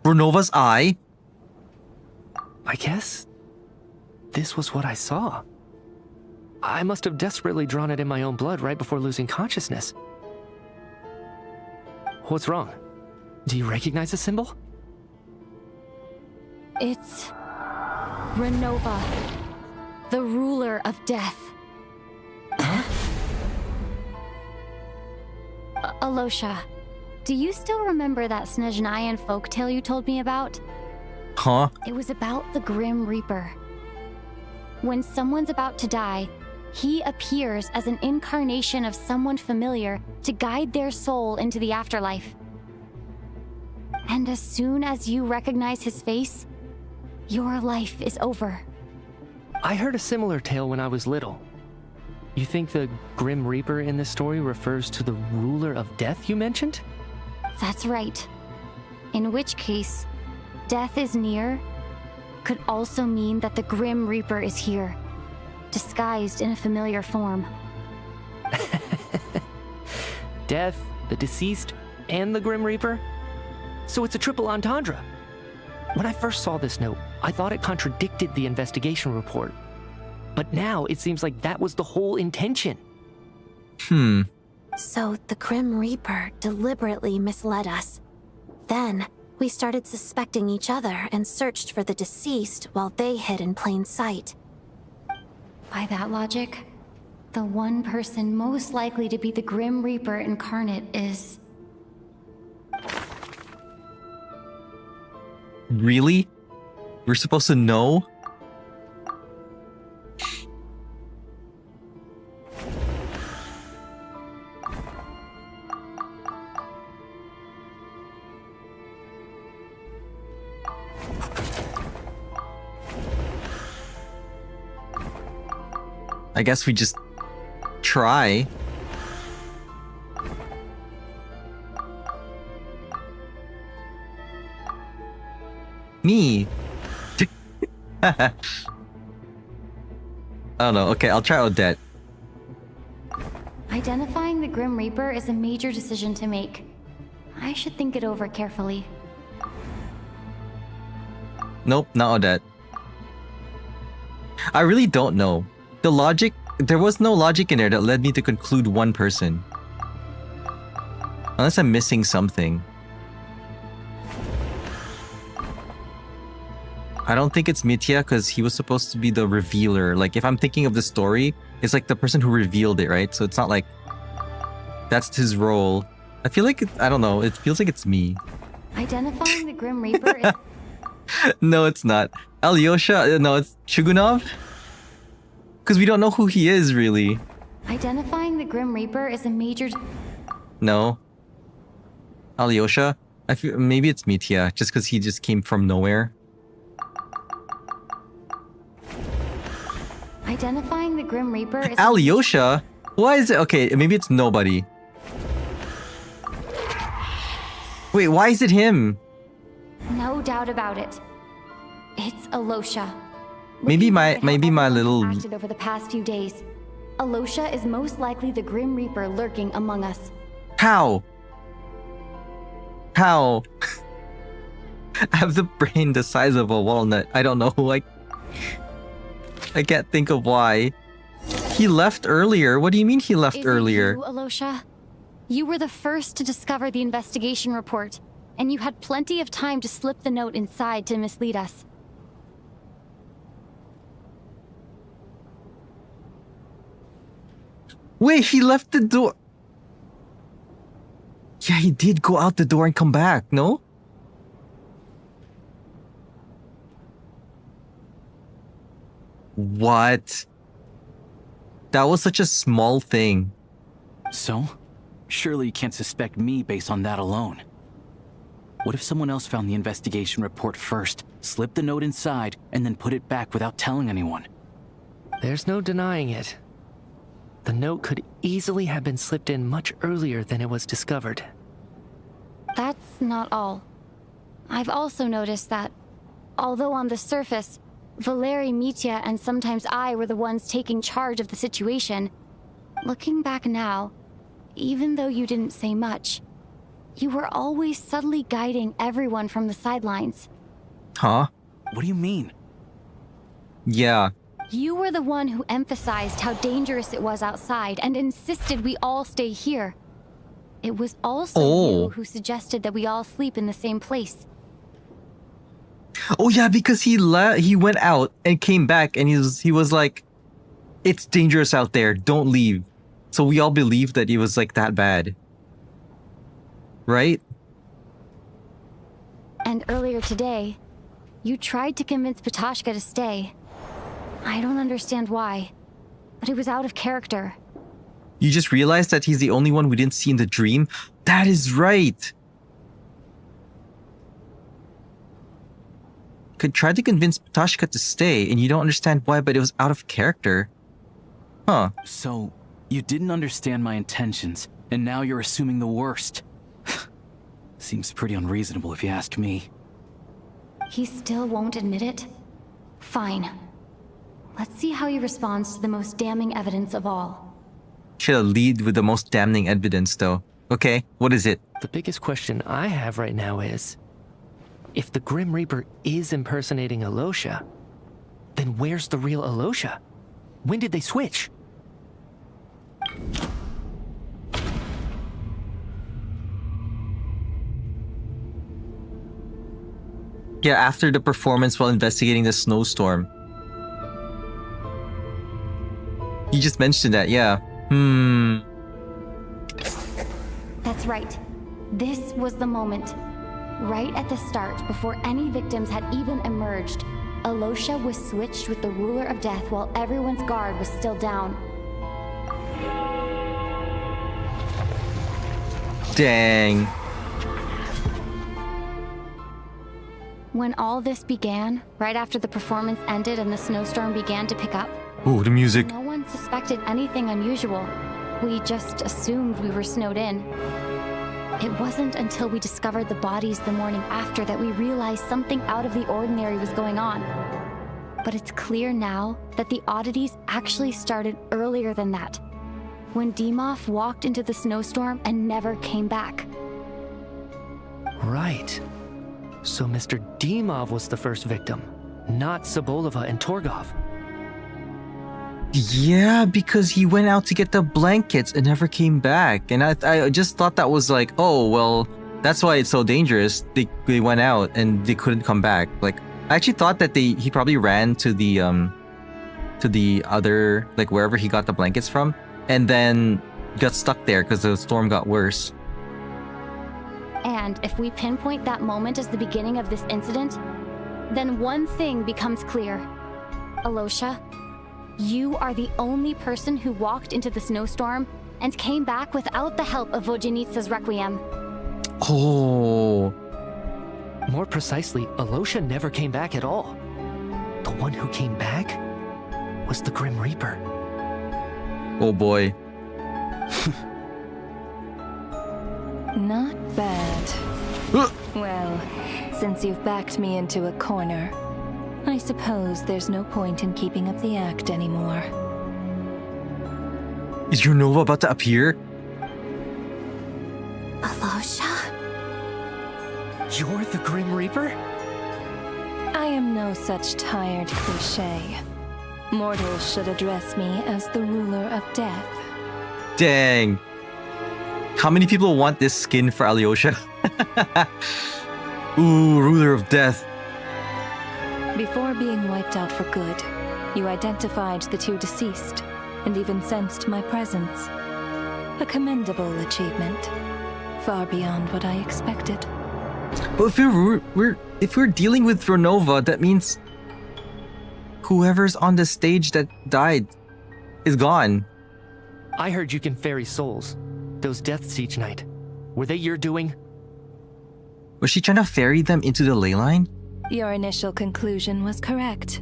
Brunova's eye? I guess this was what I saw. I must have desperately drawn it in my own blood right before losing consciousness. What's wrong? Do you recognize the symbol? It's Renova, the ruler of death. Alosha, do you still remember that Snezhnayan folktale you told me about? Huh? It was about the Grim Reaper. When someone's about to die, he appears as an incarnation of someone familiar to guide their soul into the afterlife. And as soon as you recognize his face, your life is over. I heard a similar tale when I was little. You think the Grim Reaper in this story refers to the ruler of death you mentioned? That's right. In which case, death is near could also mean that the Grim Reaper is here, disguised in a familiar form. Death, the deceased, and the Grim Reaper? So it's a triple entendre. When I first saw this note, I thought it contradicted the investigation report. But now it seems like that was the whole intention. So the Grim Reaper deliberately misled us. Then, we started suspecting each other and searched for the deceased while they hid in plain sight. By that logic, the one person most likely to be the Grim Reaper incarnate is... Really? We're supposed to know? I guess we just try. Me. I don't know. Okay, I'll try Odette. Identifying the Grim Reaper is a major decision to make. I should think it over carefully. Nope, not Odette. I really don't know. The logic, there was no logic in there that led me to conclude one person. Unless I'm missing something. I don't think it's Mitya because he was supposed to be the revealer. Like, if I'm thinking of the story, it's like the person who revealed it, right? So it's not like that's his role. I feel like, I don't know, it feels like it's me. Identifying the Grim Reaper is... No, it's not. Alyosha? No, it's Shugunov? Because we don't know who he is, really. Identifying the Grim Reaper is a major... No. Alyosha? I feel maybe it's Mitya, just because he just came from nowhere. Identifying the Grim Reaper is... Alyosha? Why is it? Okay, maybe it's nobody. Wait, why is it him? No doubt about it. It's Alosha. Maybe my little... Acted over the past few days. Alosha is most likely the Grim Reaper lurking among us. How? How? I have the brain the size of a walnut. I don't know. I can't think of why. He left earlier. What do you mean he left earlier? You, Alosha? You were the first to discover the investigation report, and you had plenty of time to slip the note inside to mislead us. Wait, he left the door. Yeah, he did go out the door and come back, no? What? That was such a small thing. So? Surely you can't suspect me based on that alone. What if someone else found the investigation report first, slipped the note inside, and then put it back without telling anyone? There's no denying it. The note could easily have been slipped in much earlier than it was discovered. That's not all. I've also noticed that, although on the surface, Valeri, Mitya, and sometimes I were the ones taking charge of the situation, looking back now, even though you didn't say much, you were always subtly guiding everyone from the sidelines. Huh? What do you mean? Yeah. You were the one who emphasized how dangerous it was outside and insisted we all stay here. It was also you who suggested that we all sleep in the same place. Oh yeah, because he went out and came back and he was like, it's dangerous out there, don't leave. So we all believed that it was like that bad. Right? And earlier today, you tried to convince Patoshka to stay. I don't understand why, but it was out of character. You just realized that he's the only one we didn't see in the dream? That is right! Could try to convince Patoshka to stay, and you don't understand why, but it was out of character. Huh. So, you didn't understand my intentions, and now you're assuming the worst. Seems pretty unreasonable if you ask me. He still won't admit it? Fine. Let's see how he responds to the most damning evidence of all. Should lead with the most damning evidence, though. Okay, what is it? The biggest question I have right now is, if the Grim Reaper is impersonating Alosha, then where's the real Alosha? When did they switch? Yeah, after the performance while investigating the snowstorm. You just mentioned that, yeah. That's right. This was the moment. Right at the start, before any victims had even emerged, Alosha was switched with the Ruler of Death while everyone's guard was still down. Dang. When all this began, right after the performance ended and the snowstorm began to pick up, Oh, the music. no one suspected anything unusual. We just assumed we were snowed in. It wasn't until we discovered the bodies the morning after that we realized something out of the ordinary was going on. But it's clear now that the oddities actually started earlier than that, when Dimov walked into the snowstorm and never came back. Right. So Mr. Dimov was the first victim, not Sobolova and Torgov. Yeah, because he went out to get the blankets and never came back. And I just thought that was like, oh, well, that's why it's so dangerous. They went out and they couldn't come back. Like, I actually thought that he probably ran to the other, like wherever he got the blankets from, and then got stuck there because the storm got worse. And if we pinpoint that moment as the beginning of this incident, then one thing becomes clear. Alosha, you are the only person who walked into the snowstorm and came back without the help of Vojanitsa's Requiem. Oh. More precisely, Alosha never came back at all. The one who came back was the Grim Reaper. Oh boy. Not bad. Well, since you've backed me into a corner, I suppose there's no point in keeping up the act anymore. Is your Nova about to appear? Alosha? You're the Grim Reaper? I am no such tired cliché. Mortals should address me as the ruler of death. Dang. How many people want this skin for Alyosha? Ooh, ruler of death. Before being wiped out for good, you identified the two deceased and even sensed my presence. A commendable achievement, far beyond what I expected. But if we're dealing with Renova, that means whoever's on the stage that died is gone. I heard you can ferry souls. Those deaths each night. Were they your doing? Was she trying to ferry them into the ley line? Your initial conclusion was correct.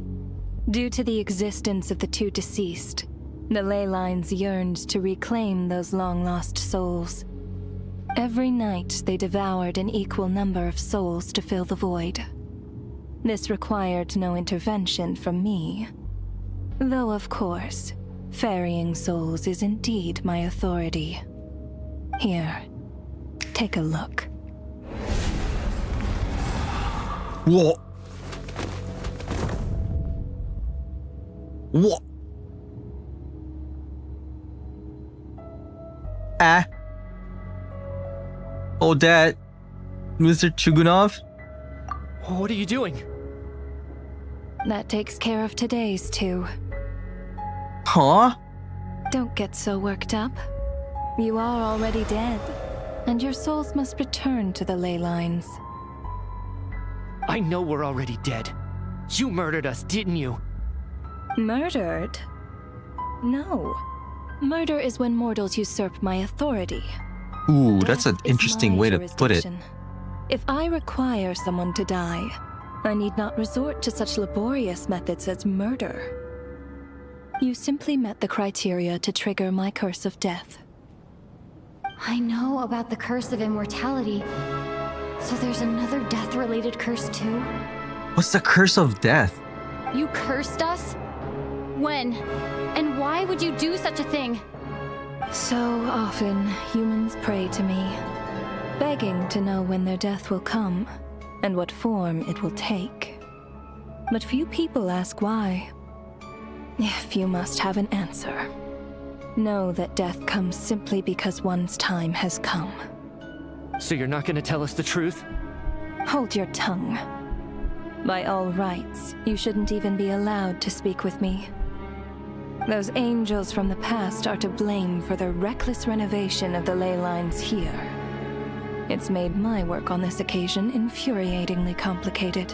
Due to the existence of the two deceased, the ley lines yearned to reclaim those long-lost souls. Every night, they devoured an equal number of souls to fill the void. This required no intervention from me. Though, of course, ferrying souls is indeed my authority. Here, take a look. Whoa. What? Odette, Mr. Chugunov? What are you doing? That takes care of today's two. Huh? Don't get so worked up. You are already dead, and your souls must return to the ley lines. I know we're already dead. You murdered us, didn't you? Murdered? No. Murder is when mortals usurp my authority. Ooh, that's an Death is interesting my way to put it. jurisdiction. If I require someone to die, I need not resort to such laborious methods as murder. You simply met the criteria to trigger my curse of death. I know about the curse of immortality. So there's another death-related curse too? What's the curse of death? You cursed us? When? And why would you do such a thing? So often, humans pray to me, begging to know when their death will come, and what form it will take. But few people ask why. If you must have an answer, know that death comes simply because one's time has come. So you're not gonna tell us the truth? Hold your tongue. By all rights, you shouldn't even be allowed to speak with me. Those angels from the past are to blame for the reckless renovation of the ley lines here. It's made my work on this occasion infuriatingly complicated.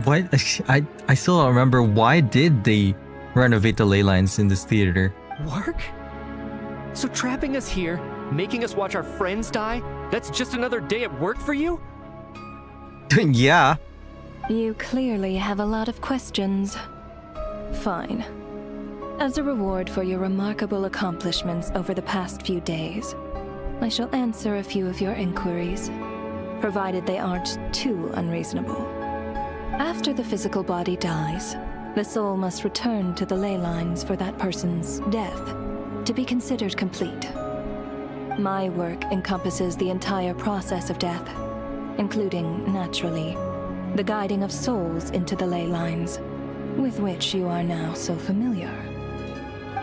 What? I still don't remember, why did they renovate the ley lines in this theater? Work? So trapping us here, making us watch our friends die, that's just another day at work for you? Yeah. You clearly have a lot of questions. Fine. As a reward for your remarkable accomplishments over the past few days, I shall answer a few of your inquiries, provided they aren't too unreasonable. After the physical body dies, the soul must return to the ley lines for that person's death to be considered complete. My work encompasses the entire process of death, including, naturally, the guiding of souls into the ley lines, with which you are now so familiar.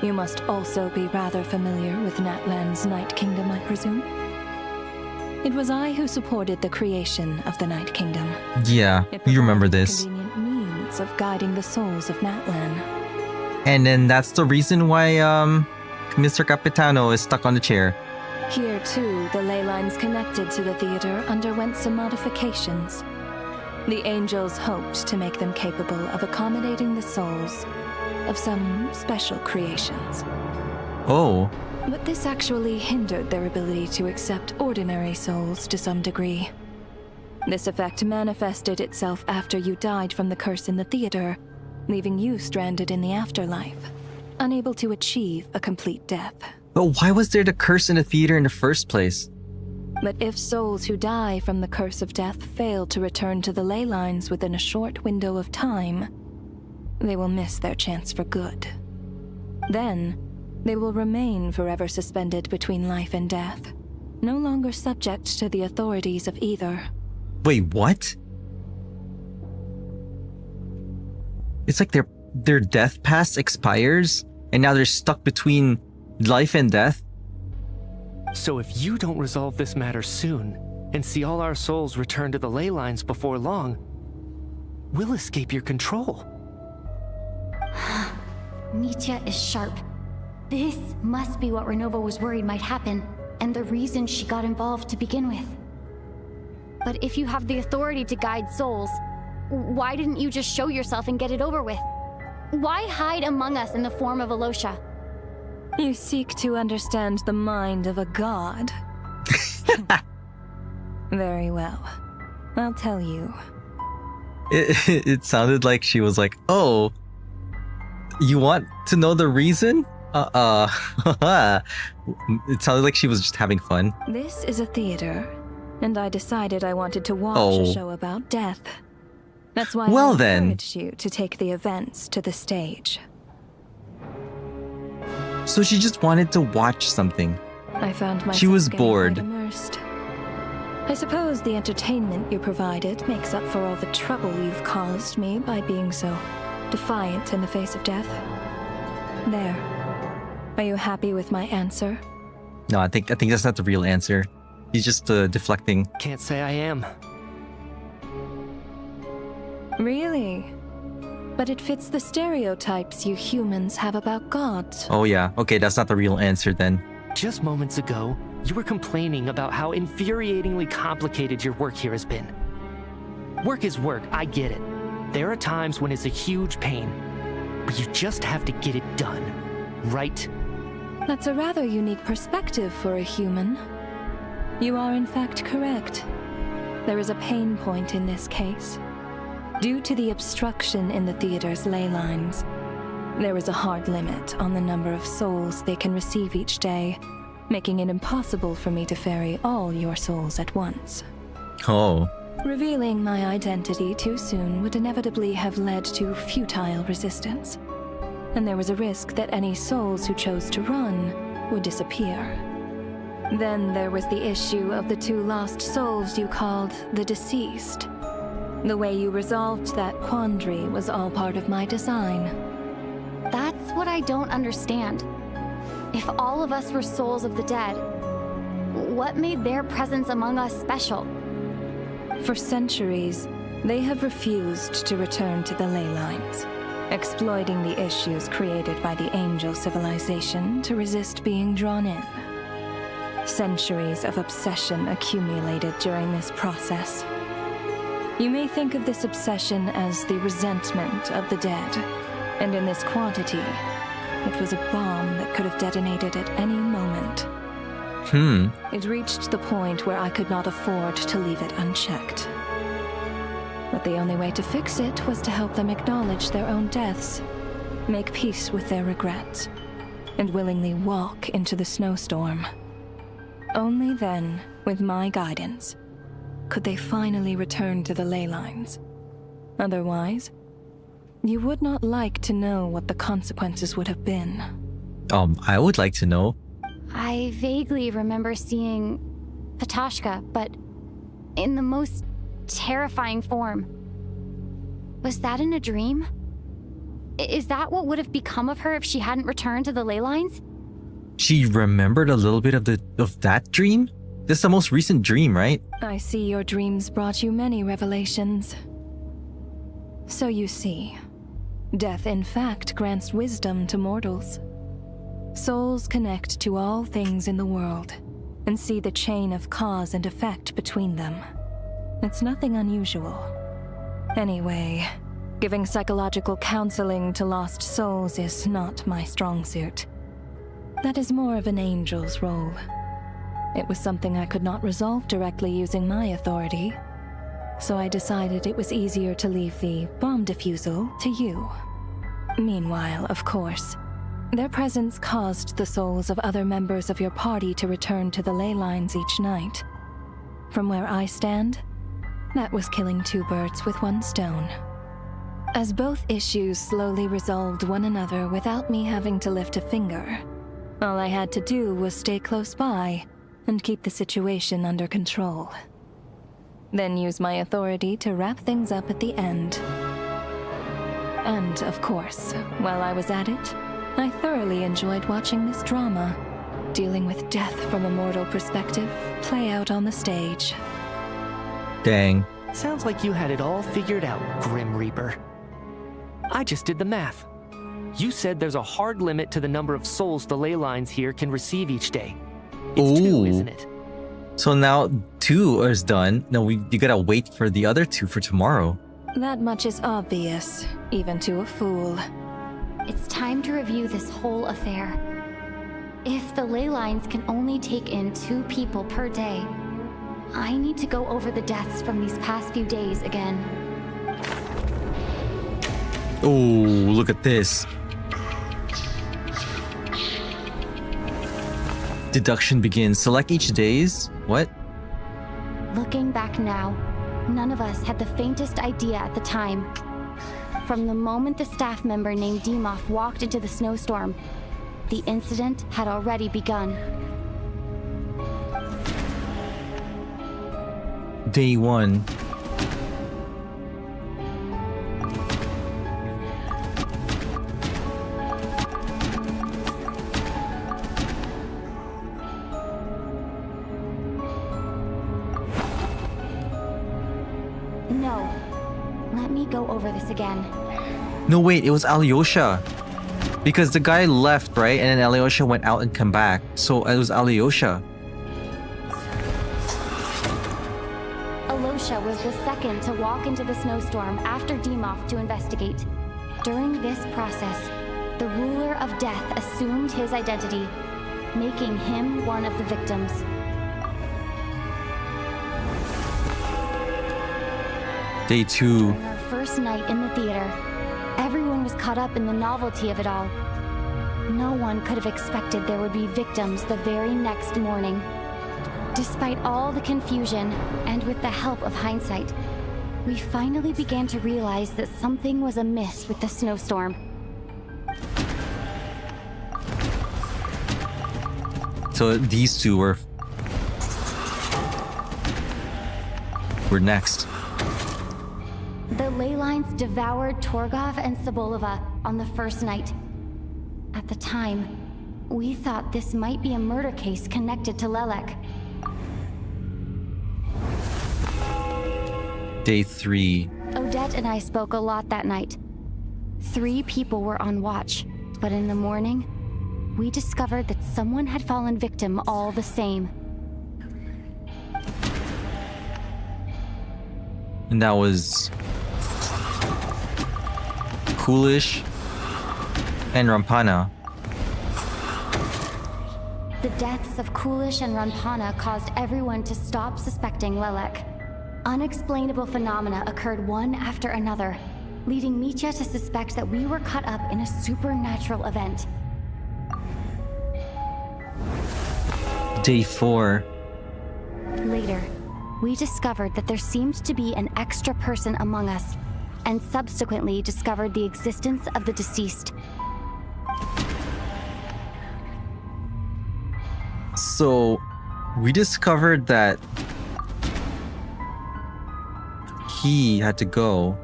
You must also be rather familiar with Natlan's Night Kingdom, I presume? It was I who supported the creation of the Night Kingdom. Yeah, you remember this. Convenient means of guiding the souls of Natlan. And then that's the reason why Mr. Capitano is stuck on the chair. Here, too, the ley lines connected to the theater underwent some modifications. The angels hoped to make them capable of accommodating the souls of some special creations. Oh. But this actually hindered their ability to accept ordinary souls to some degree. This effect manifested itself after you died from the curse in the theater, leaving you stranded in the afterlife, unable to achieve a complete death. But why was there the curse in the theater in the first place? But if souls who die from the curse of death fail to return to the ley lines within a short window of time, they will miss their chance for good. Then, they will remain forever suspended between life and death, no longer subject to the authorities of either. Wait, what? It's like their death pass expires, and now they're stuck between life and death? So if you don't resolve this matter soon, and see all our souls return to the ley lines before long, we'll escape your control. Mitya is sharp. This must be what Renova was worried might happen, and the reason she got involved to begin with. But if you have the authority to guide souls, Why didn't you just show yourself and get it over with? Why hide among us in the form of Alosha? You seek to understand the mind of a god. Very well. I'll tell you. It sounded like she was like, oh, you want to know the reason? It sounded like she was just having fun. This is a theater, and I decided I wanted to watch a show about death. That's why I encouraged you to take the events to the stage. So she just wanted to watch something. I found myself she was getting bored. quite immersed. I suppose the entertainment you provided makes up for all the trouble you've caused me by being so defiant in the face of death. There. Are you happy with my answer? No, I think that's not the real answer. He's just deflecting. Can't say I am. Really? But it fits the stereotypes you humans have about gods. Oh yeah, okay, that's not the real answer then. Just moments ago, you were complaining about how infuriatingly complicated your work here has been. Work is work, I get it. There are times when it's a huge pain, but you just have to get it done, right? That's a rather unique perspective for a human. You are in fact correct. There is a pain point in this case. Due to the obstruction in the theater's ley lines, there is a hard limit on the number of souls they can receive each day, making it impossible for me to ferry all your souls at once. Oh. Revealing my identity too soon would inevitably have led to futile resistance, and there was a risk that any souls who chose to run would disappear. Then there was the issue of the 2 lost souls you called the deceased. The way you resolved that quandary was all part of my design. That's what I don't understand. If all of us were souls of the dead, what made their presence among us special? For centuries, they have refused to return to the ley lines, exploiting the issues created by the angel civilization to resist being drawn in. Centuries of obsession accumulated during this process. You may think of this obsession as the resentment of the dead, and in this quantity, it was a bomb that could have detonated at any moment. It reached the point where I could not afford to leave it unchecked. But the only way to fix it was to help them acknowledge their own deaths, make peace with their regrets, and willingly walk into the snowstorm. Only then, with my guidance, could they finally return to the ley lines. Otherwise, you would not like to know what the consequences would have been. I would like to know. I vaguely remember seeing Patashka, but in the most terrifying form. Was that in a dream? Is that what would have become of her if she hadn't returned to the ley lines? She remembered a little bit of that dream? This is the most recent dream, right? I see your dreams brought you many revelations. So you see, death in fact grants wisdom to mortals. Souls connect to all things in the world and see the chain of cause and effect between them. It's nothing unusual. Anyway, giving psychological counseling to lost souls is not my strong suit. That is more of an angel's role. It was something I could not resolve directly using my authority, so I decided it was easier to leave the bomb defusal to you. Meanwhile, of course, their presence caused the souls of other members of your party to return to the ley lines each night. From where I stand, that was killing 2 birds with 1 stone. As both issues slowly resolved one another without me having to lift a finger, all I had to do was stay close by and keep the situation under control. Then use my authority to wrap things up at the end. And, of course, while I was at it, I thoroughly enjoyed watching this drama, dealing with death from a mortal perspective, play out on the stage. Dang. Sounds like you had it all figured out, Grim Reaper. I just did the math. You said there's a hard limit to the number of souls the ley lines here can receive each day. It's 2, isn't it? So now 2 is done. No, you gotta wait for the other 2 for tomorrow. That much is obvious, even to a fool. It's time to review this whole affair. If the ley lines can only take in 2 people per day, I need to go over the deaths from these past few days again. Oh, look at this. Deduction begins. Select each day's. What? Looking back now, none of us had the faintest idea at the time. From the moment the staff member named Demoff walked into the snowstorm, the incident had already begun. Day 1. No. Let me go over this again. No, wait, it was Alyosha. Because the guy left, right? And then Alyosha went out and come back. So it was Alyosha. Alyosha was the second to walk into the snowstorm after Demoff to investigate. During this process, the ruler of death assumed his identity, making him one of the victims. Day 2. During our first night in the theater, everyone was caught up in the novelty of it all. No one could have expected there would be victims the very next morning. Despite all the confusion, and with the help of hindsight, we finally began to realize that something was amiss with the snowstorm. So these two were next. The ley lines devoured Torgov and Sobolova on the first night. At the time, we thought this might be a murder case connected to Lelek. Day 3. Odette and I spoke a lot that night. 3 people were on watch, but in the morning, we discovered that someone had fallen victim all the same. And that was Coolish and Rampana. The deaths of Coolish and Rampana caused everyone to stop suspecting Lelek. Unexplainable phenomena occurred one after another, leading Mitya to suspect that we were caught up in a supernatural event. Day 4. Later, we discovered that there seemed to be an extra person among us, and subsequently discovered the existence of the deceased. So, we discovered that he had to go.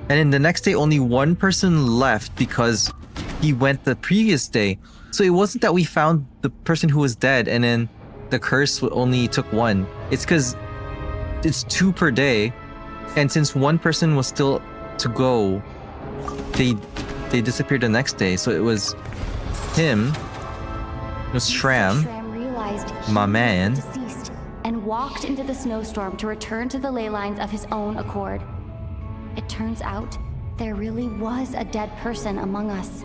And then the next day, only one person left because he went the previous day. So it wasn't that we found the person who was dead and then the curse only took 1. It's because it's 2 per day. And since one person was still to go, they disappeared the next day. So it was him, it was Shram, Realized my man, was deceased and walked into the snowstorm to return to the ley lines of his own accord. It turns out there really was a dead person among us.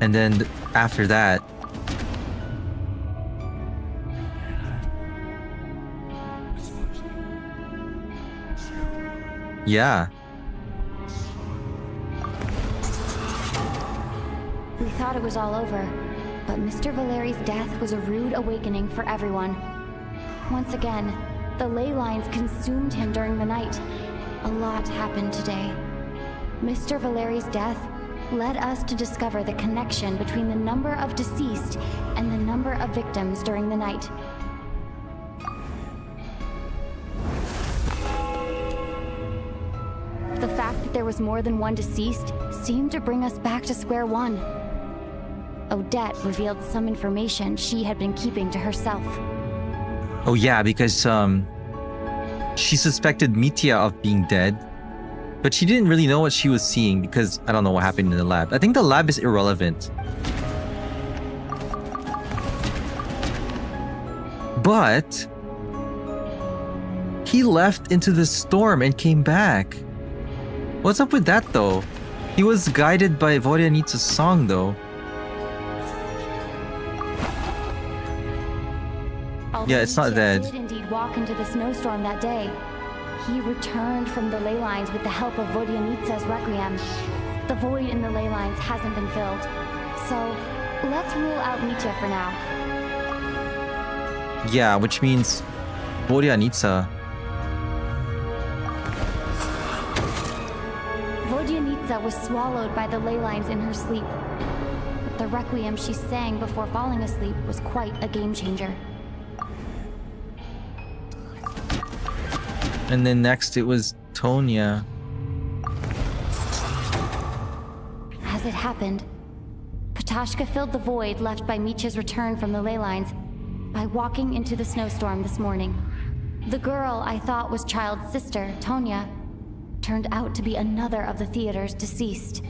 and then after that, yeah. We thought it was all over, but Mr. Valeri's death was a rude awakening for everyone. Once again, the ley lines consumed him during the night. A lot happened today. Mr. Valeri's death led us to discover the connection between the number of deceased and the number of victims during the night. The fact that there was more than one deceased seemed to bring us back to square one. Odette revealed some information she had been keeping to herself. Oh yeah, because she suspected Mitya of being dead, but she didn't really know what she was seeing because I don't know what happened in the lab. I think the lab is irrelevant. But he left into the storm and came back. What's up with that though? He was guided by Voryanitsa's song though. Yeah, it's not dead. Did indeed walk into the snowstorm that day. He returned from the ley lines with the help of Voryanitsa's requiem. The void in the ley lines hasn't been filled. So, let's rule out Mitya for now. Yeah, which means Voryanitsa. Voryanitsa was swallowed by the ley lines in her sleep. But the requiem she sang before falling asleep was quite a game changer. And then next it was Tonya. As it happened, Patashka filled the void left by Mitya's return from the ley lines by walking into the snowstorm this morning. The girl I thought was Child's sister, Tonya, turned out to be another of the theater's deceased.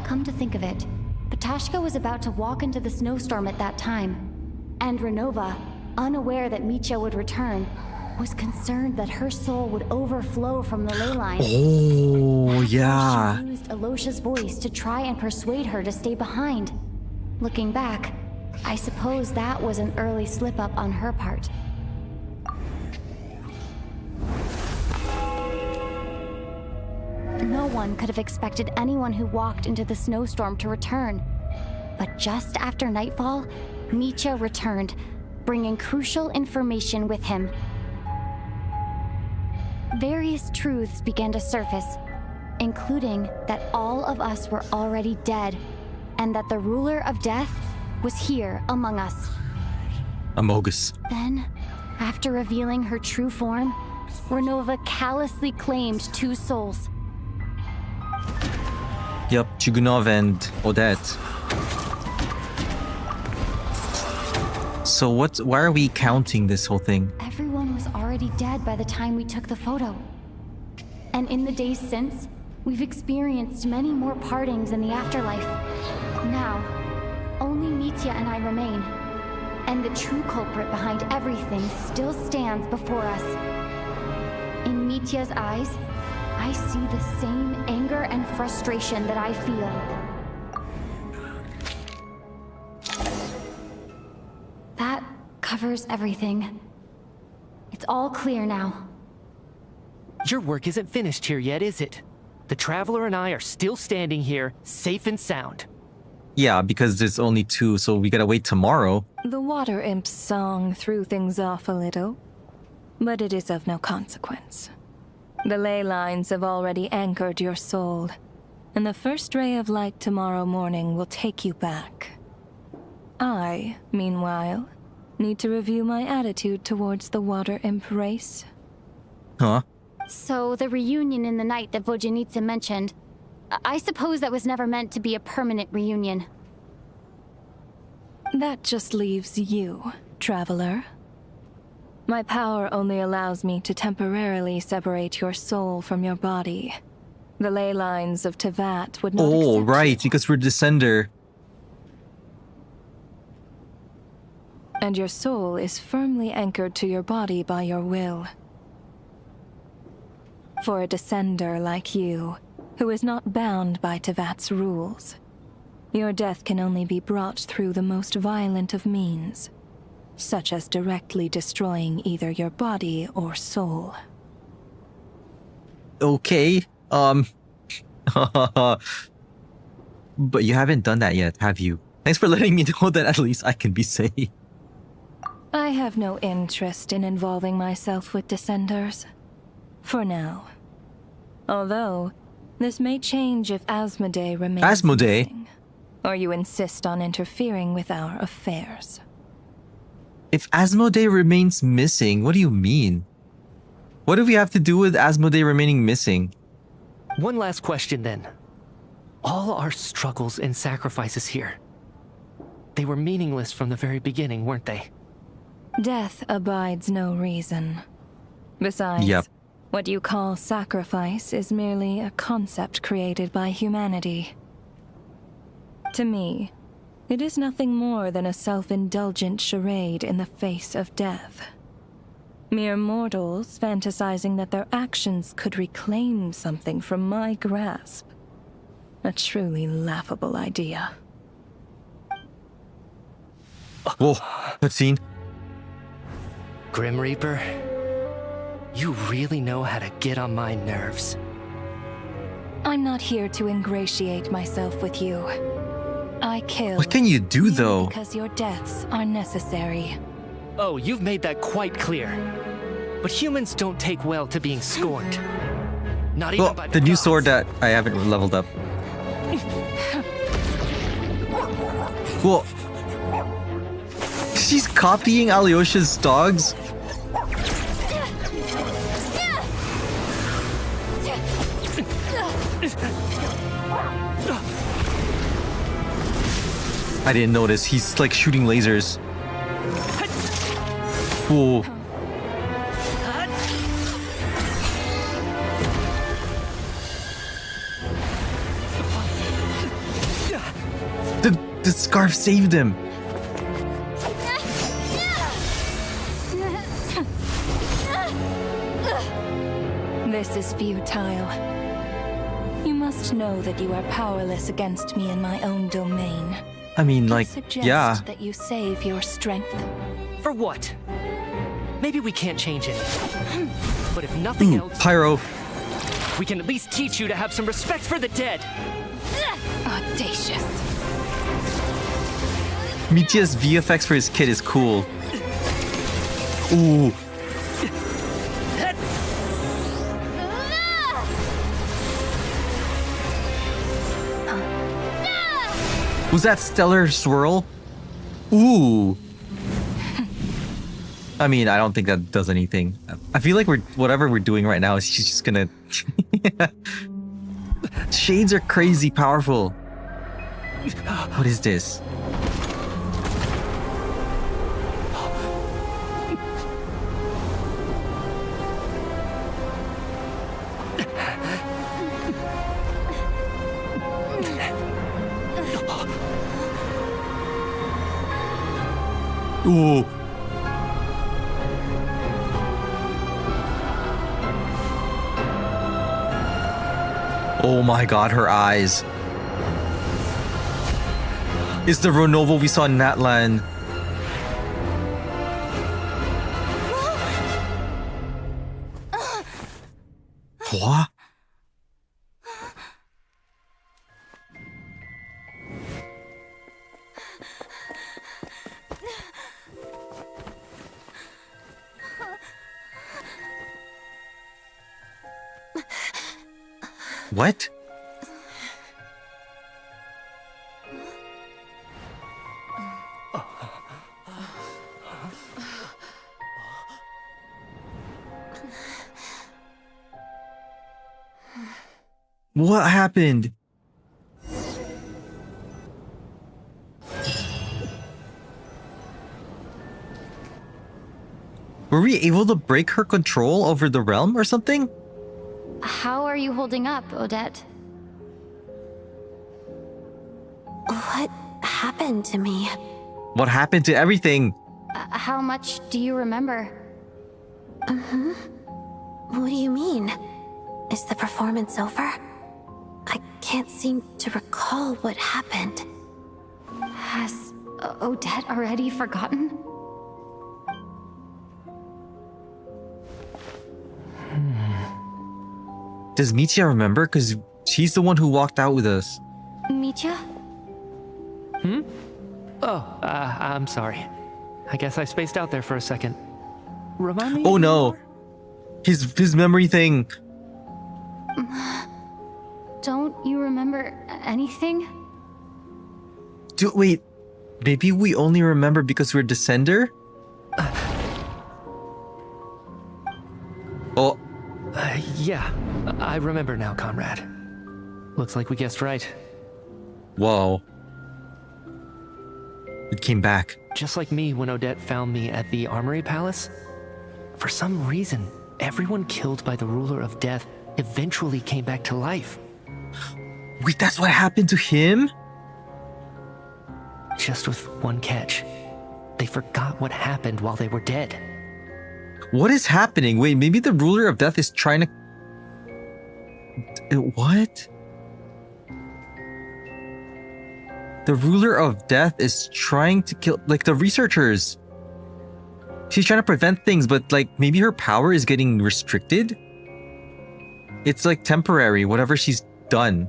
Come to think of it, Patashka was about to walk into the snowstorm at that time, and Renova, unaware that Mitya would return, was concerned that her soul would overflow from the ley lines. Oh, yeah. She used Alosha's voice to try and persuade her to stay behind. Looking back, I suppose that was an early slip-up on her part. No one could have expected anyone who walked into the snowstorm to return. But just after nightfall, Mitya returned, bringing crucial information with him. Various truths began to surface, including that all of us were already dead, and that the ruler of death was here among us. Amogus. Then, after revealing her true form, Renova callously claimed 2 souls. Yep, Chugunov and Odette. So why are we counting this whole thing? Everyone was already dead by the time we took the photo. And in the days since, we've experienced many more partings in the afterlife. Now, only Mitya and I remain. And the true culprit behind everything still stands before us. In Mitya's eyes, I see the same anger and frustration that I feel. That covers everything. It's all clear now. Your work isn't finished here yet, is it? The Traveler and I are still standing here, safe and sound. Yeah, because there's only 2, so we gotta wait tomorrow. The Water Imp's song threw things off a little, but it is of no consequence. The ley lines have already anchored your soul, and the first ray of light tomorrow morning will take you back. I, meanwhile, need to review my attitude towards the Water Imp race. Huh? So the reunion in the night that Vojanitsa mentioned, I suppose that was never meant to be a permanent reunion. That just leaves you, Traveler. My power only allows me to temporarily separate your soul from your body. The ley lines of Tevat would not Oh, accept right, because we're Descender. and your soul is firmly anchored to your body by your will. For a Descender like you, who is not bound by Tevat's rules, your death can only be brought through the most violent of means, such as directly destroying either your body or soul. Okay, but you haven't done that yet, have you? Thanks for letting me know that at least I can be safe. I have no interest in involving myself with Descenders. For now. Although, this may change if Asmodee remains Asmodee? missing, or you insist on interfering with our affairs. If Asmodee remains missing, what do you mean? What do we have to do with Asmodee remaining missing? One last question then. All our struggles and sacrifices here, they were meaningless from the very beginning, weren't they? Death abides no reason. Besides, Yep. what you call sacrifice is merely a concept created by humanity. To me, it is nothing more than a self-indulgent charade in the face of death. Mere mortals fantasizing that their actions could reclaim something from my grasp. A truly laughable idea. Whoa, cutscene. Grim Reaper, you really know how to get on my nerves. I'm not here to ingratiate myself with you. I kill. What can you do, though? Because your deaths are necessary. Oh, you've made that quite clear. But humans don't take well to being scorned. Not even by the new sword that I haven't leveled up. Whoa. She's copying Alyosha's dogs? I didn't notice. He's like shooting lasers. Whoa. The scarf saved him. This is futile. You must know that you are powerless against me in my own domain. I mean, like, Suggest yeah. that you save your strength. For what? Maybe we can't change it. But if nothing else, Pyro. we can at least teach you to have some respect for the dead. Audacious. Michia's VFX for his kid is cool. Ooh. Was that Stellar Swirl? Ooh. I mean, I don't think that does anything. I feel like whatever we're doing right now is just gonna... Shades are crazy powerful. What is this? Ooh. Oh my god, her eyes. It's the Renovo we saw in Natlan. What? What? What happened? Were we able to break her control over the realm or something? How are you holding up, Odette? What happened to me? What happened to everything? How much do you remember? What do you mean? Is the performance over? I can't seem to recall what happened. Has Odette already forgotten? Does Michia remember? Because she's the one who walked out with us. Michia? Oh, I'm sorry. I guess I spaced out there for a second. Remind me. Oh no. His memory thing. Don't you remember anything? Wait. Maybe we only remember because we're Descender? Oh. Yeah, I remember now, comrade. Looks like we guessed right. Whoa. It came back. Just like me when Odette found me at the Armory Palace. For some reason, everyone killed by the Ruler of Death eventually came back to life. Wait, that's what happened to him? Just with one catch. They forgot what happened while they were dead. What is happening? Wait, maybe the ruler of death is trying to... What? The ruler of death is trying to kill, like, the researchers. She's trying to prevent things, but, like, maybe her power is getting restricted? It's, like, temporary, whatever she's done.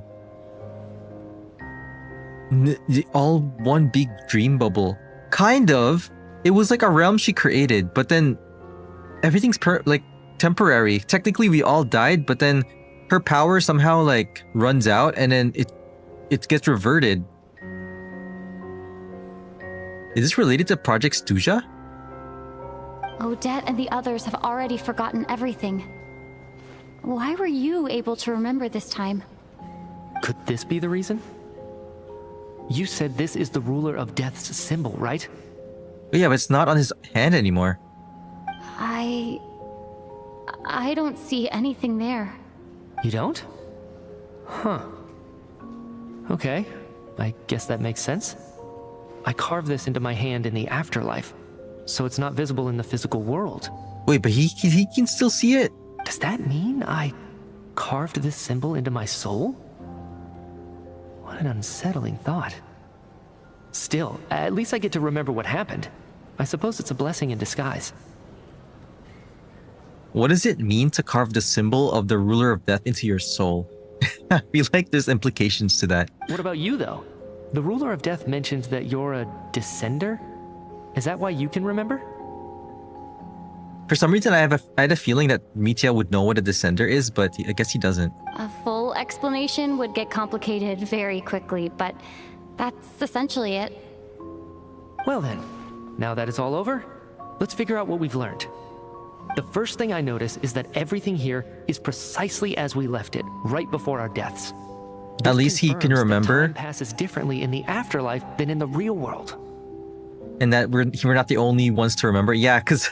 All one big dream bubble. Kind of. It was like a realm she created, but then everything's like temporary. Technically, we all died, but then her power somehow like runs out, and then it gets reverted. Is this related to Project Stuja? Odette and the others have already forgotten everything. Why were you able to remember this time? Could this be the reason? You said this is the ruler of death's symbol, right? Yeah, but it's not on his hand anymore. I don't see anything there. You don't? Huh. Okay, I guess that makes sense. I carved this into my hand in the afterlife, so it's not visible in the physical world. Wait, but he can still see it? Does that mean I carved this symbol into my soul? What an unsettling thought. Still, at least I get to remember what happened. I suppose it's a blessing in disguise. What does it mean to carve the symbol of the ruler of death into your soul? I feel like there's implications to that. What about you, though? The ruler of death mentioned that you're a descender? Is that why you can remember? For some reason, I had a feeling that Mitya would know what a descender is, but I guess he doesn't. A full explanation would get complicated very quickly, but that's essentially it. Well then, now that it's all over, let's figure out what we've learned. The first thing I notice is that everything here is precisely as we left it, right before our deaths. This At least he can confirms that remember. time passes differently in the afterlife than in the real world. And that we're not the only ones to remember. Yeah, because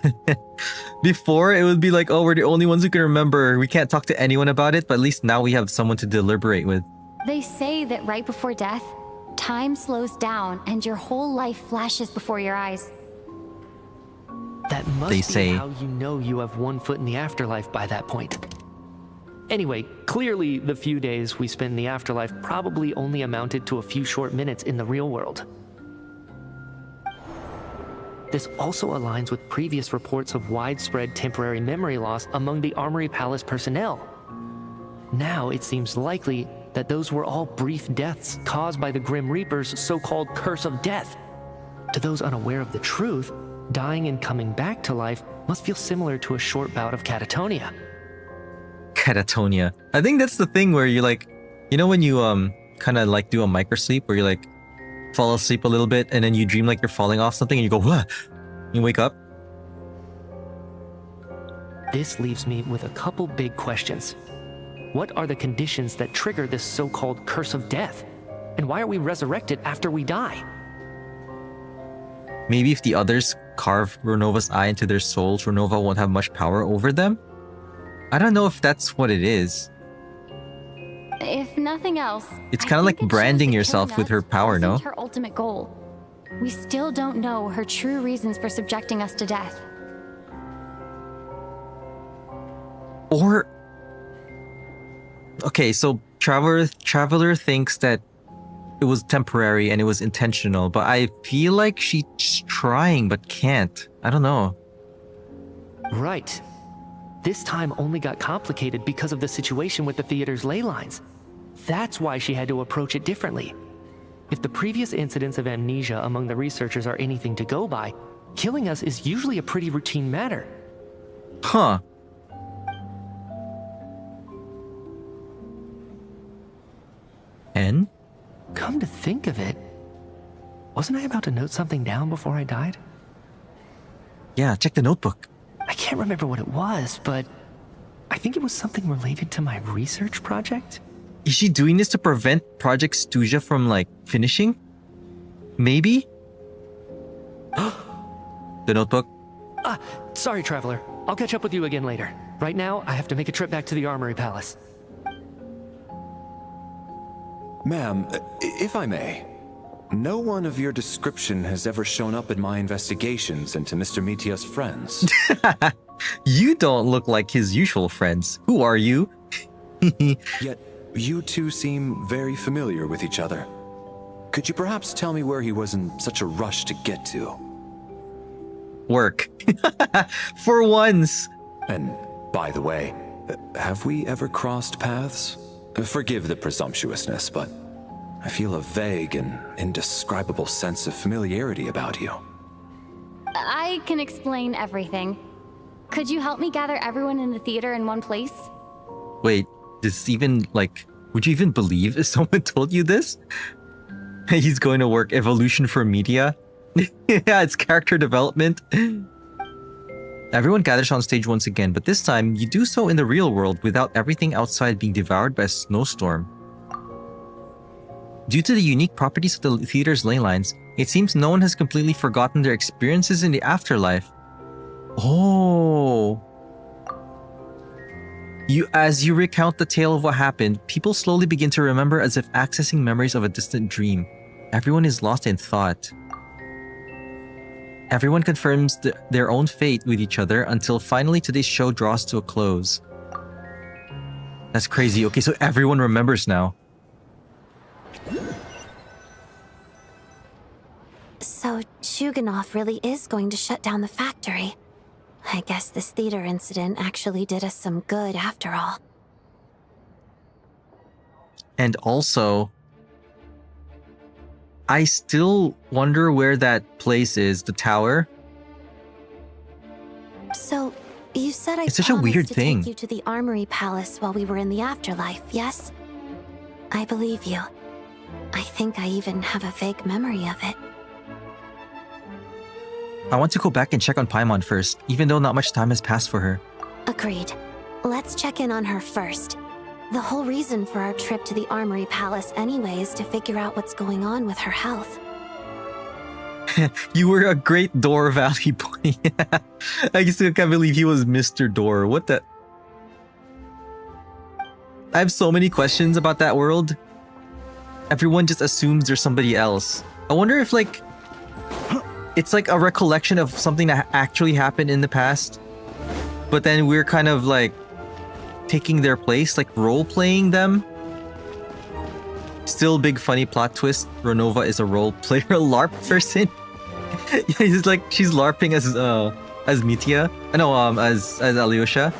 before it would be like, oh, we're the only ones who can remember. We can't talk to anyone about it, but at least now we have someone to deliberate with. They say that right before death, time slows down and your whole life flashes before your eyes. That must be how you know you have one foot in the afterlife by that point. Anyway, clearly the few days we spent in the afterlife probably only amounted to a few short minutes in the real world. This also aligns with previous reports of widespread temporary memory loss among the Armory Palace personnel. Now it seems likely that those were all brief deaths caused by the Grim Reaper's so-called curse of death. To those unaware of the truth, dying and coming back to life must feel similar to a short bout of catatonia. Catatonia. I think that's the thing where you like, you know when you kind of like do a microsleep where you like fall asleep a little bit and then you dream like you're falling off something and you go, what? You wake up. This leaves me with a couple big questions. What are the conditions that trigger this so-called curse of death? And why are we resurrected after we die? Maybe if the others carve Renova's eye into their souls, Renova won't have much power over them? I don't know if that's what it is. If nothing else, It's kind of like branding yourself with her power, no? her ultimate goal. We still don't know her true reasons for subjecting us to death. Or... Okay, so Traveler thinks that it was temporary and it was intentional, but I feel like she's trying but can't. I don't know. Right. This time only got complicated because of the situation with the theater's ley lines. That's why she had to approach it differently. If the previous incidents of amnesia among the researchers are anything to go by, killing us is usually a pretty routine matter. Huh. And? Come to think of it, wasn't I about to note something down before I died? Yeah, check the notebook. I can't remember what it was, but I think it was something related to my research project. Is she doing this to prevent Project Stuja from, like, finishing? Maybe? The notebook? Sorry, Traveler. I'll catch up with you again later. Right now, I have to make a trip back to the Armory Palace. Ma'am, if I may, no one of your description has ever shown up in my investigations into Mr. Mitya's friends. You don't look like his usual friends. Who are you? Yet, you two seem very familiar with each other. Could you perhaps tell me where he was in such a rush to get to? Work. For once. And by the way, have we ever crossed paths? Forgive the presumptuousness, but I feel a vague and indescribable sense of familiarity about you. I can explain everything. Could you help me gather everyone in the theater in one place? Wait, this even, like, would you even believe if someone told you this? He's going to work evolution for media? Yeah, it's character development. Everyone gathers on stage once again, but this time you do so in the real world without everything outside being devoured by a snowstorm. Due to the unique properties of the theater's ley lines, it seems no one has completely forgotten their experiences in the afterlife. Oh. As you recount the tale of what happened, people slowly begin to remember as if accessing memories of a distant dream. Everyone is lost in thought. Everyone confirms their own fate with each other until finally today's show draws to a close. That's crazy. Okay, so everyone remembers now. So Chuganov really is going to shut down the factory. I guess this theater incident actually did us some good after all. And also, I still wonder where that place is, the tower. So, you said I It's such a promised weird to thing. take you to the Armory Palace while we were in the afterlife, yes? I believe you. I think I even have a vague memory of it. I want to go back and check on Paimon first, even though not much time has passed for her. Agreed. Let's check in on her first. The whole reason for our trip to the Armory Palace anyway is to figure out what's going on with her health. You were a great Door Valley boy. I still can't believe he was Mr. Door. What the... I have so many questions about that world. Everyone just assumes there's somebody else. I wonder if, like, it's like a recollection of something that actually happened in the past, but then we're kind of like taking their place, like role-playing them. Still big funny plot twist. Renova is a role player LARP person. Yeah, he's like, she's LARPing as Mitya. No, as Alyosha.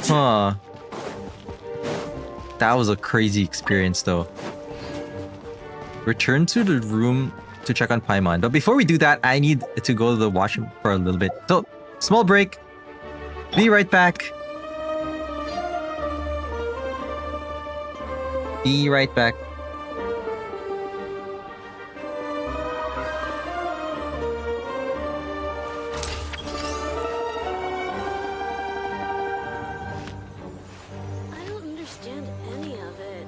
Huh. That was a crazy experience though. Return to the room to check on Paimon. But before we do that, I need to go to the washroom for a little bit. So, small break. Be right back. Be right back. I don't understand any of it.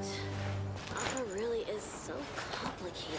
Aqua really is so complicated.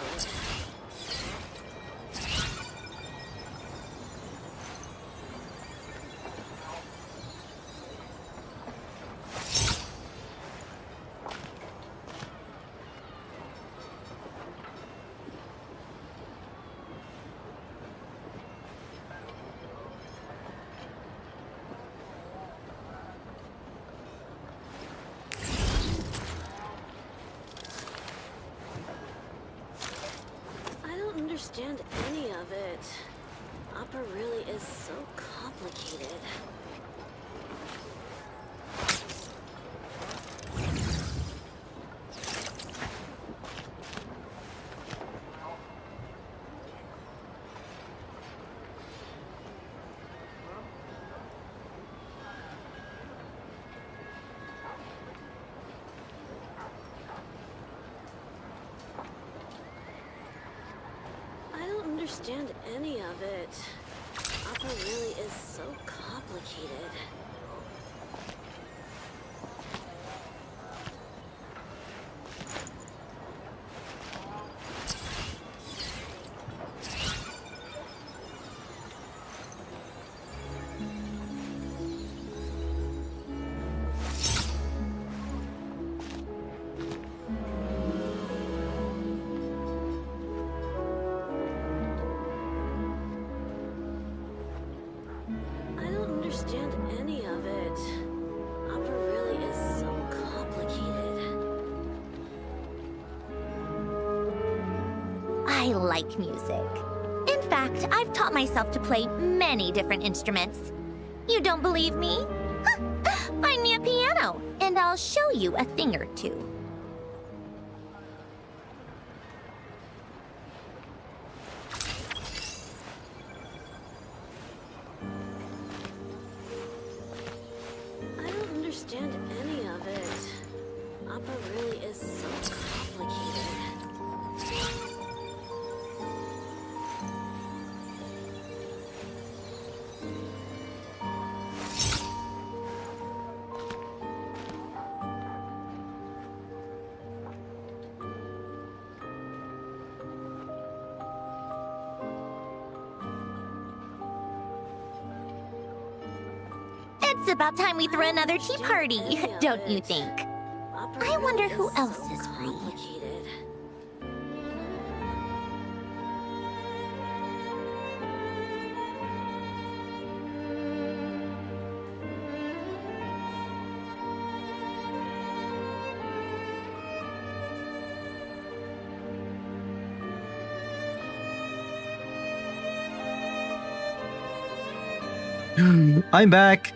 I don't understand any of it. Opera really is so complicated. I don't understand any of it. Opera really is so complicated. understand any of it. Opera really is so complicated. I like music. In fact, I've taught myself to play many different instruments. You don't believe me? Find me a piano, and I'll show you a thing or two. I don't understand any of it. Opera really is so complicated. It's about time we throw another tea party, don't you think? I wonder who else is free. I'm back.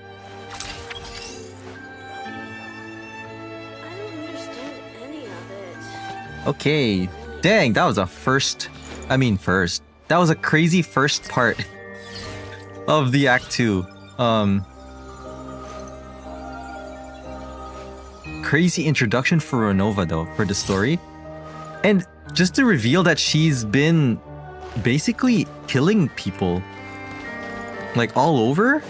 Okay. Dang, that was a first. That was a crazy first part of the Act 2. Crazy introduction for Renova though, for the story. And just to reveal that she's been basically killing people. Like all over?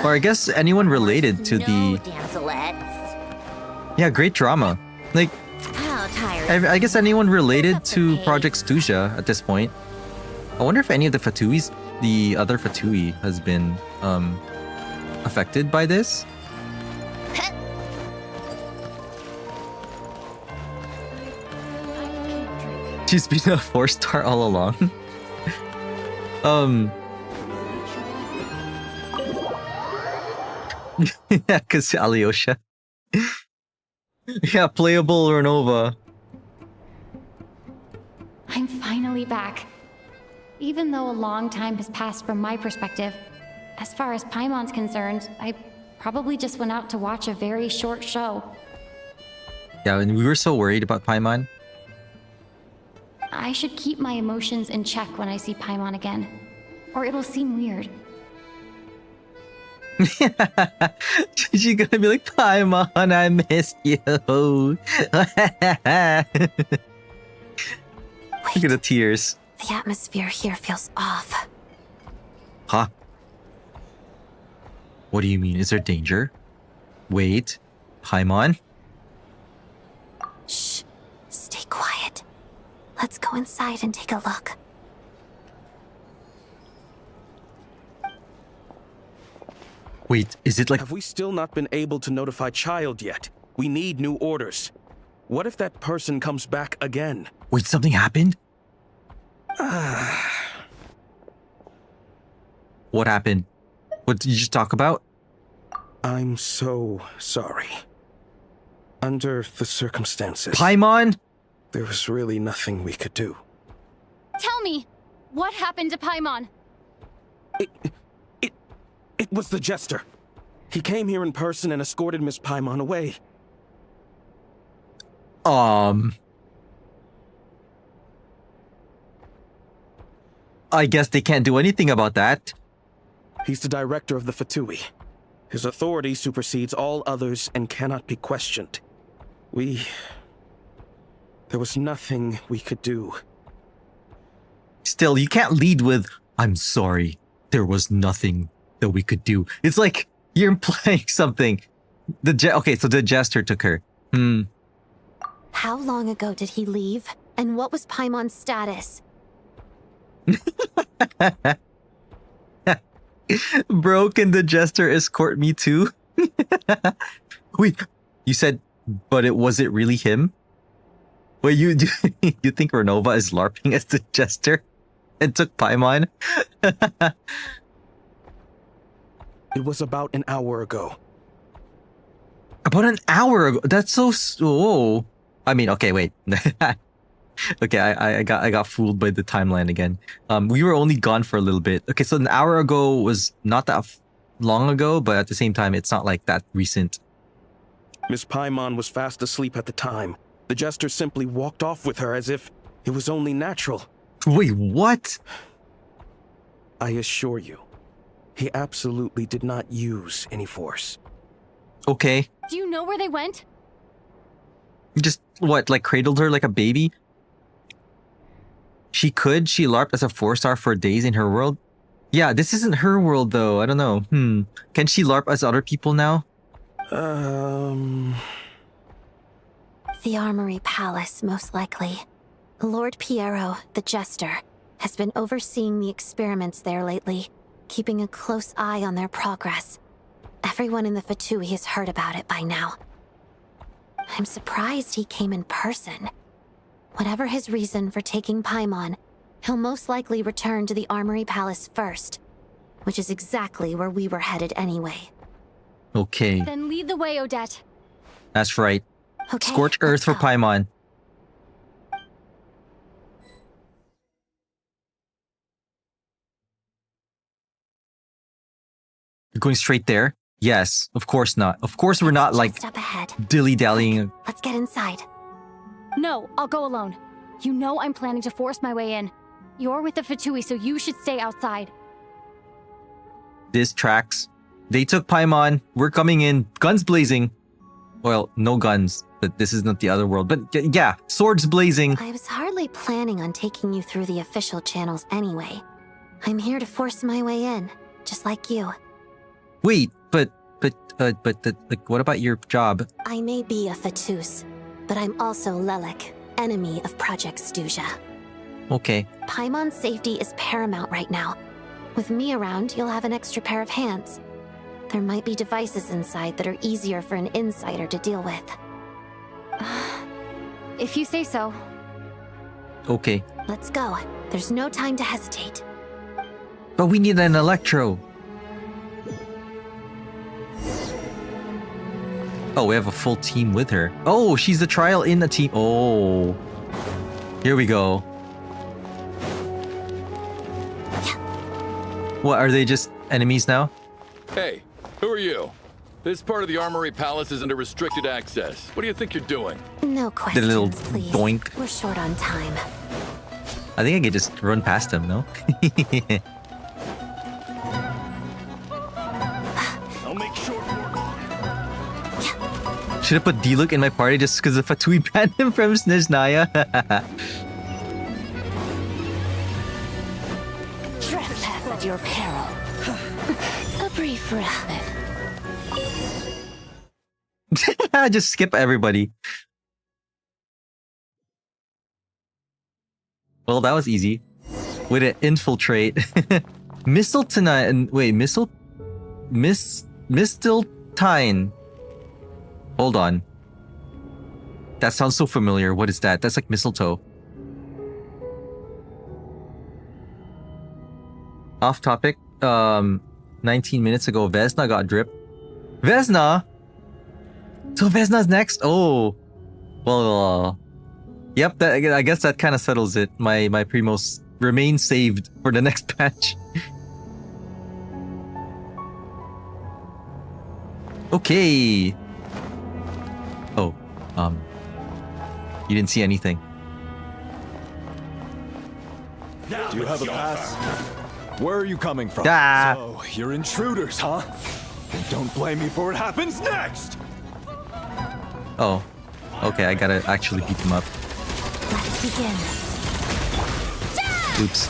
Or I guess anyone related to the... Damselettes. Yeah, great drama. Like, How tired. I guess anyone related to Project Stuja at this point. I wonder if any of the Fatuis, the other Fatui, has been affected by this. She's been a 4-star all along. Yeah, because Alyosha. Yeah, playable Renova. I'm finally back. Even though a long time has passed from my perspective, as far as Paimon's concerned, I probably just went out to watch a very short show. Yeah, and we were so worried about Paimon. I should keep my emotions in check when I see Paimon again, or it'll seem weird. She's gonna be like, Paimon, I miss you. Look at the tears. The atmosphere here feels off. Huh? What do you mean? Is there danger? Wait, Paimon? Shh. Stay quiet. Let's go inside and take a look. Wait, is it like... Have we still not been able to notify Child yet? We need new orders. What if that person comes back again? Wait, something happened? What happened? What did you just talk about? I'm so sorry. Under the circumstances... Paimon? There was really nothing we could do. Tell me, what happened to Paimon? It was the Jester. He came here in person and escorted Miss Paimon away. I guess they can't do anything about that. He's the director of the Fatui. His authority supersedes all others and cannot be questioned. There was nothing we could do. Still, you can't lead with, I'm sorry, there was nothing that we could do. It's like you're implying something. Okay, so the Jester took her. How long ago did he leave? And what was Paimon's status? Bro, can the Jester escort me too? Wait, you said, but was it really him? Wait, you think Renova is LARPing as the Jester and took Paimon? It was about an hour ago. About an hour ago? That's so slow. I mean, okay, wait. Okay, I got fooled by the timeline again. We were only gone for a little bit. Okay, so an hour ago was not that long ago, but at the same time, it's not like that recent. Miss Paimon was fast asleep at the time. The Jester simply walked off with her as if it was only natural. Wait, what? I assure you, he absolutely did not use any force. Okay. Do you know where they went? Just, what, like cradled her like a baby? She LARPed as a 4-star for days in her world? Yeah, this isn't her world though, I don't know. Can she LARP as other people now? The Armory Palace, most likely. Lord Piero, the Jester, has been overseeing the experiments there lately, keeping a close eye on their progress. Everyone in the Fatui has heard about it by now. I'm surprised he came in person. Whatever his reason for taking Paimon, he'll most likely return to the Armory Palace first, which is exactly where we were headed anyway. Okay. Then lead the way, Odette. That's right. Okay, Scorch Earth for Paimon. You're going straight there? Yes, of course not. Of course we're not like Step ahead. dilly-dallying. Let's get inside. No, I'll go alone. You know I'm planning to force my way in. You're with the Fatui, so you should stay outside. This tracks. They took Paimon. We're coming in. Guns blazing. Well, no guns. But this is not the other world. But yeah, swords blazing. I was hardly planning on taking you through the official channels anyway. I'm here to force my way in, just like you. Wait, but like, what about your job? I may be a Fatus, but I'm also Lelek, enemy of Project Stuja. Okay. Paimon's safety is paramount right now. With me around, you'll have an extra pair of hands. There might be devices inside that are easier for an insider to deal with. If you say so. Okay. Let's go. There's no time to hesitate. But we need an electro. Oh, we have a full team with her. Oh, she's the trial in the team. Oh. Here we go. What, are they just enemies now? Hey, who are you? This part of the Armory Palace is under restricted access. What do you think you're doing? No Did questions, a little please. doink. We're short on time. I think I could just run past him, no? I'll make short work. Should have put D-Look in my party just because of Fatui banned him from Snezhnaya. Trespass at your peril. A brief respite. Just skip everybody. Well, that was easy. Way to infiltrate. Mistletoe and wait, Mistletoe. Hold on. That sounds so familiar. What is that? That's like mistletoe. Off topic. 19 minutes ago, Vesna got dripped. Vesna? So Vesna's next? Oh. Well, yep, I guess that kind of settles it. My Primos remain saved for the next patch. Okay. Oh, you didn't see anything. Do you have a pass? Where are you coming from? Ah. So, you're intruders, huh? Then don't blame me for what happens next! Oh, okay, I gotta actually beat them up. Let's begin. Oops.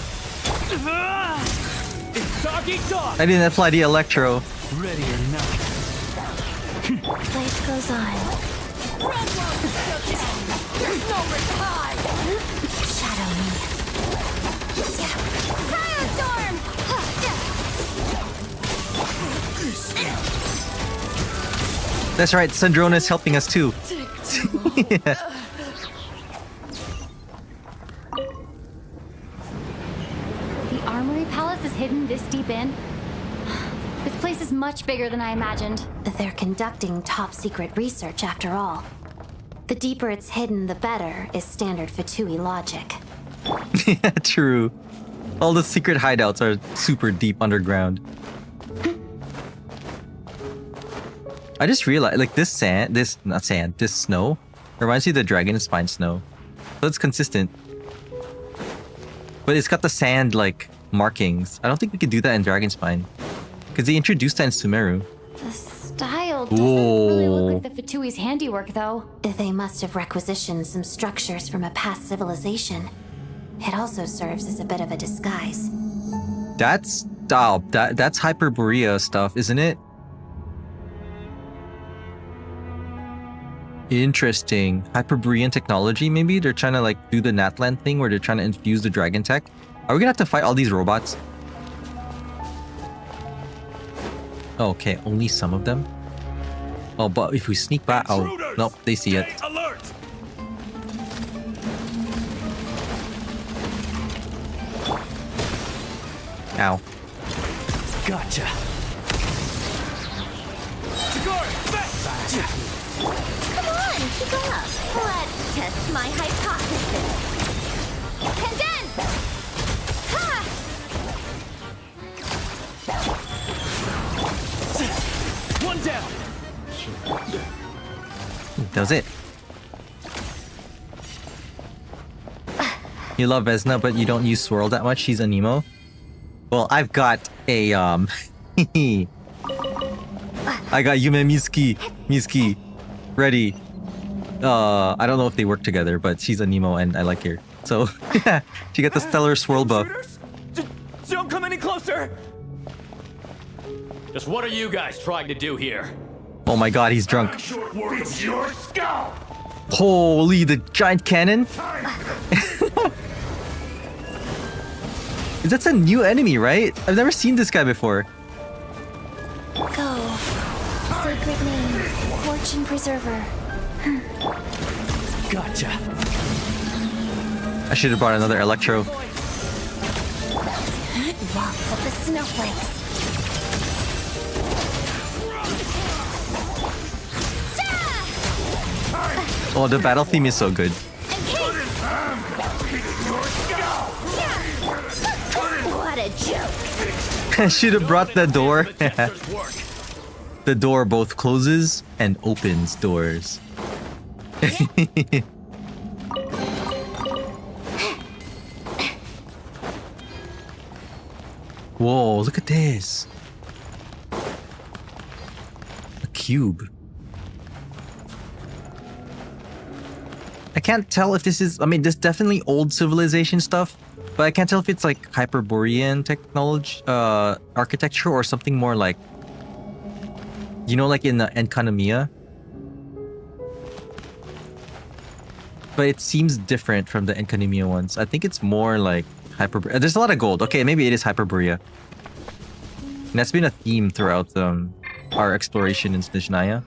Doggy dog! I didn't apply the electro. Ready or not. Life goes on. There's no reply! Shadow me. Firestorm! That's right, Sandrona's helping us too. Yeah. The Armory Palace is hidden this deep in? This place is much bigger than I imagined. They're conducting top-secret research after all. The deeper it's hidden, the better, is standard Fatui logic. Yeah, true. All the secret hideouts are super deep underground. I just realized, like, this snow reminds me of the dragon spine snow. So it's consistent. But it's got the sand, like, markings. I don't think we could do that in dragon spine. Because they introduced that in Sumeru. The style doesn't really look like the Fatui's handiwork, though. They must have requisitioned some structures from a past civilization. It also serves as a bit of a disguise. That's Hyperborea stuff, isn't it? Interesting. Hyperborean technology, maybe? They're trying to like do the Natlan thing where they're trying to infuse the dragon tech. Are we gonna have to fight all these robots? Okay, only some of them? Oh, but if we sneak back, oh, nope, they see it. Alert! Ow. Gotcha. Come on, keep up. Let's test my hypothesis. Condense! Ha! One down. That was it. You love Vesna, but you don't use Swirl that much. She's a Nemo. Well, I've got a I got Yume Mizuki ready. I don't know if they work together, but she's a Nemo and I like her. So she got the stellar swirl buff. Don't come any closer. Just what are you guys trying to do here? Oh my god, he's drunk. Feast your skull! Holy, the giant cannon? That's a new enemy, right? I've never seen this guy before. Go. Sacred name. Fortune preserver. Gotcha. I should have brought another Electro. Lots of the snowflakes. Oh, the battle theme is so good. What a joke. I should have brought the door. The door both closes and opens doors. Whoa, look at this. A cube. I can't tell if this is, I mean, this definitely old civilization stuff, but I can't tell if it's like Hyperborean technology, architecture or something more like, you know, like in the Enkanomiya. But it seems different from the Enkanomiya ones. I think it's more like Hyperborea. There's a lot of gold. Okay, maybe it is Hyperborea. And that's been a theme throughout our exploration in Snezhnaya.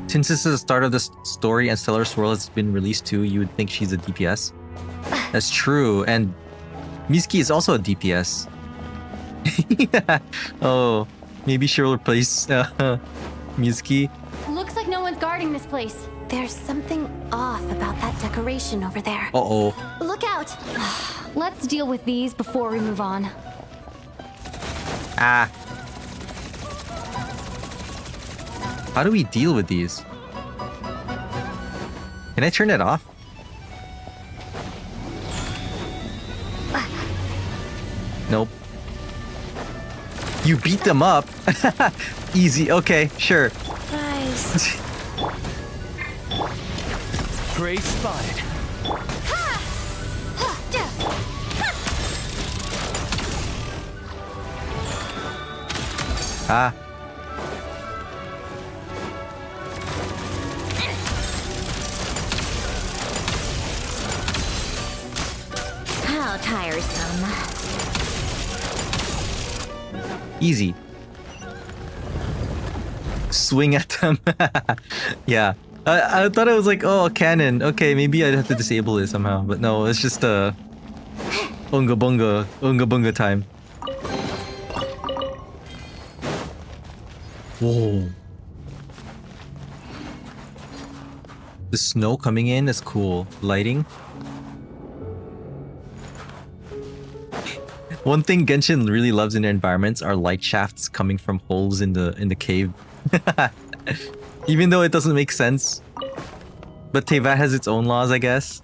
Since this is the start of the story and Stellar Swirl has been released too, you would think she's a DPS. That's true, and Mizuki is also a DPS. Yeah. Oh, maybe she'll replace Mizuki. Looks like no one's guarding this place. There's something off about that decoration over there. Uh-oh. Look out! Let's deal with these before we move on. Ah. How do we deal with these? Can I turn it off? Nope. You beat them up? Easy, okay, sure. Guys. Prey spotted. Ah. How tiresome. Easy. Swing at them. Yeah. I thought it was like, oh, a cannon. Okay, maybe I'd have to disable it somehow. But no, it's just Unga bunga time. Whoa. The snow coming in is cool. Lighting. One thing Genshin really loves in their environments are light shafts coming from holes in the cave. Even though it doesn't make sense. But Teyvat has its own laws, I guess.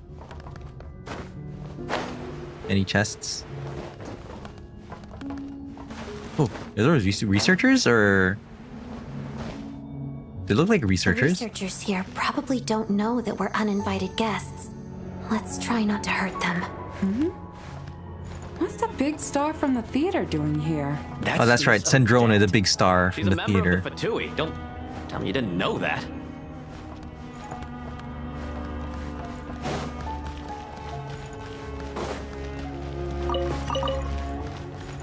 Any chests? Oh, are those researchers or... They look like researchers. The researchers here probably don't know that we're uninvited guests. Let's try not to hurt them. What's the big star from the theater doing here? Oh, that's right. Sandrone, the big star She's from a the member theater. of the Fatui. Don't tell me you didn't know that.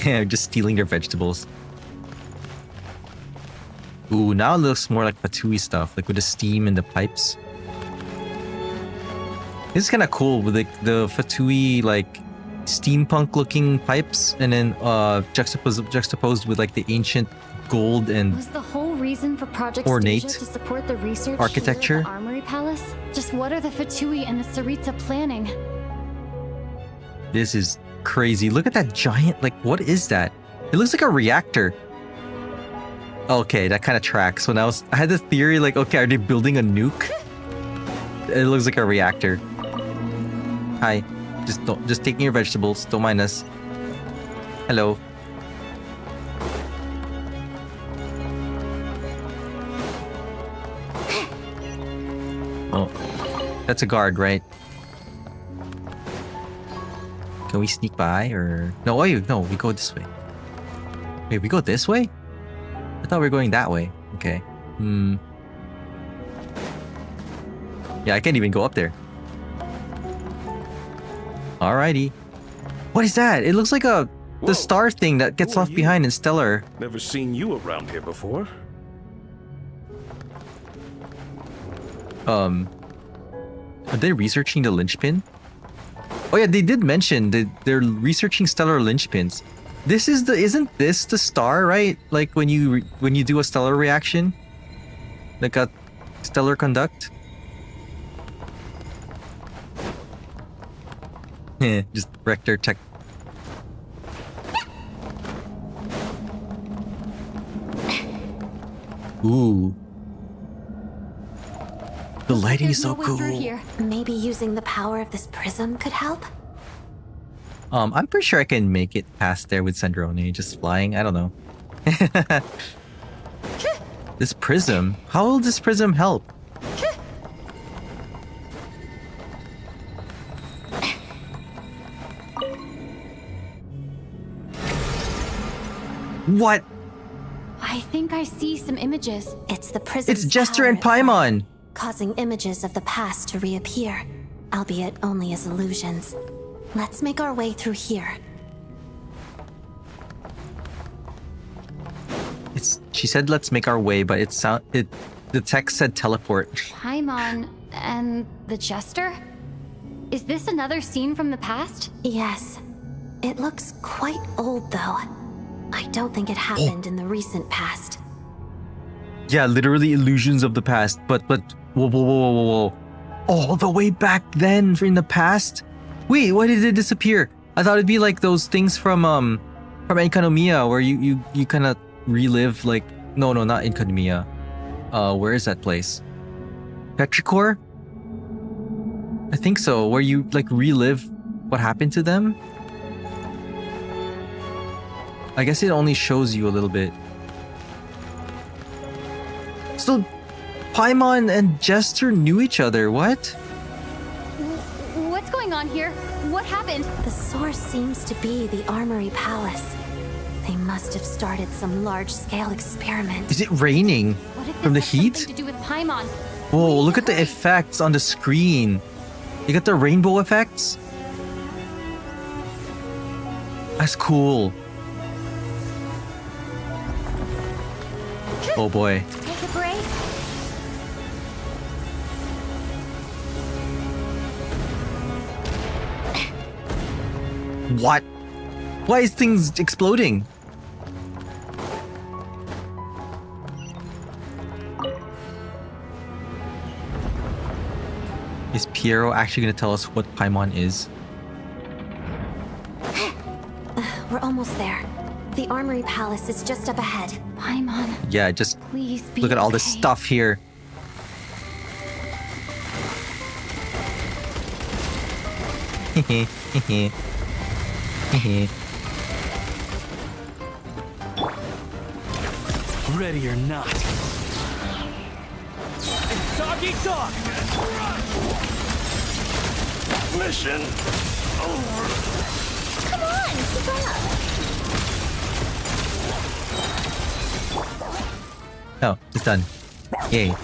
Yeah, just stealing their vegetables. Ooh, now it looks more like Fatui stuff, like with the steam and the pipes. This is kind of cool with the Fatui like steampunk looking pipes, and then juxtaposed with like the ancient gold and Was the whole reason for Project ornate Stasia to support the research architecture. here at the Armory Palace? Just what are the Fatui and the Saritsa planning? This is crazy. Look at that giant, like, what is that? It looks like a reactor. Okay, that kind of tracks. When I had this theory, like, okay, are they building a nuke? It looks like a reactor. Hi. Just taking your vegetables. Don't mind us. Hello. Oh, that's a guard, right? Can we sneak by or no? Wait, no, we go this way. Wait, we go this way? I thought we were going that way. Okay. Yeah, I can't even go up there. Alrighty. What is that? It looks like the star thing that gets left behind in Stellar. Never seen you around here before. Are they researching the linchpin? Oh yeah, they did mention that they're researching stellar linchpins. Isn't this the star, right? Like when you do a stellar reaction, like a stellar conduct. Yeah, just Rector tech. Ooh. The lighting is so cool. Maybe using the power of this prism could help? I'm pretty sure I can make it past there with Sandrone just flying. I don't know. This prism? How will this prism help? What? I think I see some images. It's the prism. It's Jester and Paimon! Causing images of the past to reappear, albeit only as illusions. Let's make our way through here. She said let's make our way, but the text said teleport. Paimon and the Jester? Is this another scene from the past? Yes. It looks quite old though. I don't think it happened in the recent past. Yeah, literally illusions of the past, but whoa. All the way back then in the past? Wait, why did it disappear? I thought it'd be like those things from Enkanomiya where you kind of relive like no, not Enkanomiya. Where is that place? Petrichor? I think so, where you like relive what happened to them. I guess it only shows you a little bit. So, Paimon and Jester knew each other, what? What's going on here? What happened? The source seems to be the Armory Palace. They must have started some large-scale experiment. Is it raining from the heat? Something to do with Paimon. Whoa, look at the effects on the screen. You got the rainbow effects? That's cool. Oh boy. Take a break. What? Why is things exploding? Is Piero actually going to tell us what Paimon is? We're almost there. The Armory Palace is just up ahead. Paimon. Yeah, just Please be look at all this okay. stuff here. Ready or not. Doggy dog! Mission over. Come on, keep up. Oh, it's done. Yay.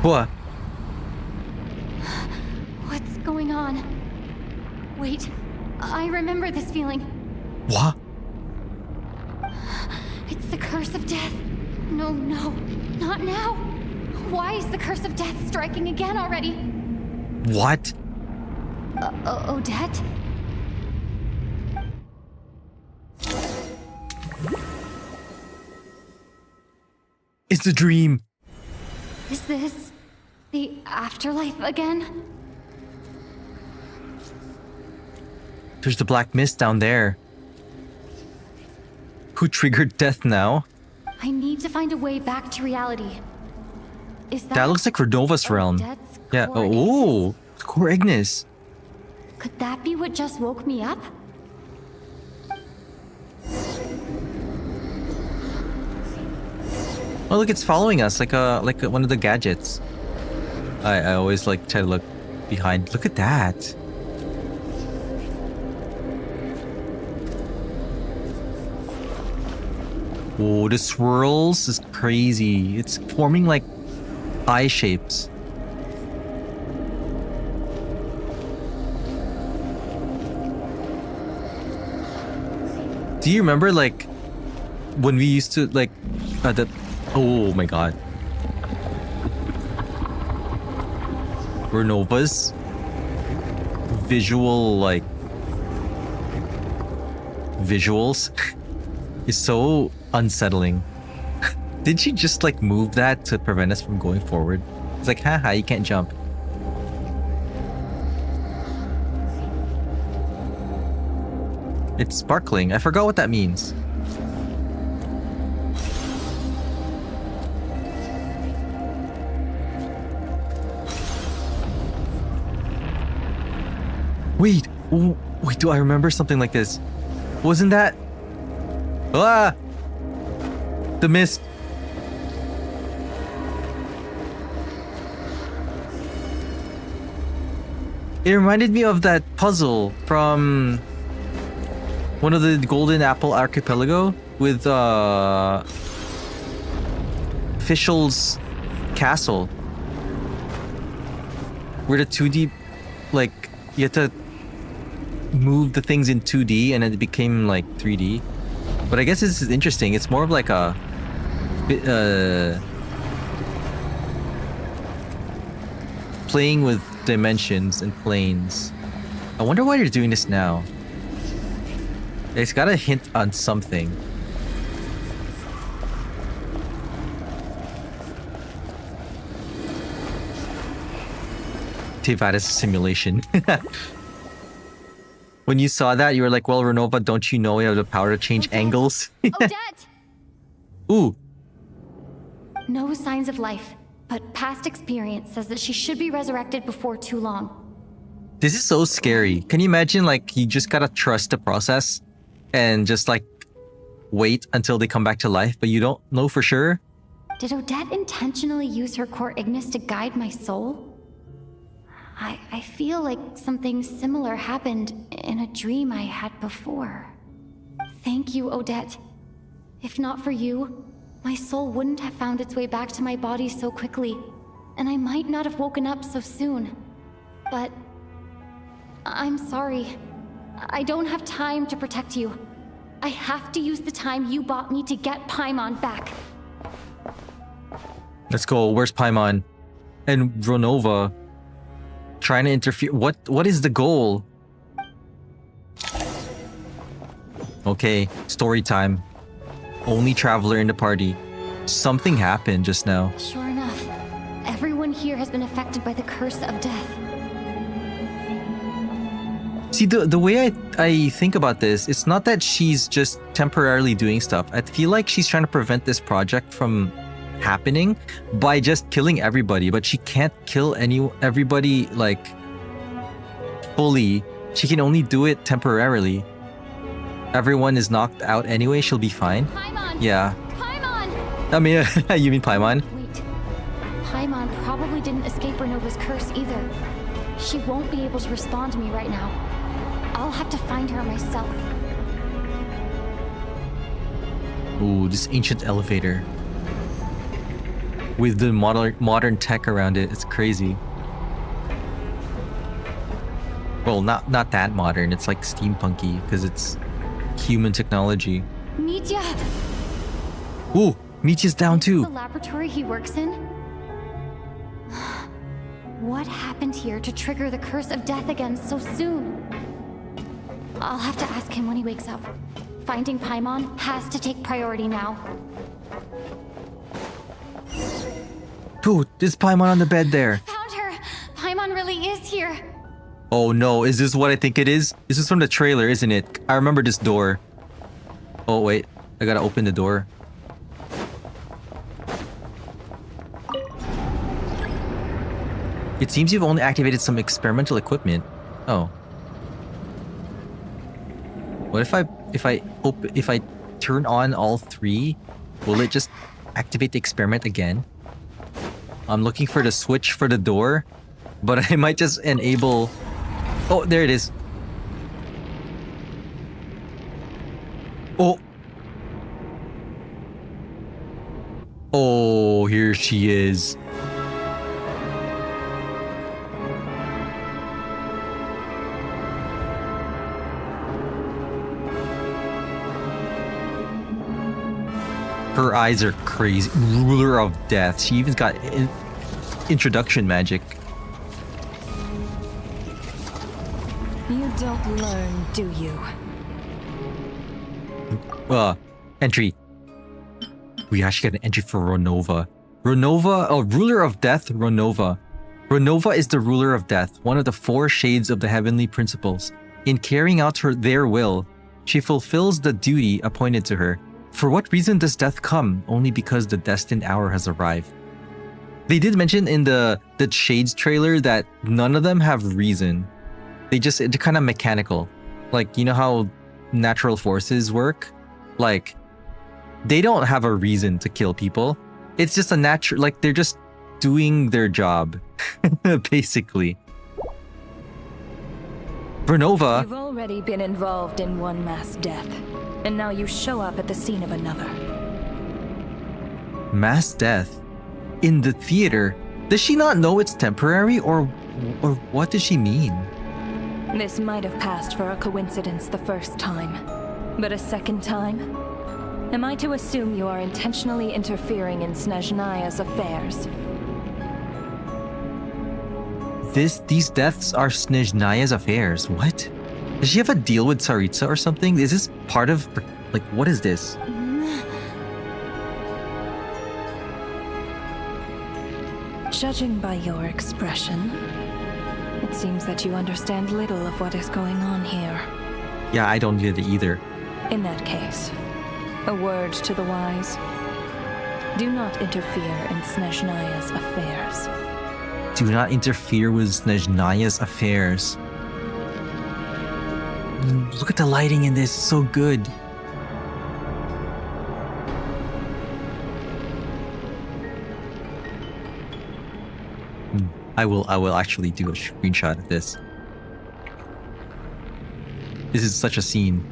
What? What's going on? Wait, I remember this feeling. What? It's the curse of death. No, no, not now. Why is the curse of death striking again already? What? Odette? It's a dream. Is this the afterlife again? There's the black mist down there. Who triggered death now? I need to find a way back to reality. Is that... That looks like Redova's realm. Odette's Yeah. core Oh, Core Ignis. Could that be what just woke me up? Oh, look, it's following us like one of the gadgets. I always like try to look behind. Look at that. Oh, the swirls is crazy. It's forming like eye shapes. Do you remember like when we used to like the oh my god. Renova's visual like visuals is so unsettling. Did she just like move that to prevent us from going forward? It's like, haha, you can't jump. It's sparkling. I forgot what that means. Wait, wait, do I remember something like this? Wasn't that... Ah! The mist. It reminded me of that puzzle from one of the Golden Apple Archipelago with Fischl's castle. Where the 2D, like, you had to move the things in 2D and then it became like 3D. But I guess this is interesting. It's more of like a playing with dimensions and planes. I wonder why they're doing this now. It's got a hint on something. Tevada's simulation. When you saw that, you were like, well, Renova, don't you know you have the power to change angles? Odette! Ooh. No signs of life, but past experience says that she should be resurrected before too long. This is so scary. Can you imagine, like, you just gotta trust the process and just, like, wait until they come back to life, but you don't know for sure? Did Odette intentionally use her core Ignis to guide my soul? I feel like something similar happened in a dream I had before. Thank you, Odette. If not for you, my soul wouldn't have found its way back to my body so quickly, and I might not have woken up so soon. But I'm sorry. I don't have time to protect you. I have to use the time you bought me to get Paimon back. Let's go. Where's Paimon? And Ronova trying to interfere. What is the goal? Okay, story time. Only traveler in the party. Something happened just now. Sure enough, everyone here has been affected by the curse of death. See, the way I think about this, it's not that she's just temporarily doing stuff. I feel like she's trying to prevent this project from happening by just killing everybody, but she can't kill everybody like fully. She can only do it temporarily. Everyone is knocked out anyway, she'll be fine. Paimon! Yeah. Paimon! I mean, you mean Paimon? Wait. Paimon probably didn't escape Renova's curse either. She won't be able to respond to me right now. I'll have to find her myself. Ooh, this ancient elevator. With the modern tech around it, it's crazy. Well, not that modern. It's like steampunky because it's human technology. Mitya! Ooh, Mitya's down too. The laboratory he works in? What happened here to trigger the curse of death again so soon? I'll have to ask him when he wakes up. Finding Paimon has to take priority now. Dude, there's Paimon on the bed there. Found her! Paimon really is here! Oh no, is this what I think it is? This is from the trailer, isn't it? I remember this door. Oh wait, I gotta open the door. It seems you've only activated some experimental equipment. Oh. What if I turn on all three? Will it just activate the experiment again? I'm looking for the switch for the door, but I might just enable... Oh, there it is. Oh. Oh, here she is. Her eyes are crazy. Ruler of death. She even got introduction magic. You don't learn, do you? Entry. We actually got an entry for Ronova. Ronova, ruler of death, Ronova. Ronova is the ruler of death, one of the four shades of the heavenly principles. In carrying out their will, she fulfills the duty appointed to her. For what reason does death come? Only because the destined hour has arrived. They did mention in the Shades trailer that none of them have reason. They're kind of mechanical. Like, you know how natural forces work? Like, they don't have a reason to kill people. It's just a natural, like, they're just doing their job, basically. Vernova. You've already been involved in one mass death, and now you show up at the scene of another. Mass death? In the theater? Does she not know it's temporary, or what does she mean? This might have passed for a coincidence the first time, but a second time? Am I to assume you are intentionally interfering in Snezhnaya's affairs? These deaths are Snezhnaya's affairs. What? Does she have a deal with Tsaritsa or something? Is this part of, like, what is this? Judging by your expression, it seems that you understand little of what is going on here. Yeah, I don't get it either. In that case, a word to the wise. Do not interfere in Snezhnaya's affairs. Do not interfere with Snezhnaya's affairs. Look at the lighting in this, it's so good. I will actually do a screenshot of this. This is such a scene.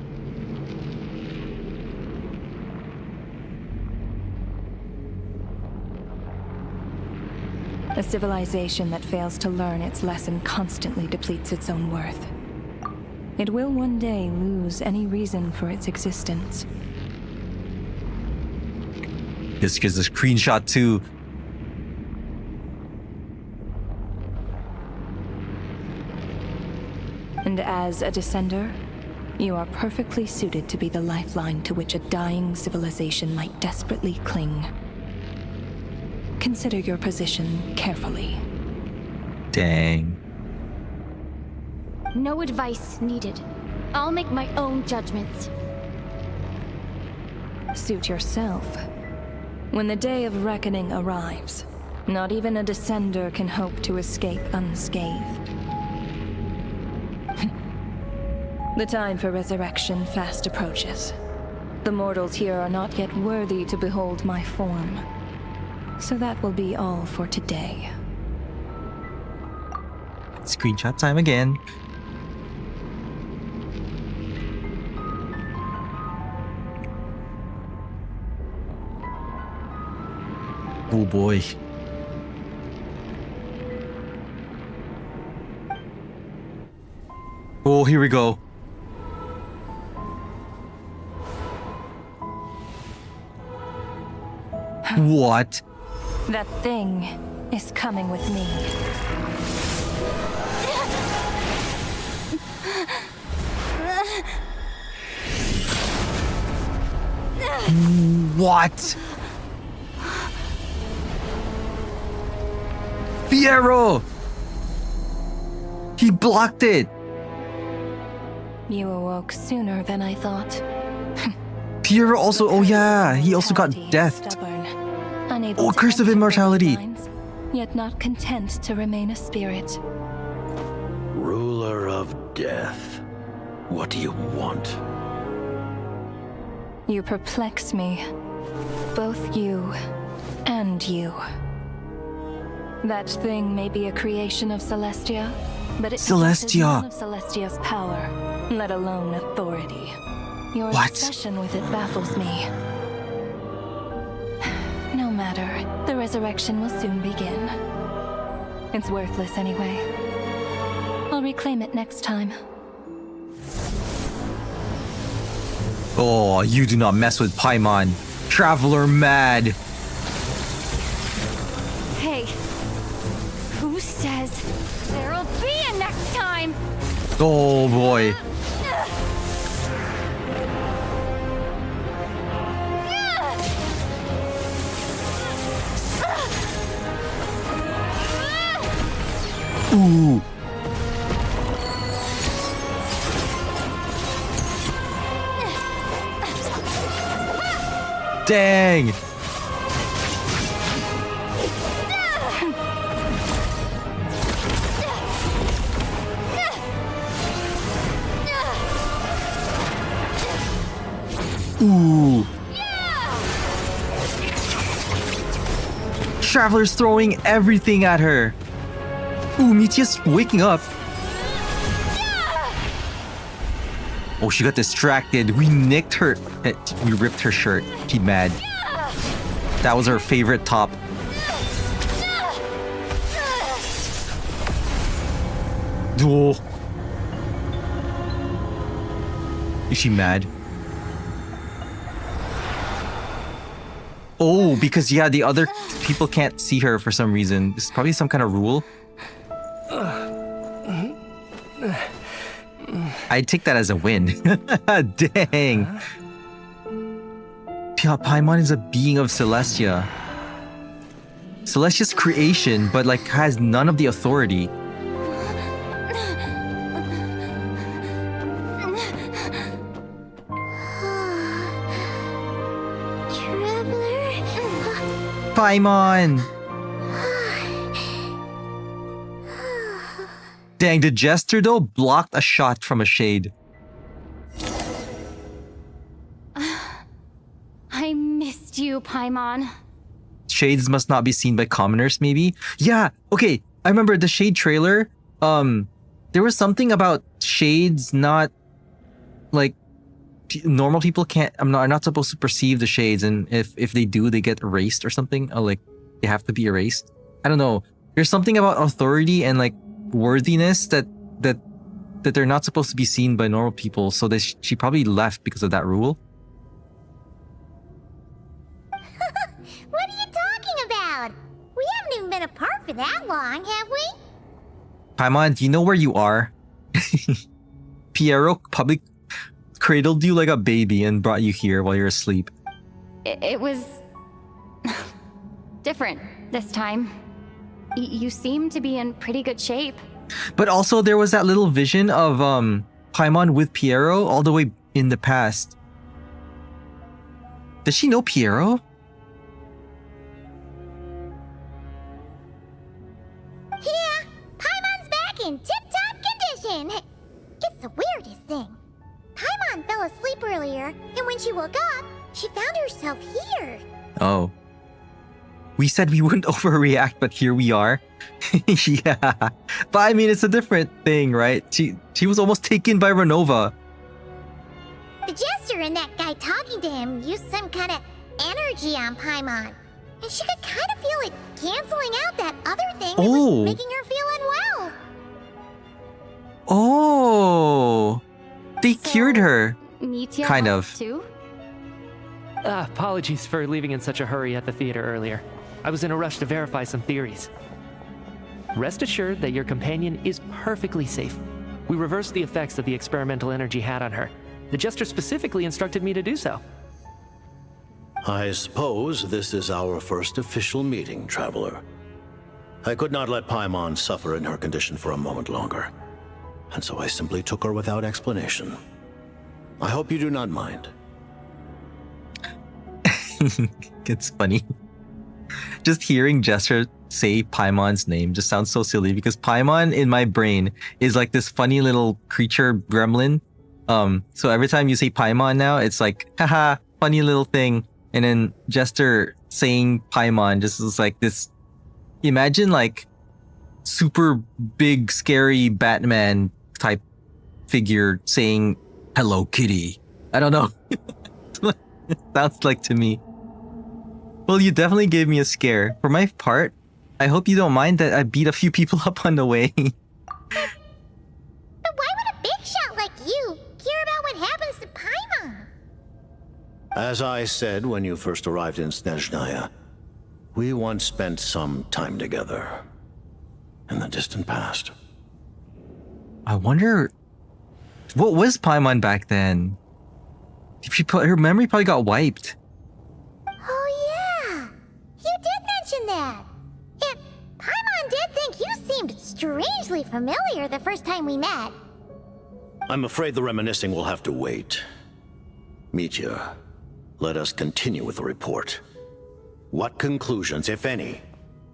A civilization that fails to learn its lesson constantly depletes its own worth. It will one day lose any reason for its existence. This gives a screenshot too. And as a descender, you are perfectly suited to be the lifeline to which a dying civilization might desperately cling. Consider your position carefully. Dang. No advice needed. I'll make my own judgments. Suit yourself. When the day of reckoning arrives, not even a descender can hope to escape unscathed. The time for resurrection fast approaches. The mortals here are not yet worthy to behold my form. So that will be all for today. Screenshot time again. Oh boy. Oh, here we go. What? That thing is coming with me. What? Piero! He blocked it! You awoke sooner than I thought. Piero also, oh yeah, he also got deathed. Unable Oh, to curse of enter immortality. lines, yet not content to remain a spirit. Ruler of death. What do you want? You perplex me. Both you and you. That thing may be a creation of Celestia, but it possesses none of Celestia's power, let alone authority. Your obsession with it baffles me. No matter, the resurrection will soon begin. It's worthless anyway. I'll reclaim it next time. Oh, you do not mess with Paimon. Traveler mad. Hey, who says there'll be a next time? Oh boy. Ooh. Dang. Ooh. Traveler's throwing everything at her. Ooh, Mitia's waking up. Oh, she got distracted. We nicked her. We ripped her shirt. She's mad. That was her favorite top. Oh. Is she mad? Oh, because yeah, the other people can't see her for some reason. It's probably some kind of rule. I'd take that as a win. Dang. Paimon is a being of Celestia. Celestia's creation, but like has none of the authority. Paimon! Dang, the Jester though blocked a shot from a shade. I missed you, Paimon. Shades must not be seen by commoners, maybe? Yeah, okay. I remember the Shade trailer. There was something about shades not like normal people can't. are not supposed to perceive the shades, and if they do, they get erased or something. Or like they have to be erased. I don't know. There's something about authority and like worthiness that they're not supposed to be seen by normal people. So she probably left because of that rule. What are you talking about? We haven't even been apart for that long, have we? Paimon, do you know where you are? Piero public cradled you like a baby and brought you here while you're asleep. It was different this time. You seem to be in pretty good shape. But also there was that little vision of Paimon with Piero all the way in the past. Does she know Piero? Yeah, Paimon's back in tip-top condition. It's the weirdest thing. Paimon fell asleep earlier, and when she woke up, she found herself here. Oh. We said we wouldn't overreact, but here we are. Yeah. But I mean, it's a different thing, right? She was almost taken by Renova. The jester and that guy talking to him used some kind of energy on Paimon. And she could kind of feel it canceling out that other thing that was making her feel unwell. Oh. They cured her. Mitya Kind of. too? Apologies for leaving in such a hurry at the theater earlier. I was in a rush to verify some theories. Rest assured that your companion is perfectly safe. We reversed the effects that the experimental energy had on her. The jester specifically instructed me to do so. I suppose this is our first official meeting, Traveler. I could not let Paimon suffer in her condition for a moment longer, and so I simply took her without explanation. I hope you do not mind. It's funny. Just hearing Jester say Paimon's name just sounds so silly because Paimon in my brain is like this funny little creature gremlin. So every time you say Paimon now, it's like, haha, funny little thing. And then Jester saying Paimon just is like this. Imagine like super big, scary Batman type figure saying, "Hello, kitty." I don't know. It sounds like to me. Well, you definitely gave me a scare. For my part, I hope you don't mind that I beat a few people up on the way. But why would a big shot like you care about what happens to Paimon? As I said when you first arrived in Snezhnaya, we once spent some time together in the distant past. I wonder, what was Paimon back then? Her memory probably got wiped. Oh yeah, you did mention that. And Paimon did think you seemed strangely familiar the first time we met. I'm afraid the reminiscing will have to wait. Mitya, let us continue with the report. What conclusions, if any,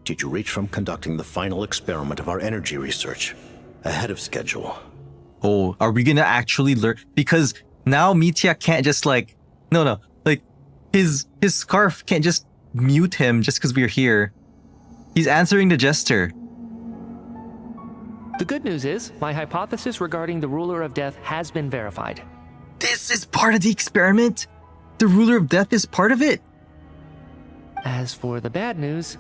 did you reach from conducting the final experiment of our energy research ahead of schedule? Oh, are we gonna actually learn? Because now Mitya can't just like, no, like his scarf can't just mute him just because we're here. He's answering the jester. The good news is, my hypothesis regarding the Ruler of Death has been verified. This is part of the experiment? The Ruler of Death is part of it? As for the bad news,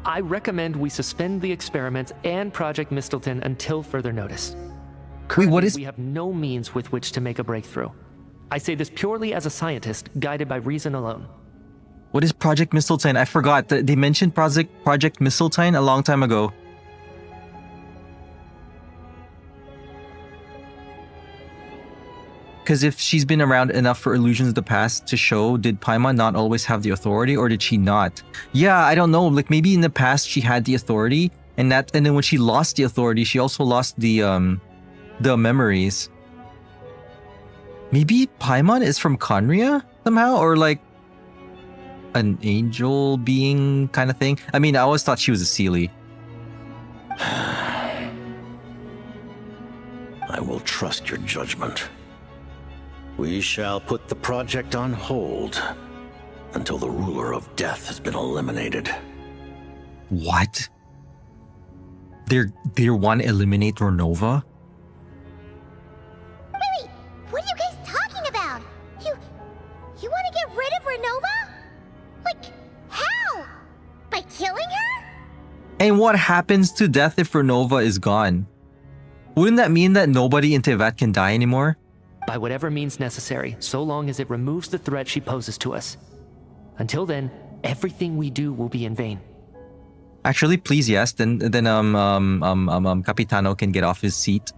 I recommend we suspend the experiments and Project Mistleton until further notice. Wait, what is... We have no means with which to make a breakthrough. I say this purely as a scientist, guided by reason alone. What is Project Mistleton? I forgot. They mentioned Project Mistleton a long time ago. Because if she's been around enough for Illusions of the Past to show, did Paimon not always have the authority, or did she not? Yeah, I don't know. Like maybe in the past she had the authority, and then when she lost the authority, she also lost the memories. Maybe Paimon is from Conria somehow, or like an angel being kind of thing. I mean, I always thought she was a Seelie. I will trust your judgment. We shall put the project on hold until the Ruler of Death has been eliminated. What? They want to eliminate Renova? Wait, what are you guys talking about? You want to get rid of Renova? Like, how? By killing her? And what happens to Death if Renova is gone? Wouldn't that mean that nobody in Tevat can die anymore? By whatever means necessary, so long as it removes the threat she poses to us. Until then, everything we do will be in vain. Actually, please, yes. Then Capitano can get off his seat.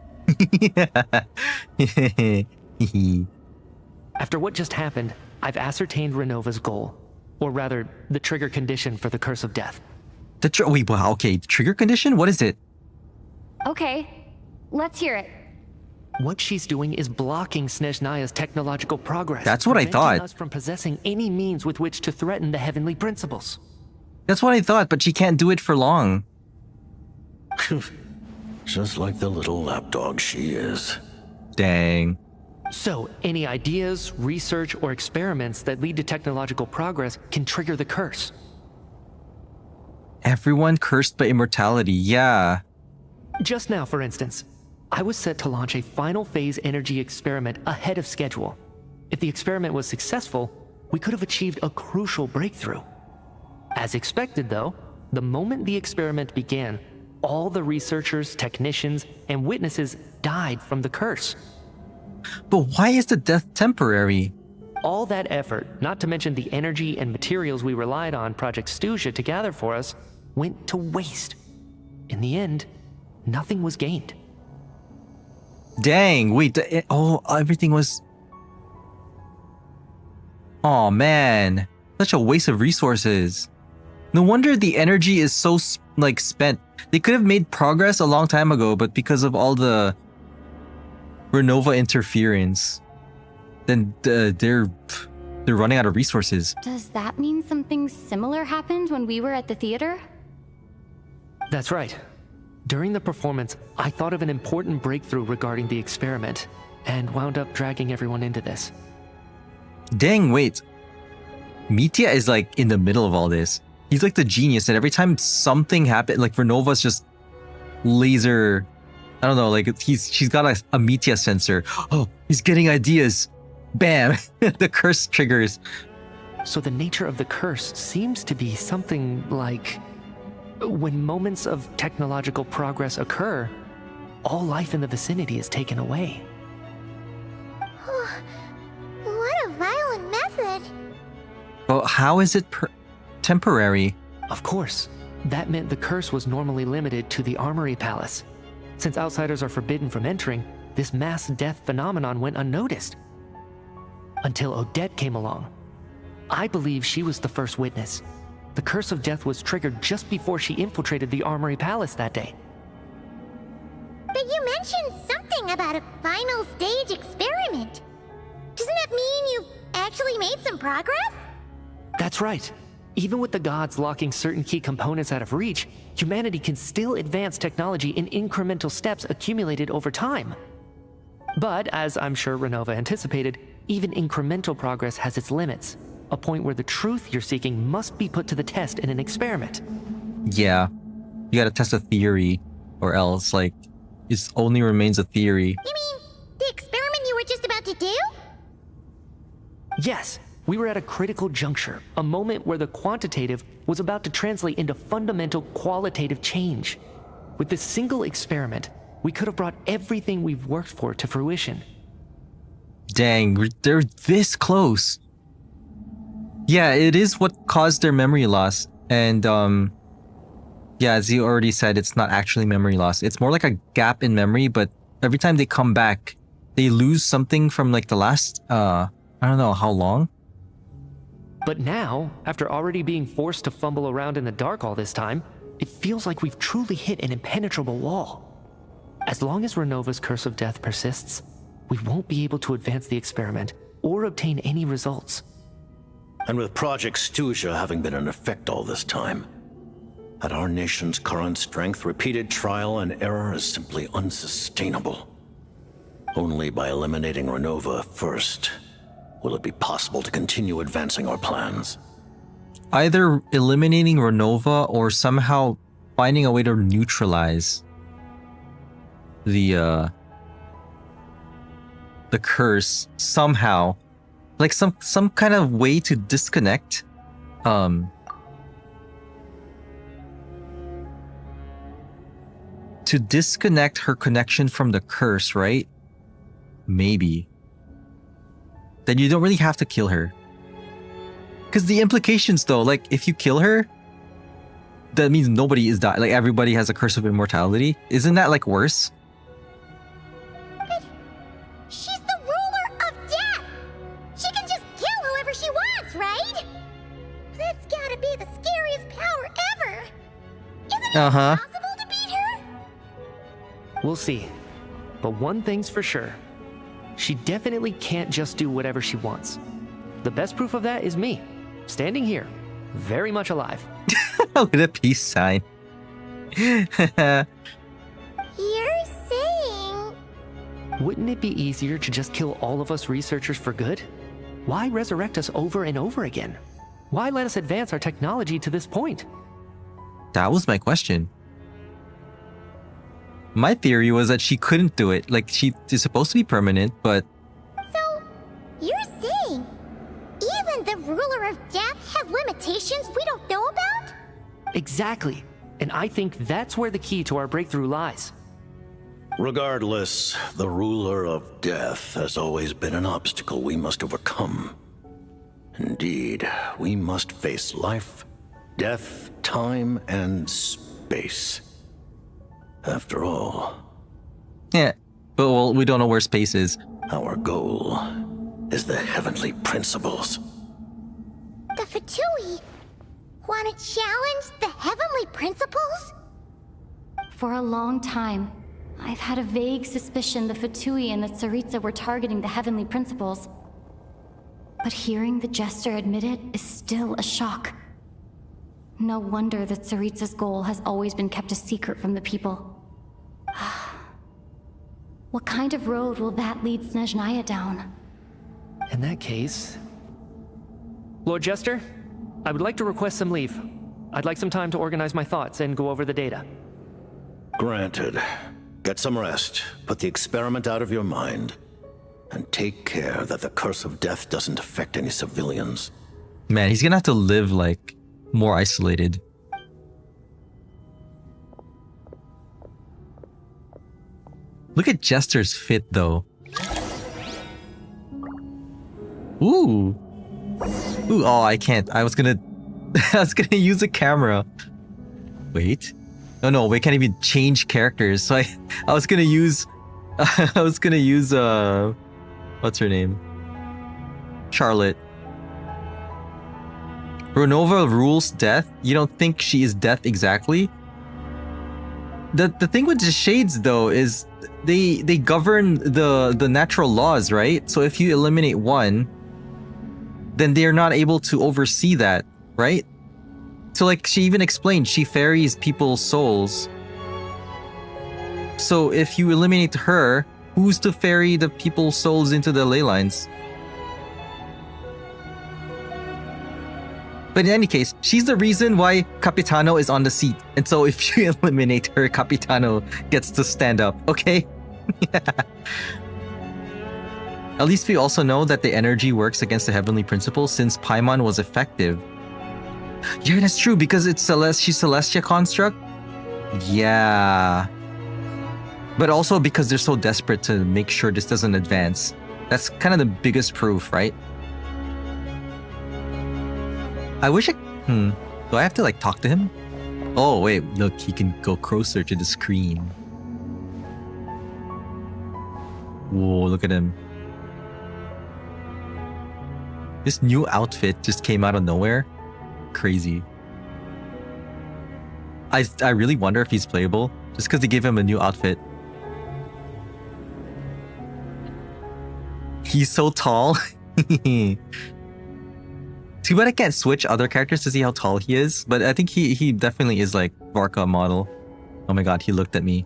After what just happened, I've ascertained Renova's goal. Or rather, the trigger condition for the Curse of Death. Wait, wow, okay. Trigger condition? What is it? Okay, let's hear it. What she's doing is blocking Snezhnaya's technological progress. That's what I preventing thought. us from possessing any means with which to threaten the heavenly principles. That's what I thought, but she can't do it for long. Just like the little lapdog she is. Dang. So, any ideas, research, or experiments that lead to technological progress can trigger the curse. Everyone cursed by immortality, yeah. Just now, for instance, I was set to launch a final phase energy experiment ahead of schedule. If the experiment was successful, we could have achieved a crucial breakthrough. As expected, though, the moment the experiment began, all the researchers, technicians, and witnesses died from the curse. But why is the death temporary? All that effort, not to mention the energy and materials we relied on Project Stuja to gather for us, went to waste. In the end, nothing was gained. Dang, wait, everything was... Oh man, such a waste of resources. No wonder the energy is so, spent. They could have made progress a long time ago, but because of all the Renova interference, then they're running out of resources. Does that mean something similar happened when we were at the theater? That's right. During the performance, I thought of an important breakthrough regarding the experiment, and wound up dragging everyone into this. Dang, wait. Mitya is like in the middle of all this. He's like the genius, and every time something happens, like Renova's just laser... I don't know, like she's got a Mitya sensor. Oh, he's getting ideas. Bam! The curse triggers. So the nature of the curse seems to be something like... when moments of technological progress occur, all life in the vicinity is taken away. What a violent method! But how is it temporary? Of course, that meant the curse was normally limited to the Armory Palace. Since outsiders are forbidden from entering, this mass death phenomenon went unnoticed. Until Odette came along. I believe she was the first witness. The Curse of Death was triggered just before she infiltrated the Armory Palace that day. But you mentioned something about a final stage experiment. Doesn't that mean you've actually made some progress? That's right. Even with the gods locking certain key components out of reach, humanity can still advance technology in incremental steps accumulated over time. But, as I'm sure Renova anticipated, even incremental progress has its limits. A point where the truth you're seeking must be put to the test in an experiment. Yeah. You gotta test a theory, or else, it only remains a theory. You mean the experiment you were just about to do? Yes. We were at a critical juncture, a moment where the quantitative was about to translate into fundamental qualitative change. With this single experiment, we could have brought everything we've worked for to fruition. Dang, they're this close. Yeah, it is what caused their memory loss. And, yeah, as you already said, it's not actually memory loss. It's more like a gap in memory, but every time they come back, they lose something from, the last, I don't know how long. But now, after already being forced to fumble around in the dark all this time, it feels like we've truly hit an impenetrable wall. As long as Renova's Curse of Death persists, we won't be able to advance the experiment or obtain any results. And with Project Stuja having been in effect all this time, at our nation's current strength, repeated trial and error is simply unsustainable. Only by eliminating Renova first will it be possible to continue advancing our plans. Either eliminating Renova or somehow finding a way to neutralize the curse somehow. Like some kind of way to disconnect to disconnect her connection from the curse, right? Maybe. Then you don't really have to kill her. Because the implications though, if you kill her, that means nobody is dying. Everybody has a curse of immortality. Isn't that worse? right? That's gotta be the scariest power ever! Isn't it Uh-huh. possible to beat her? We'll see. But one thing's for sure. She definitely can't just do whatever she wants. The best proof of that is me, standing here, very much alive. Look at the peace sign. You're saying... Wouldn't it be easier to just kill all of us researchers for good? Why resurrect us over and over again? Why let us advance our technology to this point? That was my question. My theory was that she couldn't do it. Like, she is supposed to be permanent, but... So, you're saying even the ruler of death has limitations we don't know about? Exactly. And I think that's where the key to our breakthrough lies. Regardless, the ruler of death has always been an obstacle we must overcome. Indeed, we must face life, death, time, and space. After all... Yeah, but well, we don't know where space is. Our goal is the heavenly principles. The Fatui want to challenge the heavenly principles? For a long time, I've had a vague suspicion the Fatui and the Tsaritsa were targeting the heavenly principles. But hearing the Jester admit it is still a shock. No wonder that Tsaritsa's goal has always been kept a secret from the people. What kind of road will that lead Snezhnaya down? In that case... Lord Jester, I would like to request some leave. I'd like some time to organize my thoughts and go over the data. Granted. Get some rest, put the experiment out of your mind, and take care that the curse of death doesn't affect any civilians. Man, he's gonna have to live, like, more isolated. Look at Jester's fit, though. Ooh. Ooh, oh, I can't. I was gonna... I was gonna use a camera. Wait. Oh no, we can't even change characters. So I was gonna use... I was gonna use, what's her name? Charlotte. Renova rules death? You don't think she is death exactly? The thing with the shades, though, is they govern the natural laws, right? So if you eliminate one, then they're not able to oversee that, right? So like she even explained, she ferries people's souls. So if you eliminate her, who's to ferry the people's souls into the ley lines? But in any case, she's the reason why Capitano is on the seat. And so if you eliminate her, Capitano gets to stand up, okay? At least we also know that the energy works against the heavenly principle since Paimon was effective. Yeah, that's true, because it's she's Celestia construct? Yeah. But also because they're so desperate to make sure this doesn't advance. That's kind of the biggest proof, right? I wish I... Do I have to, like, talk to him? Oh, wait, look, he can go closer to the screen. Whoa, look at him. This new outfit just came out of nowhere. Crazy. I really wonder if he's playable, just because they gave him a new outfit. He's so tall. Too bad I can't switch other characters to see how tall he is, but I think he definitely is like Varka model. Oh my god, he looked at me.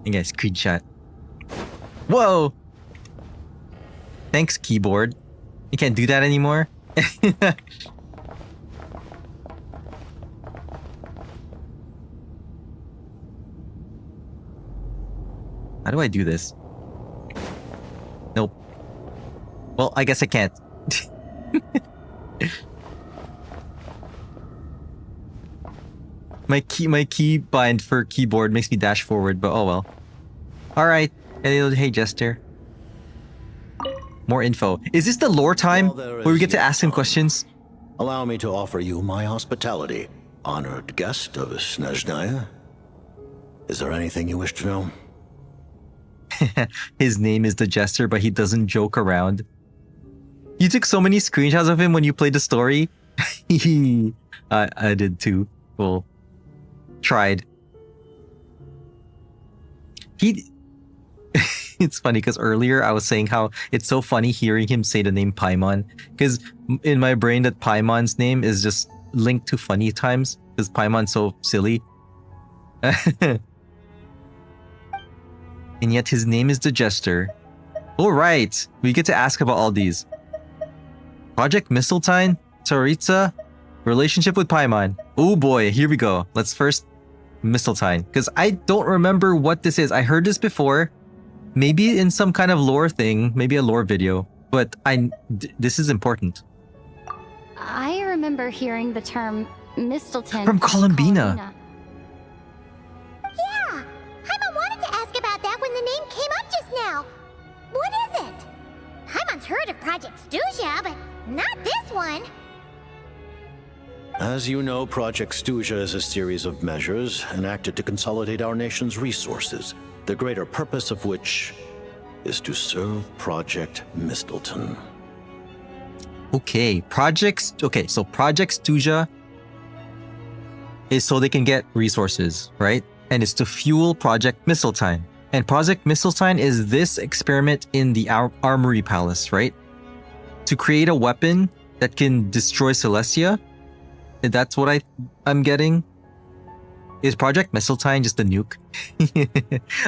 I got a screenshot. Whoa! Thanks, keyboard. You can't do that anymore? How do I do this? Nope. Well, I guess I can't. My key bind for keyboard makes me dash forward, but oh well. Alright. Hey, Jester. More info. Is this the lore time where we get to ask him questions? Allow me to offer you my hospitality, honored guest of Snezhnaya. Is there anything you wish to know? His name is the Jester, but he doesn't joke around. You took so many screenshots of him when you played the story. I did too. Well, tried. It's funny because earlier I was saying how it's so funny hearing him say the name Paimon, because in my brain that Paimon's name is just linked to funny times because Paimon's so silly. And yet his name is the Jester. All right, we get to ask about all these. Project Mistletoe, Tsaritsa, relationship with Paimon. Oh boy, here we go. Let's first Mistletoe, because I don't remember what this is. I heard this before, maybe in some kind of lore thing, maybe a lore video, but this is important. I remember hearing the term Mistletoe From Columbina. Yeah, Paimon wanted to ask about that when the name came up just now. What is it? Paimon's heard of Project Stuja, but not this one. As you know, Project Stuja is a series of measures enacted to consolidate our nation's resources, the greater purpose of which is to serve Project Mistletoe. Okay, so Project Stuja is so they can get resources, right? And it's to fuel Project Mistletoe. And Project Mistletoe is this experiment in the Armory Palace, right? To create a weapon that can destroy Celestia. That's what I'm getting. Is Project Mistletoe just a nuke?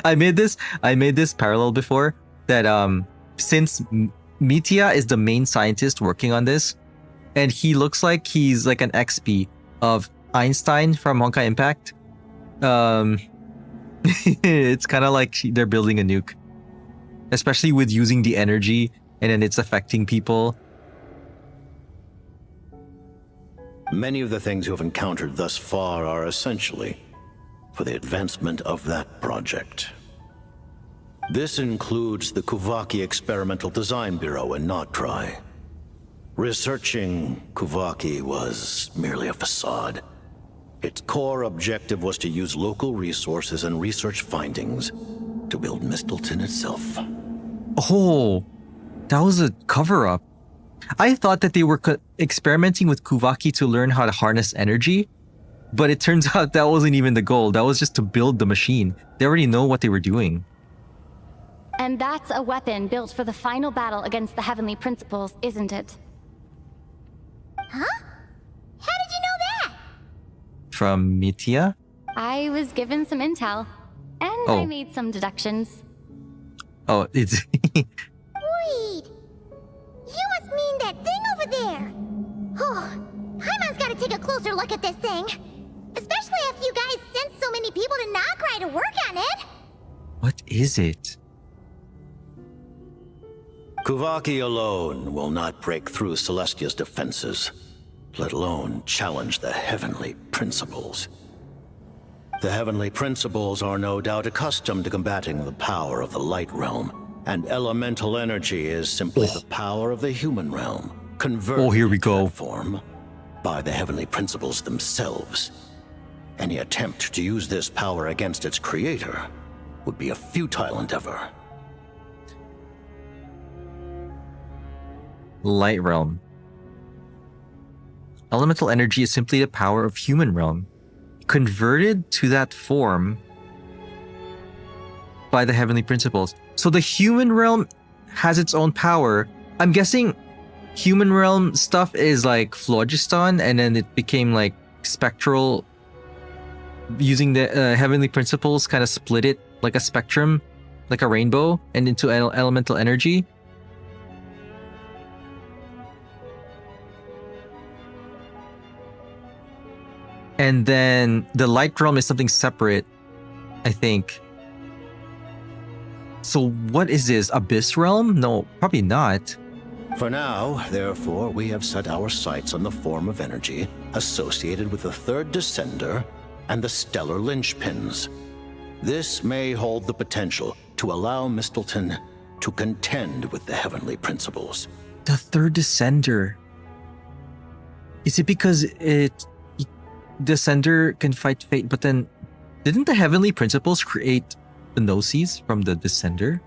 I made this parallel before that since Mitya is the main scientist working on this, and he looks like he's like an XP of Einstein from Honkai Impact. It's kind of like they're building a nuke, especially with using the energy and then it's affecting people. Many of the things you have encountered thus far are essentially for the advancement of that project. This includes the Kuvaki Experimental Design Bureau in Notdry. Researching Kuvaki was merely a facade. Its core objective was to use local resources and research findings to build Mistletoe itself. Oh, that was a cover-up. I thought that they were experimenting with Kuvaki to learn how to harness energy, but it turns out that wasn't even the goal. That was just to build the machine. They already know what they were doing. And that's a weapon built for the final battle against the Heavenly Principles, isn't it? Huh? How did you know that? From Mitya? I was given some intel, and I made some deductions. Oh, it's... Wait! You must mean that thing over there! Oh, Paimon's gotta take a closer look at this thing. Especially after you guys sent so many people to Notdry to work on it! What is it? Kuvaki alone will not break through Celestia's defenses, let alone challenge the Heavenly Principles. The Heavenly Principles are no doubt accustomed to combating the power of the Light Realm, and elemental energy is simply the power of the human realm, converted here we go. into that form by the Heavenly Principles themselves. Any attempt to use this power against its creator would be a futile endeavor. Light Realm. Elemental energy is simply the power of human realm, converted to that form by the Heavenly Principles. So the human realm has its own power. I'm guessing human realm stuff is like phlogiston, and then it became like spectral. Using the Heavenly Principles, kind of split it like a spectrum, like a rainbow, and into elemental energy. And then the Light Realm is something separate, I think. So what is this? Abyss Realm? No, probably not. For now, therefore, we have set our sights on the form of energy associated with the Third Descender and the Stellar Linchpins. This may hold the potential to allow Mistletoe to contend with the Heavenly Principles. The Third Descender. Is it because Descender can fight fate, but then Didn't the heavenly principles create the Gnosis from the Descender?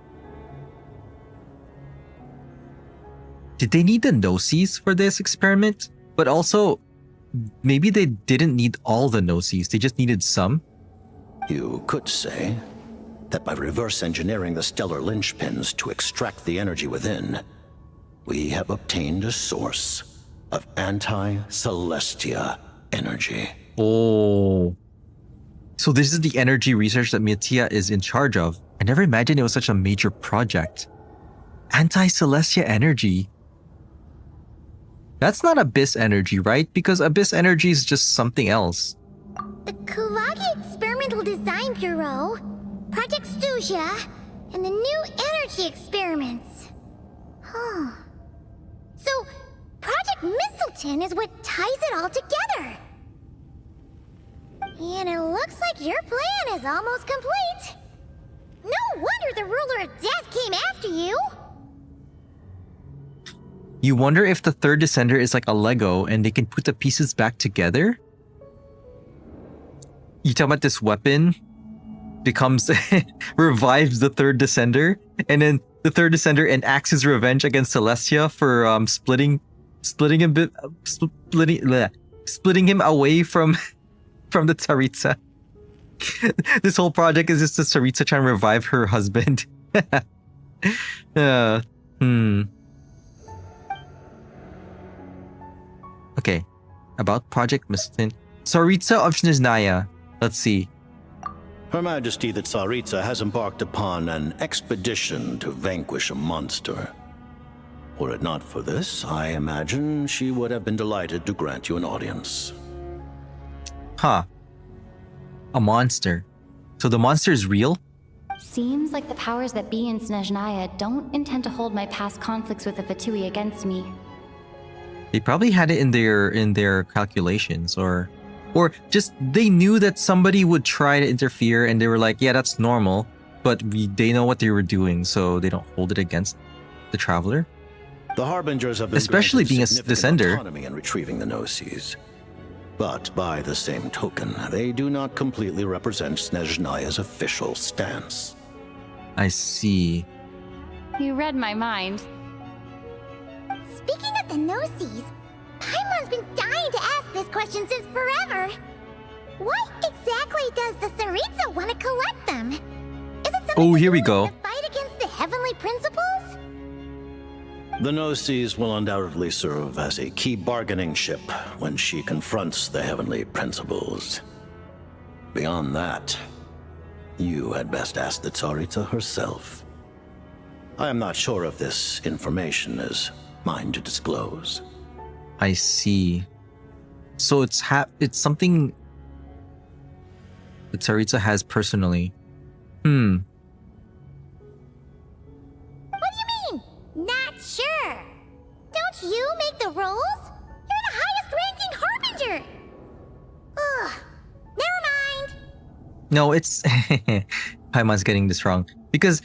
Did they need the Gnosis for this experiment? But also, maybe they didn't need all the Gnosis, they just needed some? You could say that by reverse engineering the stellar linchpins to extract the energy within, we have obtained a source of anti-Celestia energy. Oh. So this is the energy research that Mitya is in charge of. I never imagined it was such a major project. Anti-Celestia energy. That's not Abyss energy, right? Because Abyss energy is just something else. The Kulagi Experimental Design Bureau, Project Studia, and the new energy experiments. Huh. So, Project Mistleton is what ties it all together. And it looks like your plan is almost complete. No wonder the Ruler of Death came after you. You wonder if the third Descender is like a Lego and they can put the pieces back together? You talking about this weapon becomes revives the third Descender, and then the third Descender enacts his revenge against Celestia for splitting him away from the Tsaritsa. This whole project is just the Tsaritsa trying to revive her husband. Okay, about Project Mistleton. Tsaritsa of Snezhnaya. Let's see. Her Majesty the Tsaritsa has embarked upon an expedition to vanquish a monster. Were it not for this, I imagine she would have been delighted to grant you an audience. Huh. A monster. So the monster is real? Seems like the powers that be in Snezhnaya don't intend to hold my past conflicts with the Fatui against me. They probably had it in their calculations, or just they knew that somebody would try to interfere and they were like, yeah, that's normal, but they know what they were doing, so they don't hold it against the Traveler. The Harbingers have been especially being a significant Descender. autonomy in retrieving the Gnosis. But by the same token, they do not completely represent Snezhnaya's official stance. I see. You read my mind. Speaking of the Gnosis, Paimon's been dying to ask this question since forever. Why exactly does the Tsaritsa want to collect them? Is it something Oh, here we go. to fight against the heavenly principles? The Gnosis will undoubtedly serve as a key bargaining chip when she confronts the heavenly principles. Beyond that, you had best ask the Tsaritsa herself. I am not sure if this information is mine to disclose. I see. So it's something that Tsaritsa has personally. What do you mean? Not sure. Don't you make the rolls? You're the highest ranking Harbinger. Ugh. Never mind. No, it's Paimon's getting this wrong because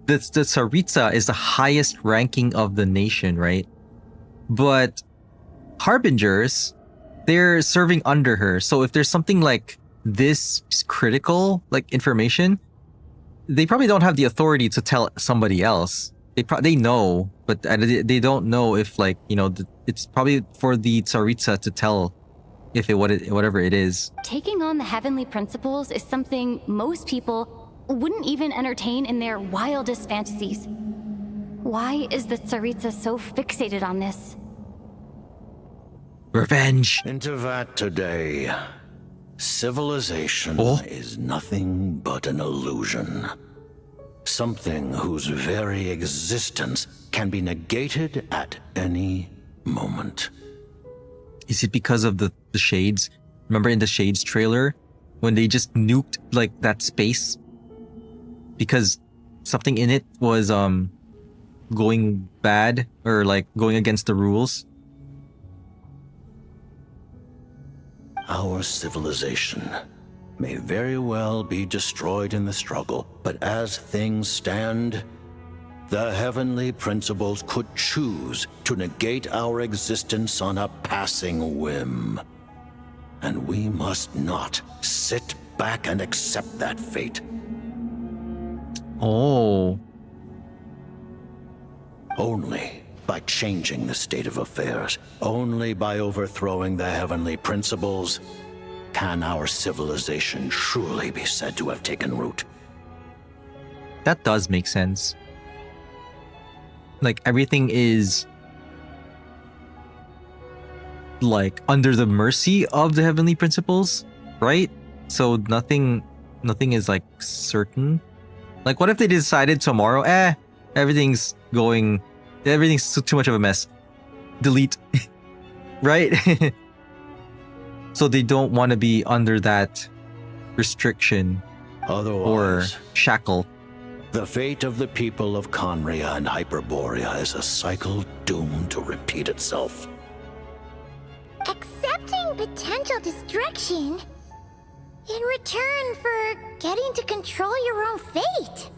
the Tsaritsa is the highest ranking of the nation, right? But Harbingers, they're serving under her. So if there's something like this critical, like information, they probably don't have the authority to tell somebody else. They know, but they don't know if, like, you know, it's probably for the Tsaritsa to tell if whatever it is. Taking on the heavenly principles is something most people wouldn't even entertain in their wildest fantasies. Why is the Tsaritsa so fixated on this? Revenge. Into that today, civilization is nothing but an illusion. Something whose very existence can be negated at any moment. Is it because of the Shades? Remember in the Shades trailer when they just nuked like that space? Because something in it was going bad or like going against the rules. Our civilization may very well be destroyed in the struggle, but as things stand, the heavenly principles could choose to negate our existence on a passing whim. And we must not sit back and accept that fate. Oh. Only by changing the state of affairs, only by overthrowing the heavenly principles, can our civilization truly be said to have taken root. That does make sense. Like, everything is like under the mercy of the heavenly principles, right? So nothing is like certain. Like, what if they decided tomorrow, everything's too much of a mess, delete. Right? So they don't want to be under that restriction Otherwise, or shackle. The fate of the people of Conria and Hyperborea is a cycle doomed to repeat itself. Accepting potential destruction in return for getting to control your own fate.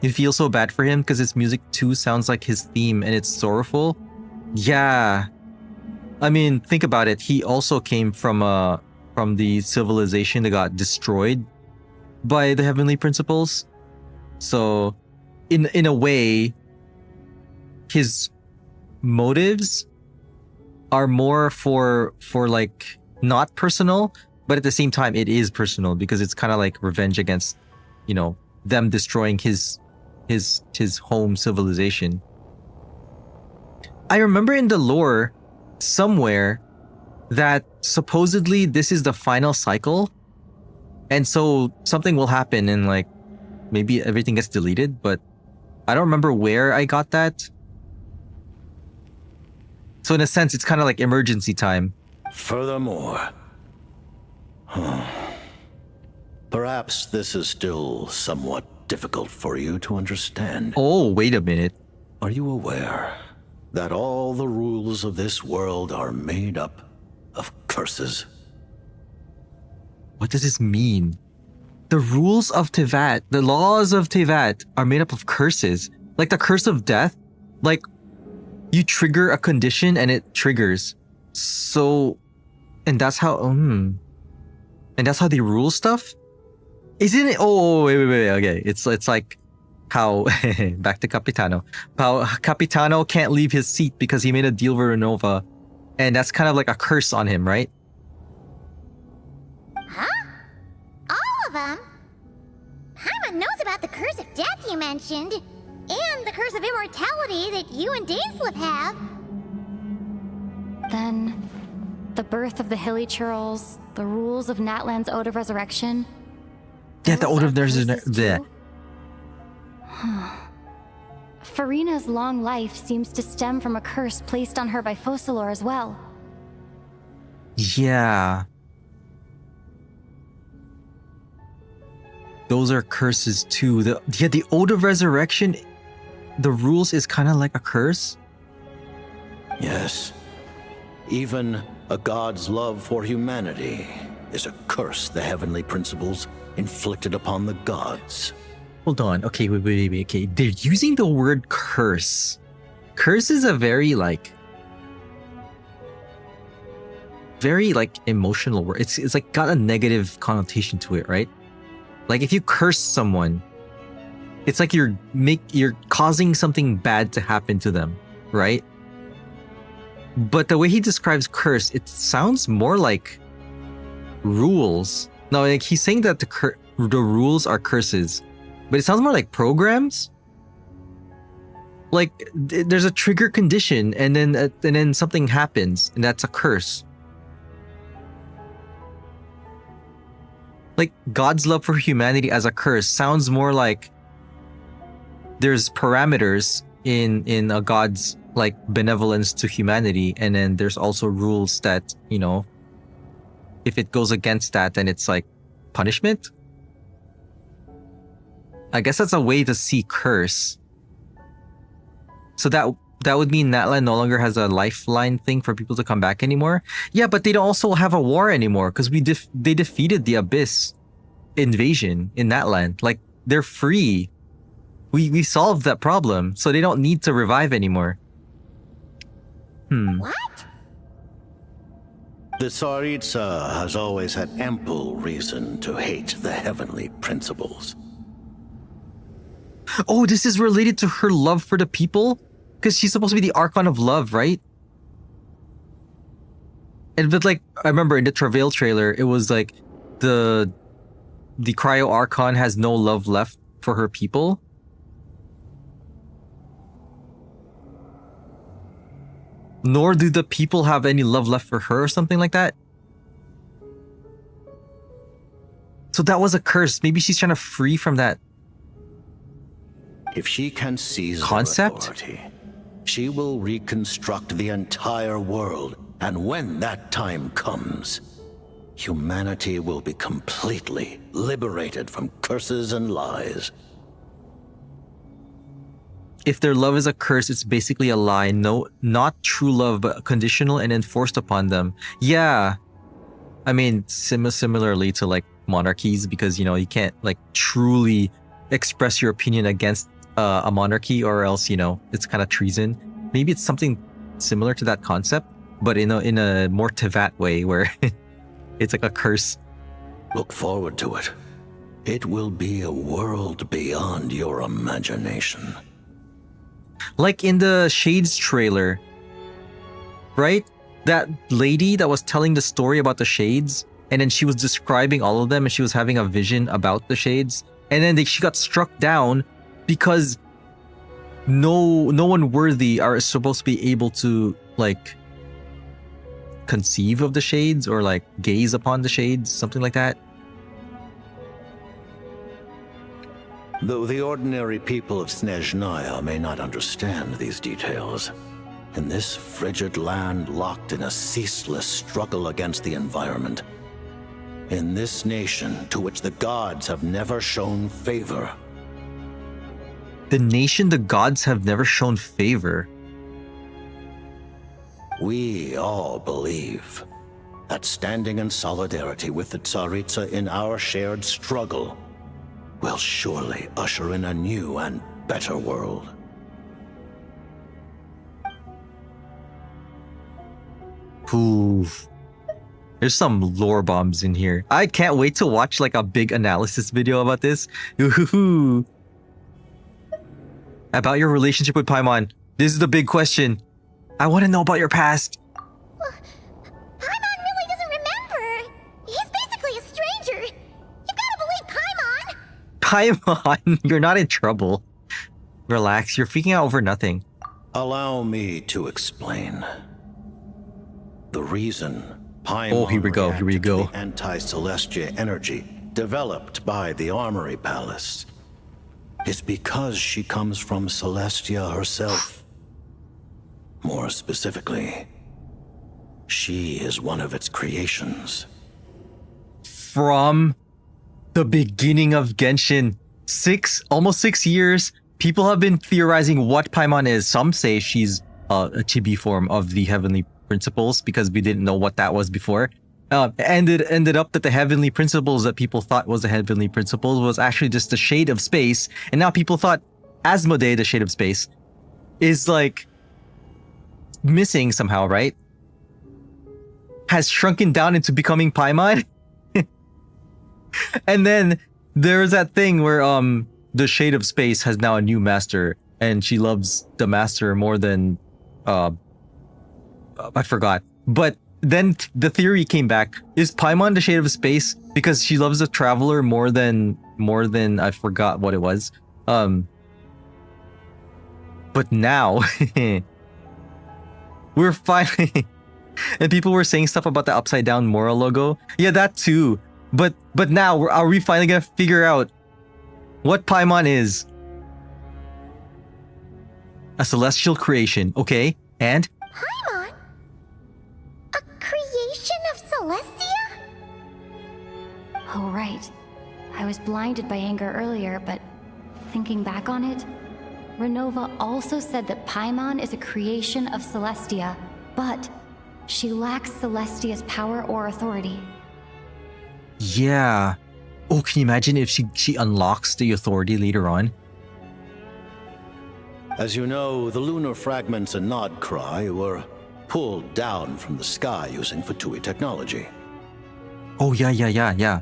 You feel so bad for him because his music too sounds like his theme and it's sorrowful. Yeah. I mean, think about it. He also came from the civilization that got destroyed by the heavenly principles. So in a way, his motives are more for like not personal, but at the same time it is personal because it's kind of like revenge against, you know, them destroying his home civilization. I remember in the lore somewhere that supposedly this is the final cycle, and so something will happen and like maybe everything gets deleted, but I don't remember where I got that. So in a sense, it's kind of like emergency time. Furthermore, perhaps this is still somewhat difficult for you to understand. Oh, wait a minute. Are you aware that all the rules of this world are made up of curses? What does this mean? The rules of Tevat, the laws of Tevat are made up of curses. Like the curse of death. Like, you trigger a condition and it triggers. So, and that's how, and that's how they rule stuff? Isn't it? Oh, wait, okay. It's like how, back to Capitano. How Capitano can't leave his seat because he made a deal with Renova. And that's kind of like a curse on him, right? Huh? All of them? Paimon knows about the curse of death you mentioned, and the curse of immortality that you and Daislip have. Then, the birth of the Hilly Churls, the rules of Natlan's Ode of Resurrection. Yeah, the Ode of Resurrection. Farina's long life seems to stem from a curse placed on her by Focalor as well. Yeah. Those are curses too. The Ode of Resurrection, the rules is kind of like a curse. Yes. Even a god's love for humanity is a curse the heavenly principles inflicted upon the gods. Hold on. Okay, wait. Okay, they're using the word curse. Curse is a very emotional word. It's like got a negative connotation to it, right? Like if you curse someone, it's like you're causing something bad to happen to them, right? But the way he describes curse, it sounds more like rules. No, like he's saying that the rules are curses, but it sounds more like programs. Like there's a trigger condition, and then something happens, and that's a curse. Like God's love for humanity as a curse sounds more like there's parameters in a God's like benevolence to humanity, and then there's also rules that, you know, if it goes against that, then it's like punishment. I guess that's a way to see curse. So that would mean Natlan no longer has a lifeline thing for people to come back anymore. Yeah, but they don't also have a war anymore because they defeated the Abyss invasion in Natlan. Like they're free. We solved that problem, so they don't need to revive anymore. What? The Tsaritsa has always had ample reason to hate the heavenly principles. Oh, this is related to her love for the people? Because she's supposed to be the Archon of love, right? And but like, I remember in the Travail trailer, it was like the Cryo Archon has no love left for her people. Nor do the people have any love left for her or something like that. So that was a curse. Maybe she's trying to free from that If she can seize concept. their authority, she will reconstruct the entire world. And when that time comes, humanity will be completely liberated from curses and lies. If their love is a curse, it's basically a lie. No, not true love, but conditional and enforced upon them. Yeah. I mean, similarly to like monarchies, because, you know, you can't like truly express your opinion against a monarchy, or else, you know, it's kind of treason. Maybe it's something similar to that concept, but in a more Tevat way, where it's like a curse. Look forward to it. It will be a world beyond your imagination. Like in the Shades trailer, right? That lady that was telling the story about the Shades, and then she was describing all of them, and she was having a vision about the Shades, and then she got struck down because no one worthy are supposed to be able to like conceive of the Shades or like gaze upon the Shades, something like that. Though the ordinary people of Snezhnaya may not understand these details, in this frigid land locked in a ceaseless struggle against the environment, in this nation to which the gods have never shown favor. The nation the gods have never shown favor. We all believe that standing in solidarity with the Tsaritsa in our shared struggle will surely usher in a new and better world. Ooh. There's some lore bombs in here. I can't wait to watch like a big analysis video about this. Ooh. About your relationship with Paimon. This is the big question. I want to know about your past. Paimon really doesn't remember. He's basically a stranger. You've got to believe Paimon. Paimon, you're not in trouble. Relax, you're freaking out over nothing. Allow me to explain. The reason Paimon here we go. the anti-Celestia energy developed by the Armory Palace is because she comes from Celestia herself. More specifically, she is one of its creations. From the beginning of Genshin, almost 6 years, people have been theorizing what Paimon is. Some say she's a chibi form of the Heavenly Principles, because we didn't know what that was before. And it ended up that the Heavenly Principles that people thought was the Heavenly Principles was actually just the Shade of Space. And now people thought Asmodee, the Shade of Space, is like missing somehow, right? Has shrunken down into becoming Paimon. And then there's that thing where the Shade of Space has now a new master, and she loves the master more than I forgot. But then the theory came back. Is Paimon the Shade of Space because she loves the Traveler more than I forgot what it was. But now we're finally and people were saying stuff about the upside down Mora logo. Yeah, that too. But now are we finally gonna figure out what Paimon is? A celestial creation, okay? And Paimon? A creation of Celestia? Oh, right. I was blinded by anger earlier, but thinking back on it, Renova also said that Paimon is a creation of Celestia, but she lacks Celestia's power or authority. yeah. Oh, can you imagine if she unlocks the authority later on? As you know, the lunar fragments in Nodcry were pulled down from the sky using Fatui technology. Oh, yeah.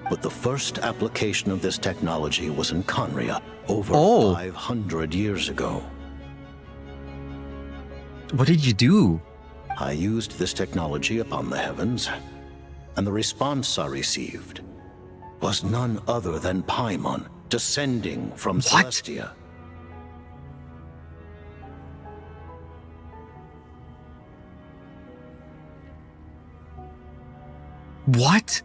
But the first application of this technology was in Conria over 500 years ago. What did you do? I used this technology upon the heavens, and the response I received was none other than Paimon descending from Celestia. What?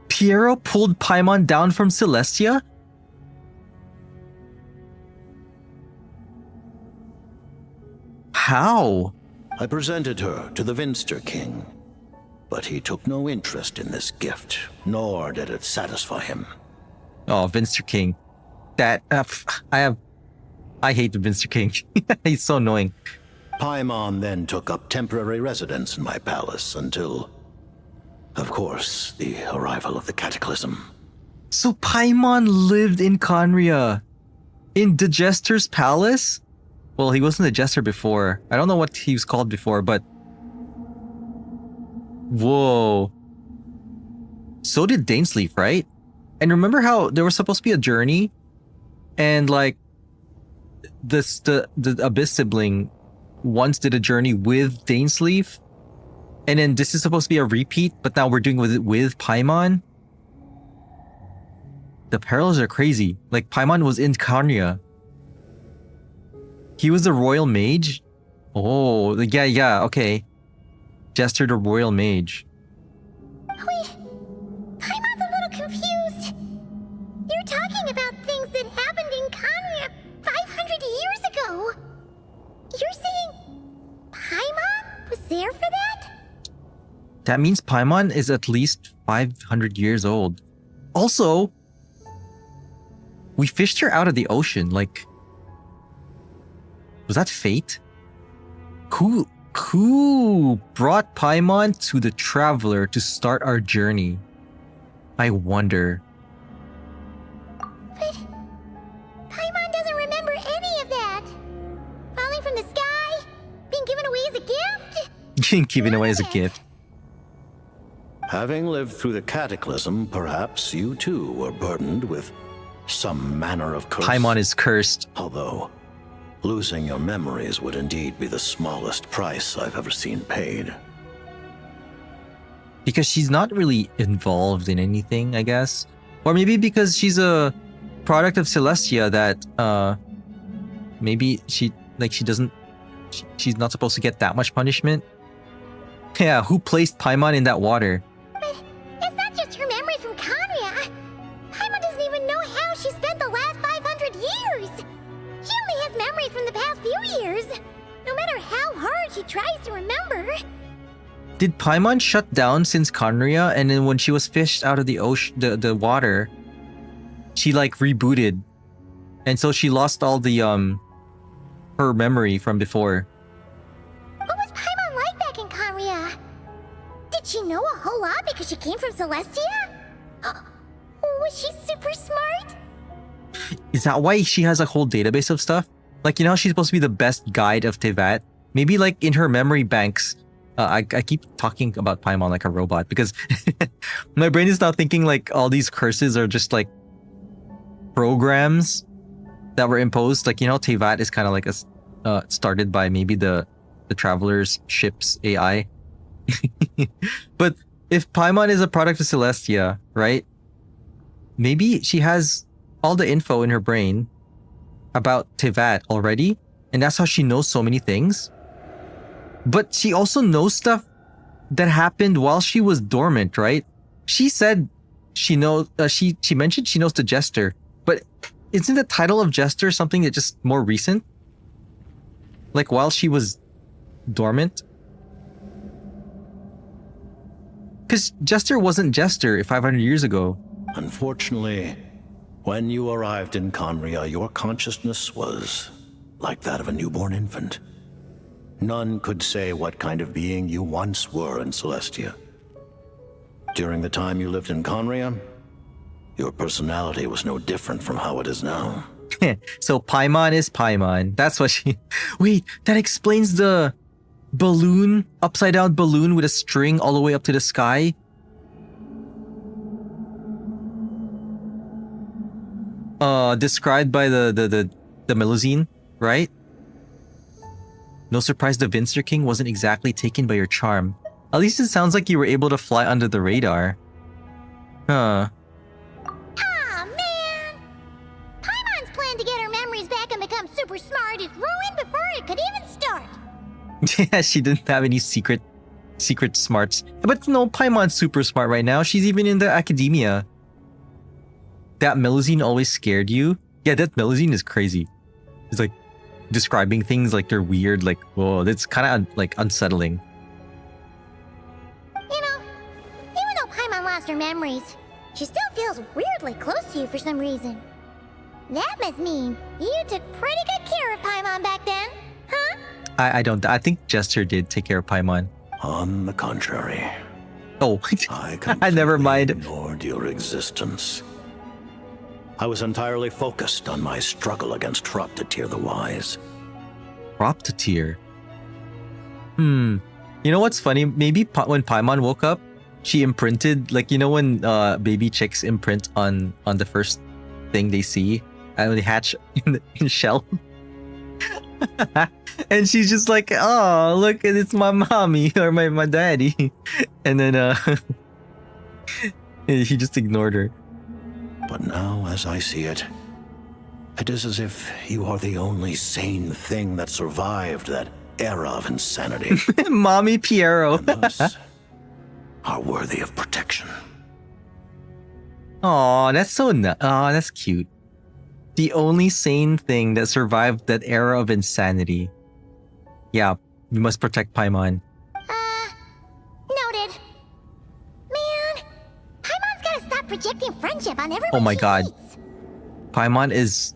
Piero pulled Paimon down from Celestia? How? I presented her to the Vinster King, but he took no interest in this gift, nor did it satisfy him. Oh, Vinster King. That, I hate the Vinster King. He's so annoying. Paimon then took up temporary residence in my palace until, of course, the arrival of the Cataclysm. So Paimon lived in Conria, in the Jester's palace? Well, he wasn't a Jester before. I don't know what he was called before, but... Whoa. So did Dainsleif, right? And remember how there was supposed to be a journey? And like... The Abyss sibling once did a journey with Dainsleif? And then this is supposed to be a repeat, but now we're doing it with Paimon? The parallels are crazy. Like, Paimon was in Conria. He was the royal mage? Oh, yeah, okay. Jester the royal mage. Wait, Paimon's a little confused. You're talking about things that happened in Conria 500 years ago. You're saying Paimon was there for that? That means Paimon is at least 500 years old. Also, we fished her out of the ocean, like... Was that fate? Who brought Paimon to the Traveler to start our journey? I wonder. But Paimon doesn't remember any of that. Falling from the sky? Being given away as a gift? Being given away as a gift. Having lived through the Cataclysm, perhaps you too were burdened with some manner of curse. Paimon is cursed. Although, losing your memories would indeed be the smallest price I've ever seen paid. Because she's not really involved in anything, I guess. Or maybe because she's a product of Celestia that, maybe she's not supposed to get that much punishment. Yeah, who placed Paimon in that water? But it's not just her memory from Conria. Paimon doesn't even know how she spent the last 500 years. She only has memory from the past few years. No matter how hard she tries to remember. Did Paimon shut down since Conria, and then when she was fished out of the ocean, the water, she like rebooted, and so she lost all the her memory from before. What was Paimon like back in Conria? Did she know a whole lot because she came from Celestia? Was she super smart? Is that why she has a whole database of stuff? Like, you know, she's supposed to be the best guide of Tevat. Maybe like in her memory banks. I keep talking about Paimon like a robot because my brain is now thinking like all these curses are just like programs that were imposed. Like, you know, Tevat is kind of like started by maybe the Traveler's ship's AI. But if Paimon is a product of Celestia, right? Maybe she has all the info in her brain about Tevat already, and that's how she knows so many things. But she also knows stuff that happened while she was dormant, right? She said she knows, she mentioned she knows the Jester, but isn't the title of Jester something that's just more recent? Like while she was dormant? Because Jester wasn't Jester 500 years ago. Unfortunately, when you arrived in Conria, your consciousness was like that of a newborn infant. None could say what kind of being you once were in Celestia. During the time you lived in Conria, your personality was no different from how it is now. So Paimon is Paimon. That's what she... Wait, that explains the balloon, upside down balloon with a string all the way up to the sky. Described by the Melusine, right? No surprise the Vincer King wasn't exactly taken by your charm. At least it sounds like you were able to fly under the radar. Huh. Aw, man! Paimon's plan to get her memories back and become super smart is ruined before it could even start. Yeah, she didn't have any secret smarts. But no, Paimon's super smart right now. She's even in the academia. That Melusine always scared you? Yeah, that Melusine is crazy. It's like describing things like they're weird, like, whoa, that's kind of like unsettling. You know, even though Paimon lost her memories, she still feels weirdly close to you for some reason. That must mean you took pretty good care of Paimon back then, huh? I don't. I think Jester did take care of Paimon. On the contrary. Oh, I never mind. Ignored your existence. I was entirely focused on my struggle against Troptatir the Wise. Troptatir? You know what's funny? Maybe when Paimon woke up, she imprinted, like, you know when baby chicks imprint on the first thing they see and they hatch in shell? And she's just like, oh, look, it's my mommy or my daddy. And then he just ignored her. But now, as I see it, it is as if you are the only sane thing that survived that era of insanity. Mommy Piero. And thus are worthy of protection. Aw, that's so aw, that's cute. The only sane thing that survived that era of insanity. Yeah, we must protect Paimon. Noted. Man, Paimon's gotta stop projecting friendship on everyone. Oh my she god. meets. Paimon is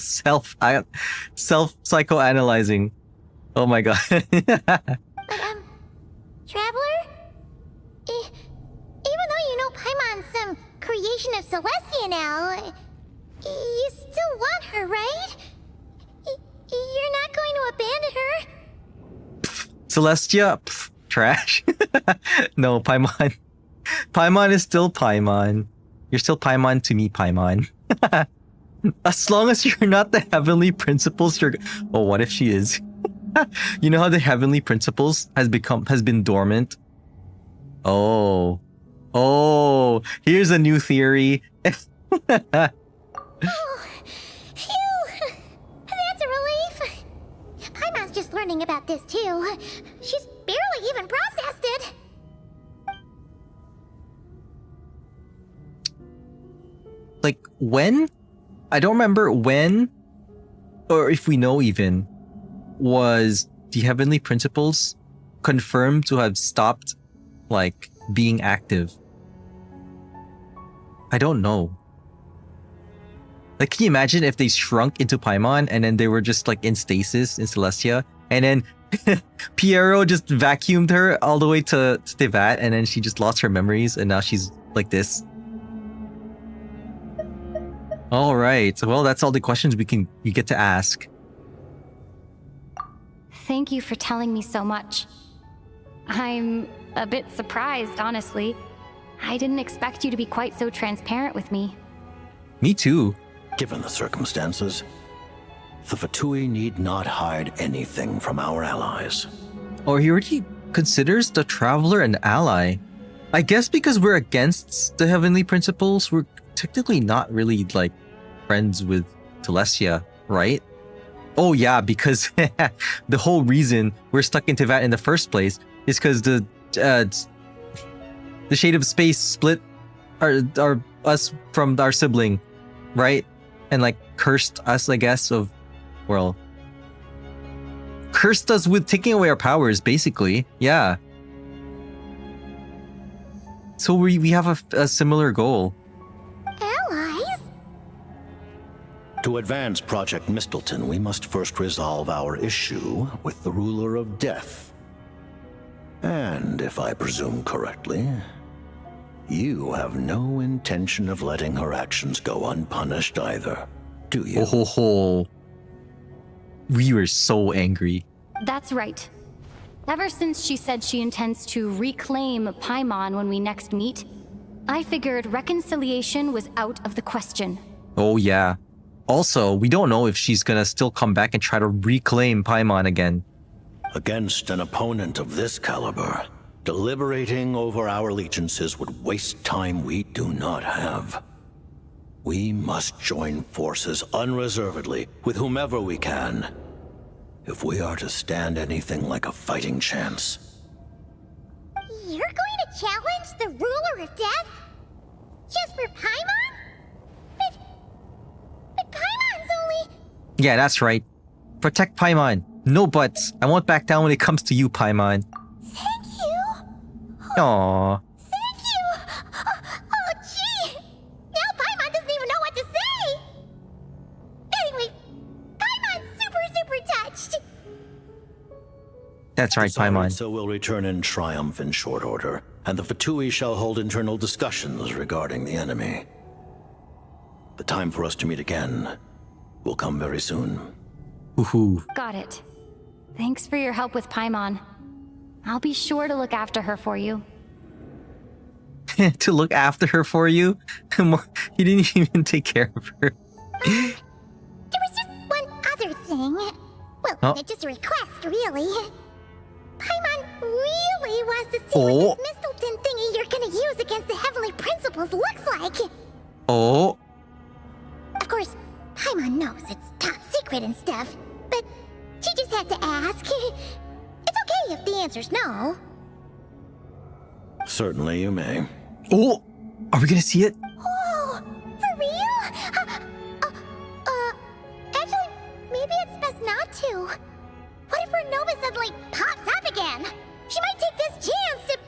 self psychoanalyzing. Oh my god. Traveler? Even though you know Paimon's some creation of Celestia now, you still want her, right? You're not going to abandon her? Celestia? Pff, trash. No, Paimon. Paimon is still Paimon. You're still Paimon to me, Paimon. As long as you're not the heavenly principles, you're... Oh, what if she is? You know how the heavenly principles has been dormant? Oh. Oh, here's a new theory. Oh, phew! That's a relief. Paimon's just learning about this too. She's barely even processed it. Like, when? I don't remember when, or if we know even, was the heavenly principles confirmed to have stopped, like, being active. I don't know. Like, can you imagine if they shrunk into Paimon and then they were just like in stasis in Celestia, and then Piero just vacuumed her all the way to Tevat, and then she just lost her memories and now she's like this. All right. Well, that's all the questions we get to ask. Thank you for telling me so much. I'm a bit surprised, honestly. I didn't expect you to be quite so transparent with me. Me too. Given the circumstances, the Fatui need not hide anything from our allies. Or he already considers the Traveler an ally. I guess because we're against the heavenly principles, we're technically not really like friends with Celestia, right? Oh yeah, because the whole reason we're stuck in Tevat in the first place is because the Shade of Space split our us from our sibling, right? And like cursed us, I guess, well, cursed us with taking away our powers, basically. Yeah. So we have a similar goal. Allies? To advance Project Mistleton, we must first resolve our issue with the Ruler of Death. And if I presume correctly, you have no intention of letting her actions go unpunished either. do you? Oh ho ho. We were so angry. That's right. Ever since she said she intends to reclaim Paimon when we next meet, I figured reconciliation was out of the question. Oh yeah. Also, we don't know if she's gonna still come back and try to reclaim Paimon again. Against an opponent of this caliber, deliberating over our allegiances would waste time we do not have. We must join forces unreservedly with whomever we can, if we are to stand anything like a fighting chance. You're going to challenge the ruler of death? Just for Paimon? But Paimon's only... Yeah, that's right. Protect Paimon. No buts. I won't back down when it comes to you, Paimon. Thank you. Aww. Thank you. Oh, gee. Now Paimon doesn't even know what to say. Anyway, Paimon's super touched. That's right, Paimon. So will return in triumph in short order, and the Fatui shall hold internal discussions regarding the enemy. The time for us to meet again will come very soon. Woohoo. Got it. Thanks for your help with Paimon. I'll be sure to look after her for you. To look after her for you? He didn't even take care of her. There was just one other thing. Well, just a request, really. Paimon really wants to see what this Mistelton thingy you're gonna use against the Heavenly Principles looks like. Oh. Of course, Paimon knows it's top secret and stuff, but she just had to ask. It's okay if the answer's no. Certainly you may. Oh! Are we gonna see it? Oh, for real? Actually, maybe it's best not to. What if her Nova suddenly pops up again? She might take this chance to...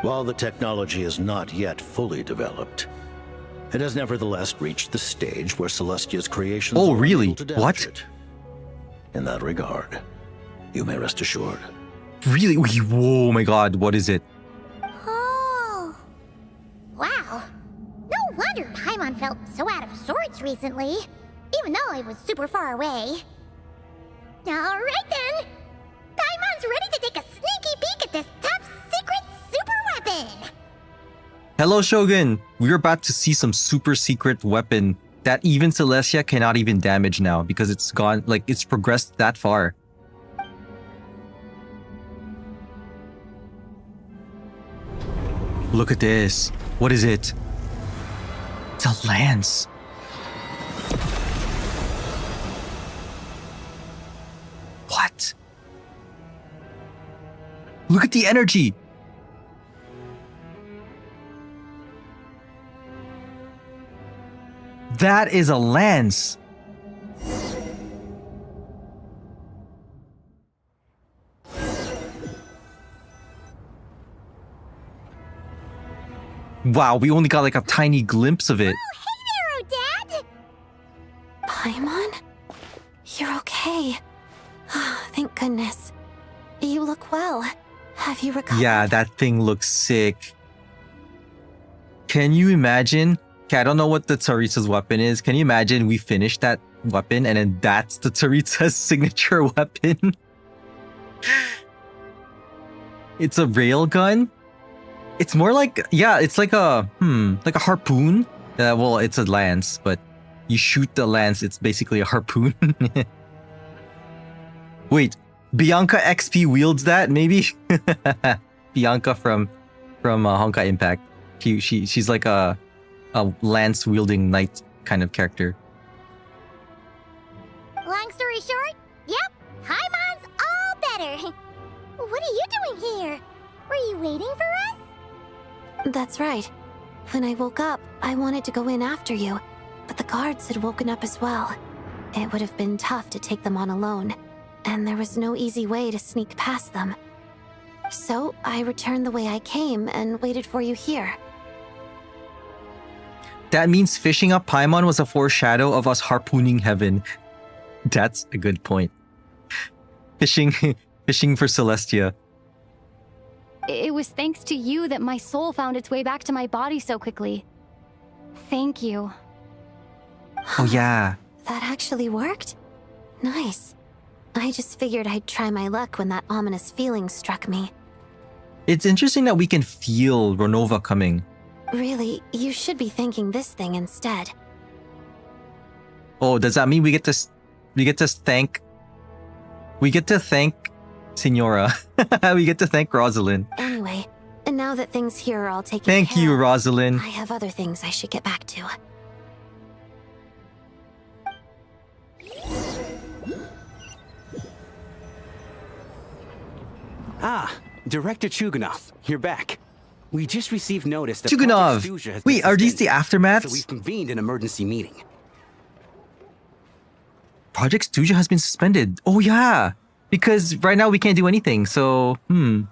While the technology is not yet fully developed, it has nevertheless reached the stage where Celestia's creations Oh, are really? able to damage What? it. In that regard, you may rest assured. Really? Whoa, my god, what is it? Oh. Wow. No wonder Paimon felt so out of sorts recently, even though it was super far away. Alright then! Paimon's ready to take a sneaky peek at this top secret super weapon! Hello, Shogun! We're about to see some super secret weapon that even Celestia cannot even damage now because it's gone, like, it's progressed that far. Look at this. What is it? It's a lance. What? Look at the energy. That is a lance. Wow, we only got like a tiny glimpse of it. Hey there, Odette! Paimon? You're okay. Thank goodness. You look well. Have you recovered? Yeah, that thing looks sick. Can you imagine? Okay, I don't know what the Tsaritsa's weapon is. Can you imagine we finish that weapon and then that's the Tsaritsa's signature weapon? It's a railgun? It's more like, yeah, it's like a harpoon. Well, it's a lance, but you shoot the lance, it's basically a harpoon. Wait, Bianca XP wields that, maybe? Bianca from Honkai Impact. She's like a lance wielding knight kind of character. Long story short, yep, Paimon's all better. What are you doing here? Were you waiting for us? That's right. When I woke up, I wanted to go in after you, but the guards had woken up as well. It would have been tough to take them on alone, and there was no easy way to sneak past them. So I returned the way I came and waited for you here. That means fishing up Paimon was a foreshadow of us harpooning heaven. That's a good point. Fishing for Celestia. It was thanks to you that my soul found its way back to my body so quickly. Thank you. Oh yeah. That actually worked? Nice. I just figured I'd try my luck when that ominous feeling struck me. It's interesting that we can feel Renova coming. Really, you should be thanking this thing instead. Oh, does that mean we get to thank Signora? We get to thank Rosalind. Anyway, and now that things here are all taken Thank care you, of, Rosalind. I have other things I should get back to. Ah, Director Chuganov, you're back. We just received notice that Chuganov! Project Stuja has Wait, been are these the suspended, aftermaths? So we've convened an emergency meeting. Project Stuja has been suspended. Oh yeah, because right now we can't do anything. So, Do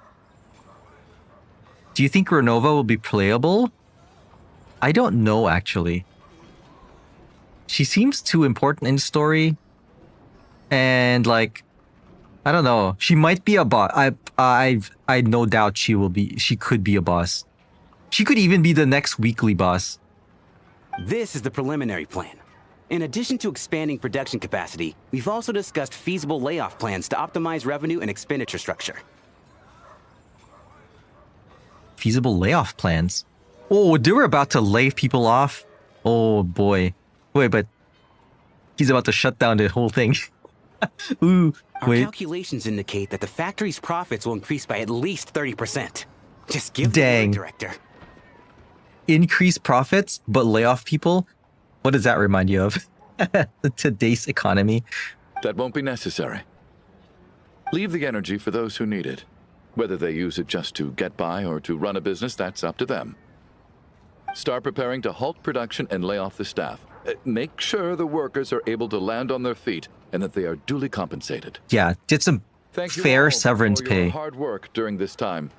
you think Renova will be playable? I don't know actually. She seems too important in the story, and like, I don't know. She might be a boss. I no doubt she will be. She could be a boss. She could even be the next weekly boss. This is the preliminary plan. In addition to expanding production capacity, we've also discussed feasible layoff plans to optimize revenue and expenditure structure. Feasible layoff plans? Oh, they were about to lay people off? Oh boy. Wait, but he's about to shut down the whole thing. Ooh, Our wait. calculations indicate that the factory's profits will increase by at least 30%. Just give Dang. the word, Director. Increase profits, but lay off people? What does that remind you of? Today's economy. That won't be necessary. Leave the energy for those who need it. Whether they use it just to get by or to run a business, that's up to them. Start preparing to halt production and lay off the staff. Make sure the workers are able to land on their feet and that they are duly compensated. Yeah, get some Thank you fair all severance for your pay. hard work during this time.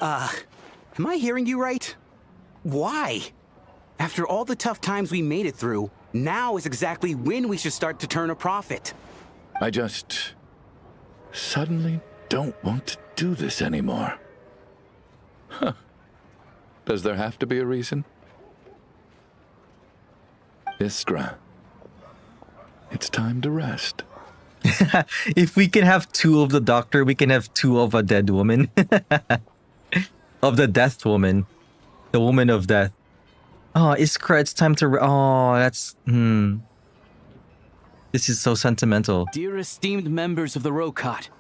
Am I hearing you right? Why? After all the tough times we made it through, now is exactly when we should start to turn a profit. I just suddenly don't want to do this anymore. Huh. Does there have to be a reason? Iskra, it's time to rest. If we can have two of the doctor, we can have two of a dead woman. Of the death woman. The woman of death. Oh, Iskra, it's time to... Oh, that's... This is so sentimental. Dear esteemed members of the Rokot,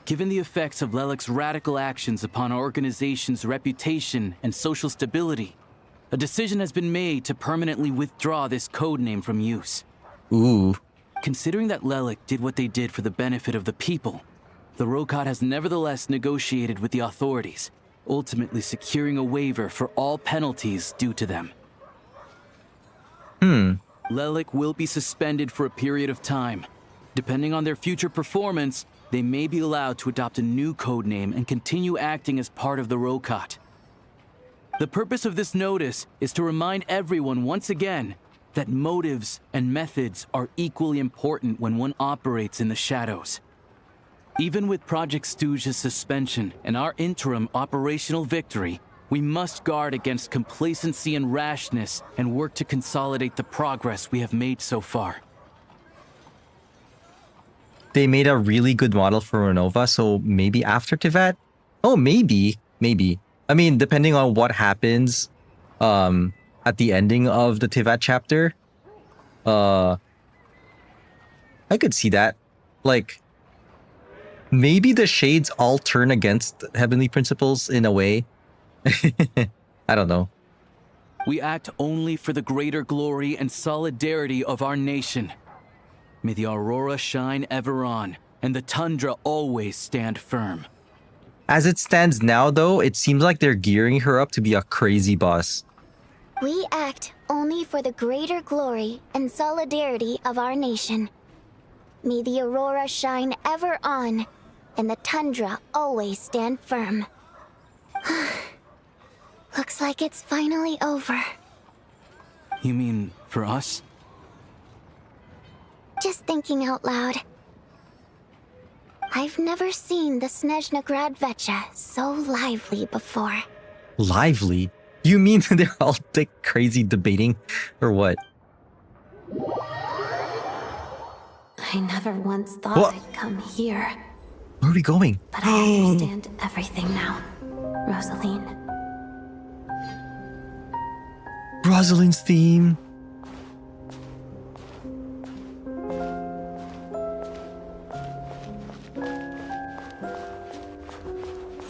given the effects of Lelik's radical actions upon our organization's reputation and social stability, a decision has been made to permanently withdraw this codename from use. Ooh. Considering that Lelik did what they did for the benefit of the people, the Rokot has nevertheless negotiated with the authorities, ultimately securing a waiver for all penalties due to them. Lelik will be suspended for a period of time. Depending on their future performance, they may be allowed to adopt a new codename and continue acting as part of the Rokot. The purpose of this notice is to remind everyone once again that motives and methods are equally important when one operates in the shadows. Even with Project Stuja's suspension and our interim operational victory, we must guard against complacency and rashness and work to consolidate the progress we have made so far. They made a really good model for Renova, so maybe after Tivat? Oh, maybe. Maybe. I mean, depending on what happens at the ending of the Tivat chapter, I could see that. Like, maybe the shades all turn against heavenly principles in a way. I don't know. We act only for the greater glory and solidarity of our nation. May the aurora shine ever on, and the tundra always stand firm. As it stands now, though, it seems like they're gearing her up to be a crazy boss. We act only for the greater glory and solidarity of our nation. May the aurora shine ever on, and the tundra always stand firm. Looks like it's finally over. You mean for us? Just thinking out loud. I've never seen the Snezhna Grad Vecha so lively before. Lively? You mean they're all like crazy debating or what? I never once thought What? I'd come here. Where are we going? But I understand everything now, Rosaline. Rosalind's theme.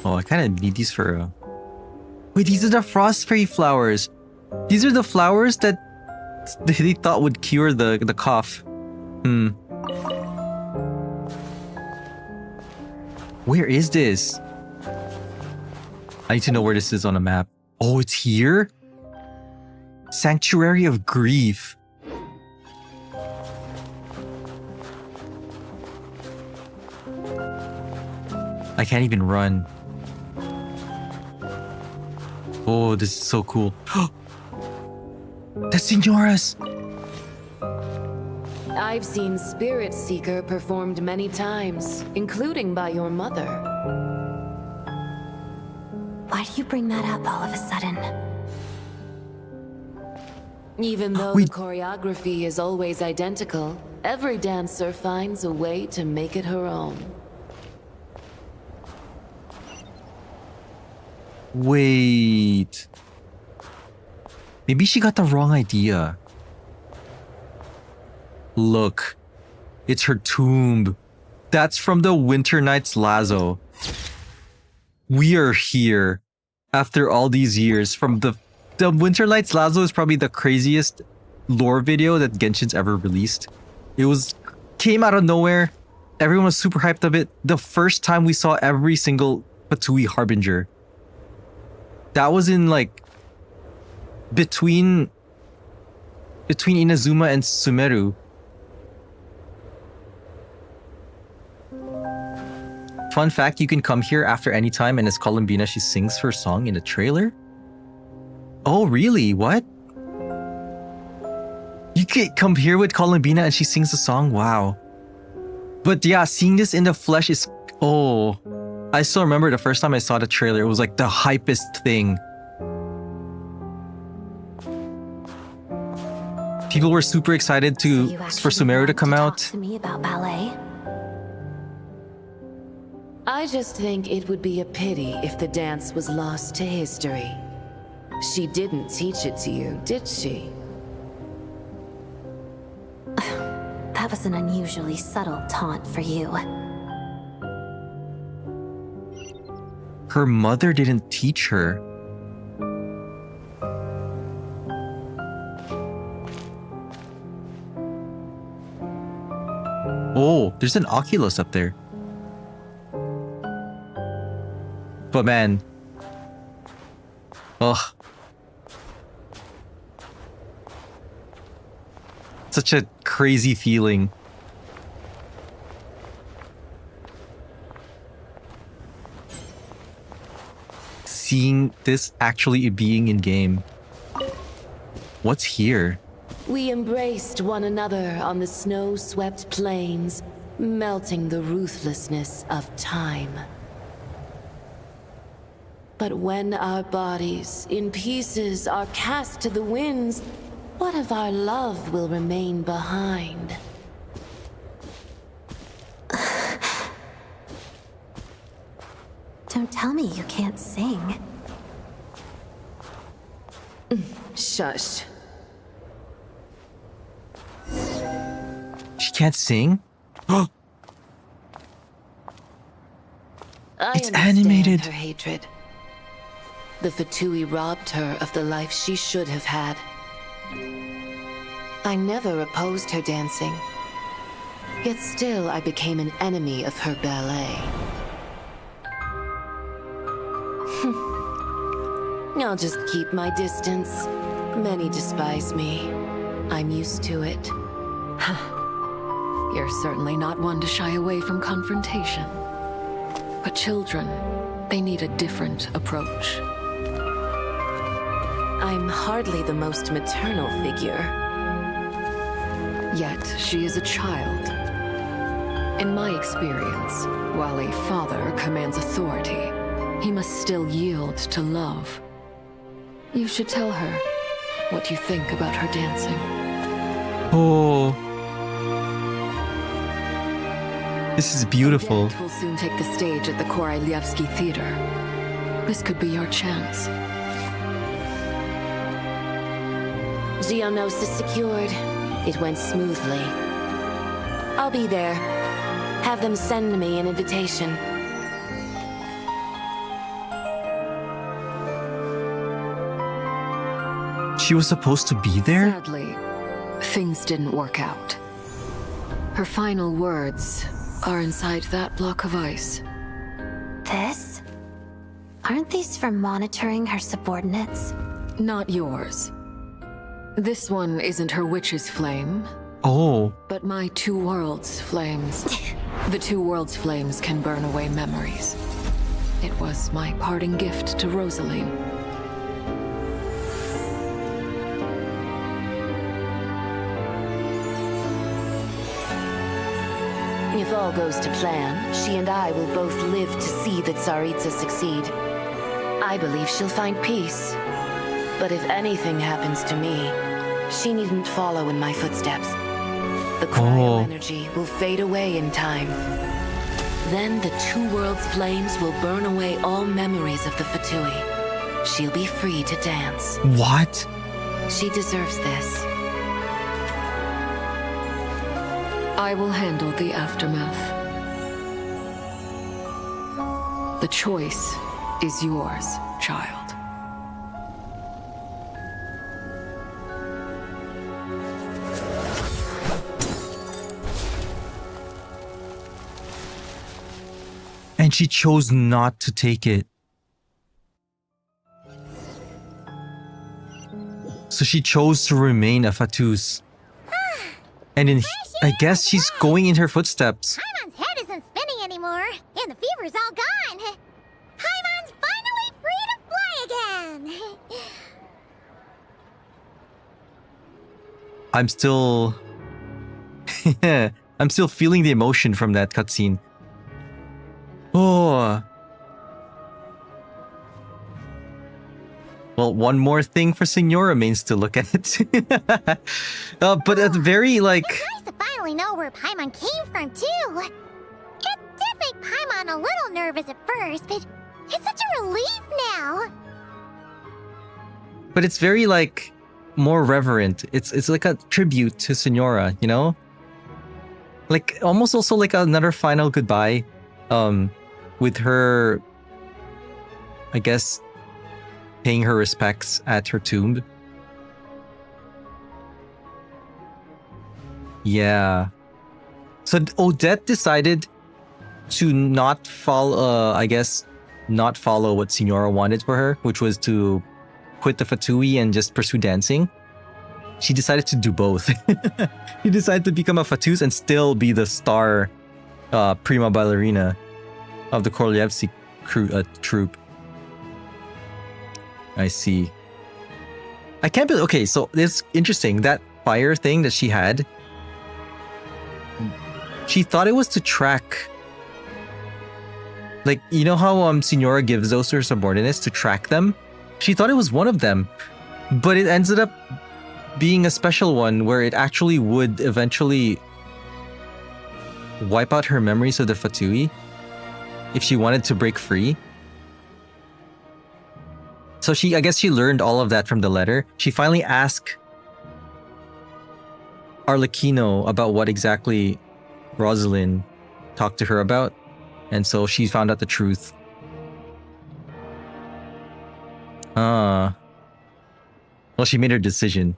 Oh, I kind of need these for a... Wait, these are the frost fairy flowers. These are the flowers that they thought would cure the cough. Where is this? I need to know where this is on a map. Oh, it's here? Sanctuary of Grief. I can't even run. Oh, this is so cool. That's Signora's! I've seen Spirit Seeker performed many times, including by your mother. Why do you bring that up all of a sudden? Even though the choreography is always identical, every dancer finds a way to make it her own. Wait. Maybe she got the wrong idea. Look. It's her tomb. That's from the Winter Nights Lazo. We are here. After all these years. From the Winter Nights Lazo is probably the craziest lore video that Genshin's ever released. It came out of nowhere. Everyone was super hyped of it. The first time we saw every single Patui Harbinger. That was in like between Inazuma and Sumeru. Fun fact, you can come here after any time, and as Columbina, she sings her song in the trailer. Oh, really? What? You can come here with Columbina and she sings the song? Wow. But yeah, seeing this in the flesh is... Oh... I still remember the first time I saw the trailer, it was like the hypest thing. People were super excited for Sumeru to come out. To me about ballet. I just think it would be a pity if the dance was lost to history. She didn't teach it to you, did she? That was an unusually subtle taunt for you. Her mother didn't teach her. Oh, there's an Oculus up there. But man. Ugh. Such a crazy feeling. Seeing this actually being in game. What's here? We embraced one another on the snow-swept plains, melting the ruthlessness of time. But when our bodies, in pieces, are cast to the winds, what of our love will remain behind? Don't tell me you can't sing. Shush. She can't sing? It's animated. Her hatred. The Fatui robbed her of the life she should have had. I never opposed her dancing. Yet still I became an enemy of her ballet. I'll just keep my distance. Many despise me. I'm used to it. You're certainly not one to shy away from confrontation. But children, they need a different approach. I'm hardly the most maternal figure. Yet she is a child. In my experience, while a father commands authority, he must still yield to love. You should tell her what you think about her dancing. Oh. This is beautiful. Odette will soon take the stage at the Koralyevsky Theater. This could be your chance. Geonosis secured. It went smoothly. I'll be there. Have them send me an invitation. She was supposed to be there? Sadly, things didn't work out. Her final words are inside that block of ice. This? Aren't these for monitoring her subordinates? Not yours. This one isn't her witch's flame, Oh. but my two worlds' flames. The two worlds' flames can burn away memories. It was my parting gift to Rosaline. If all goes to plan, she and I will both live to see the Tsaritsa succeed. I believe she'll find peace. But if anything happens to me, she needn't follow in my footsteps. The cryo energy will fade away in time. Then the two worlds' flames will burn away all memories of the Fatui. She'll be free to dance. What? She deserves this. I will handle the aftermath. The choice is yours, child. And she chose not to take it. So she chose to remain a Fatus. And in, I guess she's going in her footsteps. Paimon's head isn't spinning anymore, and the fever's all gone. Paimon's finally free to fly again. I'm still... I'm still feeling the emotion from that cutscene. Oh. Well, one more thing for Signora remains to look at. But at the very, like... It's nice to finally know where Paimon came from, too. It did make Paimon a little nervous at first, but it's such a relief now. But it's very, like, more reverent. It's like a tribute to Signora, you know? Like, almost also like another final goodbye. With her, I guess, paying her respects at her tomb. Yeah. So Odette decided to not follow, I guess, not follow what Signora wanted for her, which was to quit the Fatui and just pursue dancing. She decided to do both. She decided to become a Fatus and still be the star prima ballerina of the Koralyevsky troupe. I see. I can't believe... Okay, so it's interesting. That fire thing that she had, she thought it was to track... Like, you know how Signora gives those to her subordinates to track them? She thought it was one of them. But it ended up being a special one where it actually would eventually wipe out her memories of the Fatui if she wanted to break free. So I guess she learned all of that from the letter. She finally asked Arlecchino about what exactly Rosalind talked to her about. And so she found out the truth. Well, she made her decision.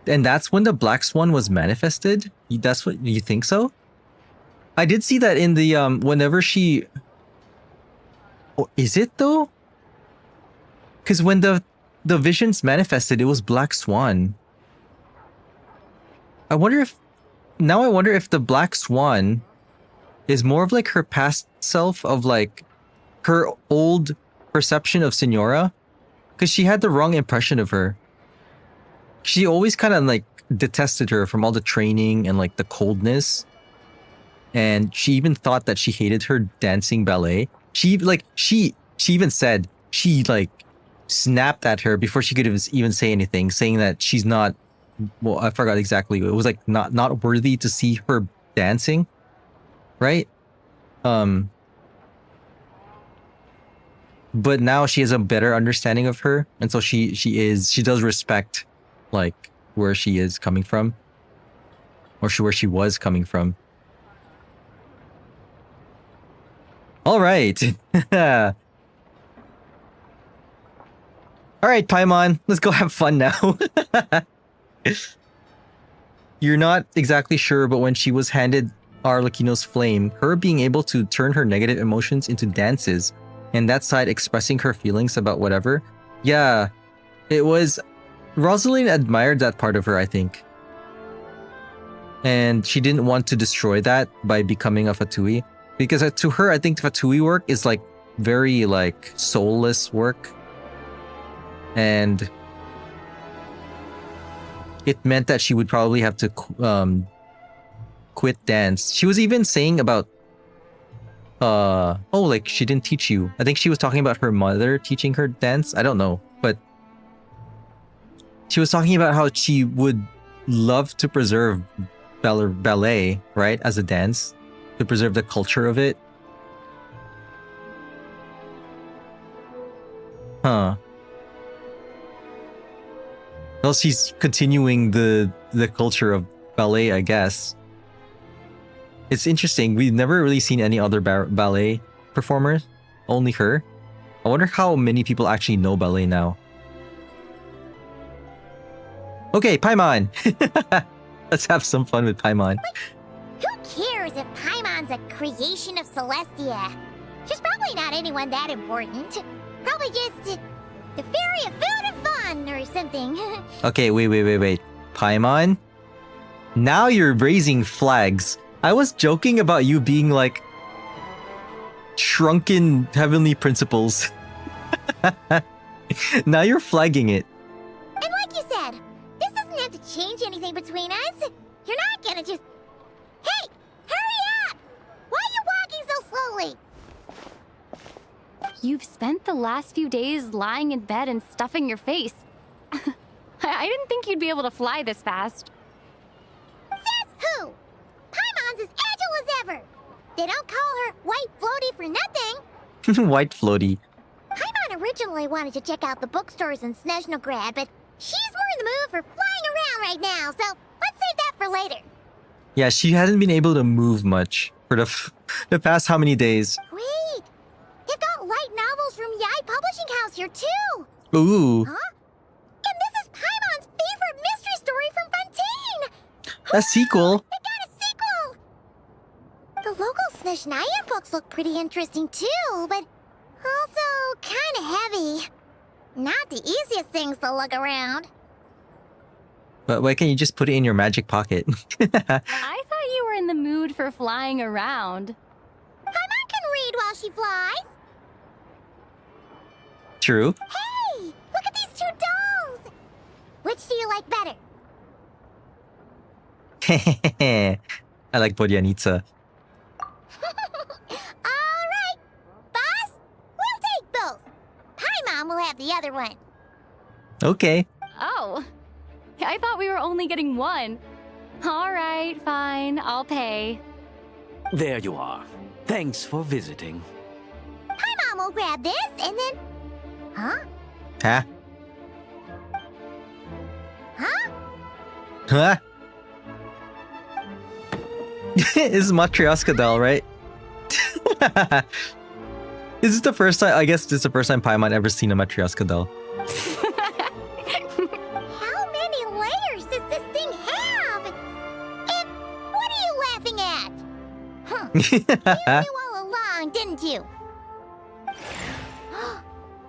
And that's when the Black Swan was manifested? That's what you think so? I did see that in the whenever she... Oh, is it though? Because when the visions manifested, it was Black Swan. I wonder if the Black Swan is more of like her past self, of like her old perception of Signora. Because she had the wrong impression of her. She always kind of like detested her from all the training and like the coldness. And she even thought that she hated her dancing ballet. She even said she like snapped at her before she could even say anything, saying that she's not, well, I forgot exactly. It was like not worthy to see her dancing. right? But now she has a better understanding of her, and so she does respect like where she is coming from, or where she was coming from. All right. All right, Paimon, let's go have fun now. You're not exactly sure, but when she was handed Arlecchino's flame, her being able to turn her negative emotions into dances, and that side expressing her feelings about whatever, yeah, it was... Rosalind admired that part of her, I think. And she didn't want to destroy that by becoming a Fatui. Because to her, I think Fatui work is like very like soulless work. And it meant that she would probably have to quit dance. She was even saying about like she didn't teach you. I think she was talking about her mother teaching her dance. I don't know, but she was talking about how she would love to preserve ballet, right, as a dance, to preserve the culture of it. Huh. Well, she's continuing the culture of ballet, I guess. It's interesting. We've never really seen any other ballet performers. Only her. I wonder how many people actually know ballet now. Okay, Paimon! Let's have some fun with Paimon. Who cares if Paimon's a creation of Celestia? She's probably not anyone that important. Probably just the fairy of food and fun or something. Okay, wait. Paimon? Now you're raising flags. I was joking about you being like shrunken heavenly principles. Now you're flagging it. And like you said, this doesn't have to change anything between us. You're not gonna just... Hey! Hurry up! Why are you walking so slowly? You've spent the last few days lying in bed and stuffing your face. I didn't think you'd be able to fly this fast. Says who? Paimon's as agile as ever. They don't call her White Floaty for nothing. White Floaty. Paimon originally wanted to check out the bookstores in Snezhnograd, but she's more in the mood for flying around right now, so let's save that for later. Yeah, she hasn't been able to move much for the past how many days? Wait! They've got light novels from Yai Publishing House here, too! Ooh. Huh? And this is Paimon's favorite mystery story from Fontaine! A sequel? They got a sequel! The local Snezhnaya books look pretty interesting, too, but also kinda heavy. Not the easiest things to lug around. But why can't you just put it in your magic pocket? I thought you were in the mood for flying around. Paimon can read while she flies. True. Hey! Look at these two dolls! Which do you like better? I like Bodyanitsa. Alright! Boss, we'll take both. Paimon will have the other one. Okay. Oh, I thought we were only getting one. All right, fine, I'll pay. There you are. Thanks for visiting. Paimon will grab this and then... Huh? Huh? Huh? Huh? This is Matryoshka doll, right? Is this the first time? I guess this is the first time Paimon ever seen a Matryoshka doll. How many layers does this thing have? And what are you laughing at? Huh. You knew all along, didn't you?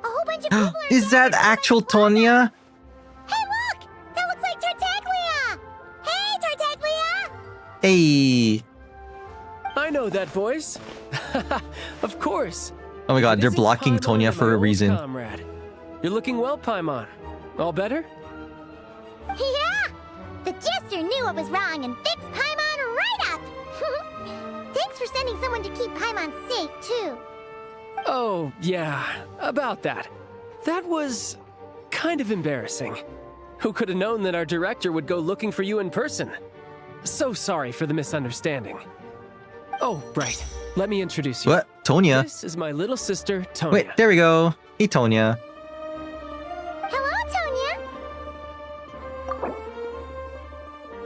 A whole bunch of people are... Is that actual Tonya? Hey, look! That looks like Tartaglia! Hey, Tartaglia! Hey. I know that voice. Of course. Oh my god, they're blocking Tonya for a reason. Comrade. You're looking well, Paimon. All better? Yeah! The Jester knew what was wrong and fixed Paimon right up! Thanks for sending someone to keep Paimon safe, too. Oh, yeah, about that. That was kind of embarrassing. Who could have known that our director would go looking for you in person? So sorry for the misunderstanding. Oh, right. Let me introduce you. What? Tonya? This is my little sister, Tonya. Wait, there we go. Hey, Tonya. Hello, Tonya.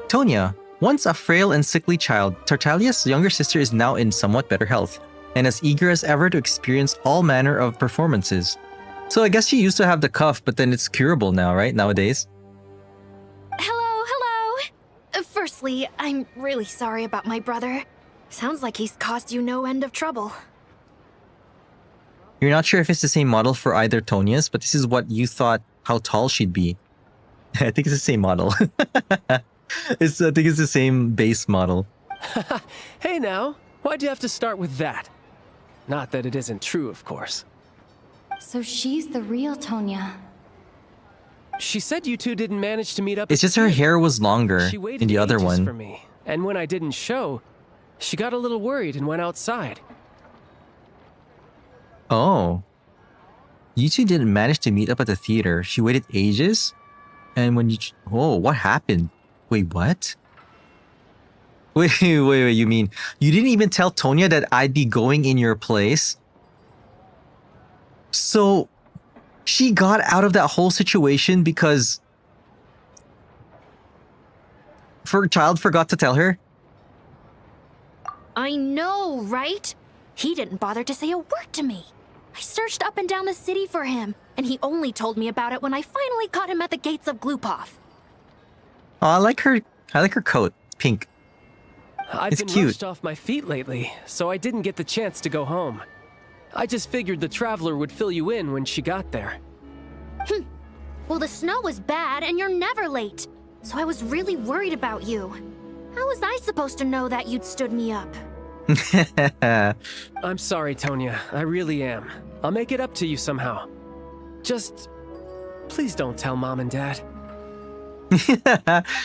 Tonya, once a frail and sickly child, Tartalia's younger sister is now in somewhat better health, and as eager as ever to experience all manner of performances. So I guess she used to have the cuff, but then it's curable now, right? Nowadays? Hello. Firstly, I'm really sorry about my brother. Sounds like he's caused you no end of trouble. You're not sure if it's the same model for either Tonia's, but this is what you thought how tall she'd be. I think it's the same model. I think it's the same base model. Hey now, why'd you have to start with that? Not that it isn't true, of course. So she's the real Tonya. She said you two didn't manage to meet up. It's just her hair was longer She waited in the other ages one. for me, and when I didn't show, she got a little worried and went outside. Oh. You two didn't manage to meet up at the theater. She waited ages? And when you... Oh, what happened? Wait, what? Wait, you mean... You didn't even tell Tonya that I'd be going in your place? So... She got out of that whole situation because... Her child forgot to tell her? I know, right? He didn't bother to say a word to me. I searched up and down the city for him, and he only told me about it when I finally caught him at the gates of Glupov. Oh, I like her coat. Pink. I've It's been cute. rushed off my feet lately, so I didn't get the chance to go home. I just figured the Traveler would fill you in when she got there. Well, the snow was bad, and you're never late. So I was really worried about you. How was I supposed to know that you'd stood me up? I'm sorry, Tonya. I really am. I'll make it up to you somehow. Just... please don't tell Mom and Dad.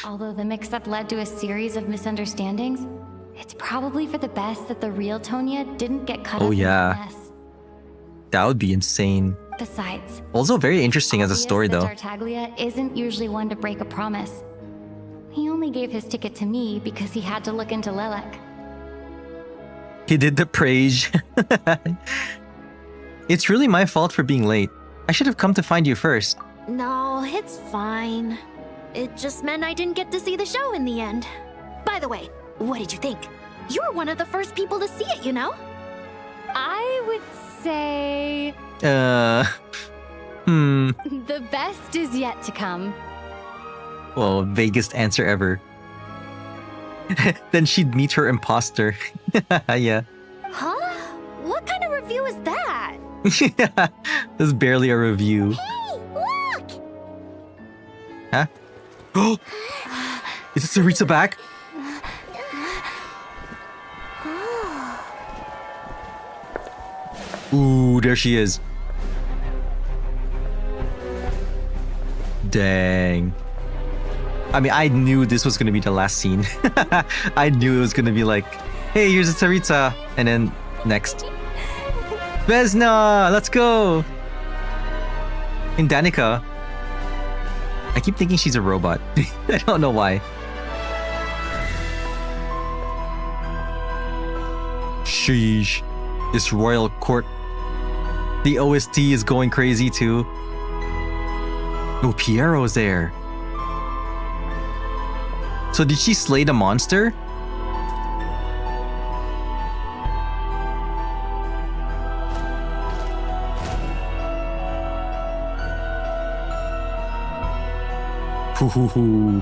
Although the mix-up led to a series of misunderstandings, it's probably for the best that the real Tonya didn't get cut up in that mess. That would be insane. Besides, Also very interesting as a obvious story that though. Tartaglia isn't usually one to break a promise. He only gave his ticket to me because he had to look into Lelek. He did the praise. It's really my fault for being late. I should have come to find you first. No, it's fine. It just meant I didn't get to see the show in the end. By the way, what did you think? You were one of the first people to see it, you know? I would say... The best is yet to come. Well, vaguest answer ever. Then she'd meet her imposter. Yeah. Huh? What kind of review is that? Yeah. That's barely a review. Hey, look! Huh? Oh! Is Saritsa back? Ooh, there she is. Dang. I mean, I knew this was gonna be the last scene. I knew it was gonna be like, hey, here's a Saritsa, and then next. Vesna, let's go! And Danica. I keep thinking she's a robot. I don't know why. Sheesh. This royal court. The OST is going crazy too. Oh, Piero's there. So did she slay the monster? Hoo.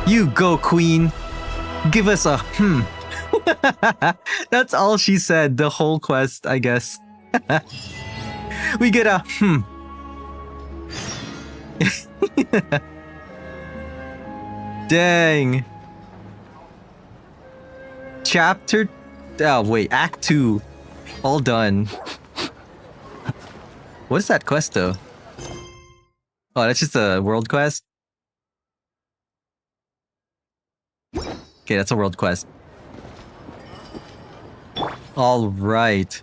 You go, queen. Give us a That's all she said the whole quest, I guess. We get a Dang. Chapter... Oh, wait. Act 2. All done. What is that quest, though? Oh, that's just a world quest? Okay, that's a world quest. All right.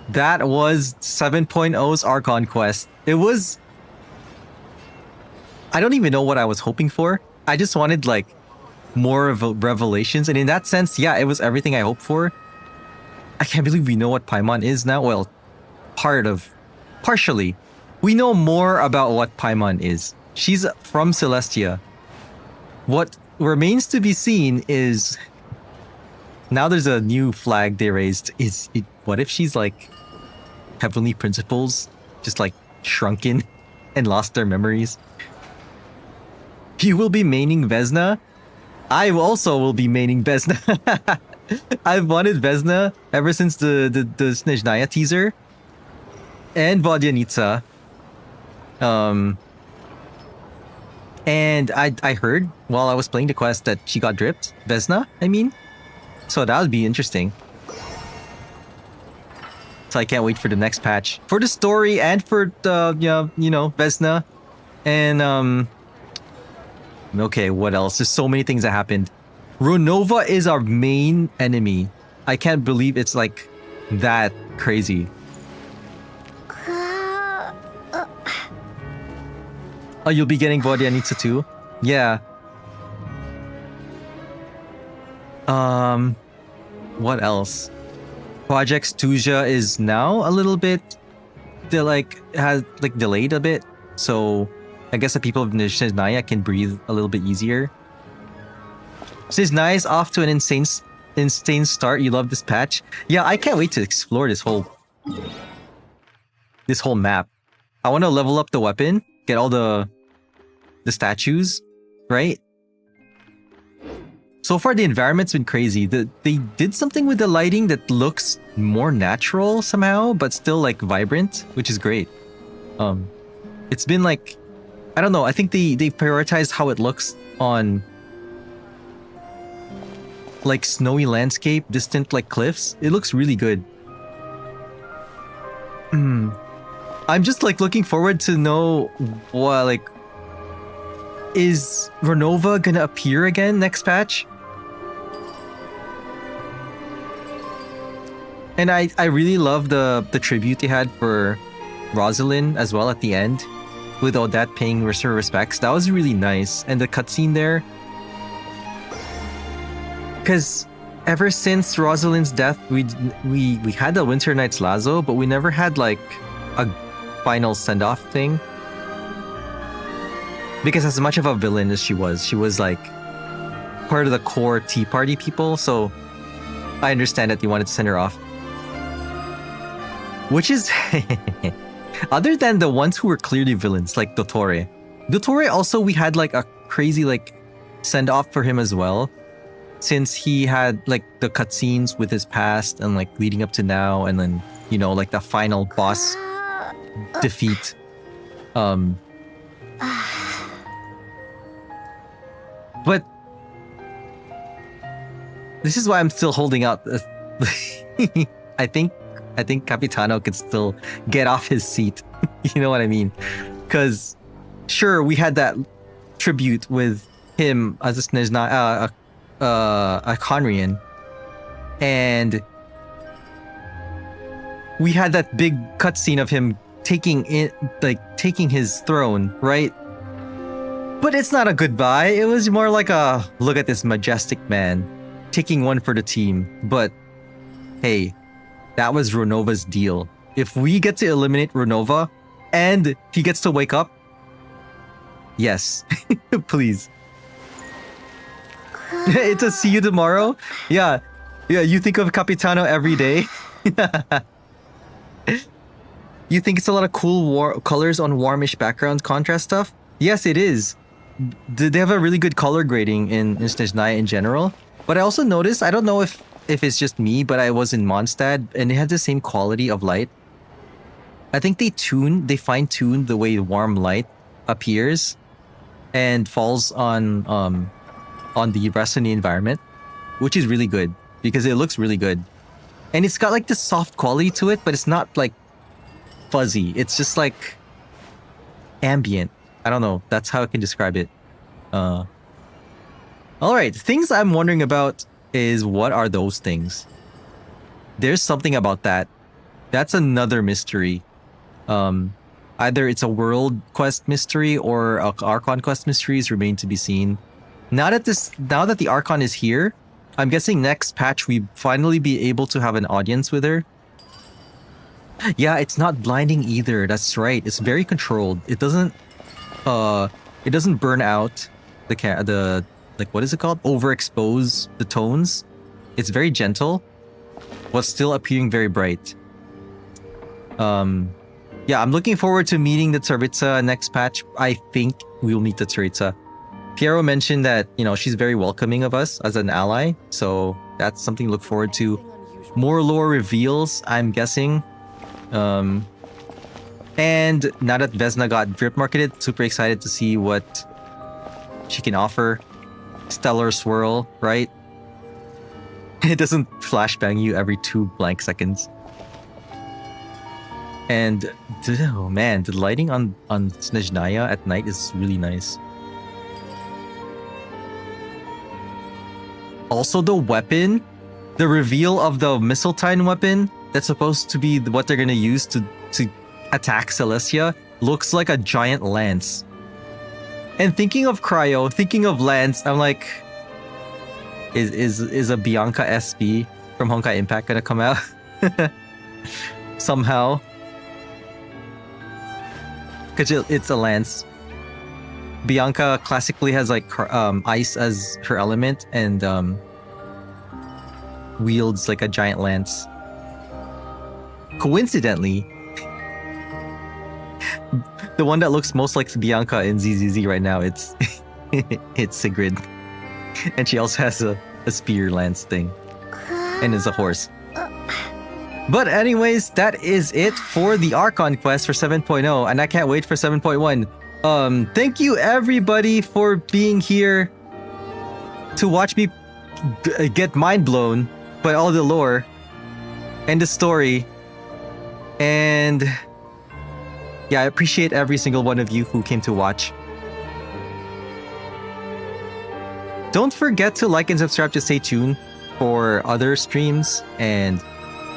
That was 7.0's Archon quest. It was... I don't even know what I was hoping for. I just wanted like more of a revelations. And in that sense, yeah, it was everything I hoped for. I can't believe we know what Paimon is now. Well, partially. We know more about what Paimon is. She's from Celestia. What remains to be seen is... Now there's a new flag they raised. What if she's like Heavenly Principles? Just like shrunken and lost their memories? You will be maining Vesna? I also will be maining Vesna. I've wanted Vesna ever since the Snezhnaya teaser. And Vodyanitsa. And I heard while I was playing the quest that she got dripped. Vesna, I mean. So that would be interesting. So I can't wait for the next patch. For the story and for the, Vesna. And, okay, what else? There's so many things that happened. Renova is our main enemy. I can't believe it's like that crazy. Oh, you'll be getting Vodyanitsa too? Yeah. What else? Project Stuja is now a little bit has delayed a bit. So I guess the people of Snezhnaya can breathe a little bit easier. Snezhnaya is off to an insane start. You love this patch? Yeah, I can't wait to explore this whole map. I want to level up the weapon, get all the statues, right? So far, the environment's been crazy. They did something with the lighting that looks more natural somehow, but still like vibrant, which is great. It's been like, I don't know. I think they prioritized how it looks on like snowy landscape, distant like cliffs. It looks really good. I'm just like looking forward to know what like, is Renova gonna appear again next patch? And I really love the tribute they had for Rosalind as well at the end, with Odette paying her respects. That was really nice. And the cutscene there, because ever since Rosalind's death, we had the Winter Nights Lazo, but we never had like a final send-off thing. Because as much of a villain as she was like part of the core Tea Party people, so I understand that you wanted to send her off. Which is... other than the ones who were clearly villains, like Dottore. Dottore also, we had like a crazy like send-off for him as well. Since he had like the cutscenes with his past and like leading up to now, and then, like the final boss defeat. But this is why I'm still holding out. I think Capitano could still get off his seat. You know what I mean? Because sure, we had that tribute with him as a Conrian, and we had that big cutscene of him taking his throne, right? But it's not a goodbye. It was more like a look at this majestic man taking one for the team. But hey, that was Renova's deal. If we get to eliminate Renova and he gets to wake up, yes, please. It's a see you tomorrow. Yeah, you think of Capitano every day. You think it's a lot of cool colors on warmish background contrast stuff? Yes, it is. They have a really good color grading in Snezhnaya in general. But I also noticed, I don't know if it's just me, but I was in Mondstadt and it had the same quality of light. I think they fine-tuned the way warm light appears and falls on the rest of the environment, which is really good because it looks really good. And it's got like this soft quality to it, but it's not like fuzzy. It's just like ambient. I don't know. That's how I can describe it. All right. Things I'm wondering about is what are those things? There's something about that. That's another mystery. Either it's a world quest mystery or a Archon quest mysteries remain to be seen. Now that the Archon is here, I'm guessing next patch we finally be able to have an audience with her. Yeah, it's not blinding either. That's right. It's very controlled. It doesn't burn out the like, what is it called? Overexpose the tones. It's very gentle, while still appearing very bright. Yeah, I'm looking forward to meeting the Tsaritsa next patch. I think we'll meet the Tsaritsa. Piero mentioned that, you know, she's very welcoming of us as an ally, so that's something to look forward to. More lore reveals, I'm guessing. And now that Vesna got drip marketed, super excited to see what she can offer. Stellar Swirl, right? It doesn't flashbang you every 2 blank seconds. And oh man, the lighting on Snezhnaya at night is really nice. Also, the weapon, the reveal of the Mistletoe weapon that's supposed to be what they're gonna use to attack Celestia, looks like a giant lance. And thinking of Cryo, thinking of Lance, I'm like, is a Bianca SB from Honkai Impact gonna come out somehow? Because it's a lance. Bianca classically has like ice as her element and wields like a giant lance. Coincidentally, the one that looks most like Bianca in ZZZ right now, it's it's Sigrid. And she also has a spear lance thing. And is a horse. But anyways, that is it for the Archon quest for 7.0, and I can't wait for 7.1. Thank you everybody for being here to watch me get mind blown by all the lore and the story. And yeah, I appreciate every single one of you who came to watch. Don't forget to like and subscribe to stay tuned for other streams. And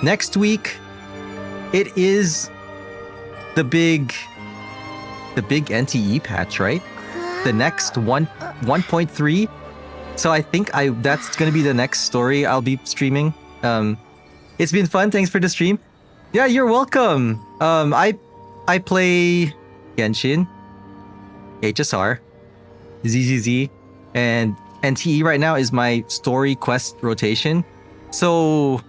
next week, it is the big NTE patch, right? The next 1.3. So I think that's gonna be the next story I'll be streaming. It's been fun. Thanks for the stream. Yeah, you're welcome. I play Genshin, HSR, ZZZ, and NTE right now is my story quest rotation. So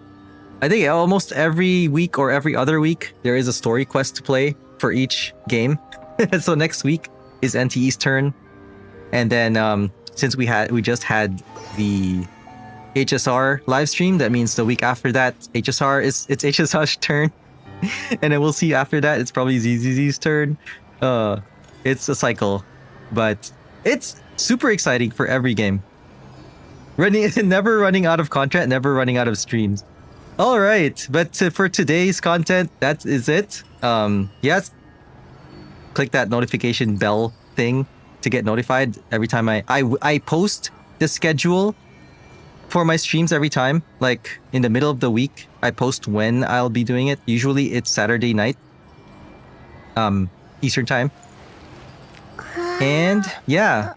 I think almost every week or every other week there is a story quest to play for each game. So next week is NTE's turn, and then since we just had the HSR live stream, that means the week after that it's HSR's turn. And then we'll see after that it's probably ZZZ's turn. It's a cycle, but it's super exciting for every game. Never running out of content, never running out of streams. All right, but for today's content, that is it. Yes, click that notification bell thing to get notified every time I post the schedule for my streams every time. Like in the middle of the week, I post when I'll be doing it. Usually it's Saturday night, Eastern time. And yeah,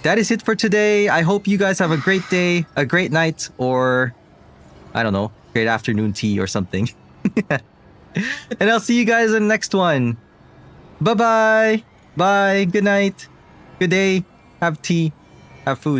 that is it for today. I hope you guys have a great day, a great night, or I don't know, great afternoon tea or something. And I'll see you guys in the next one. Bye-bye. Bye. Good night. Good day. Have tea. Have food.